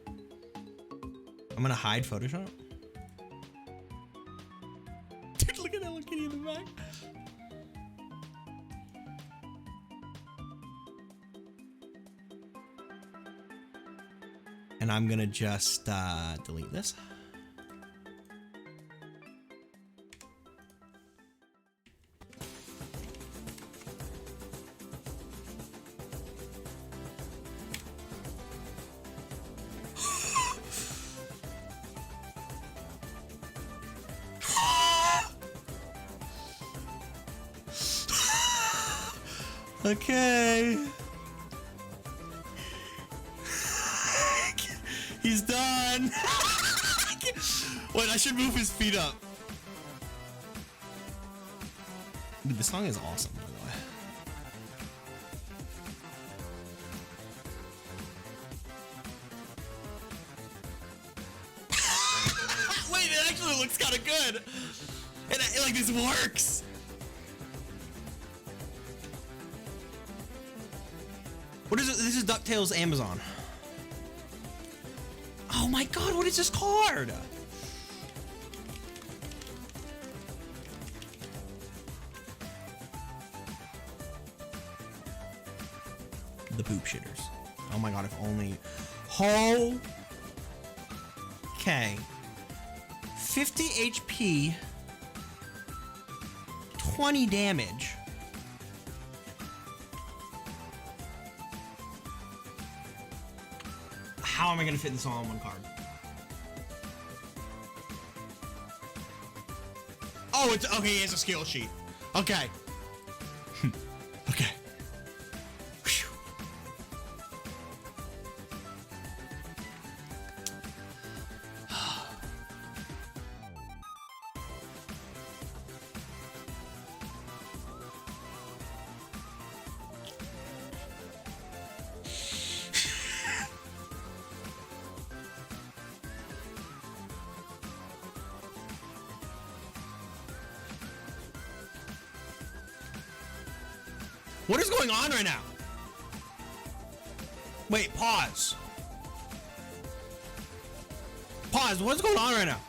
I'm gonna hide Photoshop. Dude, look at Hello Kitty in the back. And I'm gonna just delete this. Okay. He's done. Wait, I should move his feet up. Dude, this song is awesome, by the way. Wait, it actually looks kind of good. And like this works. What is it? This is DuckTales Amazon. Oh my god, what is this card? The poop shitters. Oh my god, if only. Oh. Okay. 50 HP. 20 damage. How am I gonna fit this all on one card? Oh, it's okay. He has a skill sheet. Okay. Okay. Whew. What is going on right now? Wait, pause. Pause. What's going on right now?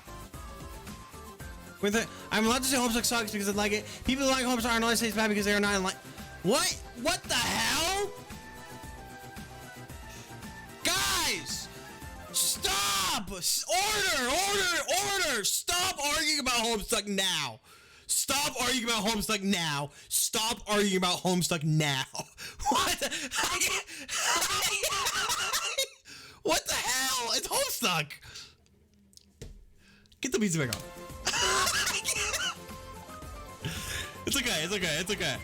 With it, I'm allowed to say Homestuck sucks because I like it. People who like Homestuck are allowed to say it's bad because they are not in like. What? What the hell? Guys, stop! Order! Stop arguing about Homestuck now. Stop arguing about Homestuck now. Stop arguing about Homestuck now. What? What the hell? It's Homestuck. Get the music back on. It's okay. It's okay. It's okay.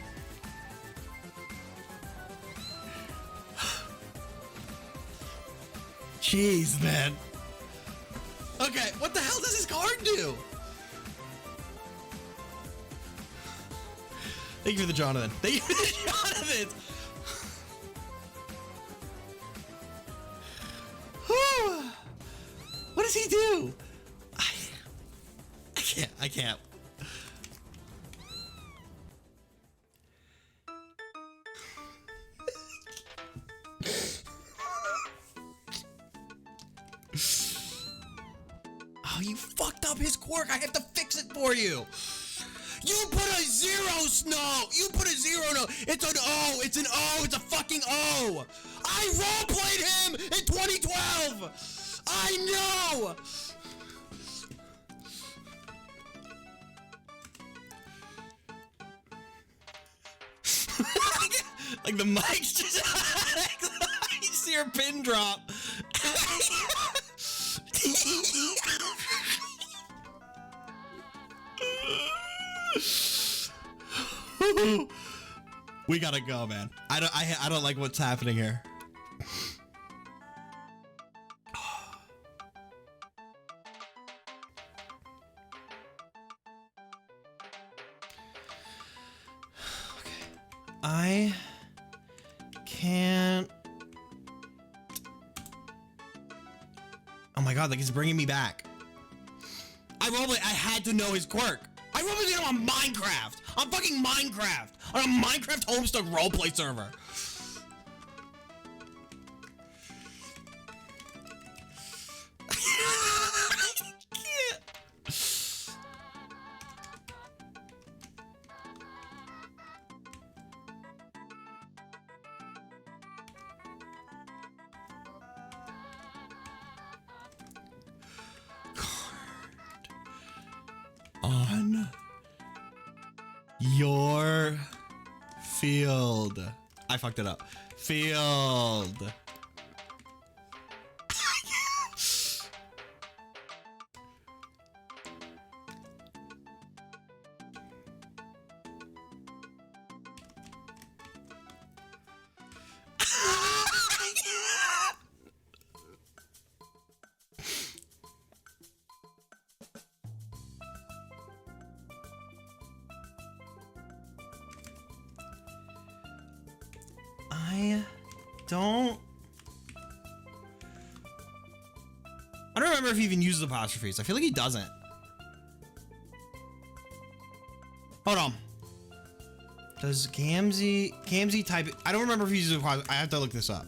Jeez, man. Okay, what the hell does this card do? Thank you for the Jonathan. Thank you for the Jonathan. What does he do? I can't. Oh, you fucked up his quirk. I have to fix it for you. You put a zero snow. You put a zero no. It's an O. It's an O. It's a fucking O. I roleplayed him in 2012. I know. Like the mic's just you see her pin drop. We gotta go, man. I don't like what's happening here. I can't. Oh my god, like it's bringing me back. I had to know his quirk. I roleplayed him on Minecraft. On fucking Minecraft. On a Minecraft Homestuck roleplay server. On your field. I fucked it up. Field. I don't remember if he even uses apostrophes. I feel like he doesn't. Hold on. Does Gamzee type it? I don't remember if he uses apostrophes. I have to look this up.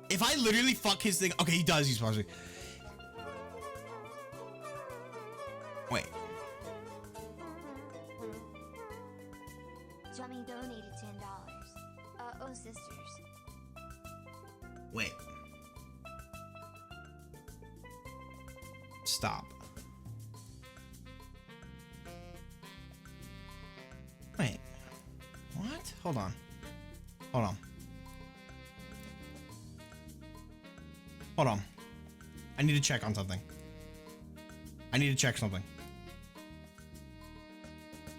If I literally fuck his thing. Okay, he does use apostrophe. Wait. Johnny donated $10. Oh, sisters. Wait. Stop. Wait. What? Hold on. Hold on. Hold on. I need to check on something. I need to check something.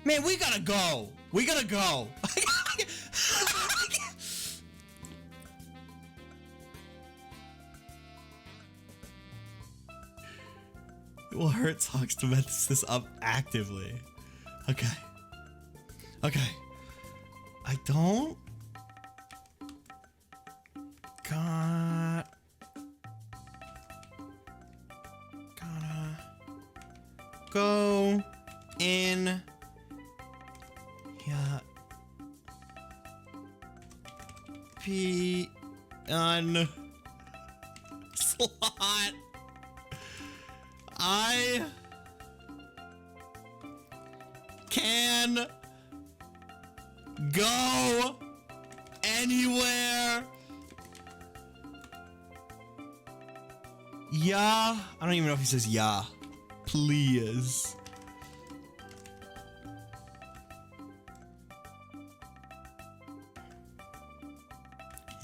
Man, we gotta go. We gotta go. It will hurt Socks to mess this up actively. Okay. Okay. I don't. Gotta go in. Yeah. on slot. I can go anywhere. Yeah. I don't even know if he says yeah. Please.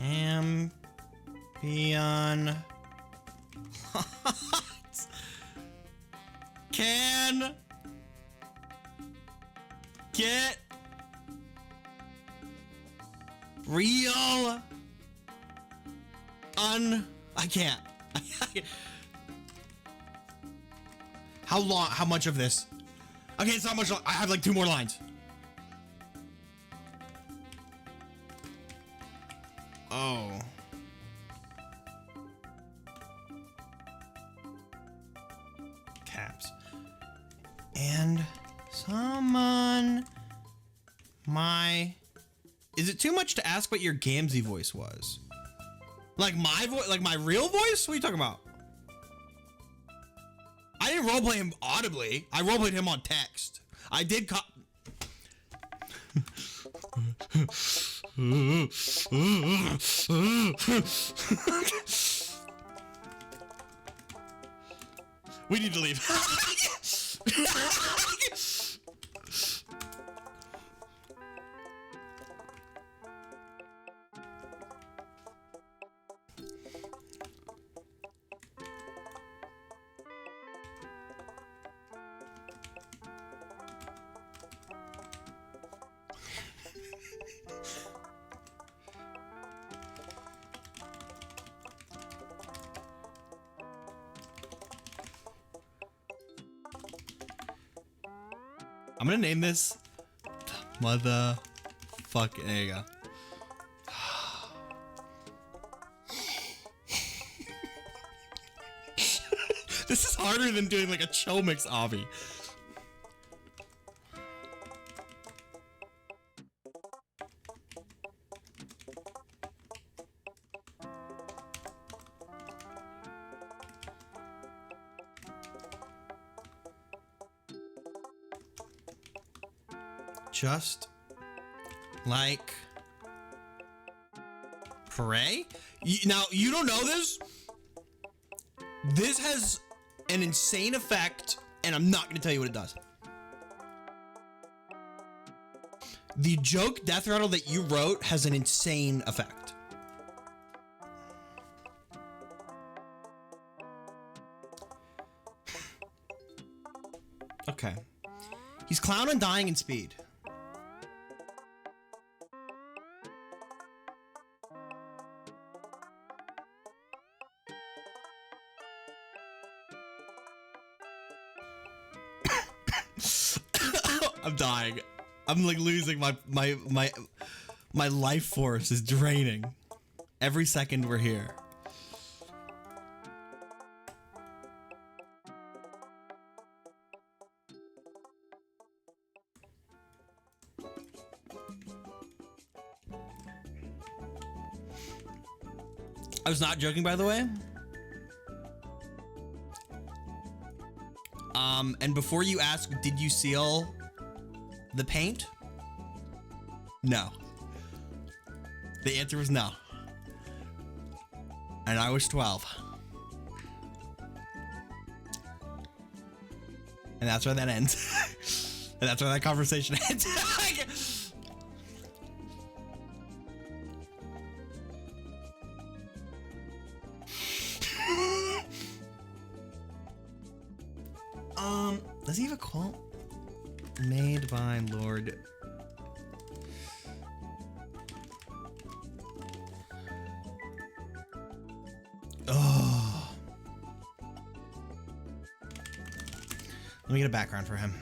Ambion can get real I can't. How long? How much of this? Okay, it's not much. I have like 2 more lines. Oh. Caps. And summon my... Is it too much to ask what your Gamzee voice was? Like my voice? Like my real voice? What are you talking about? I didn't roleplay him audibly. I roleplayed him on text. I did We need to leave. I'm gonna name this motherfucking. There you go. This is harder than doing like a Chomix obby. Just like pray. Now you don't know this. This has an insane effect, and I'm not going to tell you what it does. The joke death rattle that you wrote has an insane effect. Okay. He's clown on dying in speed. I'm dying. I'm like losing my life force is draining. Every second we're here. I was not joking, by the way. And before you ask, did you seal the paint? No. The answer was no. And I was 12. And that's where that ends. And that's where that conversation ends. Does he have a quote? Made by Lord. Oh. Let me get a background for him.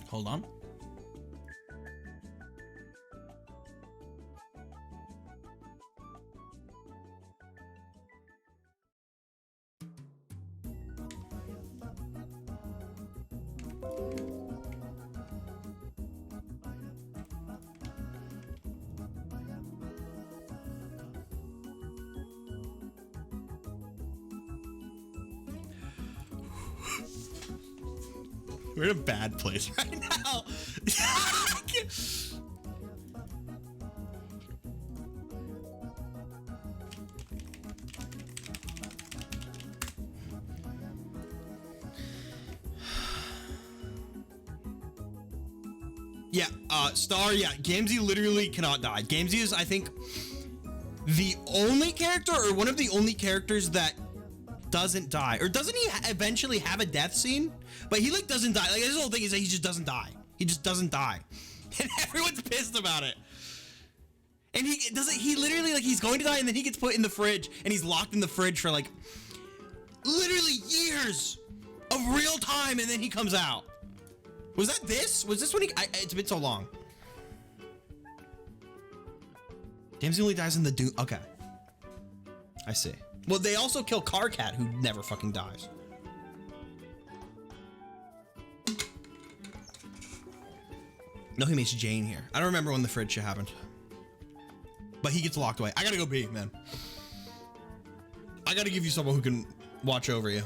Hold on. We're in a bad place right now. Yeah, Star, yeah, Gamzee literally cannot die. Gamzee is, I think, the only character, or one of the only characters that doesn't die. Or doesn't he eventually have a death scene? But he, like, doesn't die. Like, his whole thing is that he just doesn't die. He just doesn't die. And everyone's pissed about it. And he literally, like, he's going to die, and then he gets put in the fridge, and he's locked in the fridge for, like, literally years of real time, and then he comes out. Was that this? Was this when he... it's been so long. Gamzee only dies in the Doom... Okay. I see. Well, they also kill Carcat, who never fucking dies. No, he makes Jane here. I don't remember when the fridge shit happened. But he gets locked away. I gotta go B, man. I gotta give you someone who can watch over you.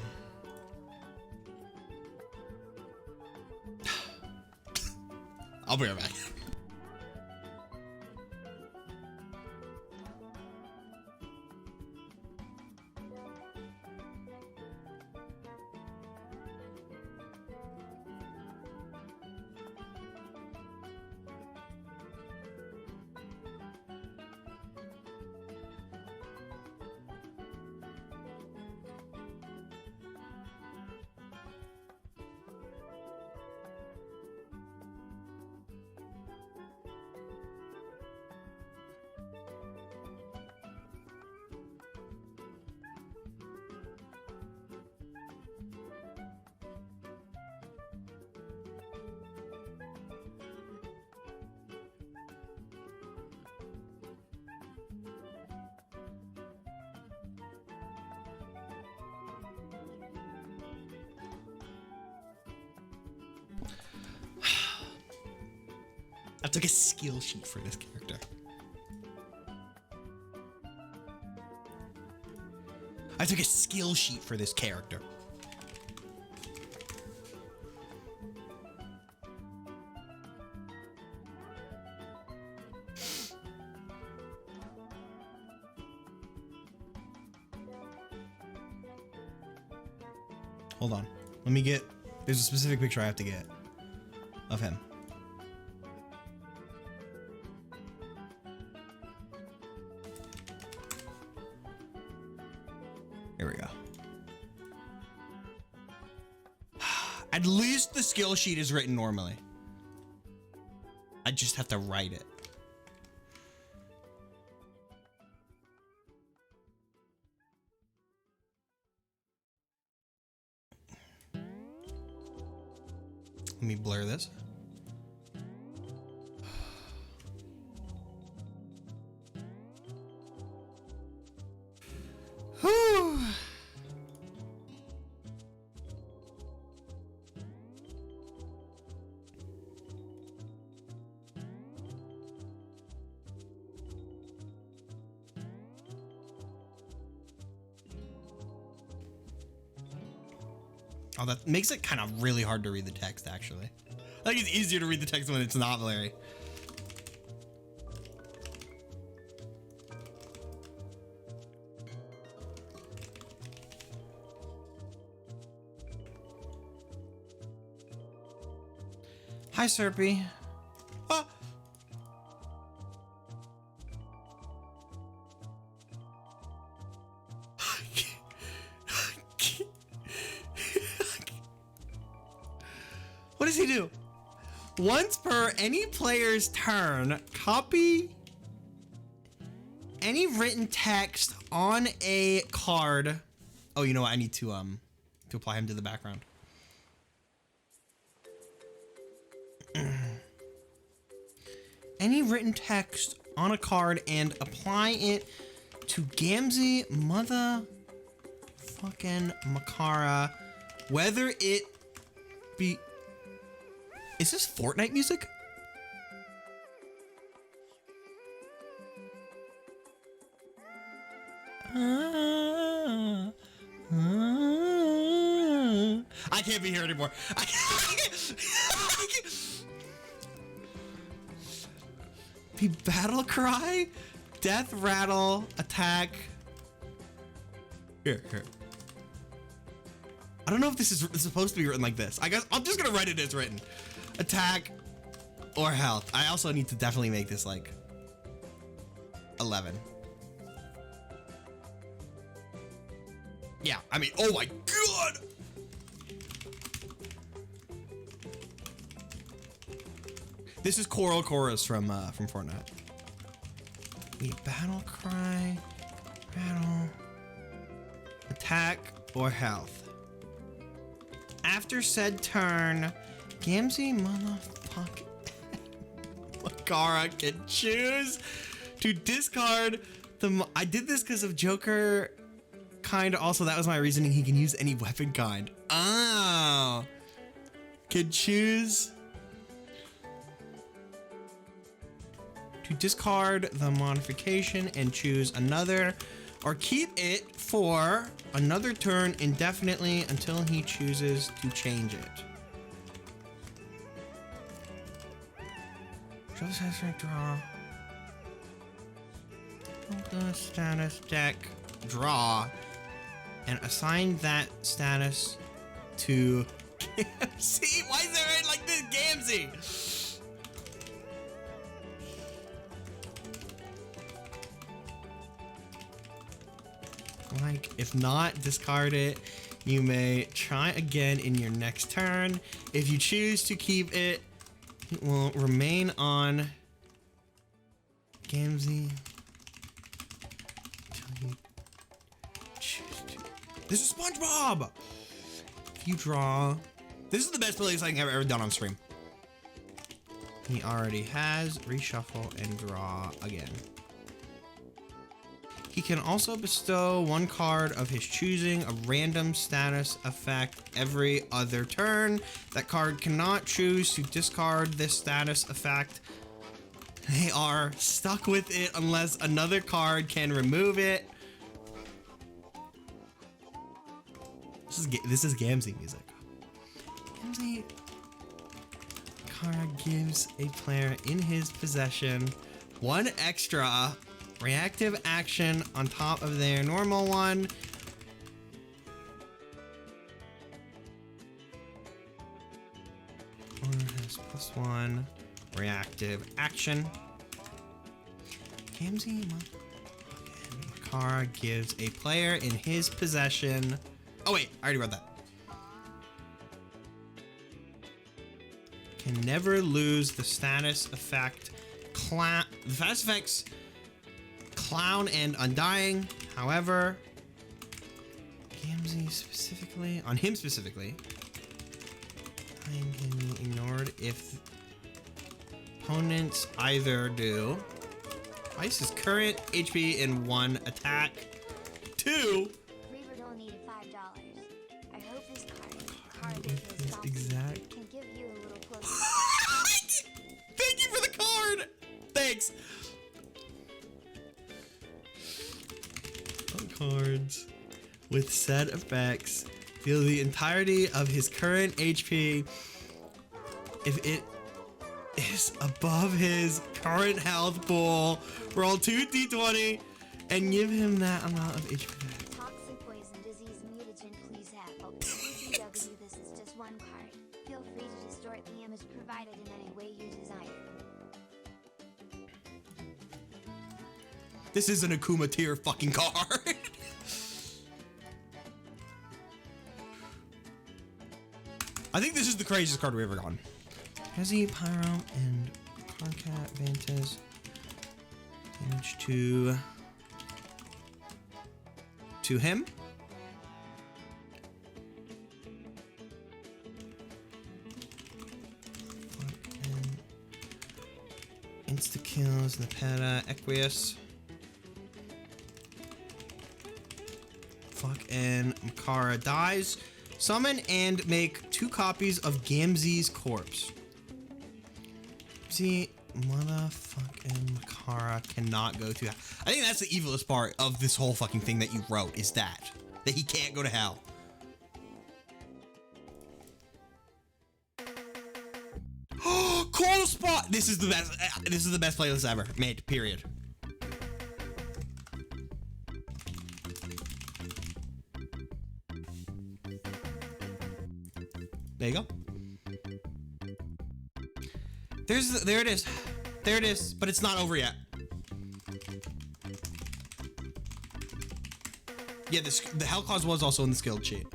I'll be right back. I took a skill sheet for this character. I took a skill sheet for this character. Hold on. Let me get... There's a specific picture I have to get of him. Here we go. At least the skill sheet is written normally. I just have to write it. Let me blur this. Whew. Oh, that makes it kind of really hard to read the text, actually. I think it's easier to read the text when it's not blurry. Hi, Serpy. Ah. What does he do? Once per any player's turn, copy any written text on a card. Oh, you know what? I need to apply him to the background. Any written text on a card and apply it to Gamzee mother fucking Makara, whether it be Is this Fortnite music? I can't be here anymore. The battle cry, death rattle, attack. Here. I don't know if this is supposed to be written like this. I guess I'm just gonna write it as written. Attack or health. I also need to definitely make this like 11. Yeah, I mean, oh my god! This is Choral Chorus from Fortnite. The battle cry, rattle, attack, or health. After said turn, Gamzee motherfucking Makara can choose to discard the. I did this because of Joker. Kind also, that was my reasoning. He can use any weapon kind. Oh, can choose to discard the modification and choose another, or keep it for another turn indefinitely until he chooses to change it. Draw. The status deck. Draw. And assign that status to Gamzee. Why is there right like this, Gamzee? Like, if not, discard it. You may try again in your next turn. If you choose to keep it, it will remain on Gamzee. This is SpongeBob! If you draw... This is the best place I think I've ever done on stream. He already has. Reshuffle and draw again. He can also bestow one card of his choosing a random status effect every other turn. That card cannot choose to discard this status effect. They are stuck with it unless another card can remove it. This is Gamzee music. Gamzee card gives a player in his possession one extra reactive action on top of their normal one. Or has +1 reactive action. Gamzee card gives a player in his possession. Oh wait, I already read that. Can never lose the status effect. The status effects Clown and Undying. However, Gamzee specifically, on him specifically, time can be ignored if opponents either do twice his current HP in one attack. 2. Exact. Can give you a little closer. Thank you for the card. Thanks. Cards with said effects deal the entirety of his current HP if it is above his current health pool. Roll 2 d20 and give him that amount of HP. Toxic poison disease mutagen, please have. CW, this is just one card. Feel free to distort the image provided in any way you desire. This is an Akuma tier fucking card. I think this is the craziest card we've ever gotten. Hezi, Pyro, and Concat Vantas. Damage to him. Insta kills Nepeta, Equius. Fuck, and Makara dies. Summon and make 2 copies of Gamzee's corpse. Gamzee motherfucking Makara cannot go to hell. I think that's the evilest part of this whole fucking thing that you wrote is that he can't go to hell. Cool spot. This is the best. This is the best playlist ever made. Period. There you go. There it is. There it is, but it's not over yet. Yeah, the Hell Clause was also in the skill sheet.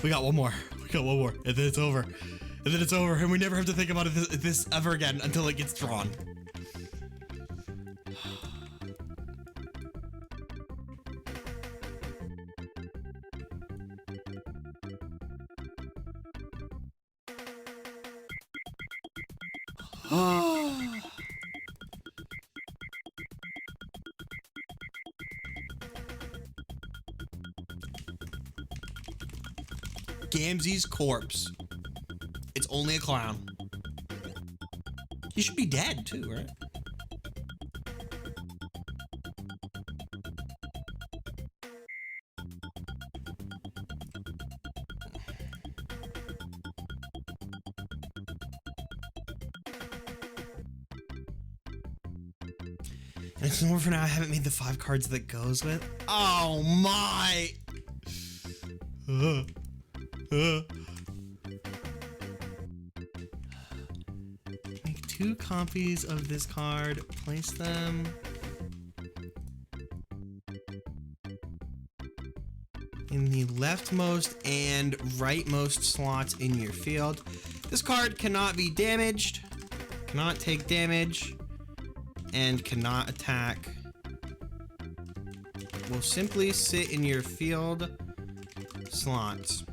We got one more. We got one more, and then it's over. And then it's over, and we never have to think about this ever again until it gets drawn. Gamzee's corpse. It's only a clown. He should be dead too, right? And it's over for now. I haven't made the 5 cards that goes with. Oh my! Make 2 copies of this card. Place them in the leftmost and rightmost slots in your field. This card cannot be damaged, cannot take damage, and cannot attack. Will simply sit in your field slots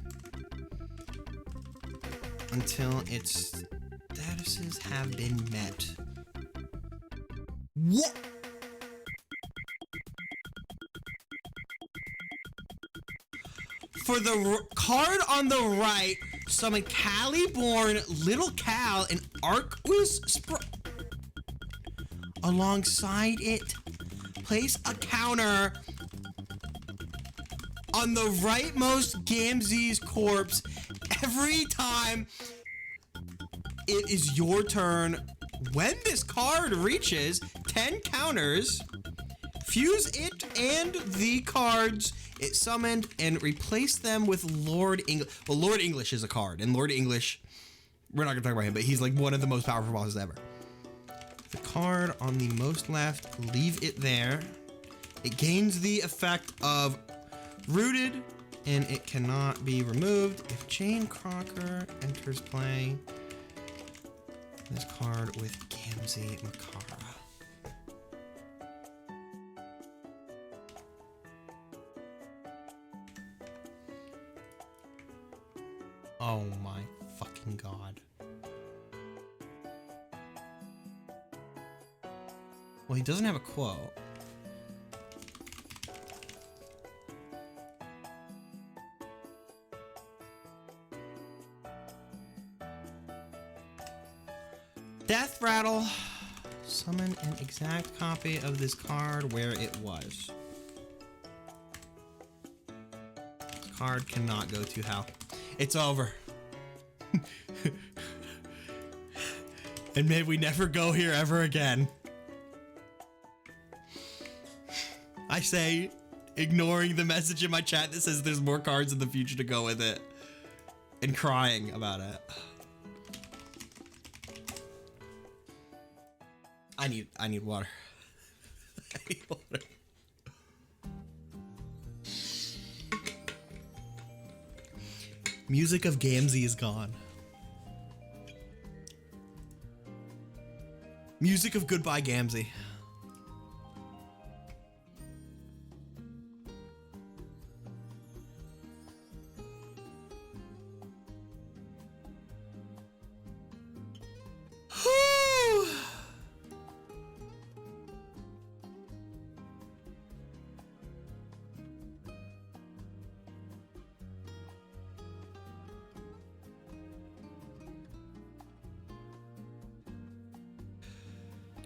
until its statuses have been met. What? For the card on the right, summon Caliborn, Little Cal, and Arquus alongside it. Place a counter on the rightmost Gamzee's corpse every time it is your turn. When this card reaches 10 counters, fuse it and the cards it summoned and replace them with Lord English. Well, Lord English is a card, and Lord English, we're not gonna talk about him, but he's like one of the most powerful bosses ever. The card on the most left, leave it there. It gains the effect of rooted, and it cannot be removed. If Jane Crocker enters play, this card with Gamzee Makara. Oh my fucking god. Well, he doesn't have a quote. Death Rattle. Summon an exact copy of this card where it was. This card cannot go to hell. It's over. And may we never go here ever again. I say, ignoring the message in my chat that says there's more cards in the future to go with it. And crying about it. I need water. I need water. Music of Gamzee is gone. Music of Goodbye Gamzee.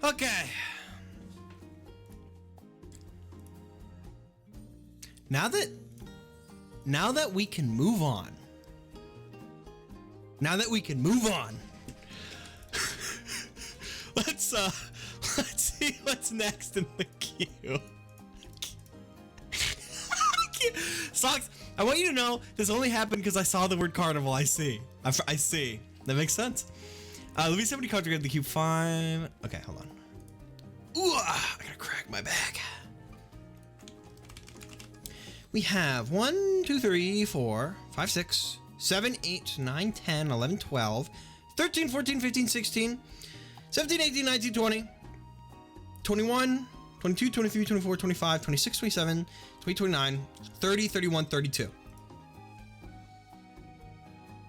Okay. Now that we can move on. Now that we can move on. Let's see what's next in the queue. Socks, I want you to know this only happened because I saw the word carnival. I see. I see. That makes sense. Let me see how many cards we got in the cube. 5. Okay, hold on. Ooh, I gotta crack my back. We have 1, 2, 3, 4, 5, 6, 7, 8, 9, 10, 11, 12, 13, 14, 15, 16, 17, 18, 19, 20, 21, 22, 23, 24, 25, 26, 27, 28, 29, 30, 31, 32.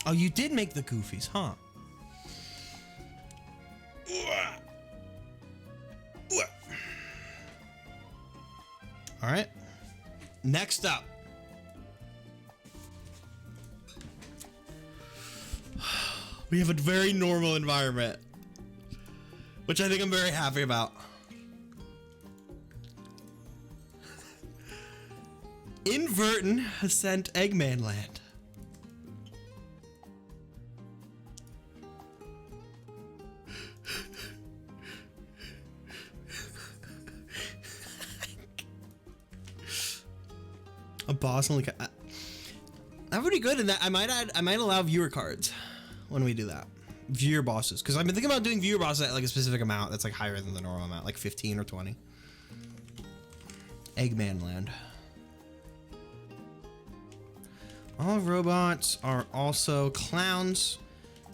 Oh, you did make the goofies, huh? All right. Next up. We have a very normal environment, which I think I'm very happy about. Inverton has sent Eggman Land. A boss only. That would be good. In that, I might allow viewer cards when we do that. Viewer bosses, because I've been thinking about doing viewer bosses at like a specific amount that's like higher than the normal amount, like 15 or 20. Eggman Land. All robots are also clowns.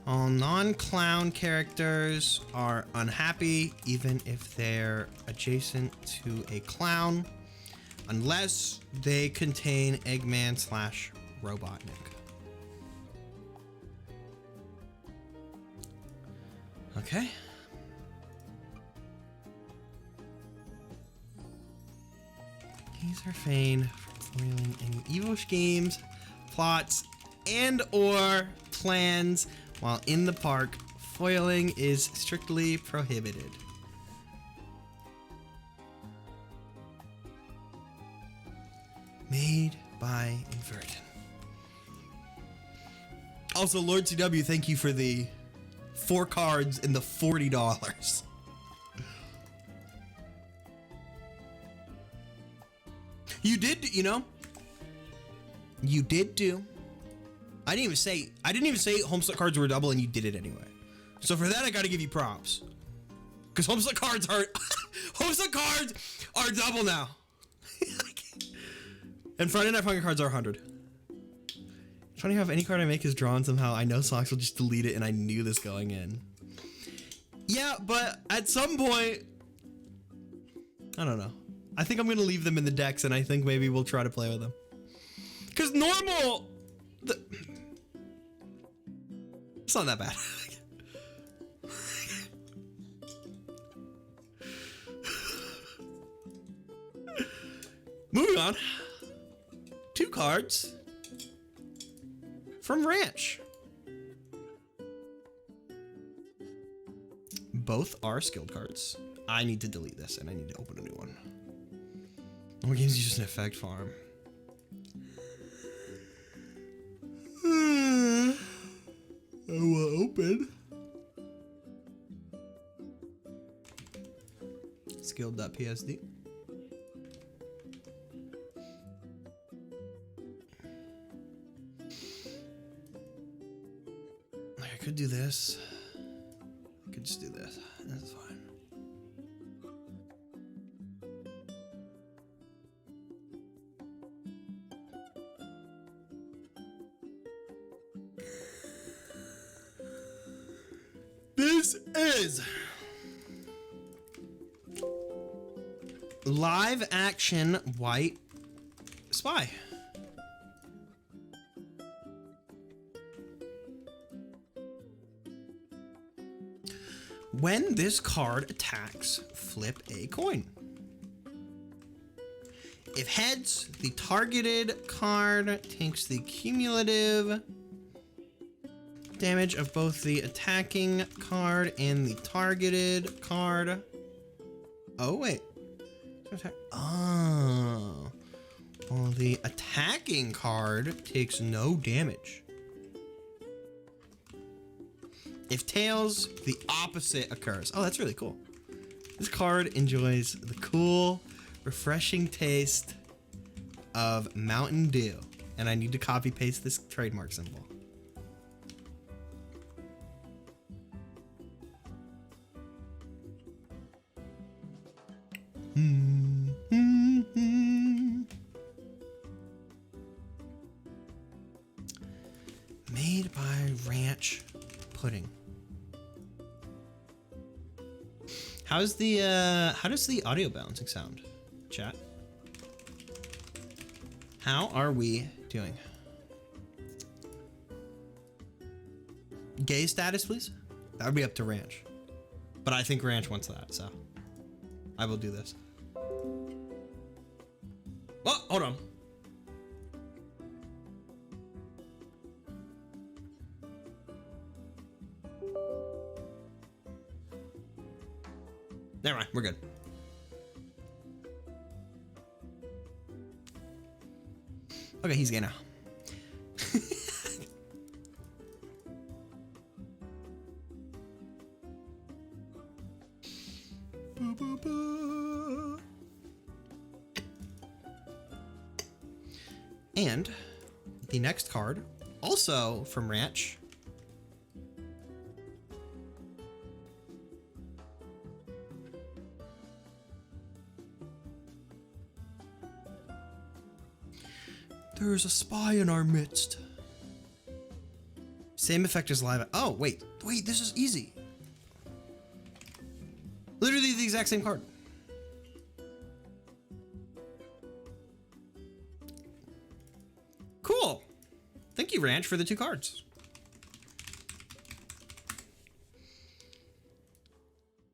All non-clown characters are unhappy, even if they're adjacent to a clown, unless they contain Eggman / Robotnik. Okay. These are feigned from foiling any evil schemes, plots, and or plans while in the park. Foiling is strictly prohibited. Made by Inverton. Also, Lord CW, thank you for the 4 cards and the $40. You did, you know? You did do. I didn't even say Homestuck cards were double, and you did it anyway. So for that, I got to give you props. Because Homestuck cards are Homestuck cards are double now. And Friday Night Funkin' cards are 100. Funny how if any card I make is drawn somehow, I know Socks will just delete it, and I knew this going in. Yeah, but at some point, I don't know. I think I'm gonna leave them in the decks, and I think maybe we'll try to play with them. Cause normal, it's not that bad. Moving on. 2 cards from Ranch. Both are skilled cards. I need to delete this and I need to open a new one. What games use an effect farm? I will open. Skilled.psd. I could do this. I could just do this. That's fine. This is live action White Spy. When this card attacks, flip a coin. If heads, the targeted card takes the cumulative damage of both the attacking card and the targeted card. Oh, wait. Oh. Well, the attacking card takes no damage. If tails, the opposite occurs. Oh, that's really cool. This card enjoys the cool, refreshing taste of Mountain Dew. And I need to copy paste this trademark symbol. Made by Ranch Pudding. How does the audio balancing sound, chat? How are we doing? Gay status, please? That would be up to Ranch. But I think Ranch wants that, so I will do this. Oh, hold on. Never mind, we're good. Okay, he's gay now. And the next card, also from Ranch. There's a spy in our midst. Same effect as live. Oh, wait, this is easy. Literally the exact same card. Cool. Thank you, Ranch, for the 2 cards.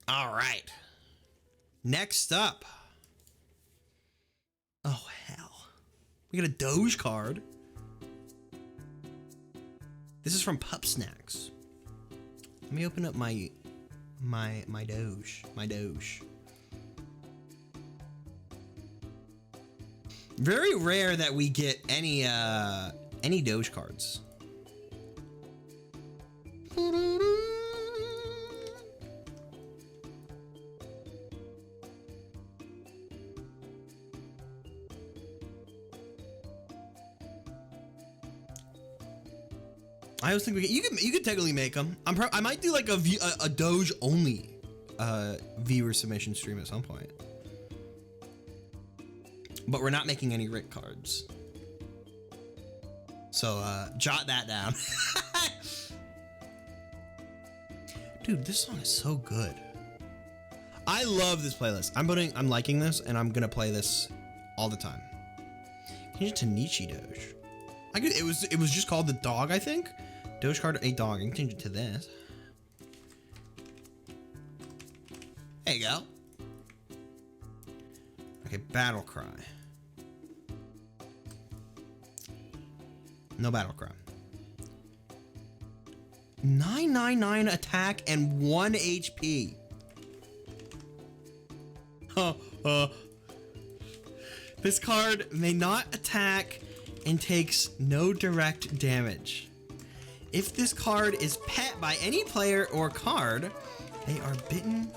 All right. Next up. Oh, hell. We got a Doge card. This is from Pup Snacks. Let me open up my Doge. My Doge. Very rare that we get any Doge cards. I always think you could technically make them. I might do like a Doge only viewer submission stream at some point. But we're not making any Rick cards. So jot that down. Dude, this song is so good. I love this playlist. I'm liking this, and I'm gonna play this all the time. Change it to Nietzsche Doge. It was just called the dog, I think. Doge card, a dog. I can change it to this. There you go. Okay, battle cry. No battle cry. 999 attack and 1 HP. This card may not attack and takes no direct damage. If this card is pet by any player or card, they are bitten.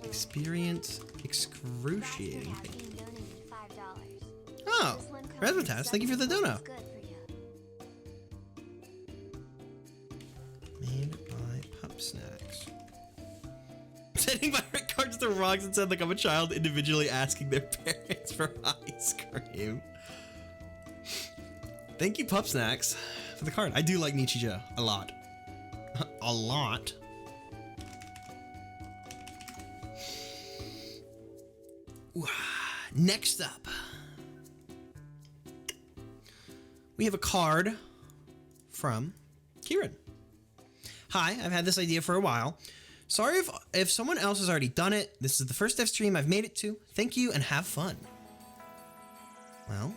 Experience excruciating pain. Oh, Resmatas, thank you for the dono. Made by Pup Snacks. Sending my Rick cards to Rocks and said like I'm a child individually asking their parents for ice cream. Thank you, Pup Snacks, for the card. I do like Nietzsche Joe a lot. A lot. Next up, we have a card from Kieran. Hi, I've had this idea for a while. Sorry if someone else has already done it. This is the first dev stream I've made it to. Thank you and have fun. Well,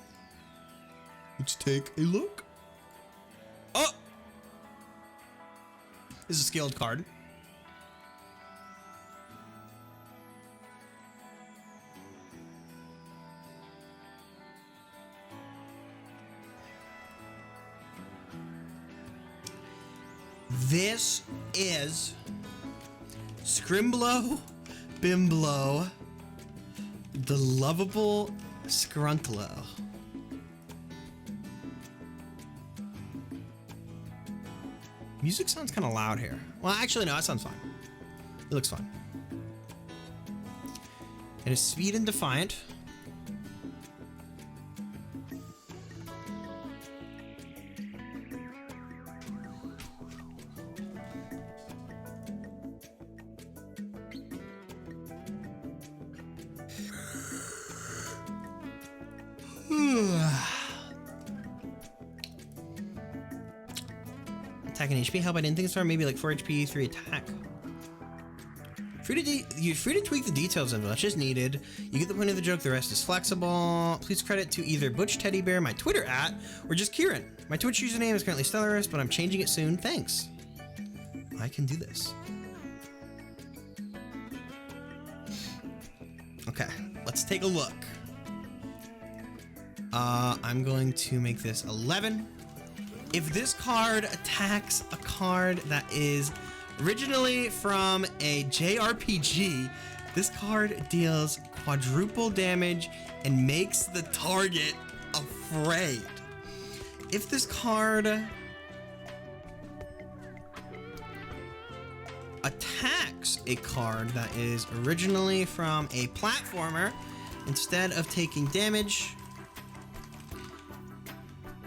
let's take a look. Oh! This is a skilled card. This is Scrimblow Bimblow, the lovable Scrunklo. Music sounds kind of loud here. Well, actually, no, that sounds fine. It looks fine. It is Speed and Defiant. Attack and HP. How about anything star? Maybe like 4 HP, 3 attack. You're free to tweak the details of much as needed. You get the point of the joke, the rest is flexible. Please credit to either Butch Teddy Bear, my Twitter @ or just Kieran. My Twitch username is currently Stellarist, but I'm changing it soon. Thanks. I can do this. Okay, let's take a look. I'm going to make this 11. If this card attacks a card that is originally from a JRPG, this card deals quadruple damage and makes the target afraid. If this card attacks a card that is originally from a platformer, instead of taking damage,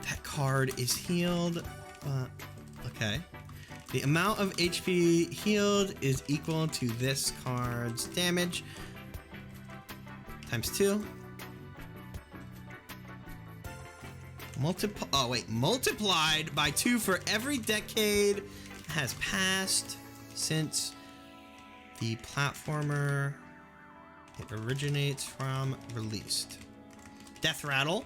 that card is healed. Okay. The amount of HP healed is equal to this card's damage times 2. Multiplied by 2 for every decade has passed since the platformer it originates from released. Death Rattle.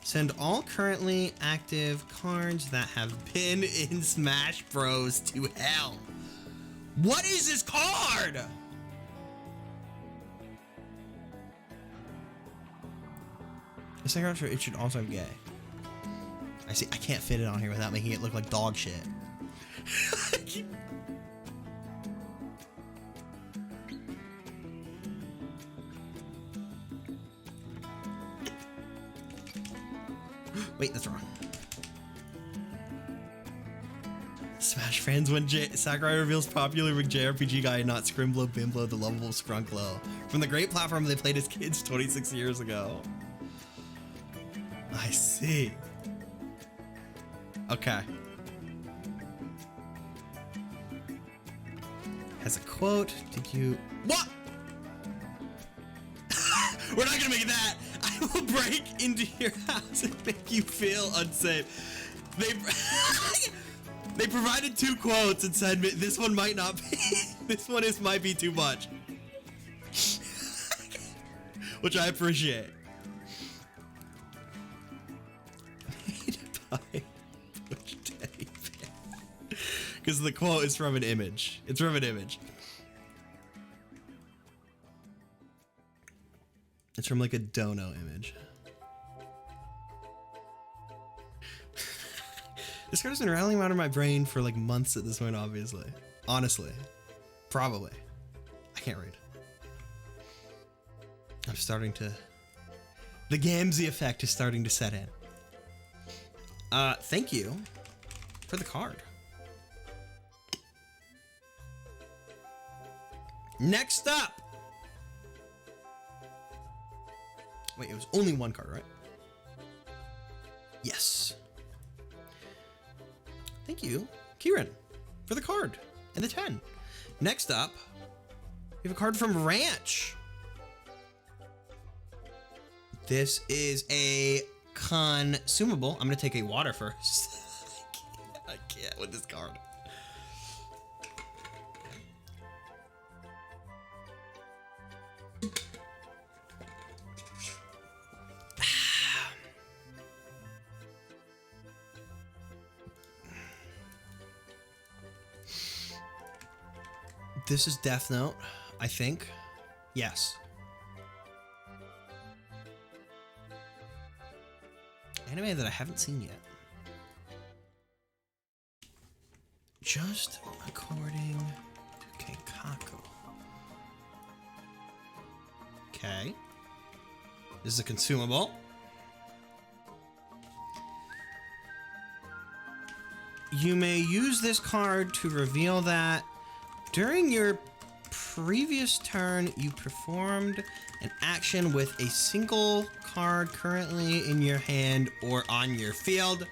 Send all currently active cards that have been in Smash Bros to hell. What is this card? This thing it should also have gay. I see. I can't fit it on here without making it look like dog shit. Wait, that's wrong. Smash fans when Sakurai reveals popular JRPG guy, not Scrimblow Bimblow, the lovable Scrunklo. From the great platform they played as kids 26 years ago. I see. Okay. Has a quote. Did you... What? We're not gonna make it that. I will break into your house and make you feel unsafe. They provided 2 quotes and said this one might not be. This one might be too much, which I appreciate. Made by Butch Teddy Bear. Because the quote is from an image. It's from an image. It's from like a dono image. This card has been rattling around in my brain for like months at this point, obviously. Honestly. Probably. I can't read. I'm starting to... The Gamzee effect is starting to set in. Thank you for the card. Next up! Wait, it was only 1 card, right? Yes. Thank you, Kieran, for the card and the 10. Next up, we have a card from Ranch. This is a consumable. I'm gonna take a water first. I can't with this card. This is Death Note, I think. Yes. Anime that I haven't seen yet. just according to Keikaku. Okay. This is a consumable. You may use this card to reveal that during your previous turn, you performed an action with a single card currently in your hand or on your field.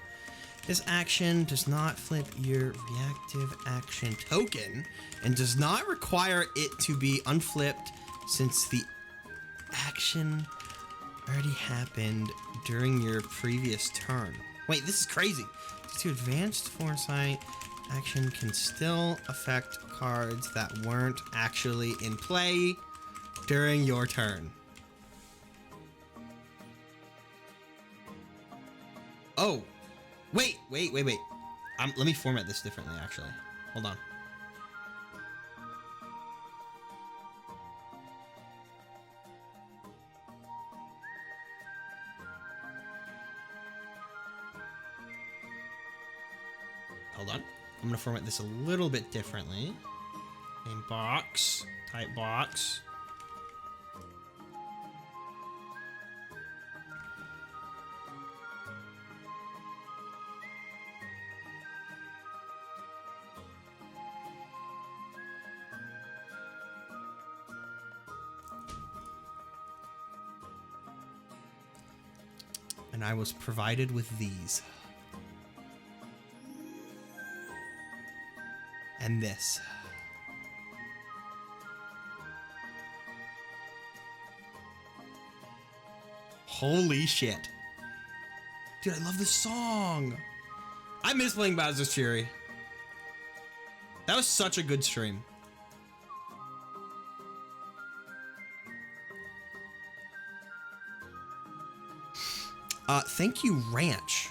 This action does not flip your reactive action token and does not require it to be unflipped since the action already happened during your previous turn. Wait, this is crazy. To advanced foresight, action can still affect cards that weren't actually in play during your turn. Oh, wait. Let me format this differently, actually. Hold on. Hold on. I'm gonna format this a little bit differently. Name box, type box. And I was provided with these. And this. Holy shit. Dude, I love this song. I miss playing Bowser's Fury. That was such a good stream. Thank you, Ranch,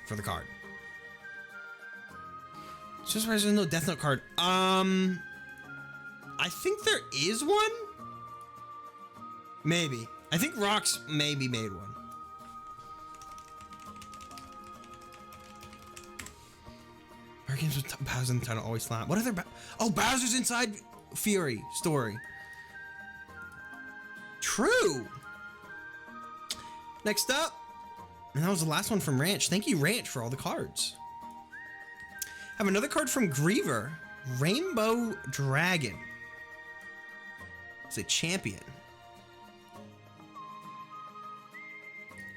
for the card. Just there's no Death Note card. I think there is one. Maybe. I think Rox maybe made one. Our games with Bowser in the title always flat. What other oh, Bowser's Inside Fury story. True. Next up, and that was the last one from Ranch. Thank you, Ranch, for all the cards. Have another card from Griever, Rainbow Dragon. It's a champion.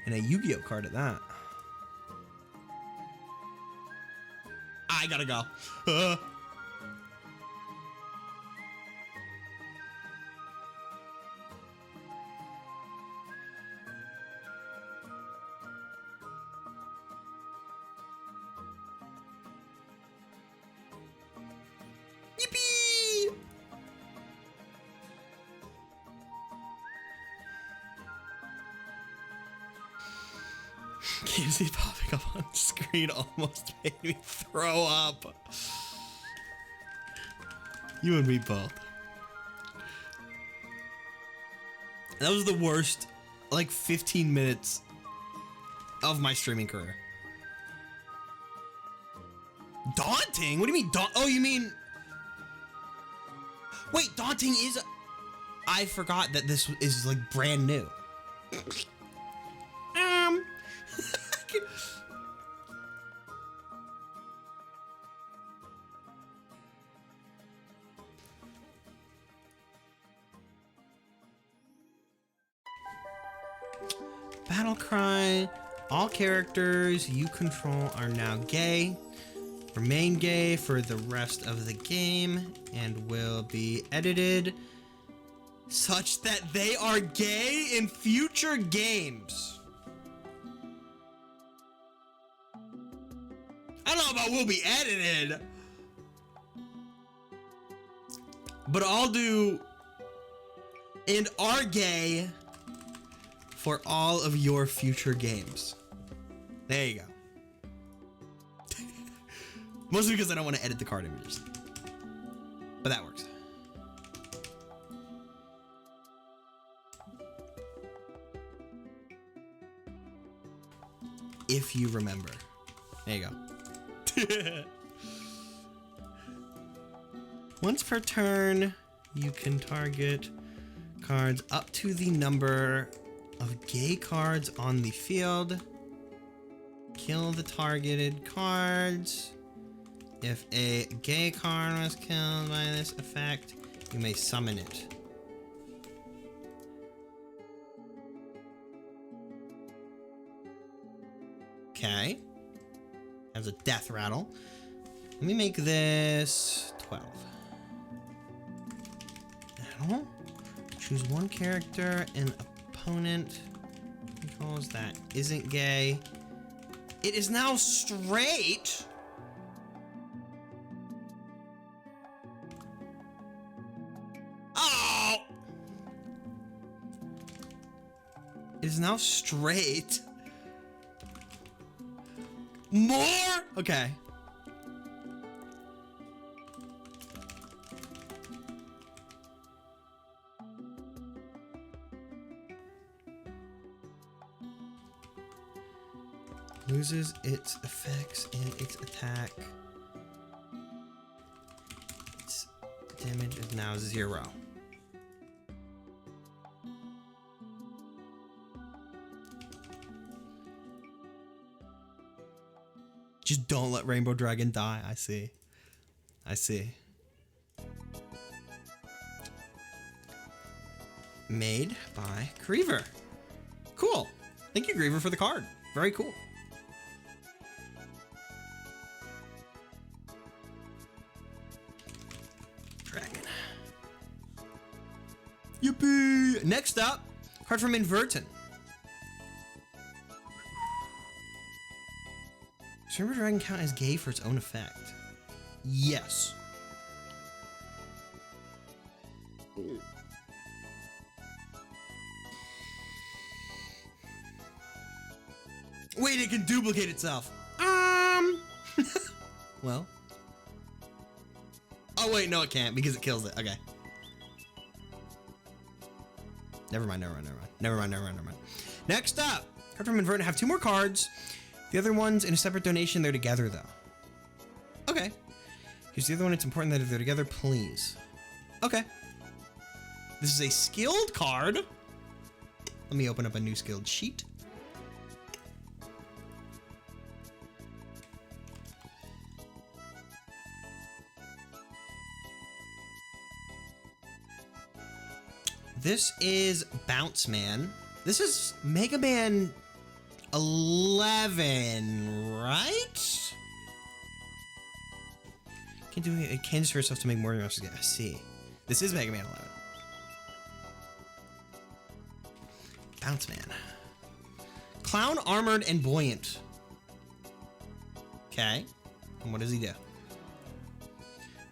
And a Yu-Gi-Oh card at that. I gotta go. Yippee! Gamzee popping up on screen almost made me throw up. You and me both. That was the worst, like, 15 minutes of my streaming career. Daunting? What do you mean oh, you mean... Wait, Daunting is... I forgot that this is, like, brand new. Battle cry. All characters you control are now gay. Remain gay for the rest of the game and will be edited such that they are gay in future games. I don't know about will be edited, but I'll do and are gay for all of your future games. There you go. Mostly because I don't want to edit the card images. But that works. If you remember. There you go. Once per turn, you can target cards up to the number of gay cards on the field. Kill the targeted cards. If a gay card was killed by this effect, you may summon it. Okay. Has a death rattle. Let me make this 12. Rattle. Choose one character an opponent controls that isn't gay. It is now straight. Oh! It is now straight. More? Okay. Loses its effects and its attack. Its damage is now 0. Just don't let Rainbow Dragon die. I see. I see. Made by Griever. Cool. Thank you, Griever, for the card. Very cool. Dragon. Yippee! Next up, card from Inverton. Does Rainbow Dragon count as gay for its own effect? Yes. Wait, it can duplicate itself. Well. Oh wait, no it can't because it kills it. Okay. Never mind. Next up, card from Inverton. Have 2 more cards. The other one's in a separate donation. They're together though. Okay. Here's the other one. It's important that if they're together, please. Okay. This is a skilled card. Let me open up a new skilled sheet. This is Bounce Man. This is Mega Man 11, right? Can't do it. It can destroy itself to make more than else. I see. This is Mega Man 11. Bounce Man. Clown, armored, and buoyant. Okay. And what does he do?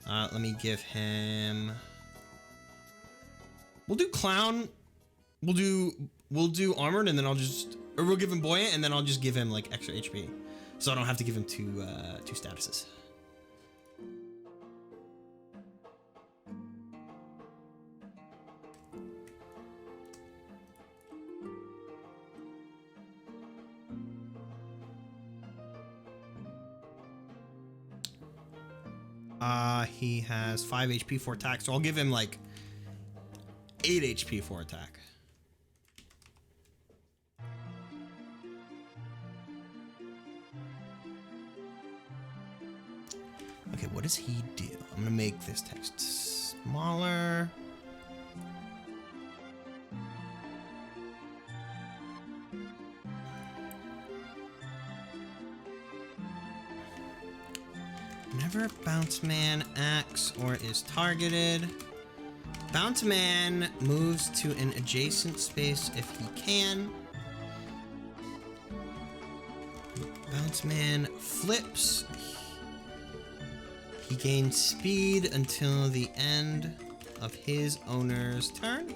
Let me give him. We'll do clown. We'll do armored, and then I'll just, or we'll give him buoyant, and then I'll just give him like extra HP, so I don't have to give him two statuses. He has 5 HP for attack, so I'll give him like 8 HP for attack. Okay, what does he do? I'm gonna make this text smaller. Whenever Bounce Man acts or is targeted, Bounce Man moves to an adjacent space if he can. Bounce Man flips. He gains speed until the end of his owner's turn.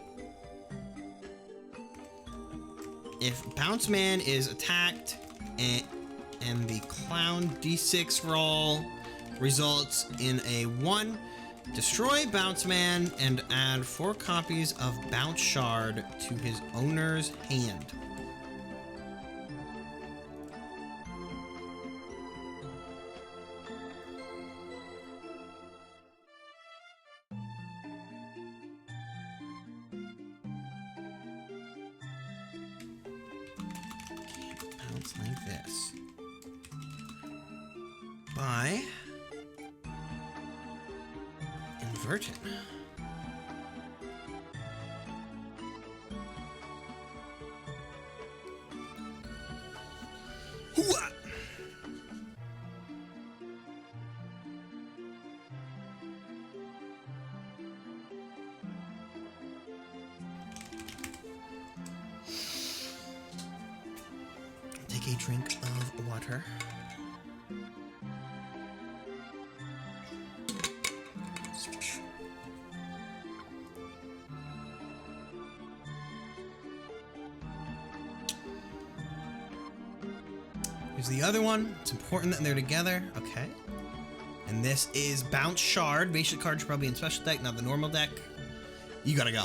If Bounce Man is attacked and the clown d6 roll results in a 1, destroy Bounce Man and add 4 copies of Bounce Shard to his owner's hand. like this. By inverting. Hooah! Take a drink of water. Here's the other one. It's important that they're together. Okay. And this is Bounce Shard. Basic card should probably be in special deck, not the normal deck. You gotta go.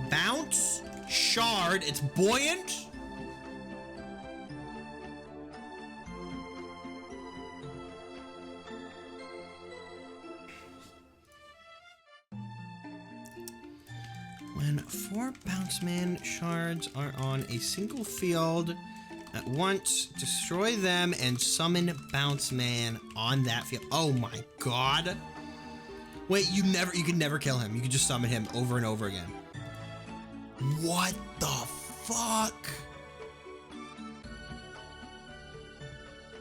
Bounce Shard. It's buoyant. When 4 Bounce Man shards are on a single field at once, destroy them and summon Bounce Man on that field. Oh my god. Wait, you can never kill him. You can just summon him over and over again. What the fuck?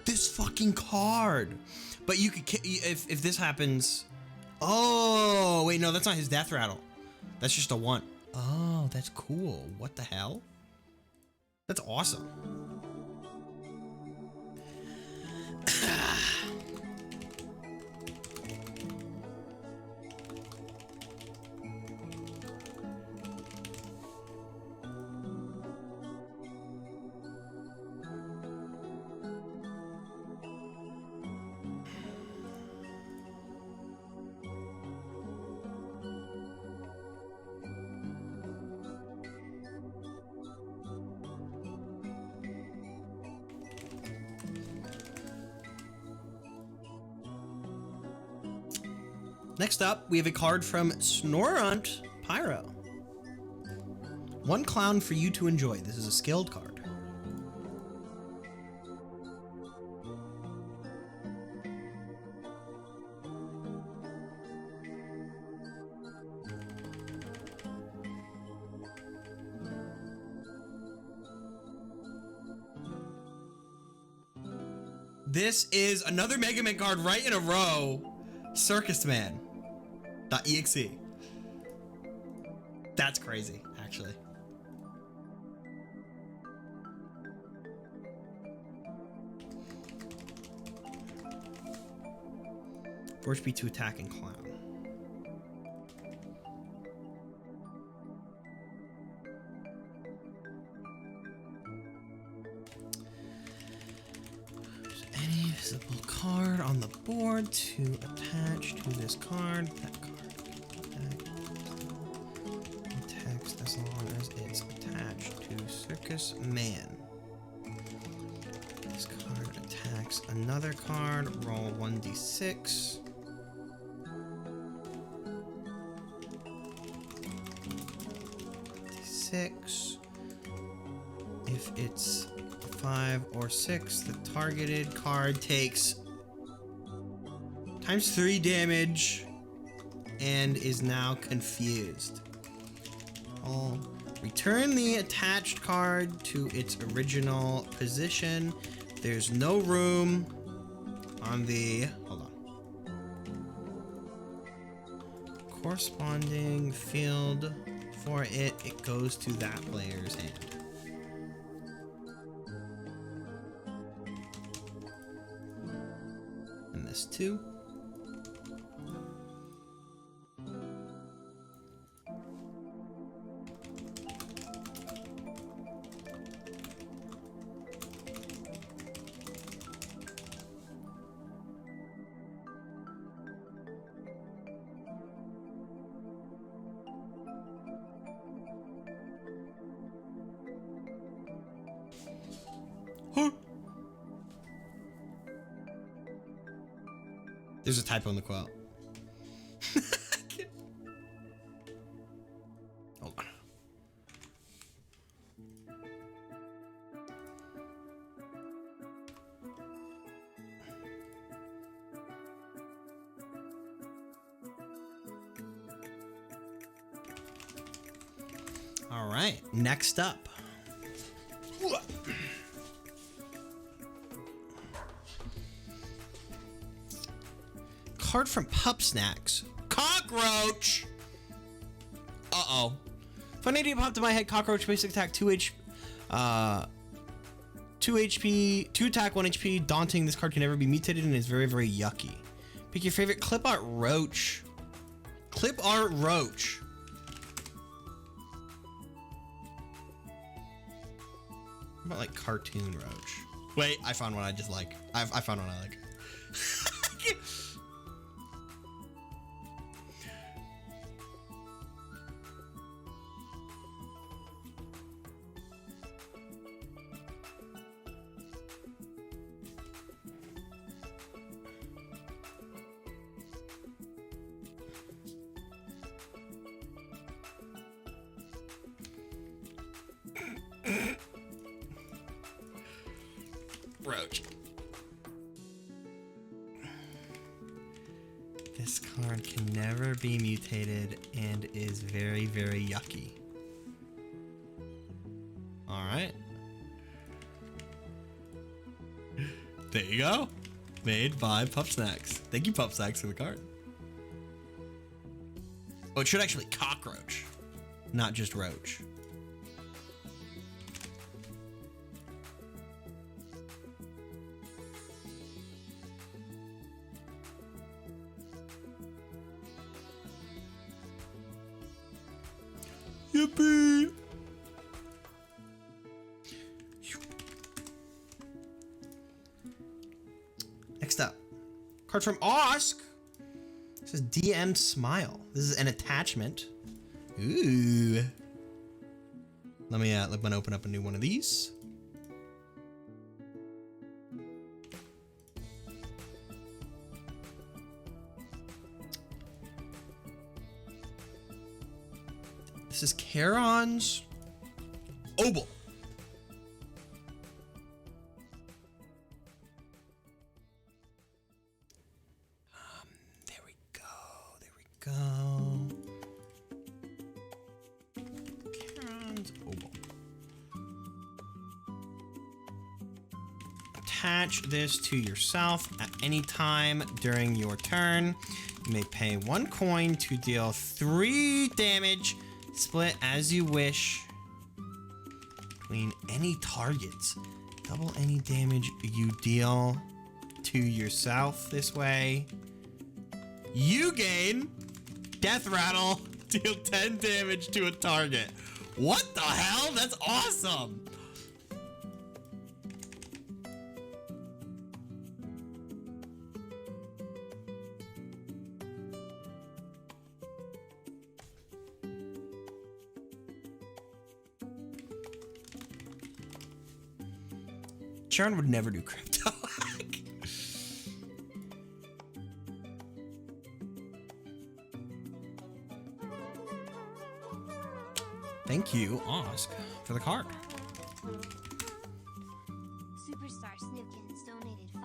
This fucking card. But you could if this happens. Oh, wait, no, that's not his death rattle. That's just a 1. Oh, that's cool. What the hell? That's awesome. Next up, we have a card from Snorunt Pyro. 1 clown for you to enjoy. This is a skilled card. This is another Mega Man card right in a row. Circus Man. .exe. That's crazy, actually. Force B to attack and clown. Any visible card on the board to attach to this card. That card text as long as it's attached to Circus Man. This card attacks another card. Roll 1d6. D6. If it's 5 or 6, the targeted card takes ×3 damage and is now confused. I'll return the attached card to its original position. There's no room on the corresponding field for it. It goes to that player's hand. And this too. There's a typo in the quote. Hold on. All right, next up. Card from Pup Snacks. Cockroach! Uh-oh. Funny idea popped in my head. Cockroach, basic attack, 2 HP, 2 attack, 1 HP. Daunting. This card can never be mutated and is very, very yucky. Pick your favorite clip art roach. Clip art roach. What about like cartoon roach? Wait, I found one I just like. I found one I like. Roach. This card can never be mutated and is very, very yucky. Alright. There you go. Made by Pup Snacks. Thank you, Pup Snacks, for the card. Oh, it should actually cockroach, not just roach. Yippee! Next up, card from Osk. This is DM Smile. This is an attachment. Ooh. Let me open up a new one of these. This is Charon's Obel. There we go. There we go. Charon's Obel. Attach this to yourself at any time during your turn. You may pay 1 coin to deal 3 damage. Split as you wish between any targets. Double any damage you deal to yourself this way. You gain Death Rattle. Deal 10 damage to a target. What the hell? That's awesome. Sharon would never do crypto. Thank you, Osk, for the card. Superstar Snookins donated $5.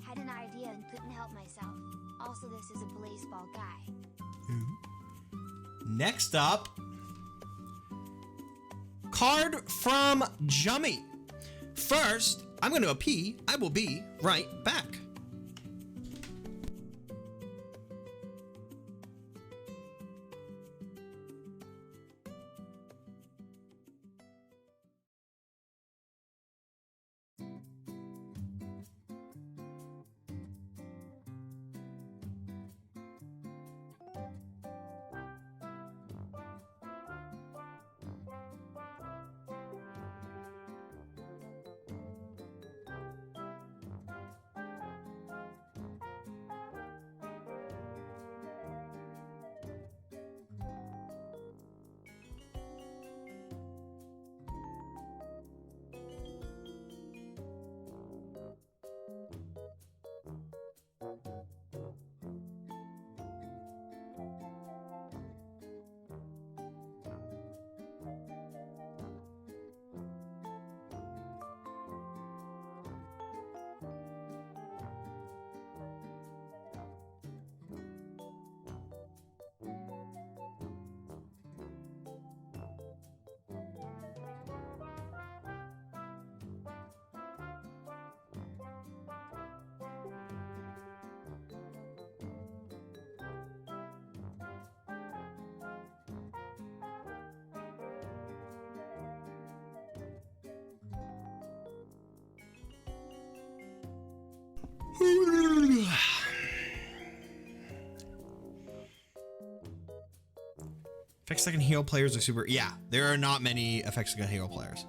Had an idea and couldn't help myself. Also, this is a baseball guy. Next up, card from Jummy. First, I'm going to pee. I will be right back. Effects that can heal players are super. Yeah, there are not many effects that can heal players.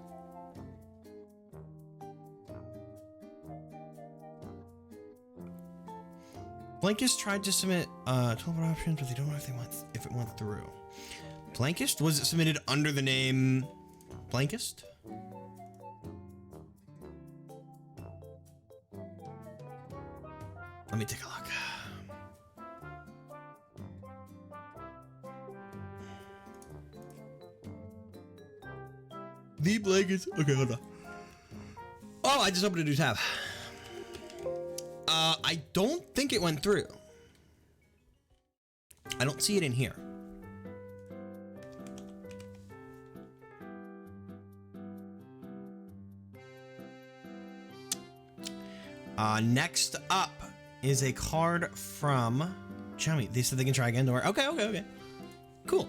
Blankist tried to submit 12 options, but they don't know if it went through. Blankist? Was it submitted under the name Blankist? Let me take a look. The Blankist. Okay, hold on. Oh, I just opened a new tab. I don't think it went through. I don't see it in here. Next up is a card from Chummy. They said they can try again. Don't worry. Okay. Cool.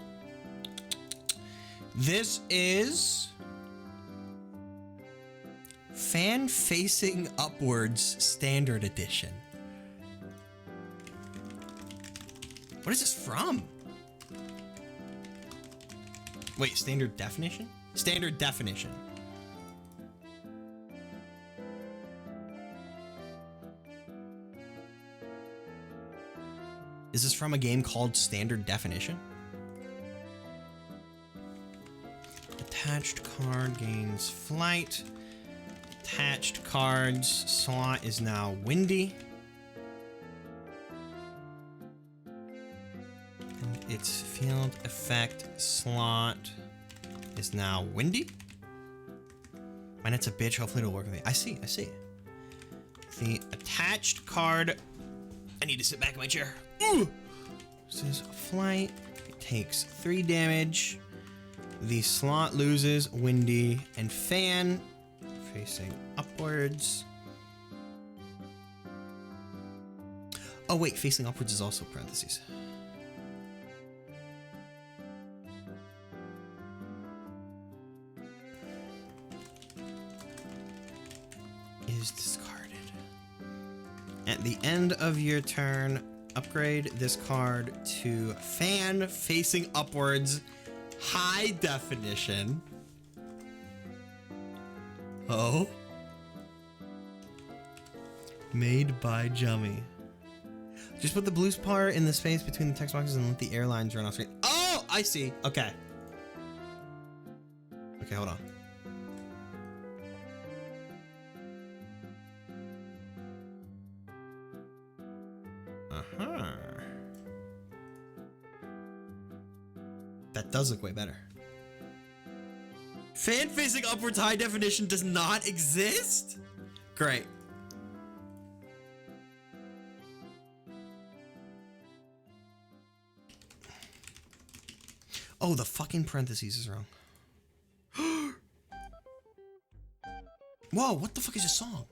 This is Fan Facing Upwards Standard Edition. What is this from? Wait, standard definition? Standard definition. Is this from a game called Standard Definition? Attached card gains flight. Attached cards slot is now windy. And its field effect slot is now windy. My net's a bitch. Hopefully it'll work with me. I see. The attached card. I need to sit back in my chair. Ooh. This is flight. It takes 3 damage. The slot loses windy and fan. Facing upwards. Oh wait, facing upwards is also parentheses. Is discarded. At the end of your turn, upgrade this card to fan facing upwards, high definition. Oh. Made by Jummy. Just put the blue part in the space between the text boxes and let the airlines run off screen. Oh, I see. Okay. Okay, hold on. Uh-huh. That does look way better. Fan facing upwards high definition does not exist? Great. Oh, the fucking parentheses is wrong. Whoa, what the fuck is this song?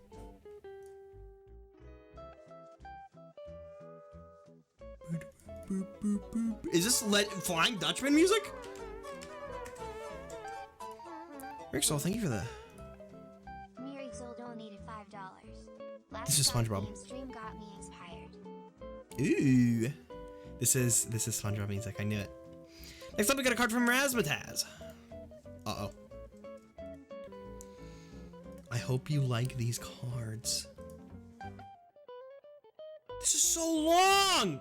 Is this Flying Dutchman music? Rixel, thank you for the. Mirixel donated $5. This is SpongeBob. Game stream got me inspired. Ooh. This is SpongeBob music. I knew it. Next up, we got a card from Razmataz. Uh-oh. I hope you like these cards. This is so long!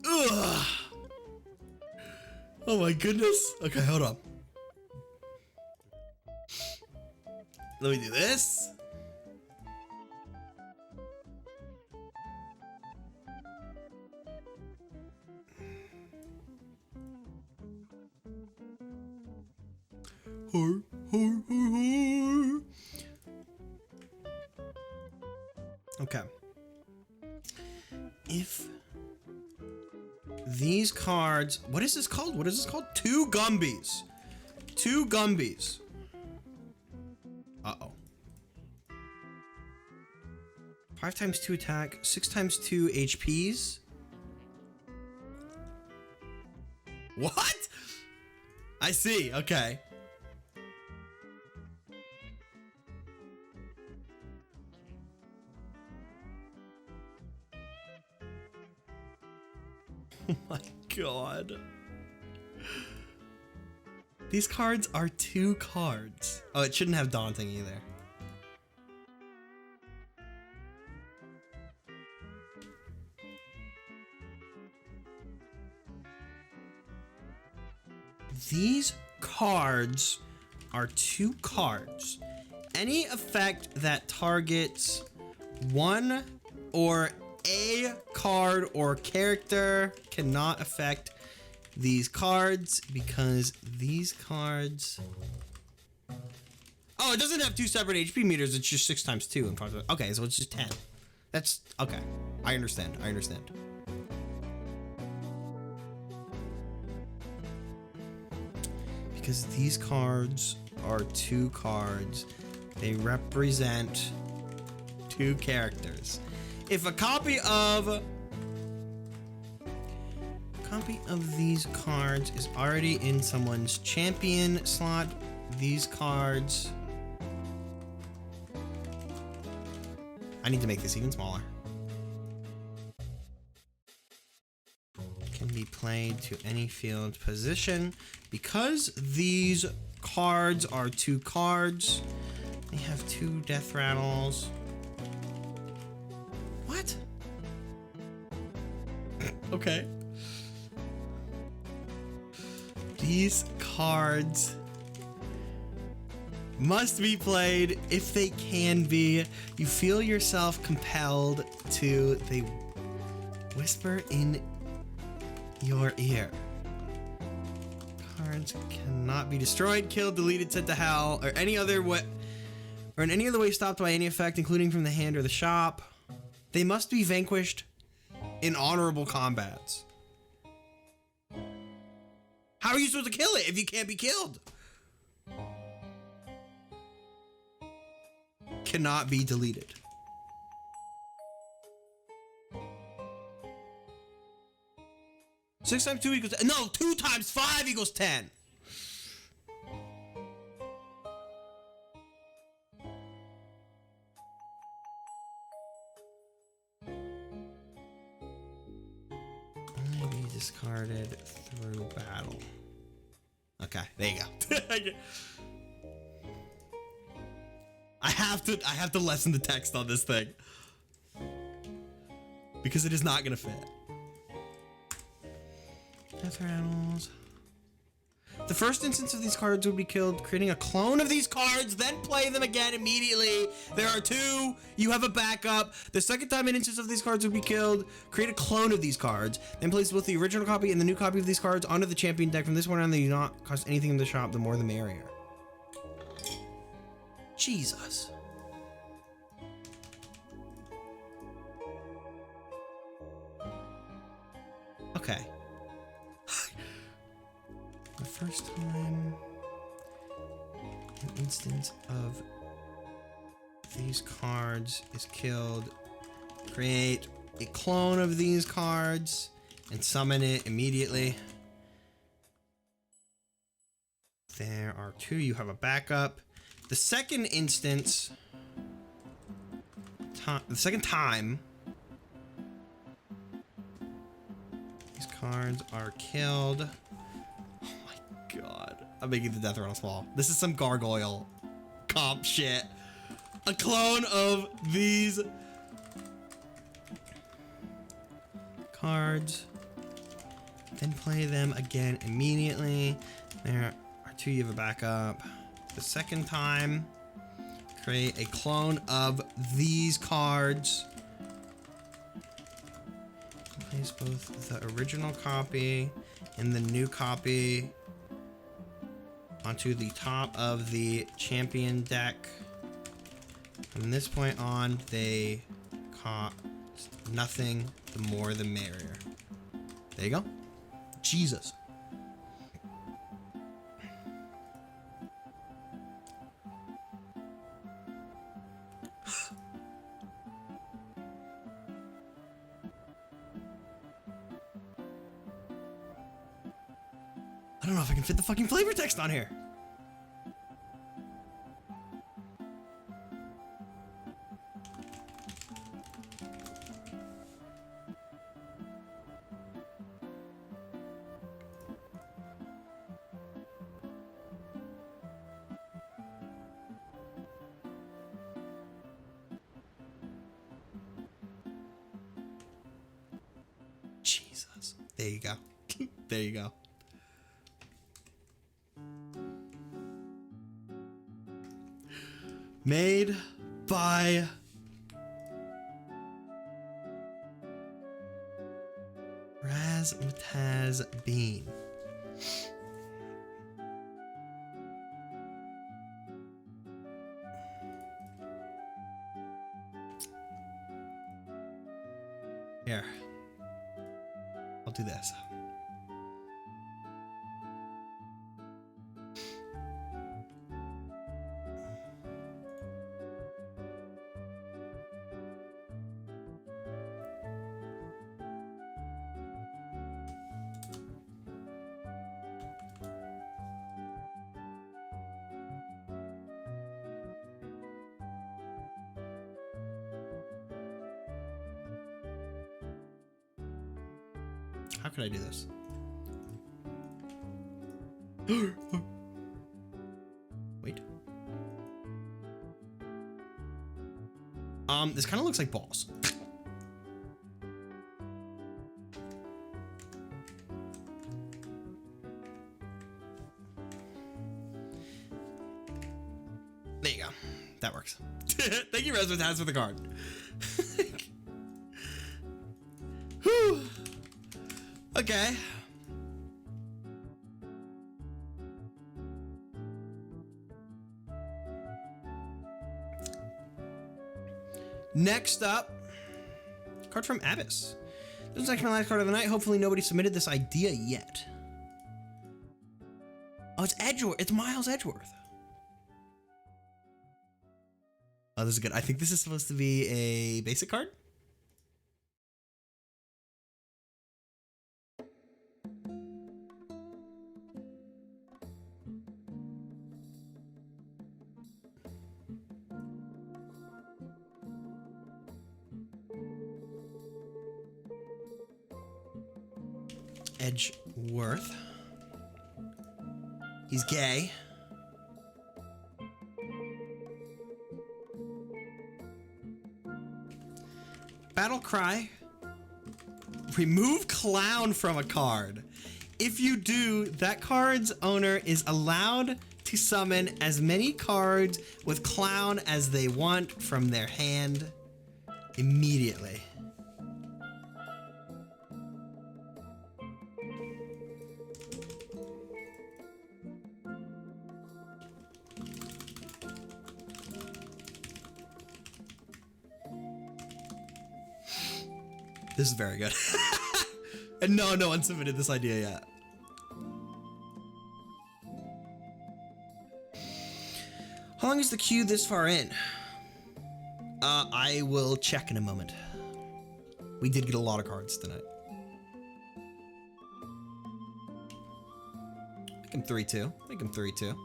Ugh. Oh my goodness. Okay, hold on. Let me do this. Okay. If these cards, what is this called? What is this called? 2 Gumbies. 2 Gumbies. Uh-oh. 5 times 2 attack, 6 times 2 HPs. What? I see, okay. god. These cards are 2 cards. Oh, it shouldn't have daunting either. These cards are 2 cards. Any effect that targets one or a card or character cannot affect these cards because these cards... Oh, it doesn't have 2 separate HP meters. It's just 6 times 2 in front of it. Okay, so it's just 10. That's okay. I understand. I understand. Because these cards are 2 cards. They represent 2 characters. If a copy of these cards is already in someone's champion slot, these cards... I need to make this even smaller. Can be played to any field position. Because these cards are 2 cards, they have 2 death rattles. What? Okay. These cards must be played if they can be. You feel yourself compelled to. They whisper in your ear. Cards cannot be destroyed, killed, deleted, sent to hell, or any other way, or in any other way stopped by any effect, including from the hand or the shop. They must be vanquished in honorable combats. How are you supposed to kill it if you can't be killed? Cannot be deleted. Six times 2 equals... No, 2 times 5 equals 10. Only be discarded through battle. Okay, there you go. I have to lessen the text on this thing because it is not gonna fit. Death rattles. The first instance of these cards would be killed, creating a clone of these cards, then play them again immediately. There are 2. You have a backup. The second time an instance of these cards would be killed, create a clone of these cards, then place both the original copy and the new copy of these cards onto the champion deck. From this point on, they do not cost anything in the shop. The more the merrier. Jesus. Okay. The first time an instance of these cards is killed, create a clone of these cards and summon it immediately. There are 2. You have a backup. The second instance, the second time these cards are killed. Oh my god. I'm making the death rattle small. This is some gargoyle comp shit. A clone of these cards. Then play them again immediately. There are 2. You have a backup. The second time, create a clone of these cards. Place both the original copy and the new copy onto the top of the champion deck. From this point on, they cost nothing. The more the merrier. There you go. Jesus. I don't know if I can fit the fucking flavor text on here. There you go. There you go. Made by Razzmatazz Bean. Here. I'll do this. How could I do this? Wait. This kind of looks like balls. There you go. That works. Thank you, Razzmatazz, for the card. Whew. Okay. Next up, card from Abyss. This is actually my last card of the night. Hopefully nobody submitted this idea yet. Oh, it's Edgeworth. It's Miles Edgeworth. Oh, this is good. I think this is supposed to be a basic card. Edgeworth. He's gay. Battle cry. Remove clown from a card. If you do, that card's owner is allowed to summon as many cards with clown as they want from their hand immediately. This is very good. And no one submitted this idea yet. How long is the queue this far in? I will check in a moment. We did get a lot of cards tonight. Make him 3-2. Make him 3-2.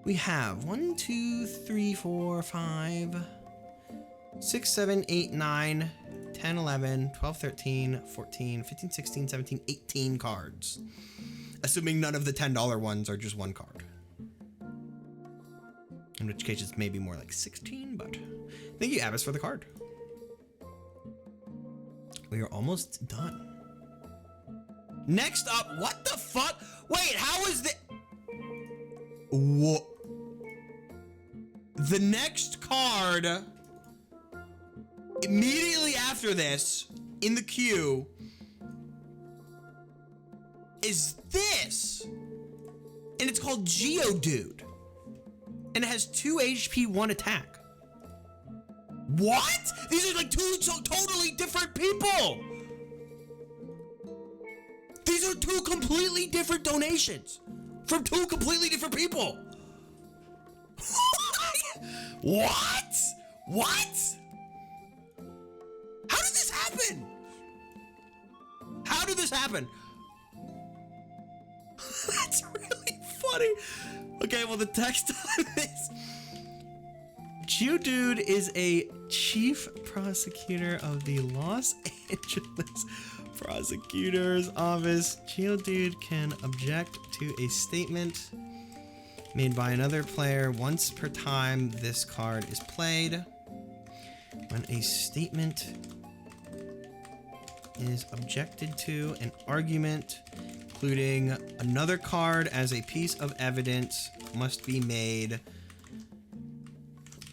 We have 1, 2, 3, 4, 5, 6, 7, 8, 9, 10, 11, 12, 13, 14, 15, 16, 17, 18 cards. Assuming none of the $10 ones are just one card. In which case it's maybe more like 16, but thank you, Abyss, for the card. We are almost done. Next up, what the fuck? Wait, how is the... What? The next card immediately after this in the queue is this, and it's called Geodude, and it has 2 HP, 1 attack. What? These are like two totally different people. These are 2 completely different donations from 2 completely different people. What? What? How did this happen? How did this happen? That's really funny. Okay, well, the text on this. Geodude is a chief prosecutor of the Los Angeles Prosecutor's Office. Geodude can object to a statement Made by another player once per time this card is played. When a statement is objected to, an argument, including another card as a piece of evidence, must be made.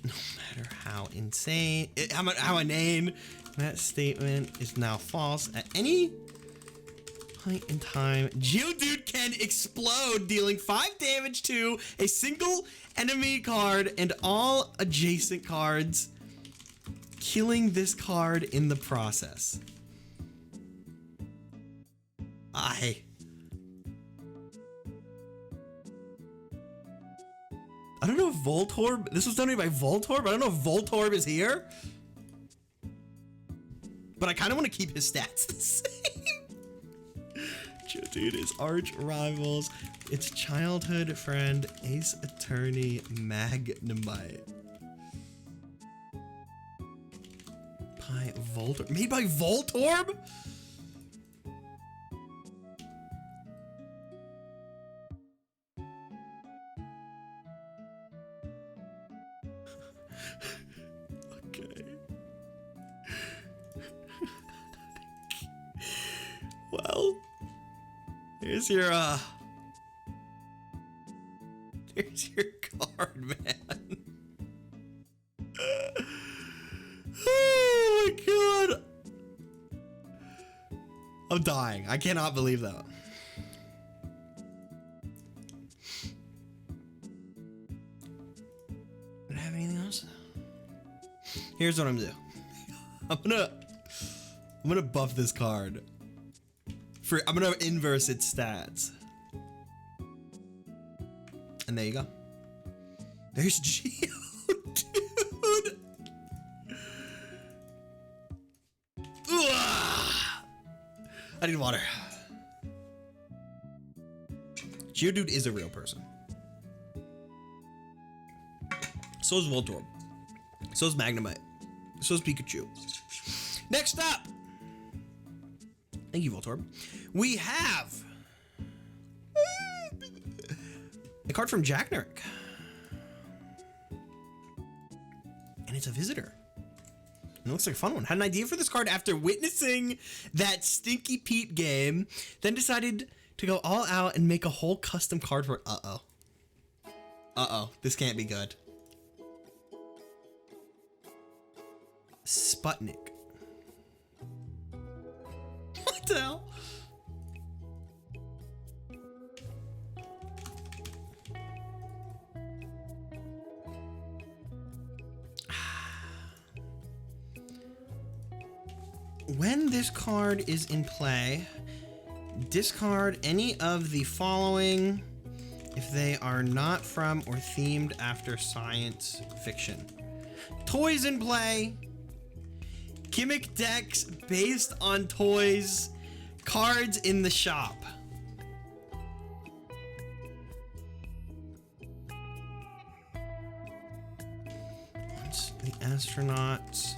No matter how insane, how inane that statement is now false at any point in time. Geodude can explode, dealing 5 damage to a single enemy card and all adjacent cards, killing this card in the process. I don't know if Voltorb, this was done by Voltorb. I don't know if Voltorb is here, but I kind of want to keep his stats the same. Geodude is arch rivals. Its childhood friend, Ace Attorney Magnemite. By Voltorb. Made by Voltorb? Okay. Well, here's your card, man. Oh my god. I'm dying. I cannot believe that. Do I have anything else? Here's what I'm gonna do. I'm gonna buff this card. I'm gonna inverse its stats. And there you go. There's Geodude. I need water. Geodude is a real person. So is Voltorb. So is Magnemite. So is Pikachu. Next up. Thank you, Voltorb. We have a card from Jack Nurk. And it's a visitor. It looks like a fun one. Had an idea for this card after witnessing that Stinky Pete game, then decided to go all out and make a whole custom card for it. Uh-oh. Uh-oh. This can't be good. Sputnik. What the hell? When this card is in play, discard any of the following if they are not from or themed after science fiction. Toys in play, gimmick decks based on toys, cards in the shop. Once the astronauts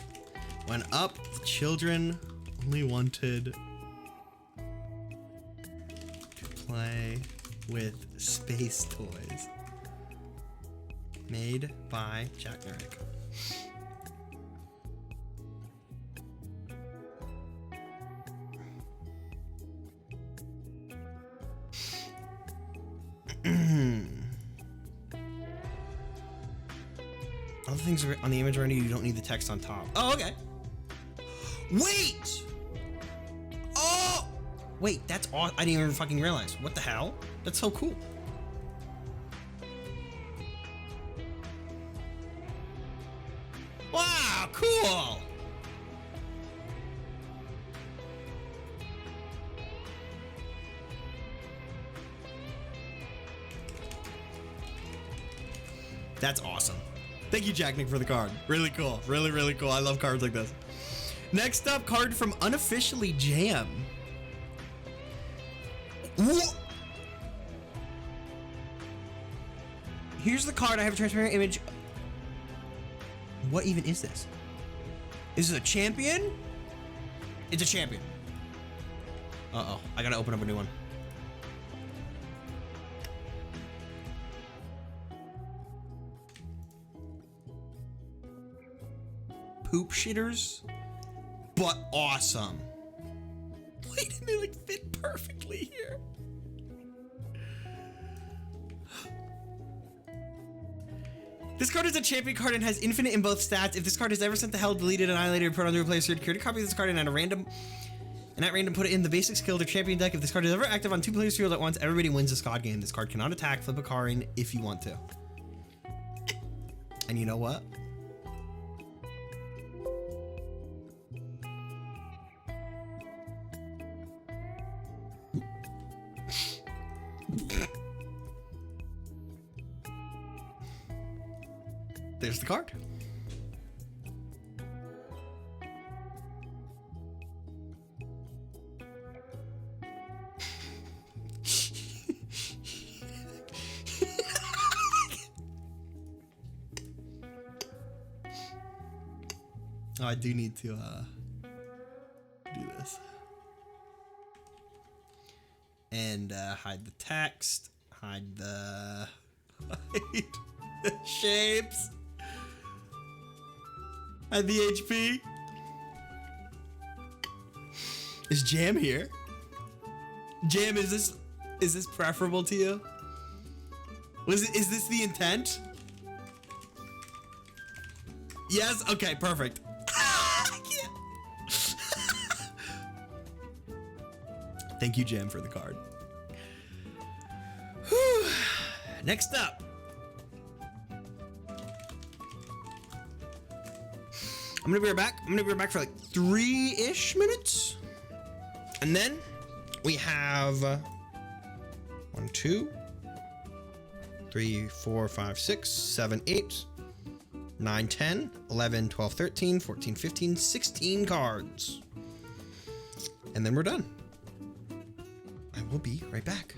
went up, the children only wanted to play with space toys. Made by Jack Nurk. All the things are on the image already, you don't need the text on top. Oh, okay. Wait! Oh! Wait, that's all. I didn't even fucking realize. What the hell? That's so cool. Wow, cool! That's awesome. Thank you, Jack Nick, for the card. Really cool. Really, really cool. I love cards like this. Next up, card from Unofficially Jam. Ooh. Here's the card. I have a transparent image. What even is this? Is it a champion? It's a champion. Uh-oh. I gotta open up a new one. poop shitters, but awesome. Wait, they like fit perfectly here. This card is a champion card and has infinite in both stats. If this card is ever sent to hell, deleted, annihilated, or put on the replace, create a copy of this card and at random put it in the basic skill or champion deck. If this card is ever active on 2 players' field at once, everybody wins this card game. This card cannot attack, flip a card in if you want to. And you know what? There's the card. Oh, I do need to do this. And hide the text, hide the shapes, hide the HP. Is Jam here? Jam, is this preferable to you? Is this the intent? Yes? Okay, perfect. Thank you, Jam, for the card. Whew. Next up. I'm gonna be right back. I'm gonna be right back for like 3-ish minutes. And then we have 1, 2, 3, 4, 5, 6, 7, 8, 9, 10, 11, 12, 13, 14, 15, 16 cards. And then we're done. I will be right back.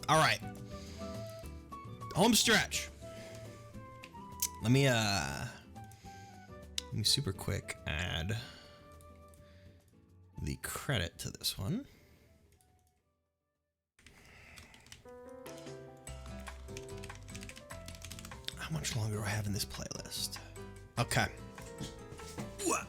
All right. Home stretch. Let me super quick add the credit to this one. How much longer do I have in this playlist? Okay. What?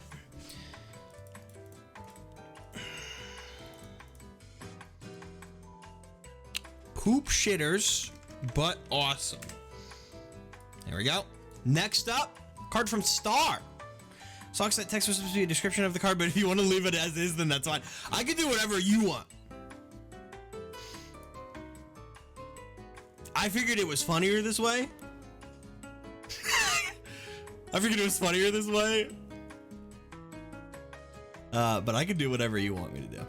Poop shitters, but awesome. There we go. Next up, card from Star. Socks, that text was supposed to be a description of the card, but if you want to leave it as is, then that's fine. I can do whatever you want. I figured it was funnier this way. But I can do whatever you want me to do.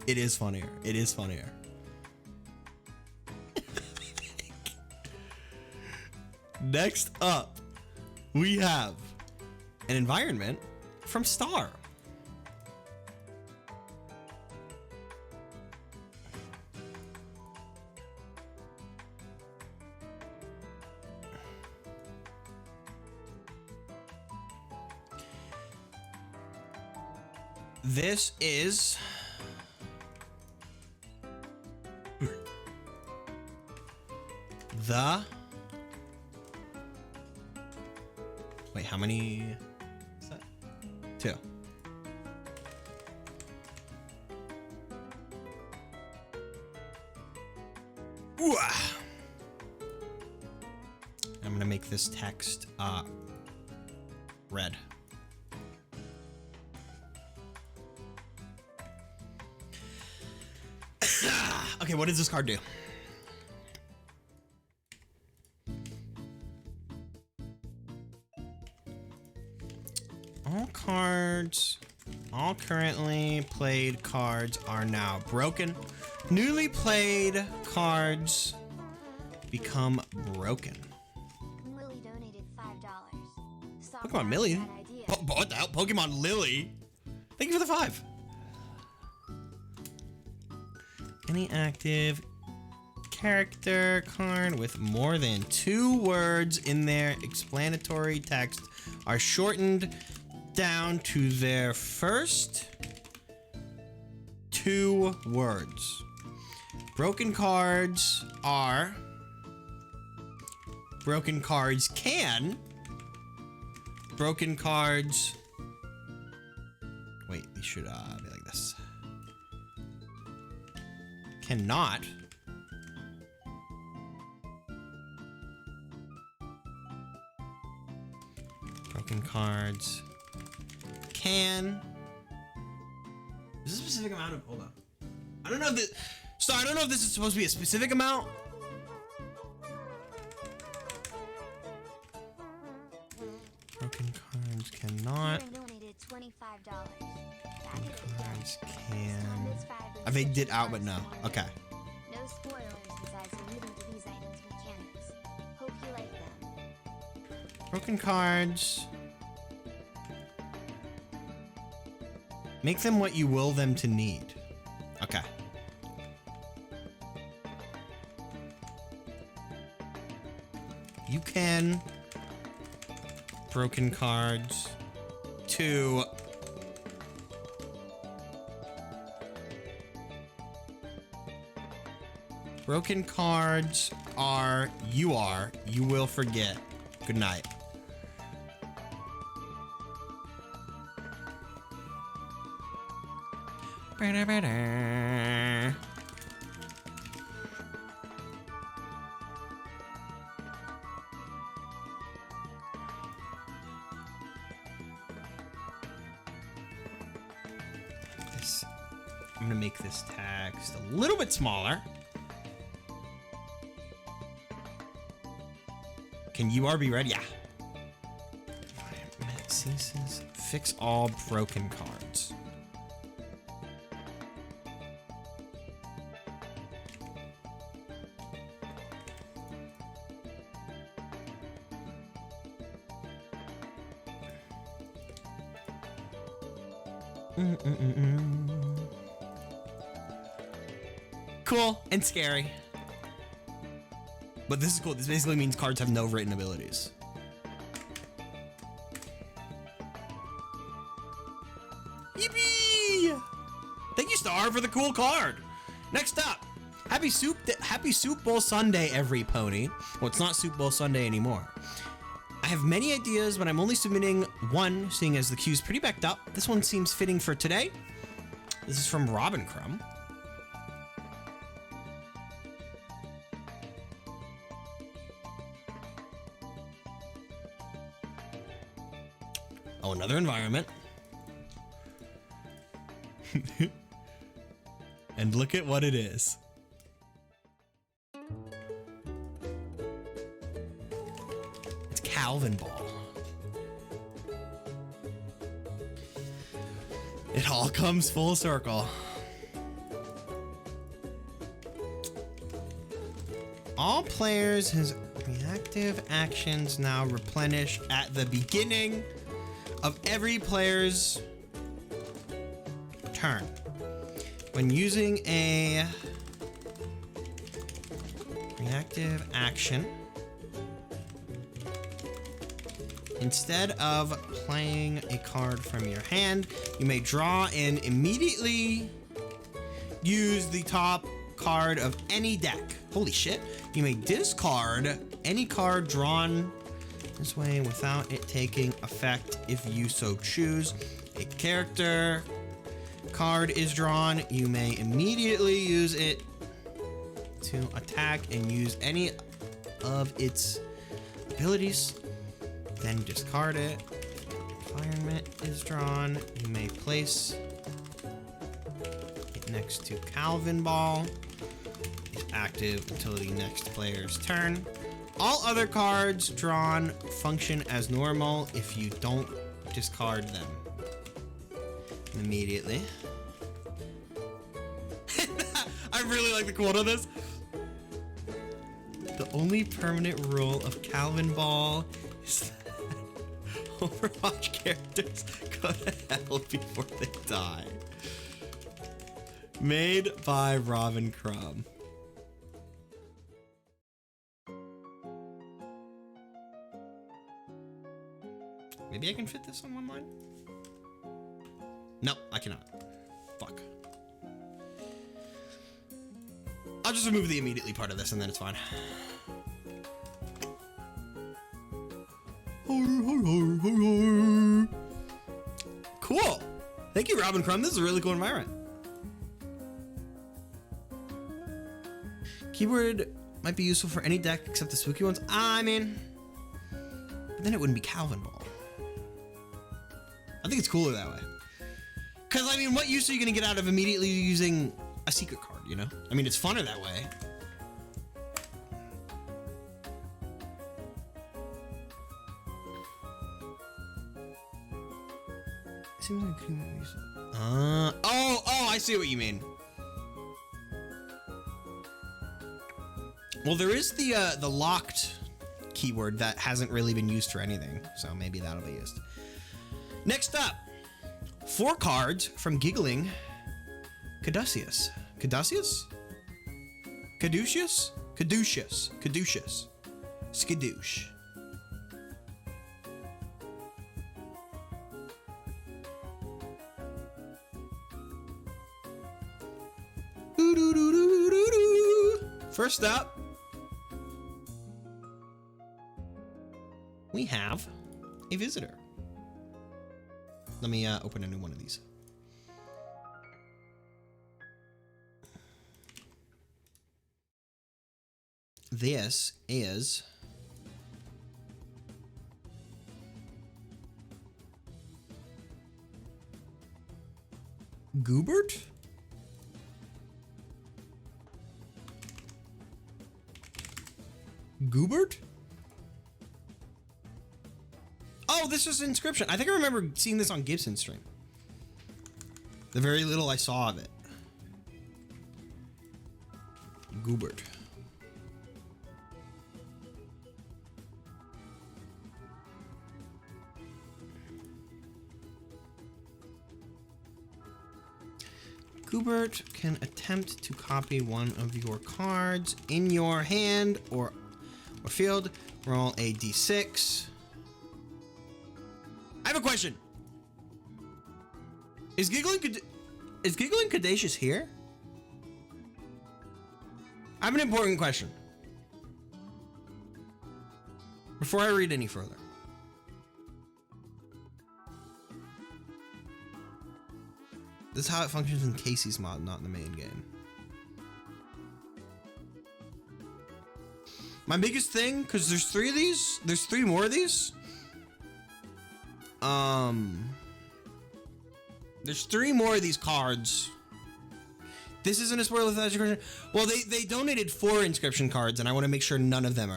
It is funnier. Next up, we have an environment from Star. This is the... Wait, how many is that? 2. Ooh. I'm gonna make this text red. Okay, what does this card do? All currently played cards are now broken. Newly played cards become broken. Lily donated $5. Pokemon Millie? What the hell? Pokemon Lily? Thank you for the 5. Any active character card with more than 2 words in their explanatory text are shortened down to their first 2 words. Broken cards are... Broken cards can... Broken cards... Wait, these should be like this. Cannot... Broken cards... Can... Is this a specific amount of... Hold on. I don't know if this... So I don't know if this is supposed to be a specific amount. Broken cards cannot. Donated $25. Broken cards can... I vagued it out, but no. Okay. No spoilers besides alluding to these items' mechanics. Hope you like them. Broken cards... Make them what you will them to need. Okay. You can... Broken cards... to... Broken cards are... You will forget. Good night. I'm gonna make this text a little bit smaller. Can UR be read? Yeah. Ceases. Fix all broken cards. Cool and scary. But this is cool. This basically means cards have no written abilities. Yippee! Thank you, Star, for the cool card. Next up, Happy Soup Bowl Sunday, every pony. Well, it's not Soup Bowl Sunday anymore. I have many ideas, but I'm only submitting one, seeing as the queue's pretty backed up. This one seems fitting for today. This is from Robin Crumb. Oh, another environment. And look at what it is. It's Calvin Ball. It all comes full circle. All players' his reactive actions now replenish at the beginning of every player's turn. When using a reactive action, instead of playing a card from your hand, you may draw and immediately use the top card of any deck. Holy shit. You may discard any card drawn this way without it taking effect if you so choose. A character card is drawn. You may immediately use it to attack and use any of its abilities. Then discard it. Environment is drawn. You may place it next to Calvin Ball. It's active until the next player's turn. All other cards drawn function as normal if you don't discard them immediately. I really like the quote on this. The only permanent rule of Calvin Ball is that Overwatch characters go to hell before they die. Made by Robin Crumb. Maybe I can fit this on one line? No, I cannot. Fuck. I'll just remove the immediately part of this and then it's fine. Cool. Thank you, Robin Crumb. This is a really cool environment. Keyword might be useful for any deck except the spooky ones. I mean, but then it wouldn't be Calvin Ball. I think it's cooler that way. Because, I mean, what use are you going to get out of immediately using a secret card, you know? I mean, it's funner that way. Seems like I see what you mean. Well, there is the locked keyword that hasn't really been used for anything, so maybe that'll be used. Next up, 4 cards from Giggling Caduceus. Caduceus? Caduceus? Caduceus. Caduceus. Skadoosh. First up, we have a visitor. Let me open a new one of these. This is Goobert? Goobert? Oh, this is Inscription. I think I remember seeing this on Gibson's stream. The very little I saw of it. Goobert. Goobert can attempt to copy one of your cards in your hand or field. Roll a d6. I have a question. Is Giggling Caduceus here? I have an important question. Before I read any further. This is how it functions in Casey's mod, not in the main game. My biggest thing, because there's 3 of these, there's 3 more of these. There's 3 more of these cards. This isn't a spoiler with inscription. Well, they donated 4 inscription cards, and I want to make sure none of them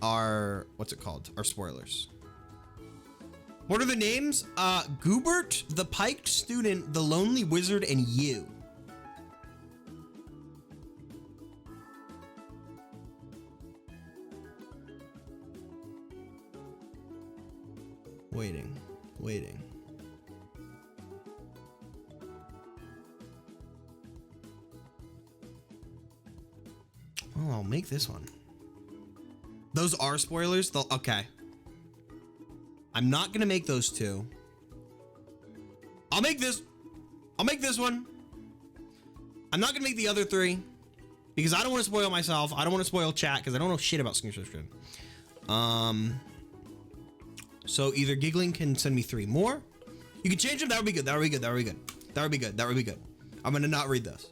are what's it called? Are spoilers. What are the names? Goobert, the Piked Student, the Lonely Wizard, and you. Waiting. Oh, I'll make this one. Those are spoilers? Okay. I'm not gonna make those 2. I'll make this one. I'm not gonna make the other 3 because I don't want to spoil myself. I don't want to spoil chat because I don't know shit about subscription. So either Giggling can send me 3 more. You can change them. That would be good. I'm gonna not read this.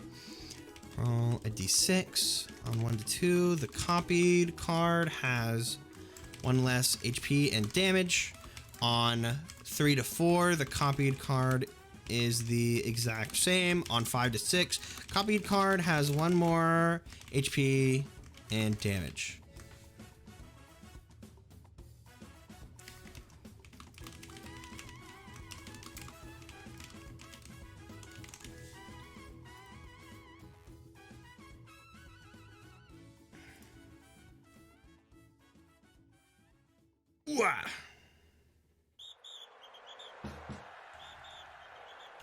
Roll a d6 on 1 to 2. The copied card has 1 less HP and damage. On 3 to 4, the copied card is the exact same. On 5 to 6, copied card has 1 more HP and damage.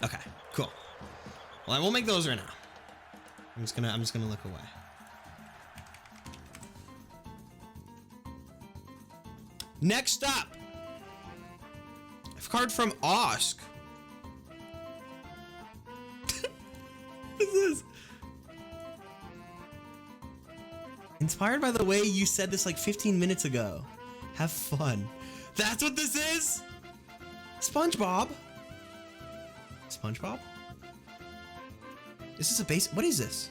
Okay, cool. Well, I won't make those right now. I'm just gonna look away. Next up, I have a card from Osk. What is this? Inspired by the way you said this like 15 minutes ago. Have fun. That's what this is? SpongeBob? SpongeBob? Is this a base? What is this?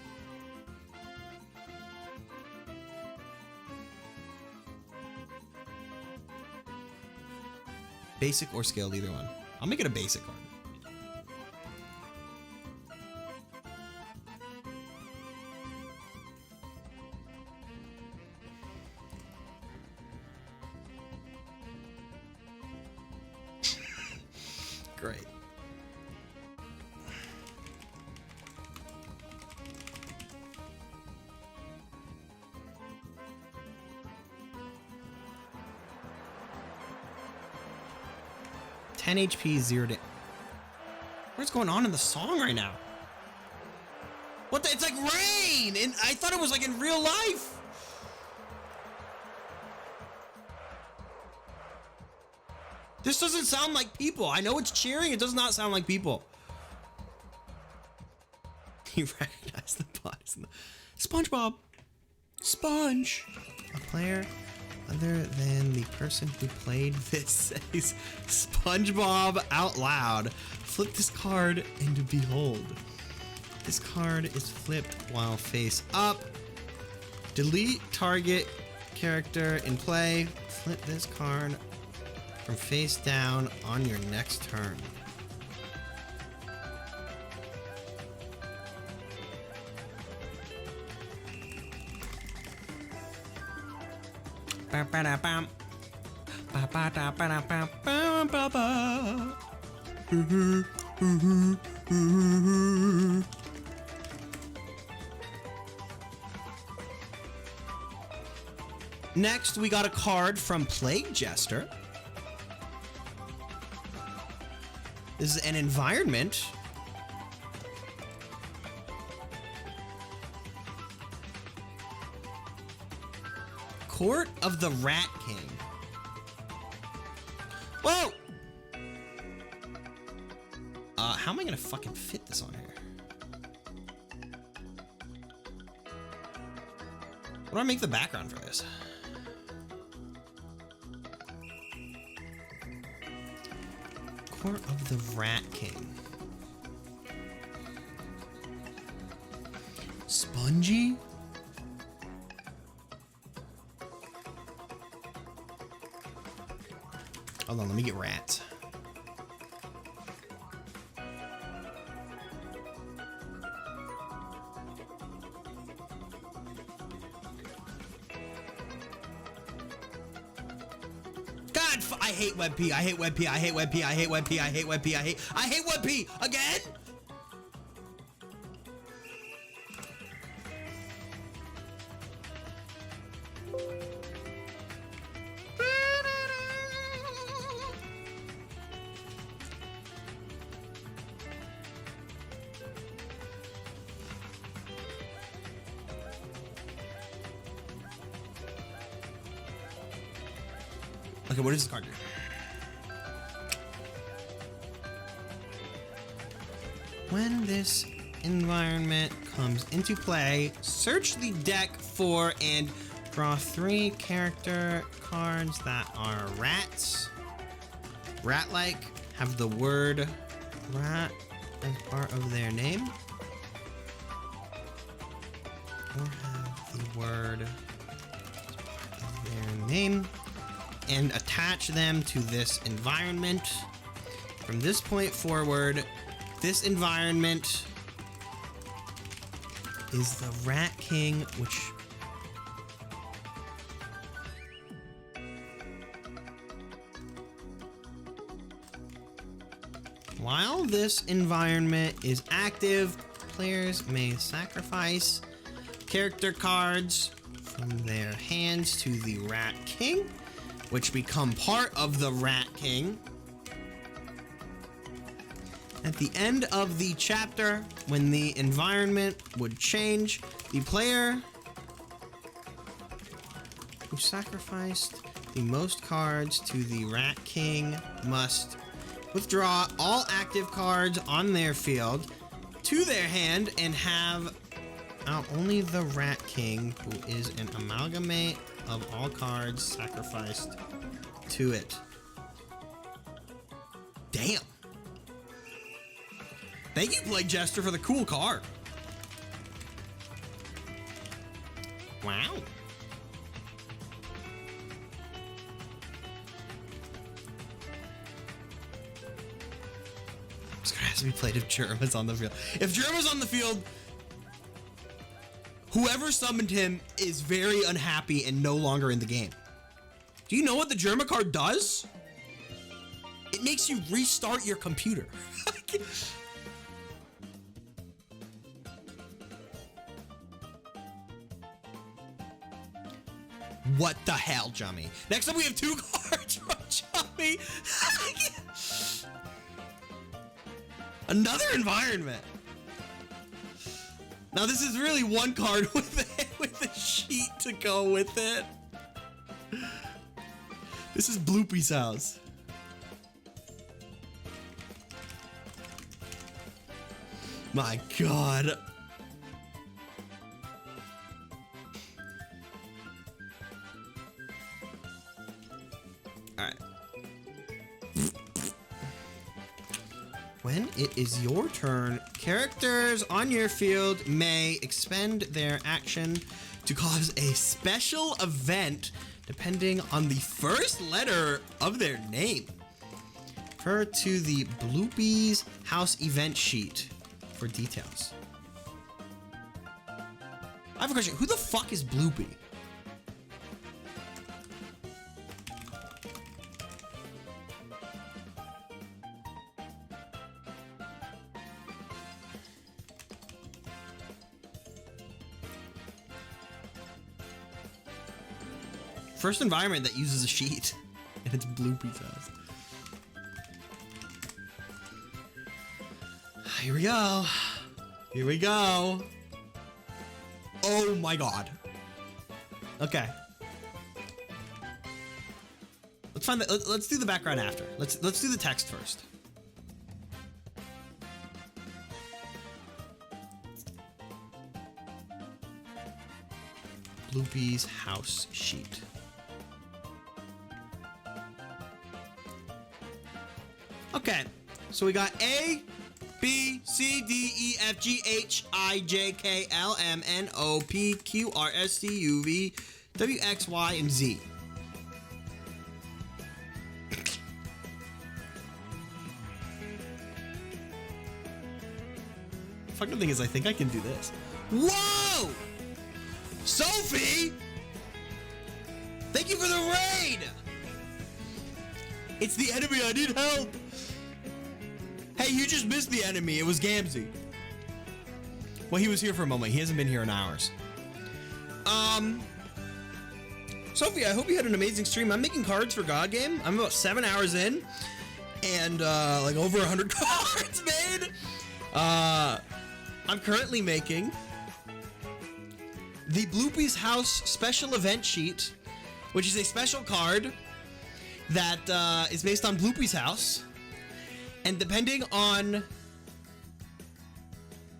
Basic or scaled, either one. I'll make it a basic card. Great. HP 0 to... What's going on in the song right now? What the... It's like rain! And I thought it was like in real life! This doesn't sound like people. I know it's cheering. It does not sound like people. You recognize the bodies in the... SpongeBob! Sponge! A player other than the person who played this says SpongeBob out loud. Flip this card and behold. This card is flipped while face up. Delete target character in play. Flip this card from face down on your next turn. Next, we got a card from Plague Jester. This is an environment. Court of the Rat King. Whoa! How am I gonna fucking fit this on here? What do I make the background for this? Court of the Rat King. Spongy? Hold on, let me get rats. I hate WebP. I hate WebP. I hate WebP. I hate WebP. I hate WebP. I hate WebP again. Okay, what does this card do? When this environment comes into play, search the deck for and draw 3 character cards that are rats. Rat-like, have the word rat as part of their name. Or have the word as part of their name. And attach them to this environment. From this point forward, this environment is the Rat King, which while this environment is active, players may sacrifice character cards from their hands to the Rat King, which become part of the Rat King. At the end of the chapter, when the environment would change, the player who sacrificed the most cards to the Rat King must withdraw all active cards on their field to their hand and have out only the Rat King, who is an amalgamate of all cards sacrificed to it. Damn. Thank you, Blake Jester, for the cool card. Wow. This card has to be played if Jerma's on the field. If Jerma's on the field, whoever summoned him is very unhappy and no longer in the game. Do you know what the Germa card does? It makes you restart your computer. What the hell, Jummy? Next up, we have 2 cards from Jummy. Another environment. Now this is really 1 card with a sheet to go with it. This is Bloopy's house. My God. All right. When it is your turn, characters on your field may expend their action to cause a special event depending on the first letter of their name. Refer to the Bloopy's house event sheet for details. I have a question. Who the fuck is Bloopy? First environment that uses a sheet, and it's Bloopy's house. Here we go. Here we go. Oh my God. Okay. Let's find the. Let's do the background after. Let's do the text first. Bloopy's house sheet. Okay, so we got A, B, C, D, E, F, G, H, I, J, K, L, M, N, O, P, Q, R, S, T, U, V, W, X, Y, and Z. Fucking thing is, I think I can do this. Whoa! Sophie! Thank you for the raid! It's the enemy. I need help. Hey, you just missed the enemy. It was Gamzee. Well, he was here for a moment. He hasn't been here in hours. Sophie, I hope you had an amazing stream. I'm making cards for GODGAME. I'm about 7 hours in, and like over 100 cards made. I'm currently making the Bloopy's House special event sheet, which is a special card that is based on Bloopy's House, and depending on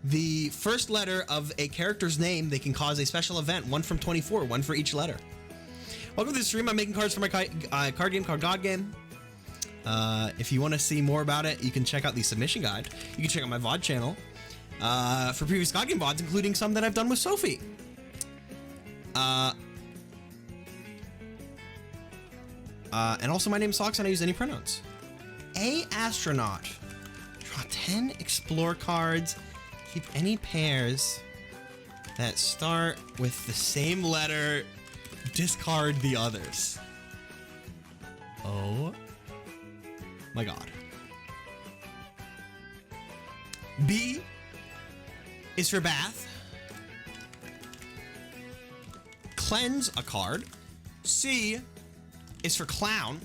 the first letter of a character's name, they can cause a special event, one from 24, one for each letter. Welcome to the stream. I'm making cards for my card game called GODGAME. If you want to see more about it, you can check out the submission guide. You can check out my VOD channel for previous GODGAME VODs, including some that I've done with Sophie. And also, my name's Socks, and I use any pronouns. A astronaut. Draw 10 explore cards. Keep any pairs that start with the same letter. Discard the others. Oh my god. B is for bath. Cleanse a card. C is for clown.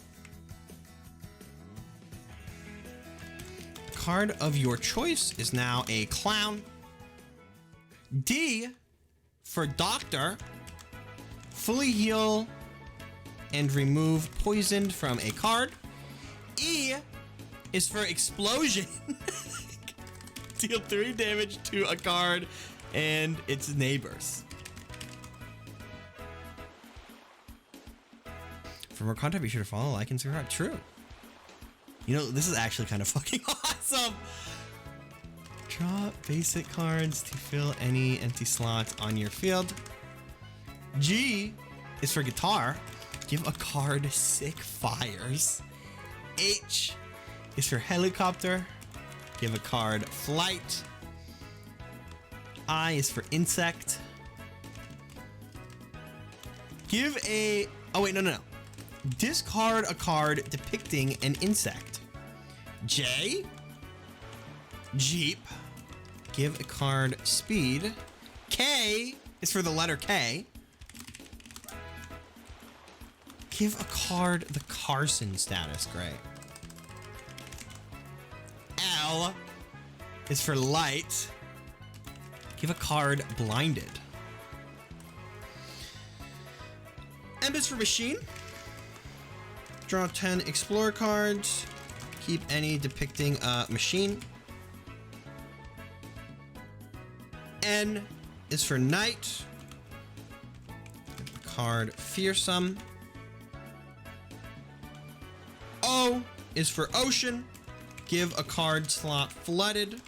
The card of your choice is now a clown. D for doctor. Fully heal and remove poisoned from a card. E is for explosion. Deal 3 damage to a card and its neighbors. For more content, be sure to follow, like, and subscribe. True. You know, this is actually kind of fucking awesome. Draw basic cards to fill any empty slots on your field. G is for guitar. Give a card sick fires. H is for helicopter. Give a card flight. I is for insect. Give a... Oh, wait, no. Discard a card depicting an insect. J, Jeep. Give a card speed. K is for the letter K. Give a card the Carson status. Great. L is for light. Give a card blinded. M is for machine. Draw 10 explore cards. Keep any depicting a machine. N is for knight. Give a card fearsome. O is for ocean. Give a card slot flooded.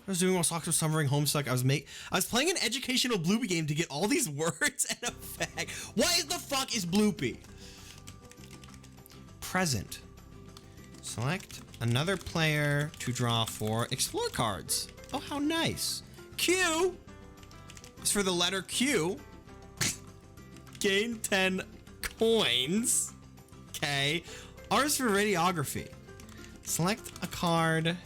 I was doing while Socks was summering Homestuck. I was playing an educational Bloopy game to get all these words and effect. What the fuck is Bloopy? Present. Select another player to draw 4 explore cards. Oh, how nice. Q is for the letter Q. Gain 10 coins. Okay. R is for radiography. Select a card and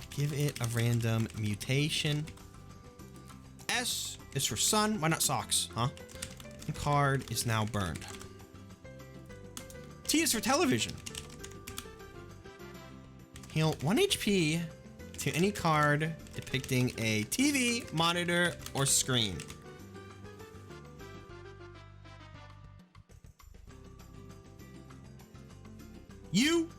give it a random mutation. S is for sun. Why not socks, huh? The card is now burned. T is for television. Heal 1 HP to any card depicting a TV, monitor, or screen. U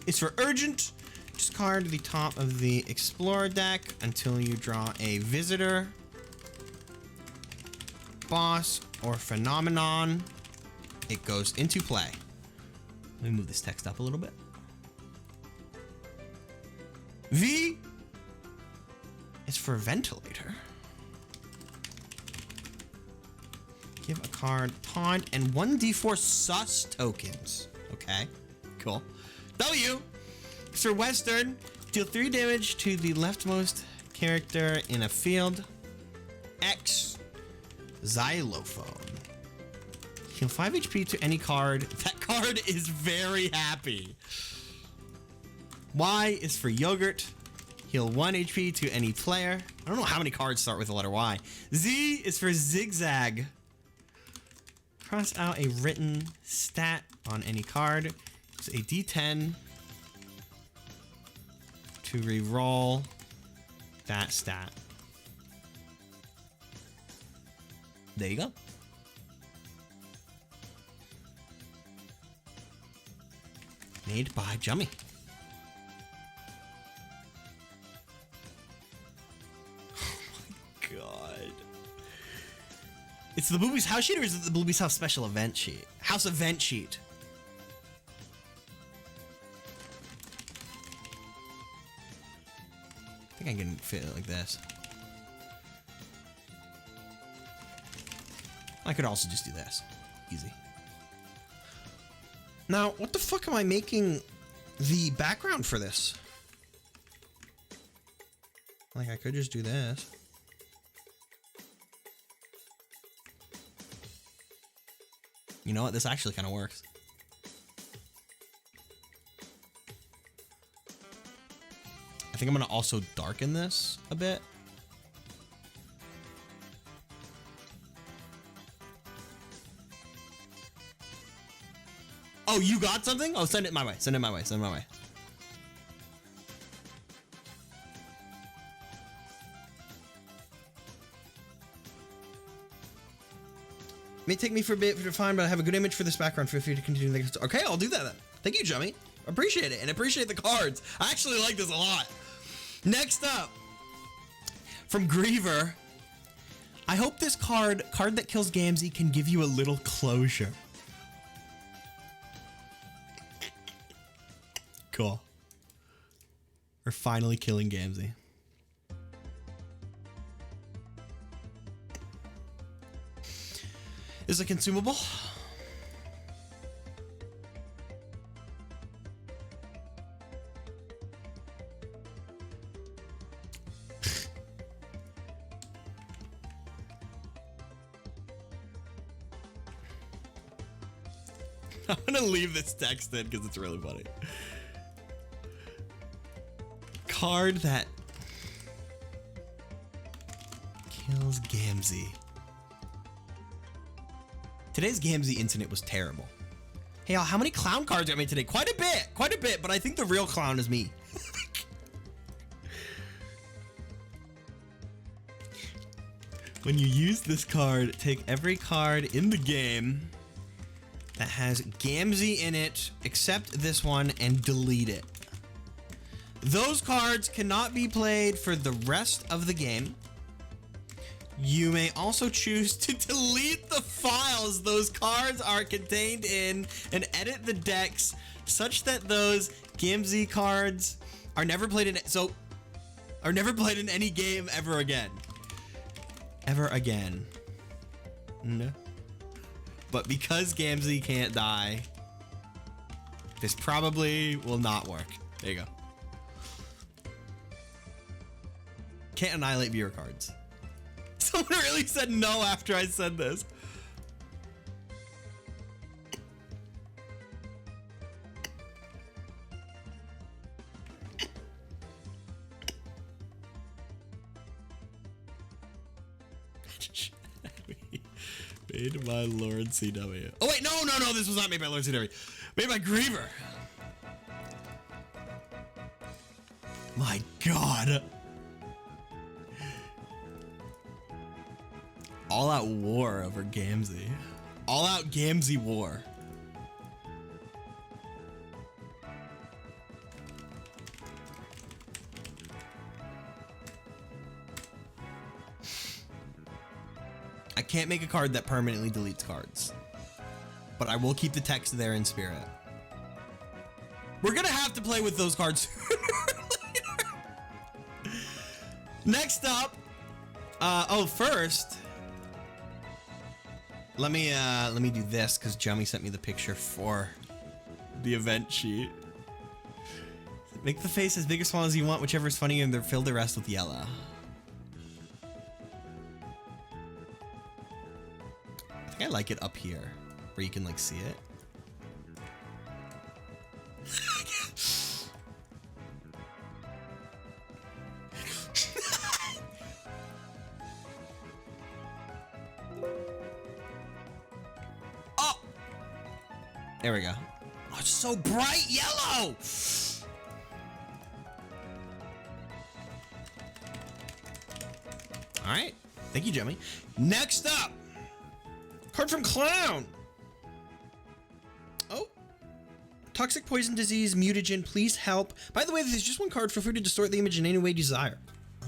is for urgent. Discard the top of the Explorer deck until you draw a visitor, boss, or phenomenon. It goes into play. Let me move this text up a little bit. V is for ventilator. Give a card taunt and 1d4 sus tokens. Okay, cool. W is for Western. Deal 3 damage to the leftmost character in a field. X, xylophone. Heal 5 HP to any card. That card is very happy. Y is for yogurt. Heal 1 HP to any player. I don't know how many cards start with the letter Y. Z is for zigzag. Cross out a written stat on any card. It's a D10 to re-roll that stat. There you go. Made by Jummy. God. It's the Boobies House sheet, or is it the Boobies House special event sheet? House event sheet. I think I can fit it like this. I could also just do this. Easy. Now, what the fuck am I making the background for this? Like, I could just do this. You know what? This actually kind of works. I think I'm going to also darken this a bit. Oh, you got something? Oh, send it my way. Send it my way. Send it my way. May take me for a bit to find, but I have a good image for this background. Feel free to continue. Okay, I'll do that then. Thank you, Jummy. Appreciate it, and appreciate the cards. I actually like this a lot. Next up, from Griever. I hope this card that kills Gamzee, can give you a little closure. Cool. We're finally killing Gamzee. Is a consumable. I'm gonna leave this text in because it's really funny. Card that kills Gamzee. Today's Gamzee incident was terrible. Hey, y'all, how many clown cards I made today? Quite a bit, but I think the real clown is me. When you use this card, take every card in the game that has Gamzee in it, except this one, and delete it. Those cards cannot be played for the rest of the game. You may also choose to delete the files those cards are contained in and edit the decks such that those Gamzee cards are never played in any game ever again. Ever again. No. But because Gamzee can't die, this probably will not work. There you go. Can't annihilate viewer cards. Someone really said no after I said this. Made by Lord CW. Oh wait, no, this was not made by Lord CW. Made by Griever. My God. All out war over Gamzee. All out Gamzee war. I can't make a card that permanently deletes cards, but I will keep the text there in spirit. We're gonna have to play with those cards sooner or later. Next up, first, let me do this because Jummy sent me the picture for the event sheet. Make the face as big or small as you want, whichever is funny, and then fill the rest with yellow. I think I like it up here. where you can like see it. Oh, there we go. Oh, it's so bright yellow. All right, thank you, Jimmy. Next up, card from Clown. Oh, toxic poison disease, mutagen, please help. By the way, there's just one card. Feel free to distort the image in any way you desire.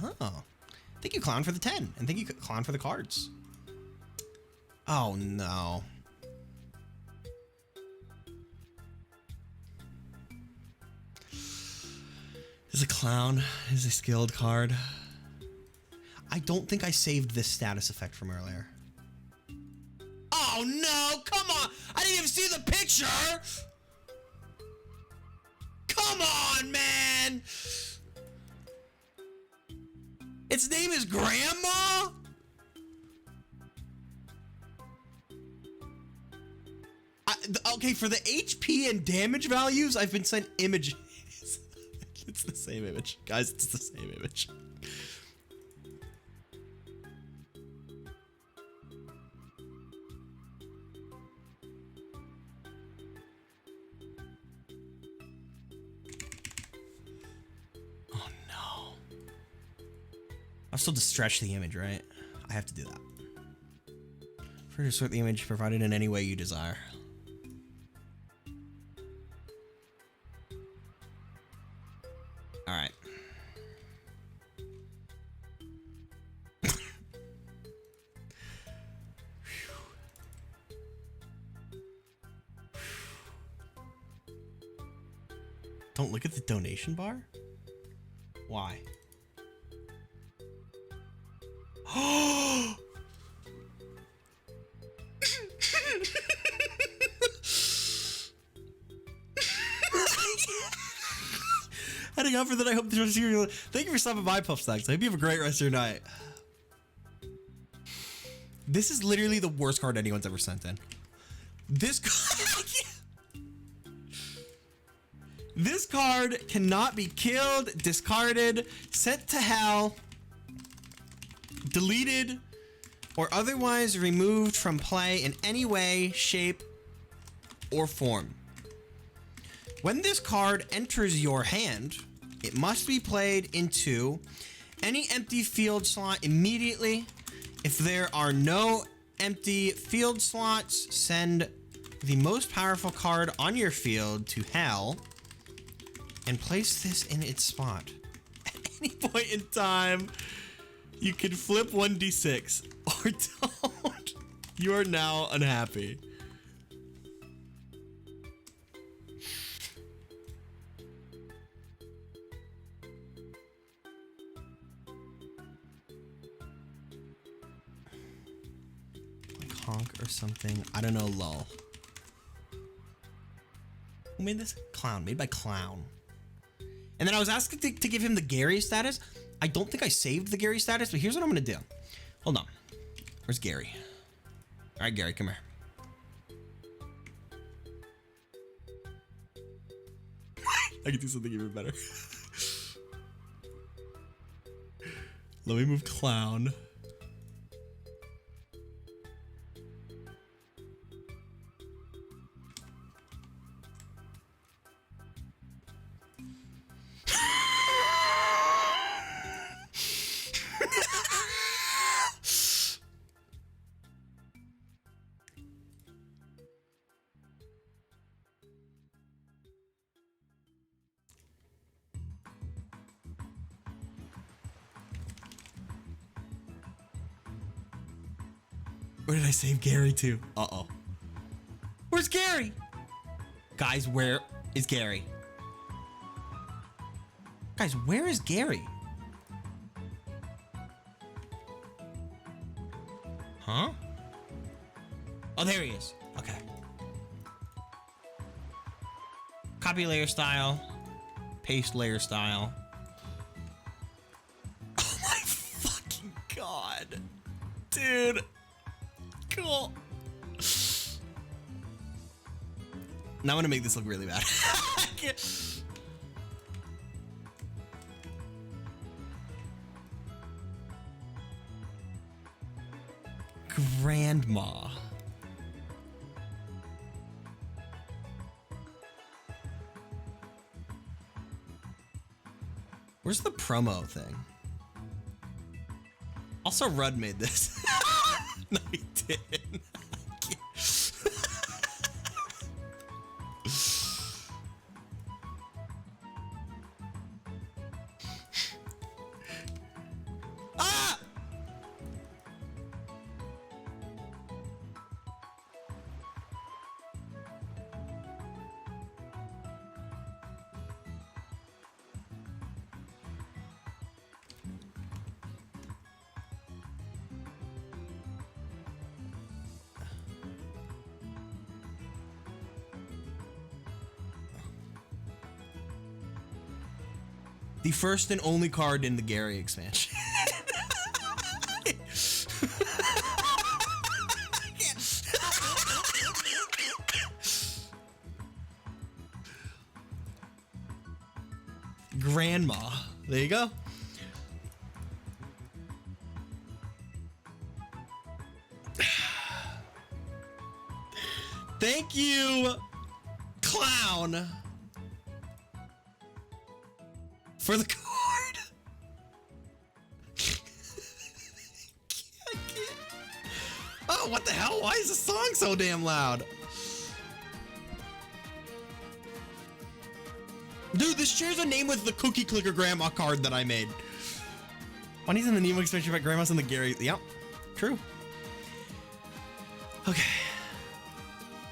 Oh, thank you, Clown, for the 10. And thank you, Clown, for the cards. Oh, no. Is a Clown is a skilled card. I don't think I saved this status effect from earlier. Oh no, come on! I didn't even see the picture! Come on, man! Its name is Grandma? Okay, for the HP and damage values, I've been sent images. It's the same image. Guys, it's the same image. Oh no. I'll still just stretch the image, right? I have to do that. Free to sort the image provided in any way you desire. All right. Don't look at the donation bar? Why? Oh! Heading out for the night. Hope the rest of you. Thank you for stopping by, Puff Stacks. I hope you have a great rest of your night. This is literally the worst card anyone's ever sent in. This card. This card cannot be killed, discarded, sent to hell, deleted, or otherwise removed from play in any way, shape, or form. When this card enters your hand, it must be played into any empty field slot immediately. If there are no empty field slots, send the most powerful card on your field to hell and place this in its spot. At any point in time, you can flip 1d6 or don't. You are now unhappy. Honk or something. I don't know, lol. Who made this? Clown. Made by Clown. And then I was asked to give him the Gary status. I don't think I saved the Gary status, but here's what I'm gonna do. Hold on. Where's Gary? All right, Gary, come here. I can do something even better. Let me move Clown. Where did I save Gary to? Uh-oh. Where's Gary? Guys, where is Gary? Guys, where is Gary? Huh? Oh, there he is. Okay. Copy layer style. Paste layer style. Oh my fucking god. Dude. Cool. Now I'm gonna make this look really bad. Grandma. Where's the promo thing? Also, Rudd made this. No, he didn't. Ah! The first and only card in the Gary expansion. Grandma. There you go. Thank you, clown, for the card. Oh, what the hell? Why is the song so damn loud? Dude, this shares a name with the Cookie Clicker Grandma card that I made. Bunny's in the Nemo expansion, but Grandma's in the Gary. Yep, true. Okay.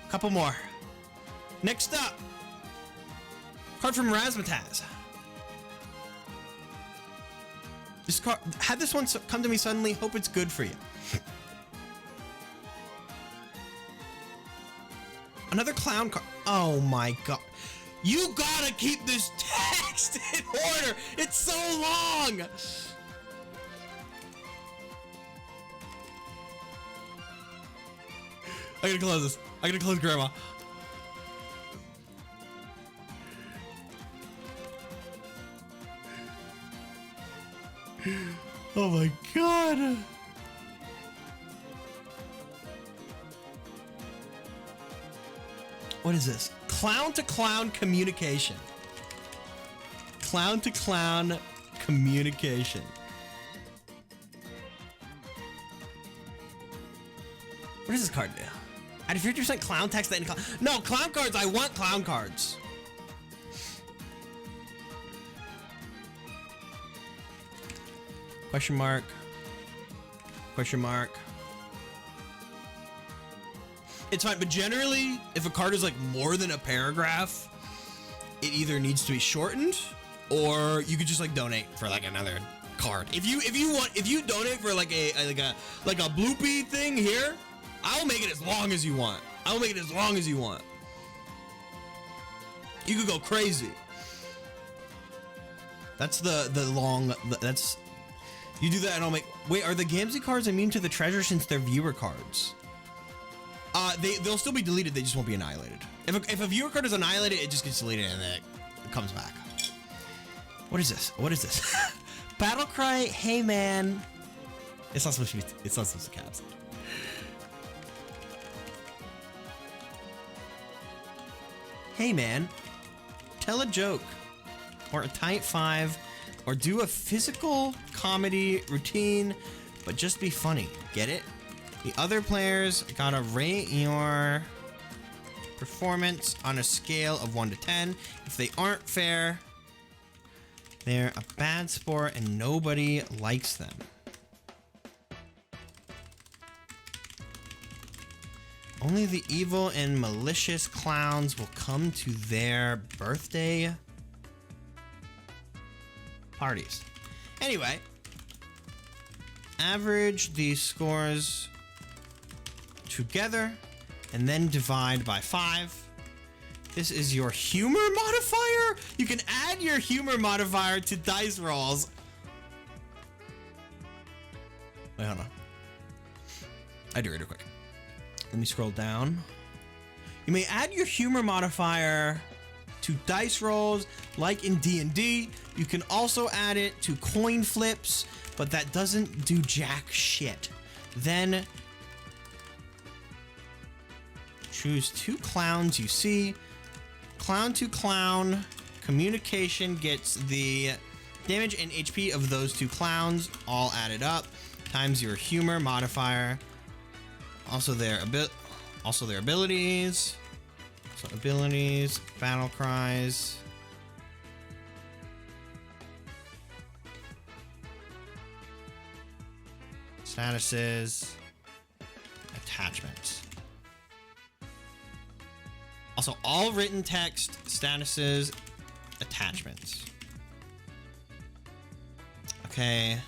Couple more. Next up, card from Razzmatazz. This card, had this one come to me suddenly. Hope it's good for you. Another clown card. Oh my god. You gotta keep this text in order. It's so long. I gotta close this. I gotta close Grandma. Oh my god. What is this? Clown to clown communication. Clown to clown communication. What does this card do? Add 50% clown text that in clown. No, clown cards. I want clown cards. Question mark. Question mark. It's fine, but generally, if a card is like more than a paragraph, it either needs to be shortened, or you could just like donate for like another card. If you donate for like a bloopy thing here, I'll make it as long as you want. I'll make it as long as you want. You could go crazy. That's the long. That's you do that, and I'll make. Wait, are the Gamzee cards immune to the treasure since they're viewer cards? They'll still be deleted. They just won't be annihilated. If a viewer card is annihilated, it just gets deleted and then it comes back. What is this? What is this? Battle cry. Hey man. It's not supposed to be. It's not supposed to caps. Hey man. Tell a joke, or a tight five, or do a physical comedy routine, but just be funny. Get it? The other players gotta rate your performance on a scale of 1 to 10. If they aren't fair, they're a bad sport and nobody likes them. Only the evil and malicious clowns will come to their birthday parties. Anyway, average these scores together and then divide by 5. This is your humor modifier. You can add your humor modifier to dice rolls. Wait, hold on. I do it real quick. Let me scroll down. You may add your humor modifier to dice rolls like in D&D. You can also add it to coin flips, but that doesn't do jack shit. Then choose 2 clowns you see. Clown to clown. Communication gets the damage and HP of those 2 clowns all added up times your humor modifier. Also their abilities. So abilities, battle cries. Statuses, attachments. Also all written text, statuses, attachments. Okay.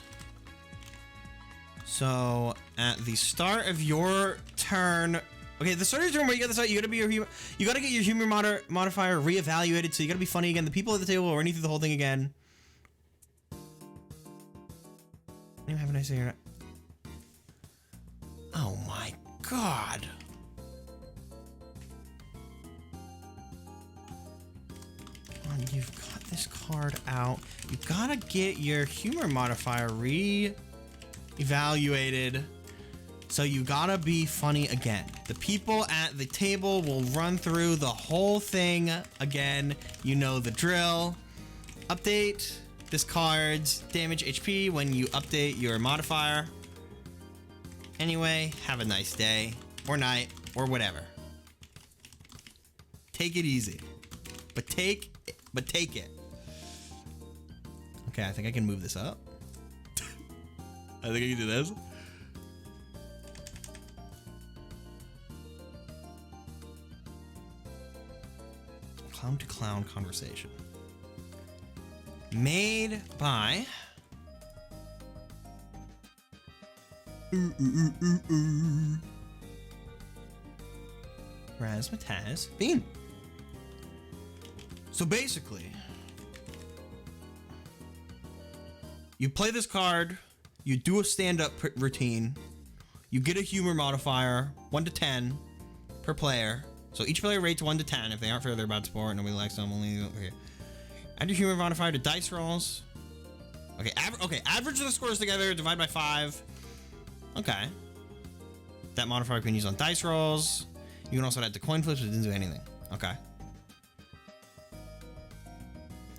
So at the start of your turn, okay, the start of your turn where you got this out, you gotta get your humor modifier reevaluated, so you gotta be funny again. The people at the table will run you through the whole thing again. You have a nice day. Oh my god. You've got this card out. You gotta get your humor modifier re-evaluated. So you gotta be funny again. The people at the table will run through the whole thing again. You know the drill. Update discards damage HP when you update your modifier. Anyway, have a nice day or night or whatever. Take it easy. But take it. Okay, I think I can move this up. I think I can do this. Clown to clown conversation. Made by Razzmatazz Bean. So basically, you play this card, you do a stand-up routine, you get a humor modifier, 1 to 10 per player. So each player rates 1 to 10. If they aren't fair, they're bad sport. Nobody likes them. Only okay. Add your humor modifier to dice rolls. Okay, average the scores together, divide by 5. Okay. That modifier can use on dice rolls. You can also add to coin flips, but it didn't do anything. Okay.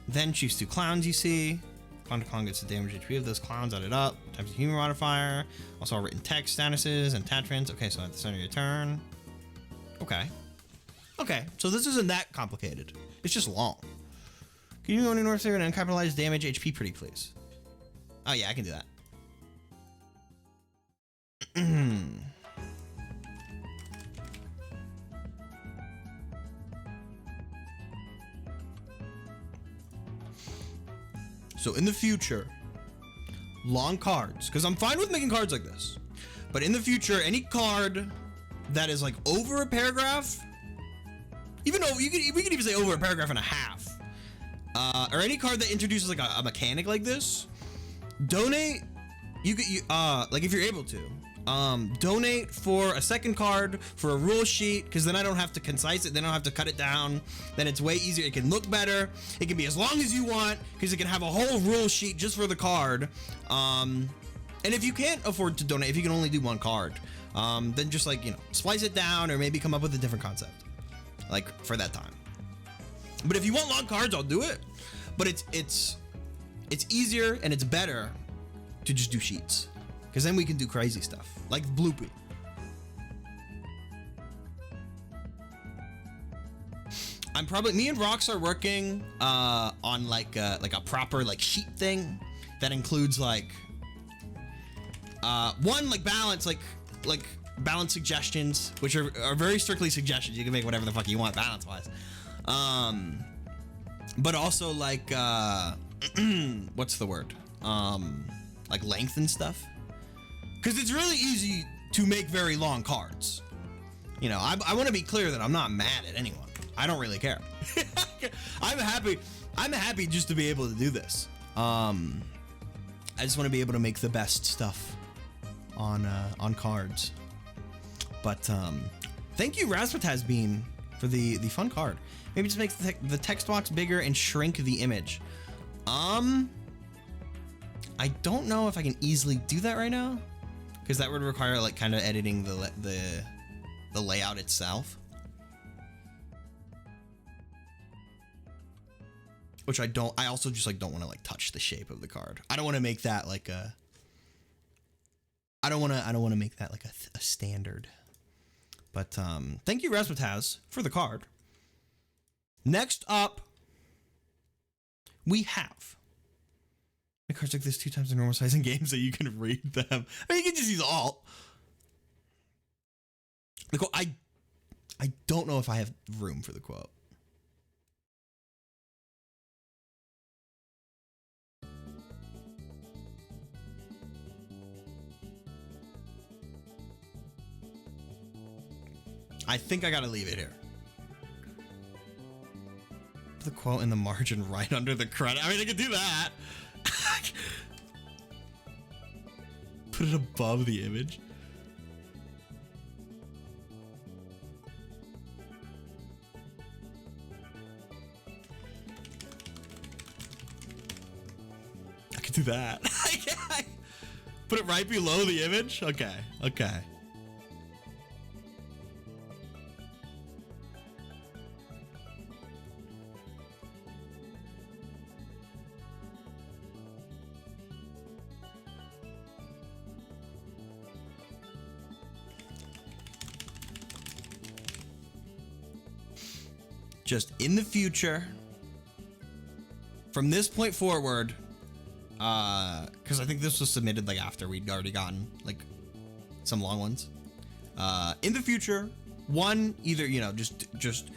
Then choose 2 clowns you see. Clown to clown gets the damage HP of those clowns added up. Times the humor modifier. Also written text statuses and attachments. Okay, so at the center of your turn. Okay. Okay, so this isn't that complicated. It's just long. Can you go into North there and uncapitalize damage HP pretty please? Oh yeah, I can do that. So in the future, long cards, because I'm fine with making cards like this, but in the future, any card that is like over a paragraph, even though we could even say over a paragraph and a half, or any card that introduces like a mechanic like this, donate. Like if you're able to, donate for a second card for a rule sheet, because then I don't have to concise it, then I don't have to cut it down, then it's way easier. It can look better, it can be as long as you want, because it can have a whole rule sheet just for the card. And if you can't afford to donate, if you can only do 1 card, then just like, you know, splice it down or maybe come up with a different concept like for that time. But if you want long cards, I'll do it, but it's easier and it's better to just do sheets, because then we can do crazy stuff like Bloopy. Me and Rox are working on like a proper like sheet thing that includes like one like balance balance suggestions, which are very strictly suggestions. You can make whatever the fuck you want balance wise, but also like what's the word, like length and stuff, because it's really easy to make very long cards. You know, I want to be clear that I'm not mad at anyone. I don't really care. I'm happy just to be able to do this. I just want to be able to make the best stuff on cards. But thank you, Razzmatazz Bean, for the fun card. Maybe just make the text box bigger and shrink the image. I don't know if I can easily do that right now, because that would require like kind of editing the layout itself, which I don't. I also just like don't want to like touch the shape of the card. I don't want to make that like a. I don't want to make that like a standard. But thank you, Razzmatazz, for the card. Next up, we have the cards like this 2 times the normal size in games so you can read them. I mean, you can just use alt. The quote, I don't know if I have room for the quote. I think I gotta leave it here. Put the quote in the margin right under the credit. I mean, I could do that. Put it above the image. I could do that. Put it right below the image? Okay, okay. Just in the future, from this point forward, because I think this was submitted like after we'd already gotten like some long ones. In the future, one, either, you know, just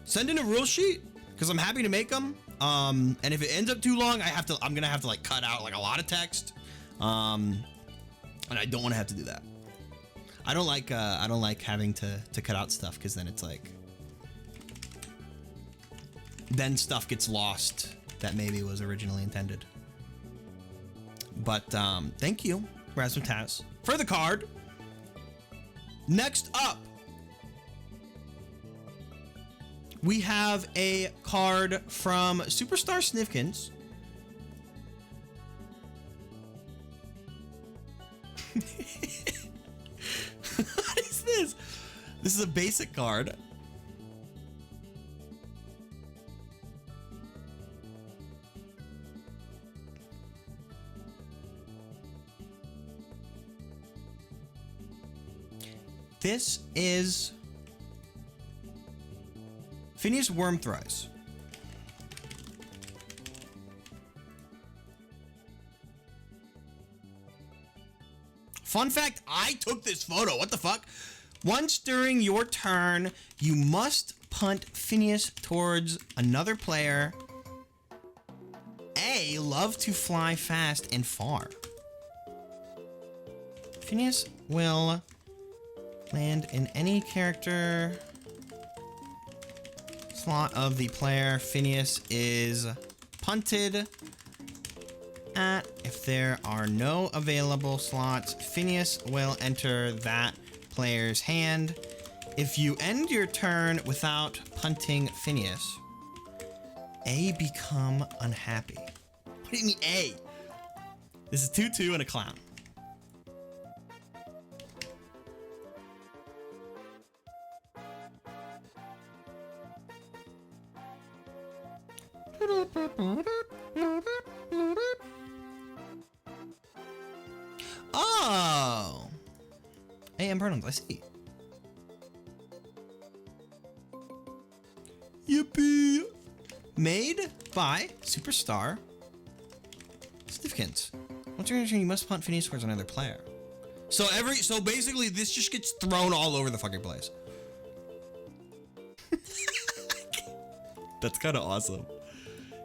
send in a rule sheet because I'm happy to make them. And if it ends up too long, I'm gonna have to like cut out like a lot of text. And I don't want to have to do that. I don't like having to cut out stuff because then it's like. Then stuff gets lost that maybe was originally intended. But thank you, Razzmatazz, for the card. Next up, we have a card from Superstar Snifkins. What is this? This is a basic card. This is Phineas Wormthrice. Fun fact, I took this photo. What the fuck? Once during your turn, you must punt Phineas towards another player. A, love to fly fast and far. Phineas will land in any character slot of the player Phineas is punted at. If there are no available slots, Phineas will enter that player's hand. If you end your turn without punting Phineas, A, become unhappy. What do you mean A? This is 2/2 and a clown. Oh, AM pronouns, I see. Yippee! Made by Superstar Snifkins. Once you're in your turn, you must punt Phineas towards another player. So basically this just gets thrown all over the fucking place. That's kind of awesome.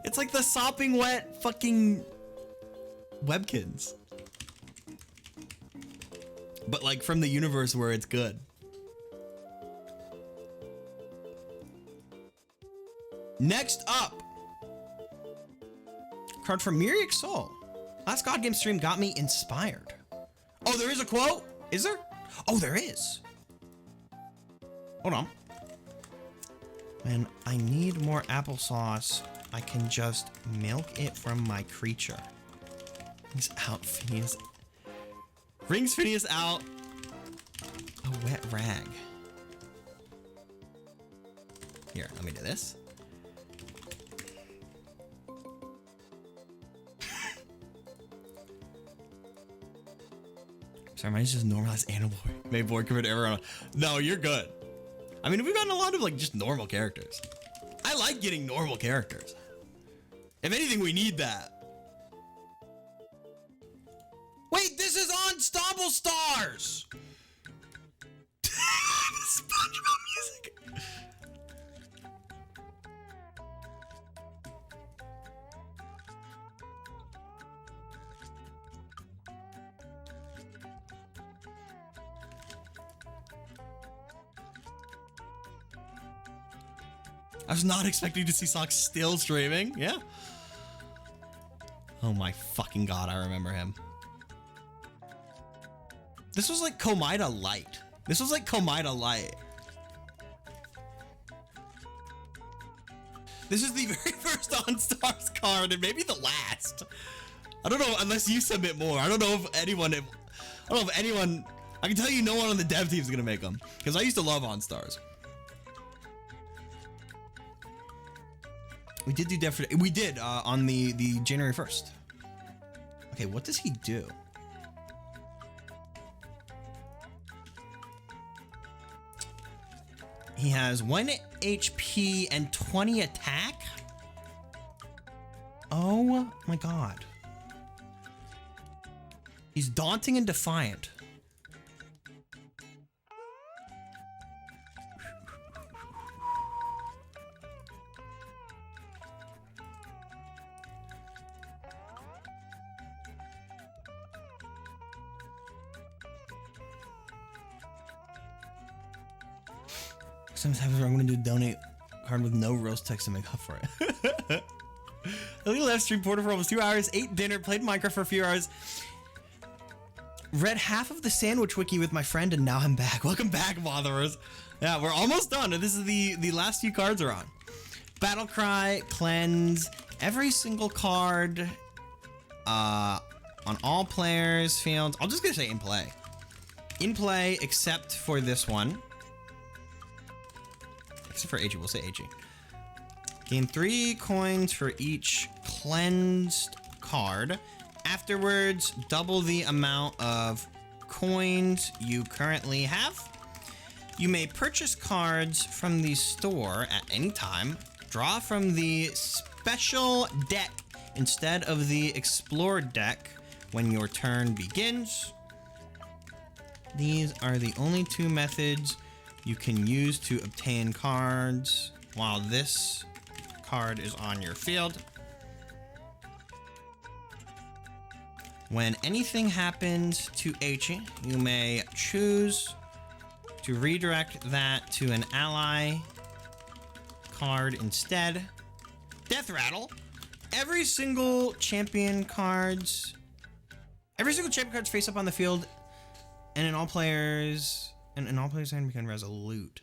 It's like the sopping wet fucking Webkins. But like from the universe where it's good. Next up, card from Myriac Soul. Last God Game stream got me inspired. Oh, there is a quote? Is there? Oh, there is. Hold on. When I need more applesauce, I can just milk it from my creature. Rings out, Phineas. Rings Phineas out. A wet rag. Here, let me do this. Sorry, mine's just normalized animal. May board commit everyone. No, you're good. I mean, we've gotten a lot of like just normal characters. I like getting normal characters. If anything, we need that. Wait, this is on Stumble Stars. SpongeBob music. I was not expecting to see Socks still streaming. Yeah. Oh my fucking god, I remember him. This was like Komida Light. This was like Komida Light. This is the very first On Stars card and maybe the last. I don't know unless you submit more. I don't know if anyone. I can tell you, no one on the dev team is gonna make them because I used to love On Stars. We did do Death. We did on the January 1st. Okay, what does he do? He has 1 HP and 20 attack. Oh my god. He's daunting and defiant. Sometimes I'm going to do donate card with no roast text to make up for it. Illegal left stream porter for almost 2 hours, ate dinner, played Minecraft for a few hours, read half of the sandwich wiki with my friend, and now I'm back. Welcome back, Botherers. Yeah, we're almost done. This is the last few cards are on. Battle Cry, Cleanse, every single card on all players' fields. I'm just going to say in play. In play, except for this one. Except for AG, we'll say AG. Gain 3 coins for each cleansed card. Afterwards, double the amount of coins you currently have. You may purchase cards from the store at any time. Draw from the special deck instead of the Explore deck when your turn begins. These are the only 2 methods you can use to obtain cards while this card is on your field. When anything happens to H, you may choose to redirect that to an ally card instead. Death Rattle. Every single champion cards face up on the field, and in all players. And in all players' hand become resolute.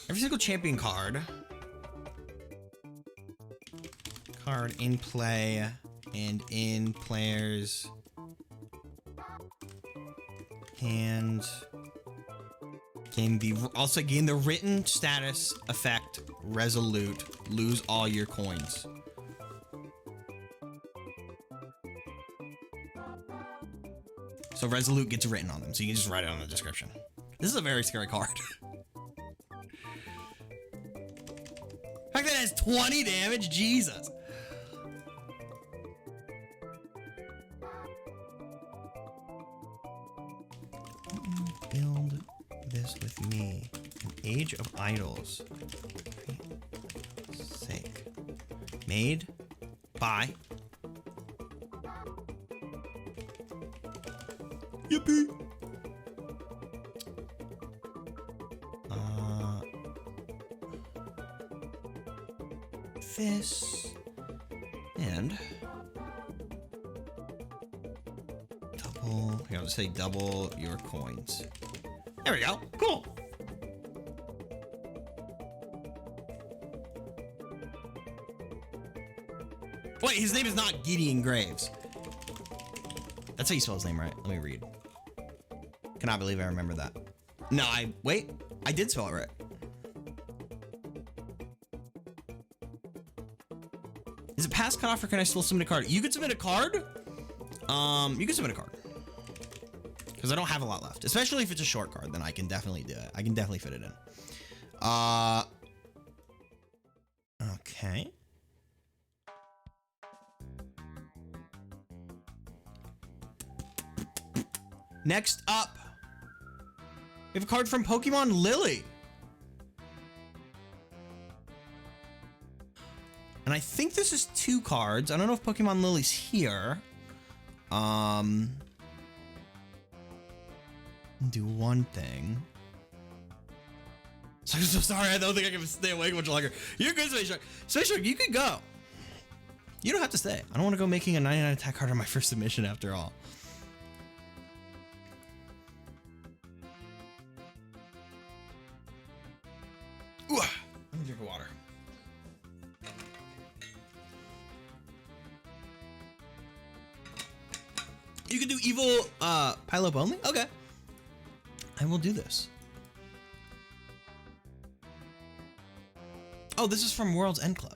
Every single champion card in play and in players' hands gain the written status effect resolute. Lose all your coins. So resolute gets written on them, so you can just write it on the description. This is a very scary card. The fact that it has 20 damage, Jesus. Build this with me. An Age of Idols. Sake. Made by. Yippee! This and double. I gotta say double your coins. There we go. Cool. Wait, his name is not Gideon Graves. That's how you spell his name, right? Let me read. Cannot believe I remember that. No, wait, I did spell it right. Is it past cutoff or can I still submit a card? You could submit a card. You can submit a card. Because I don't have a lot left. Especially if it's a short card, then I can definitely do it. I can definitely fit it in. Okay. Next up, we have a card from Pokemon Lily. And I think this is 2 cards. I don't know if Pokemon Lily's here. Do one thing. So sorry, I don't think I can stay awake much longer. You're good, Space Shark. Space Shark, you could go. You don't have to stay. I don't want to go making a 99 attack card on my first submission after all. Ooh, let me drink of water. You can do evil Pileup only? Okay. I will do this. Oh, this is from World's End Club.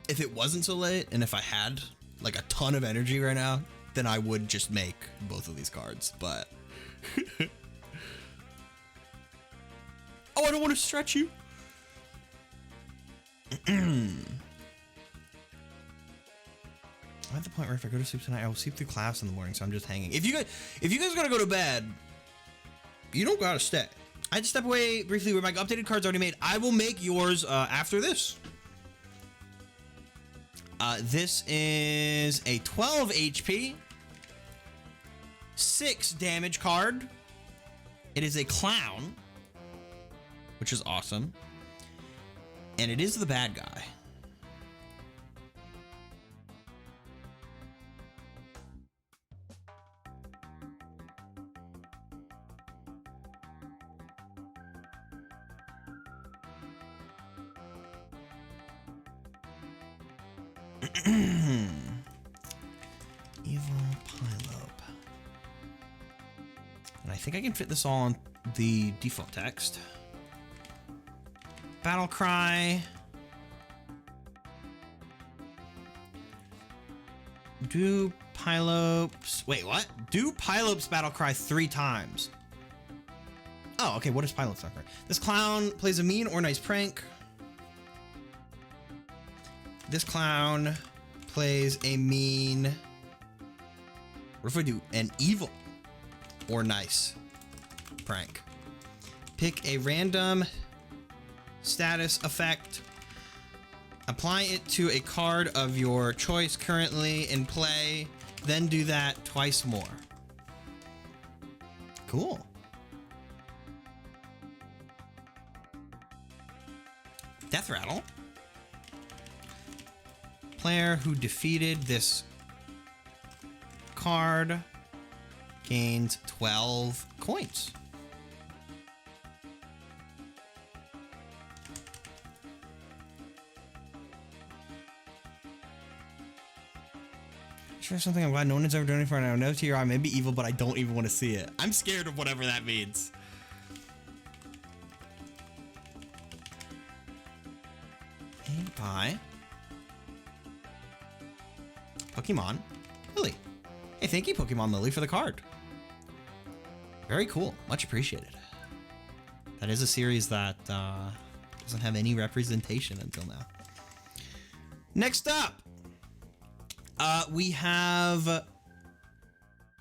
If it wasn't so late, and if I had like a ton of energy right now, then I would just make both of these cards, but... Oh, I don't want to stretch you. I'm at the point where if I go to sleep tonight, I will sleep through class in the morning, so I'm just hanging. If you guys gotta go to bed, you don't gotta stay. I had to step away briefly where my updated card's already made. I will make yours after this. This is a 12 HP, 6 damage card. It is a clown, which is awesome. And it is the bad guy. Evil Pileup. And I think I can fit this all on the default text. Battle cry. Do Pileups. Wait, what? Do Pileups battle cry 3 times. Oh, okay. What is Pileups battle cry? This clown plays a mean or nice prank. This clown plays a mean. What if I do an evil or nice prank? Pick a random status effect. Apply it to a card of your choice currently in play. Then do that twice more. Cool. Death Rattle. Player who defeated this card gains 12 coins. Sure, something I'm glad no one has ever done it for. I know TRI may be evil, but I don't even want to see it. I'm scared of whatever that means. Hey, bye. Pokemon Lily. Hey, thank you, Pokemon Lily, for the card. Very cool. Much appreciated. That is a series that doesn't have any representation until now. Next up, we have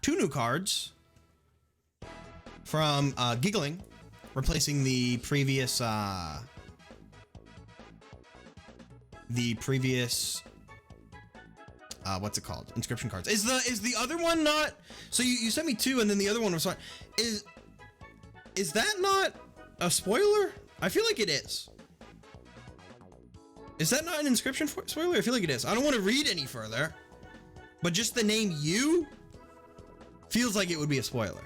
2 new cards from Giggling, replacing the previous what's it called? Inscription cards. Is the other one not? So you sent me 2, and then the other one was fine. Is that not a spoiler? I feel like it is. Is that not an inscription spoiler? I feel like it is. I don't want to read any further, but just the name "you" feels like it would be a spoiler.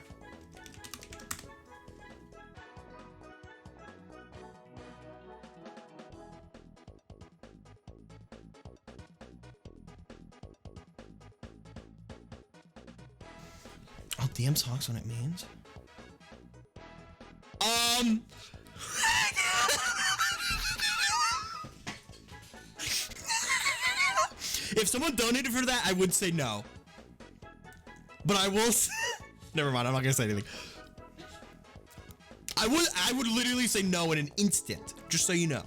Oh, DM socks when it means. If someone donated for that, I would say no. But I will. Never mind. I'm not gonna say anything. I would literally say no in an instant. Just so you know.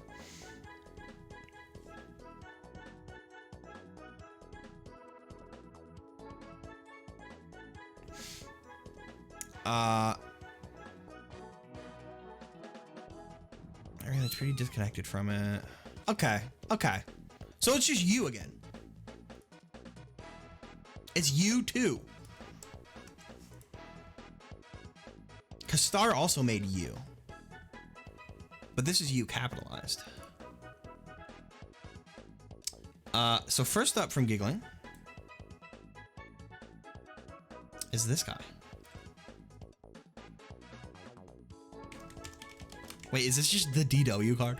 It's pretty disconnected from it. Okay. So it's just you again. It's you too. Cause Star also made you. But this is you capitalized. So first up from Giggling is this guy. Wait, is this just the DW card?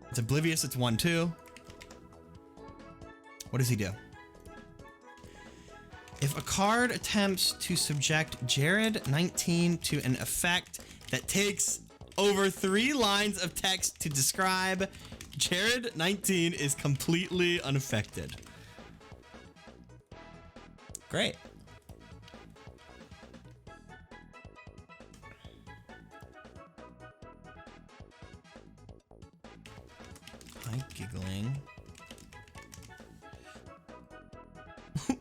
It's Oblivious, it's 1/2. What does he do? If a card attempts to subject Jared 19 to an effect that takes over 3 lines of text to describe, Jared 19 is completely unaffected. Great. Hi, Giggling.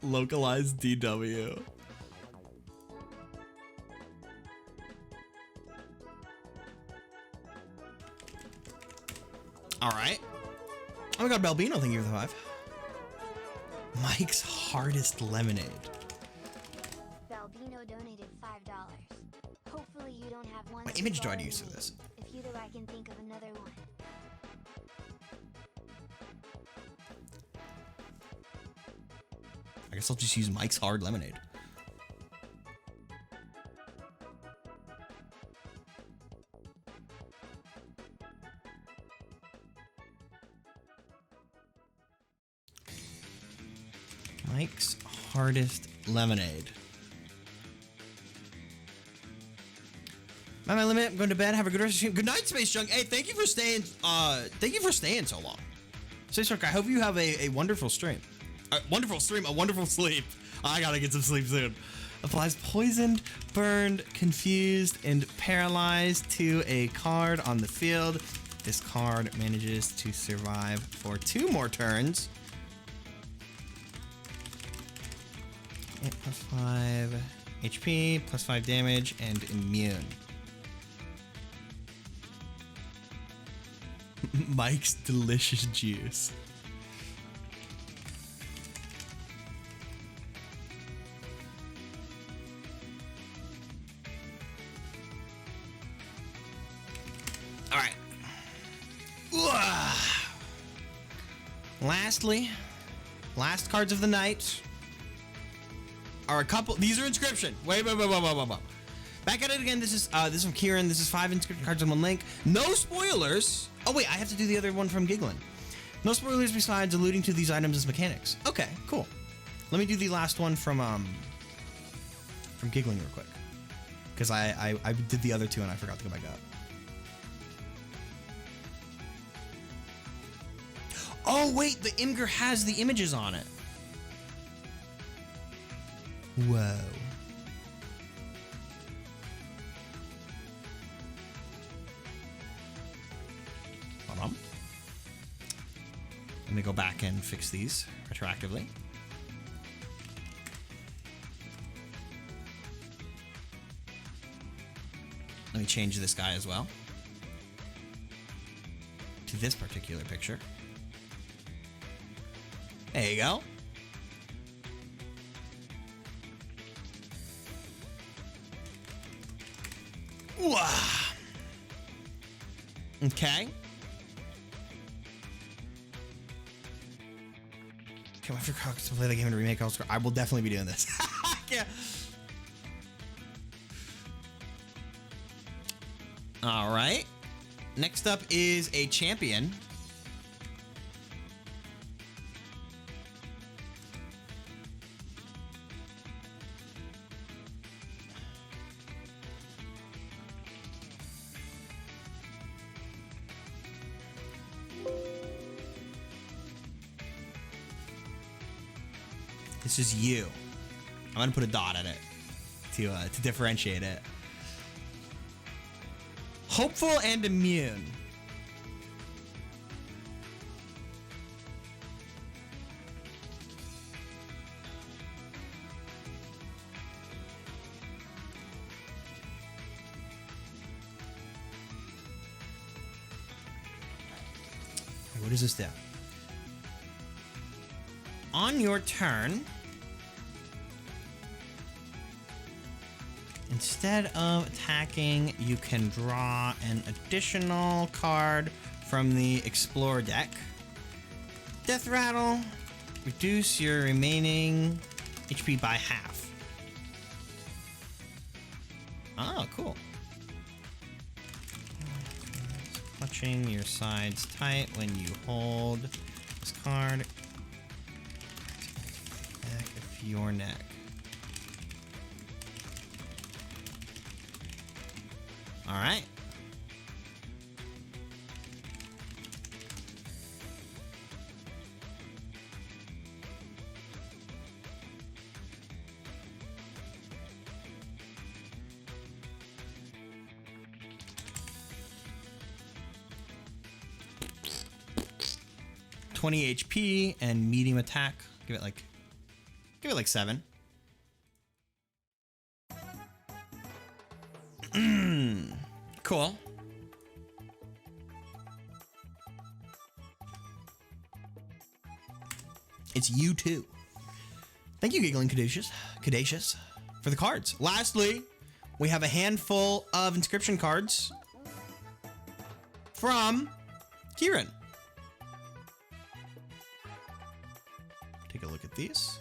Localized DW. All right. Oh my god, Balbino, thank you for the 5. Mike's Hardest Lemonade. Balbino donated $5. Hopefully you don't have one. What image do I use for this? If you do, I can think of another one. I guess I'll just use Mike's Hard Lemonade. Mike's Hardest Lemonade. My limit. I'm going to bed. Have a good rest of the stream. Good night, Space Junk. Hey, thank you for staying. Thank you for staying so long. Space Junk, I hope you have a wonderful stream. A wonderful sleep. I gotta get some sleep soon. Applies poisoned, burned, confused, and paralyzed to a card on the field. This card manages to survive for 2 more turns. It +5 HP, +5 damage, and immune. Mike's Delicious Juice. All right. Lastly, last cards of the night are a couple. These are inscription. Wait. Back at it again. This is from Kieran. This is 5 inscription cards on 1 link. No spoilers. Oh wait, I have to do the other one from Giggling. No spoilers besides alluding to these items as mechanics. Okay, cool. Let me do the last one from Giggling real quick, because I did the other 2 and I forgot to go back up. Oh wait, the Imgur has the images on it. Whoa. Hold on. Let me go back and fix these retroactively. Let me change this guy as well to this particular picture. There you go. Okay. Can't wait for Cox to play the game and remake. I will definitely be doing this. Yeah. All right. Next up is a champion. This is you. I'm gonna put a dot at it to differentiate it. Hopeful and immune. What does this do? On your turn, instead of attacking, you can draw an additional card from the Explore deck. Death Rattle, reduce your remaining HP by half. Oh, cool. Clutching your sides tight when you hold this card. Back of your neck. All right. $20 HP and medium attack. Give it like 7. Cool. It's you too. Thank you, Giggling Cadacious, for the cards. Lastly, we have a handful of inscription cards from Kieran. Take a look at these.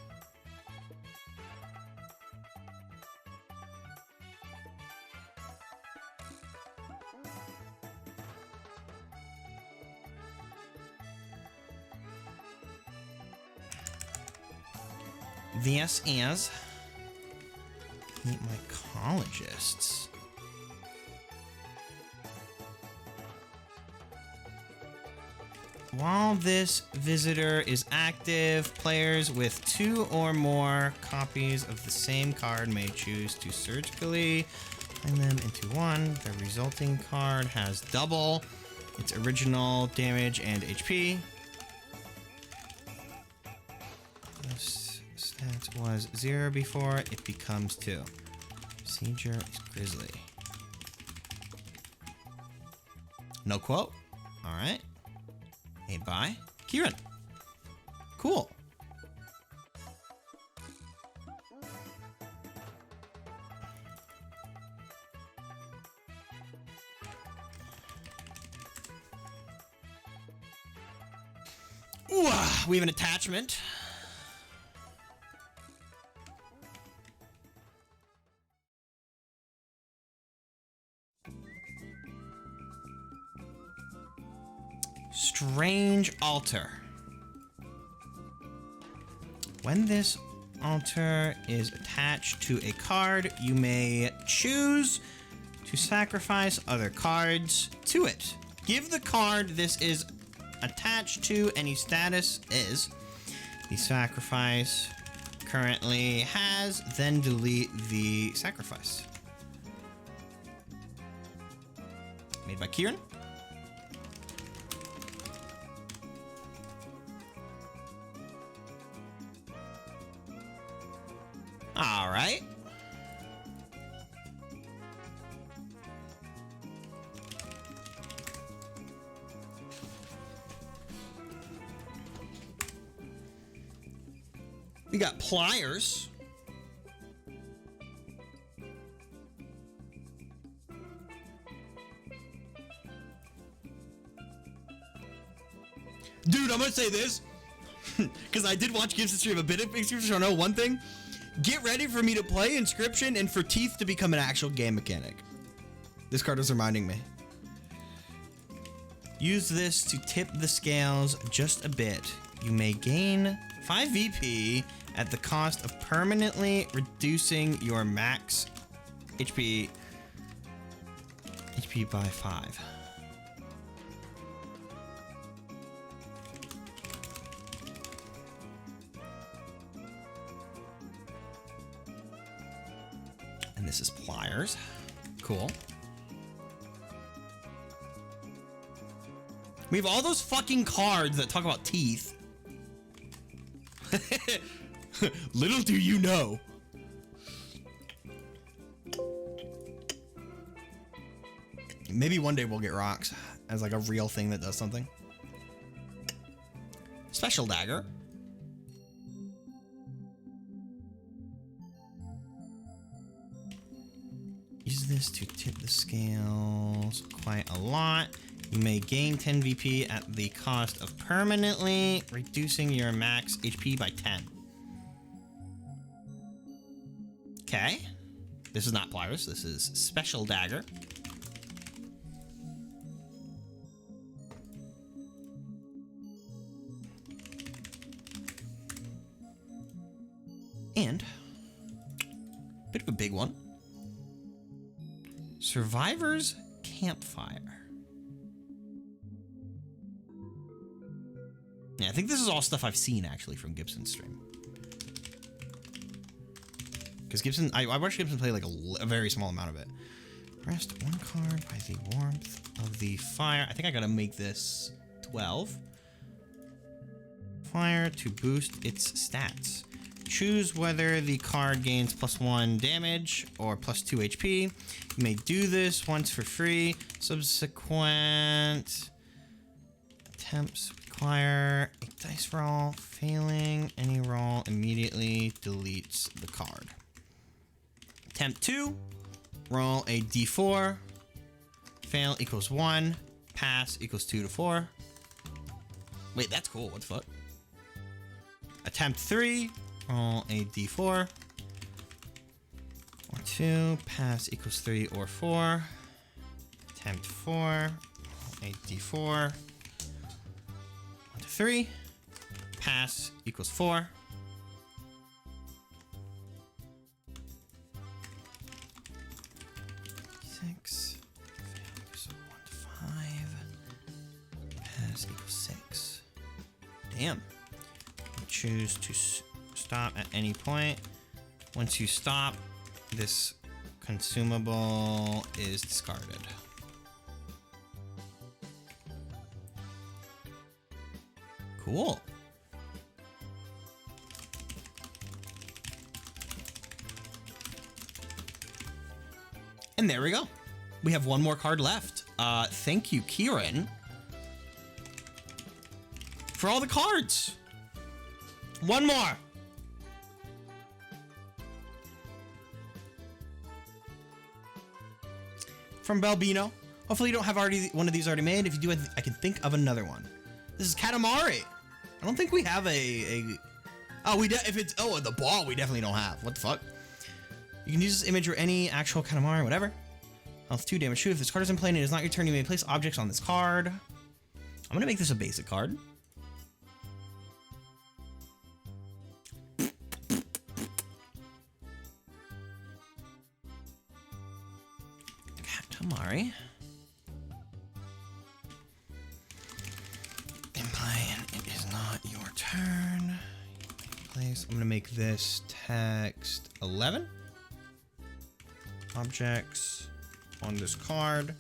This is Meet Mycologists. While this visitor is active, players with 2 or more copies of the same card may choose to surgically turn them into one. The resulting card has double its original damage and HP. This stat was 0 before, it becomes 2. Procedure is Grizzly. No quote. All right. Made by Kieran. Cool. Ooh, we have an attachment. Strange Altar. When this altar is attached to a card, you may choose to sacrifice other cards to it. Give the card this is attached to any status is the sacrifice currently has, then delete the sacrifice. Made by Kieran. All right. We got pliers. Dude, I'm gonna say this because I did watch Gibson stream a bit of Inscription. I know one thing. Get ready for me to play Inscription and for Teeth to become an actual game mechanic. This card is reminding me. Use this to tip the scales just a bit. You may gain 5 VP at the cost of permanently reducing your max HP by 5. fingers. Cool. We have all those fucking cards that talk about teeth. Little do you know. Maybe one day we'll get rocks as like a real thing that does something. Special dagger. Use this to tip the scales quite a lot. You may gain 10 VP at the cost of permanently reducing your max HP by 10. Okay. This is not pliers. This is special dagger. And bit of a big one. Survivor's Campfire. Yeah, I think this is all stuff I've seen actually from Gibson's stream. Because Gibson, I watched Gibson play like a very small amount of it. Rest one card by the warmth of the fire. I think I gotta make this 12. Fire to boost its stats. Choose whether the card gains +1 damage or +2 HP. You may do this once for free. Subsequent attempts require a dice roll. Failing any roll immediately deletes the card. Attempt 2, roll a d4. Fail equals 1. Pass equals 2 to 4. Wait, that's cool. What the fuck? Attempt 3. Roll a d4 or 2. Pass equals 3 or 4. Attempt 4. Roll a d4. 1 to 3. Pass equals 4. Six. So 1 to 5. Pass equals 6. Damn. You choose to stop at any point. Once you stop, this consumable is discarded. Cool. And there we go. We have one more card left. Thank you, Kieran, for all the cards. One more. From Belbino. Hopefully you don't have already one of these already made. If you do, I can think of another one. This is Katamari. I don't think we have oh, if it's the ball, we definitely don't have. What the fuck? You can use this image or any actual Katamari, whatever. Health 2, damage 2. If this card is in play and it is not your turn, you may place objects on this card. I'm gonna make this a basic card. Katamari. In play and it is not your turn. Place. I'm gonna make this text 11. Objects on this card.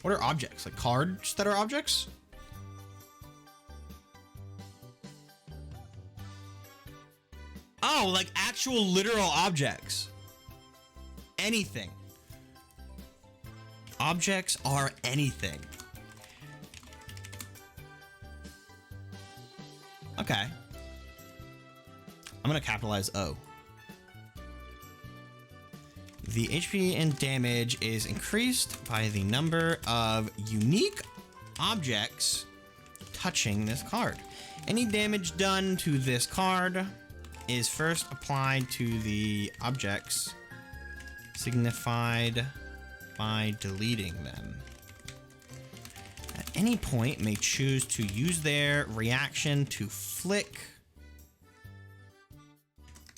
What are objects? Like cards that are objects? Oh, like actual literal objects. Anything. Objects are anything. Okay. I'm gonna capitalize O. The HP and damage is increased by the number of unique objects touching this card. Any damage done to this card is first applied to the objects signified by deleting them. At any point may choose to use their reaction to flick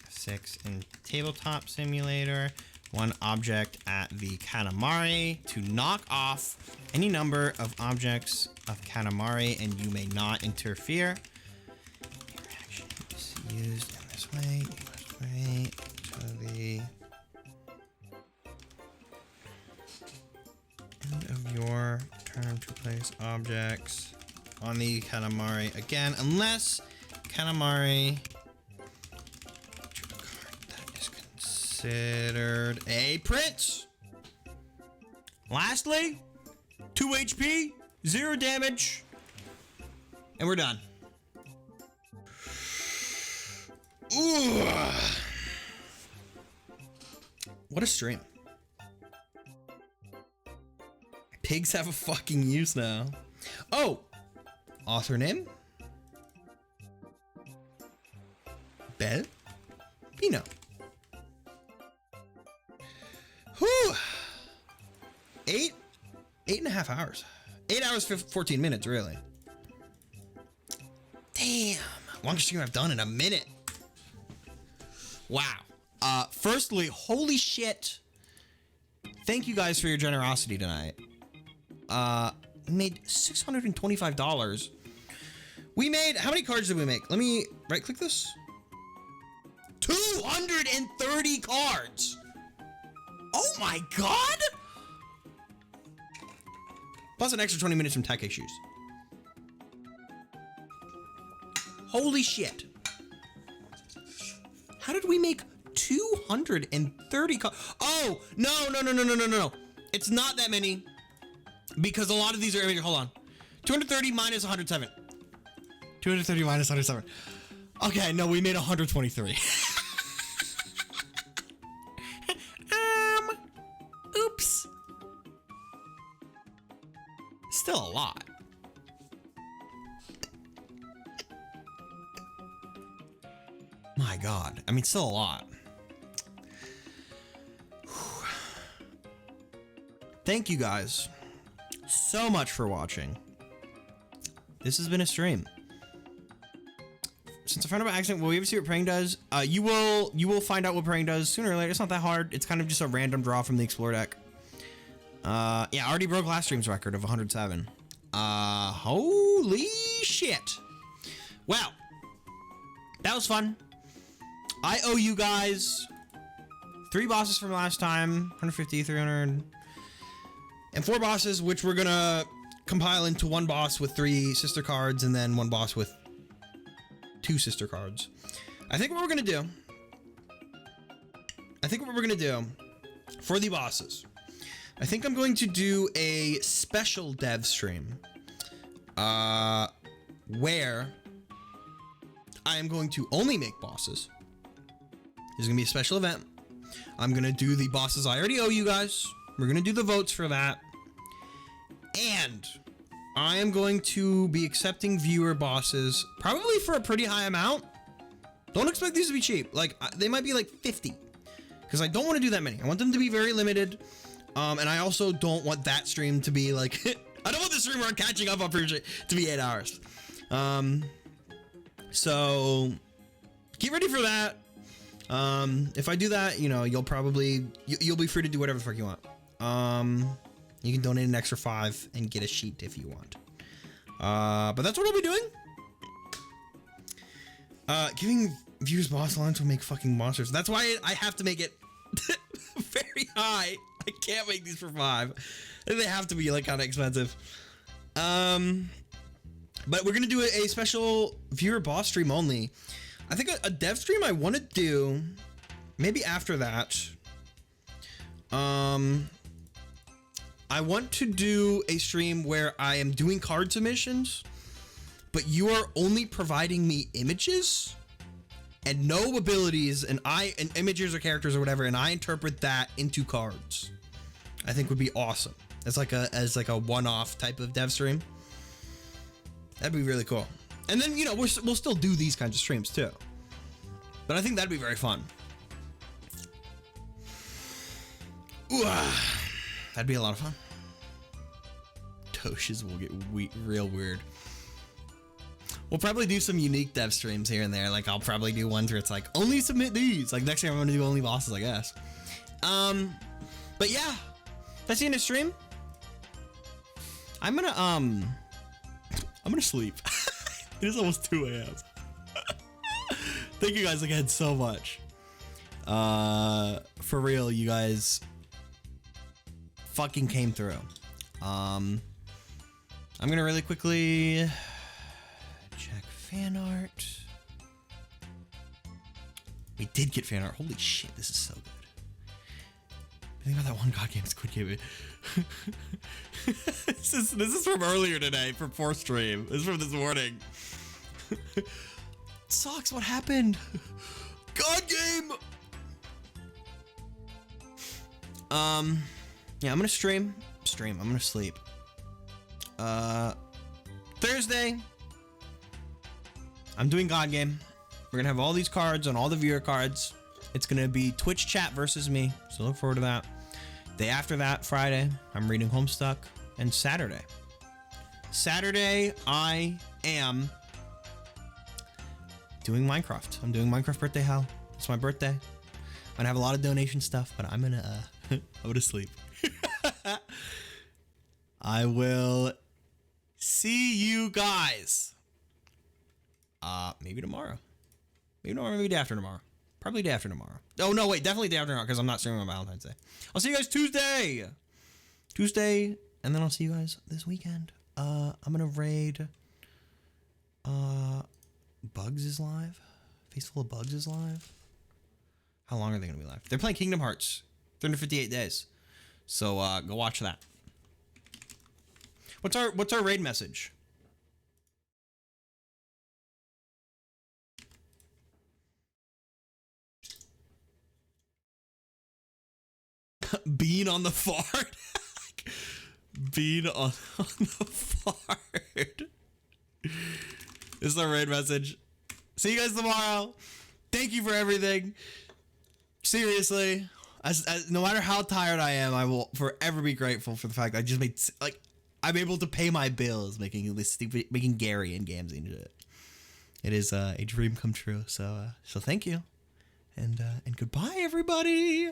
6 in Tabletop Simulator one object at the Katamari to knock off any number of objects of Katamari, and you may not interfere. Your action is used in this way. You must wait until the end of your turn to place objects on the Katamari again, unless Katamari that is considered a prince. Lastly, 2 HP, 0 damage, and we're done. Ooh. What a stream. Pigs have a fucking use now. Oh, author name? Bell? Pino. Whew. 8.5 hours. 8 hours, 14 minutes, really. Damn. Longest stream I've done in a minute. Wow. Firstly, holy shit. Thank you guys for your generosity tonight. Made $625. We made, how many cards did we make? Let me right click this. 230 cards. Oh my god. Plus an extra 20 minutes from tech issues. Holy shit. How did we make 230 cards? Oh, no. It's not that many. Because a lot of these are, hold on. 230 minus 107. 230 minus 107. Okay, no, we made 123. Oops. Still a lot. My God. I mean, still a lot. Whew. Thank you guys so much for watching. This has been a stream. Since I found out about accident, will we ever see what praying does? You will find out what praying does sooner or later. It's not that hard. It's kind of just a random draw from the Explore deck. Yeah, I already broke last stream's record of 107. Holy shit. Well, that was fun. I owe you guys 3 bosses from last time, 150, 300, and 4 bosses, which we're gonna compile into 1 boss with 3 sister cards and then 1 boss with 2 sister cards. I think what we're gonna do for the bosses, I think I'm going to do a special dev stream where I am going to only make bosses. This is gonna be a special event. I'm gonna do the bosses I already owe you guys. We're gonna do the votes for that. And I am going to be accepting viewer bosses, probably for a pretty high amount. Don't expect these to be cheap. Like, they might be like 50. Because I don't want to do that many. I want them to be very limited. And I also don't want that stream to be like... I don't want the stream where I'm catching up on to be 8 hours. So, get ready for that. If I do that, you know, you'll be free to do whatever the fuck you want. You can donate an extra 5 and get a sheet if you want. But that's what I'll be doing. Giving viewers boss lines will make fucking monsters. That's why I have to make it very high. I can't make these for 5. They have to be like kind of expensive. But we're gonna do a special viewer boss stream only. I think a dev stream I want to do maybe after that. I want to do a stream where I am doing card submissions, but you are only providing me images and no abilities, and images or characters or whatever, and I interpret that into cards. I think would be awesome. As like a one-off type of dev stream. That'd be really cool. And then, you know, we'll still do these kinds of streams too. But I think that'd be very fun. Ooh, that'd be a lot of fun. Toshes will get real weird. We'll probably do some unique dev streams here and there. Like, I'll probably do ones where it's like, only submit these. Like, next year I'm going to do only bosses, I guess. But yeah, that's the end of stream. I'm gonna sleep. It is almost 2 a.m. Thank you guys again so much. For real, you guys fucking came through. I'm gonna really quickly check fan art. We did get fan art. Holy shit, this is so good. Think about that one GODGAME Squid Game. This is from earlier today, from 4th stream. This is from this morning. Socks, what happened? GODGAME! Yeah, I'm gonna stream. I'm gonna sleep. Thursday, I'm doing GODGAME. We're gonna have all these cards on all the viewer cards. It's gonna be Twitch chat versus me, so look forward to that. Day after that, Friday, I'm reading Homestuck, and Saturday, I am doing Minecraft. I'm doing Minecraft Birthday Hell. It's my birthday. I'm gonna have a lot of donation stuff, but I'm gonna sleep. I will see you guys. Maybe tomorrow. Maybe day after tomorrow. Probably day after tomorrow. Oh, no, wait. Definitely day after tomorrow because I'm not streaming on Valentine's Day. I'll see you guys Tuesday. And then I'll see you guys this weekend. I'm going to raid. Bugs is live. Faceful of Bugs is live. How long are they going to be live? They're playing Kingdom Hearts. 358 days. So go watch that. What's our raid message? Bean on the fart. Bean on the fart. This is our raid message. See you guys tomorrow. Thank you for everything. Seriously, as no matter how tired I am, I will forever be grateful for the fact that I just made, like, I'm able to pay my bills making Gary and Gamzee and shit. It is a dream come true. So thank you, and goodbye, everybody.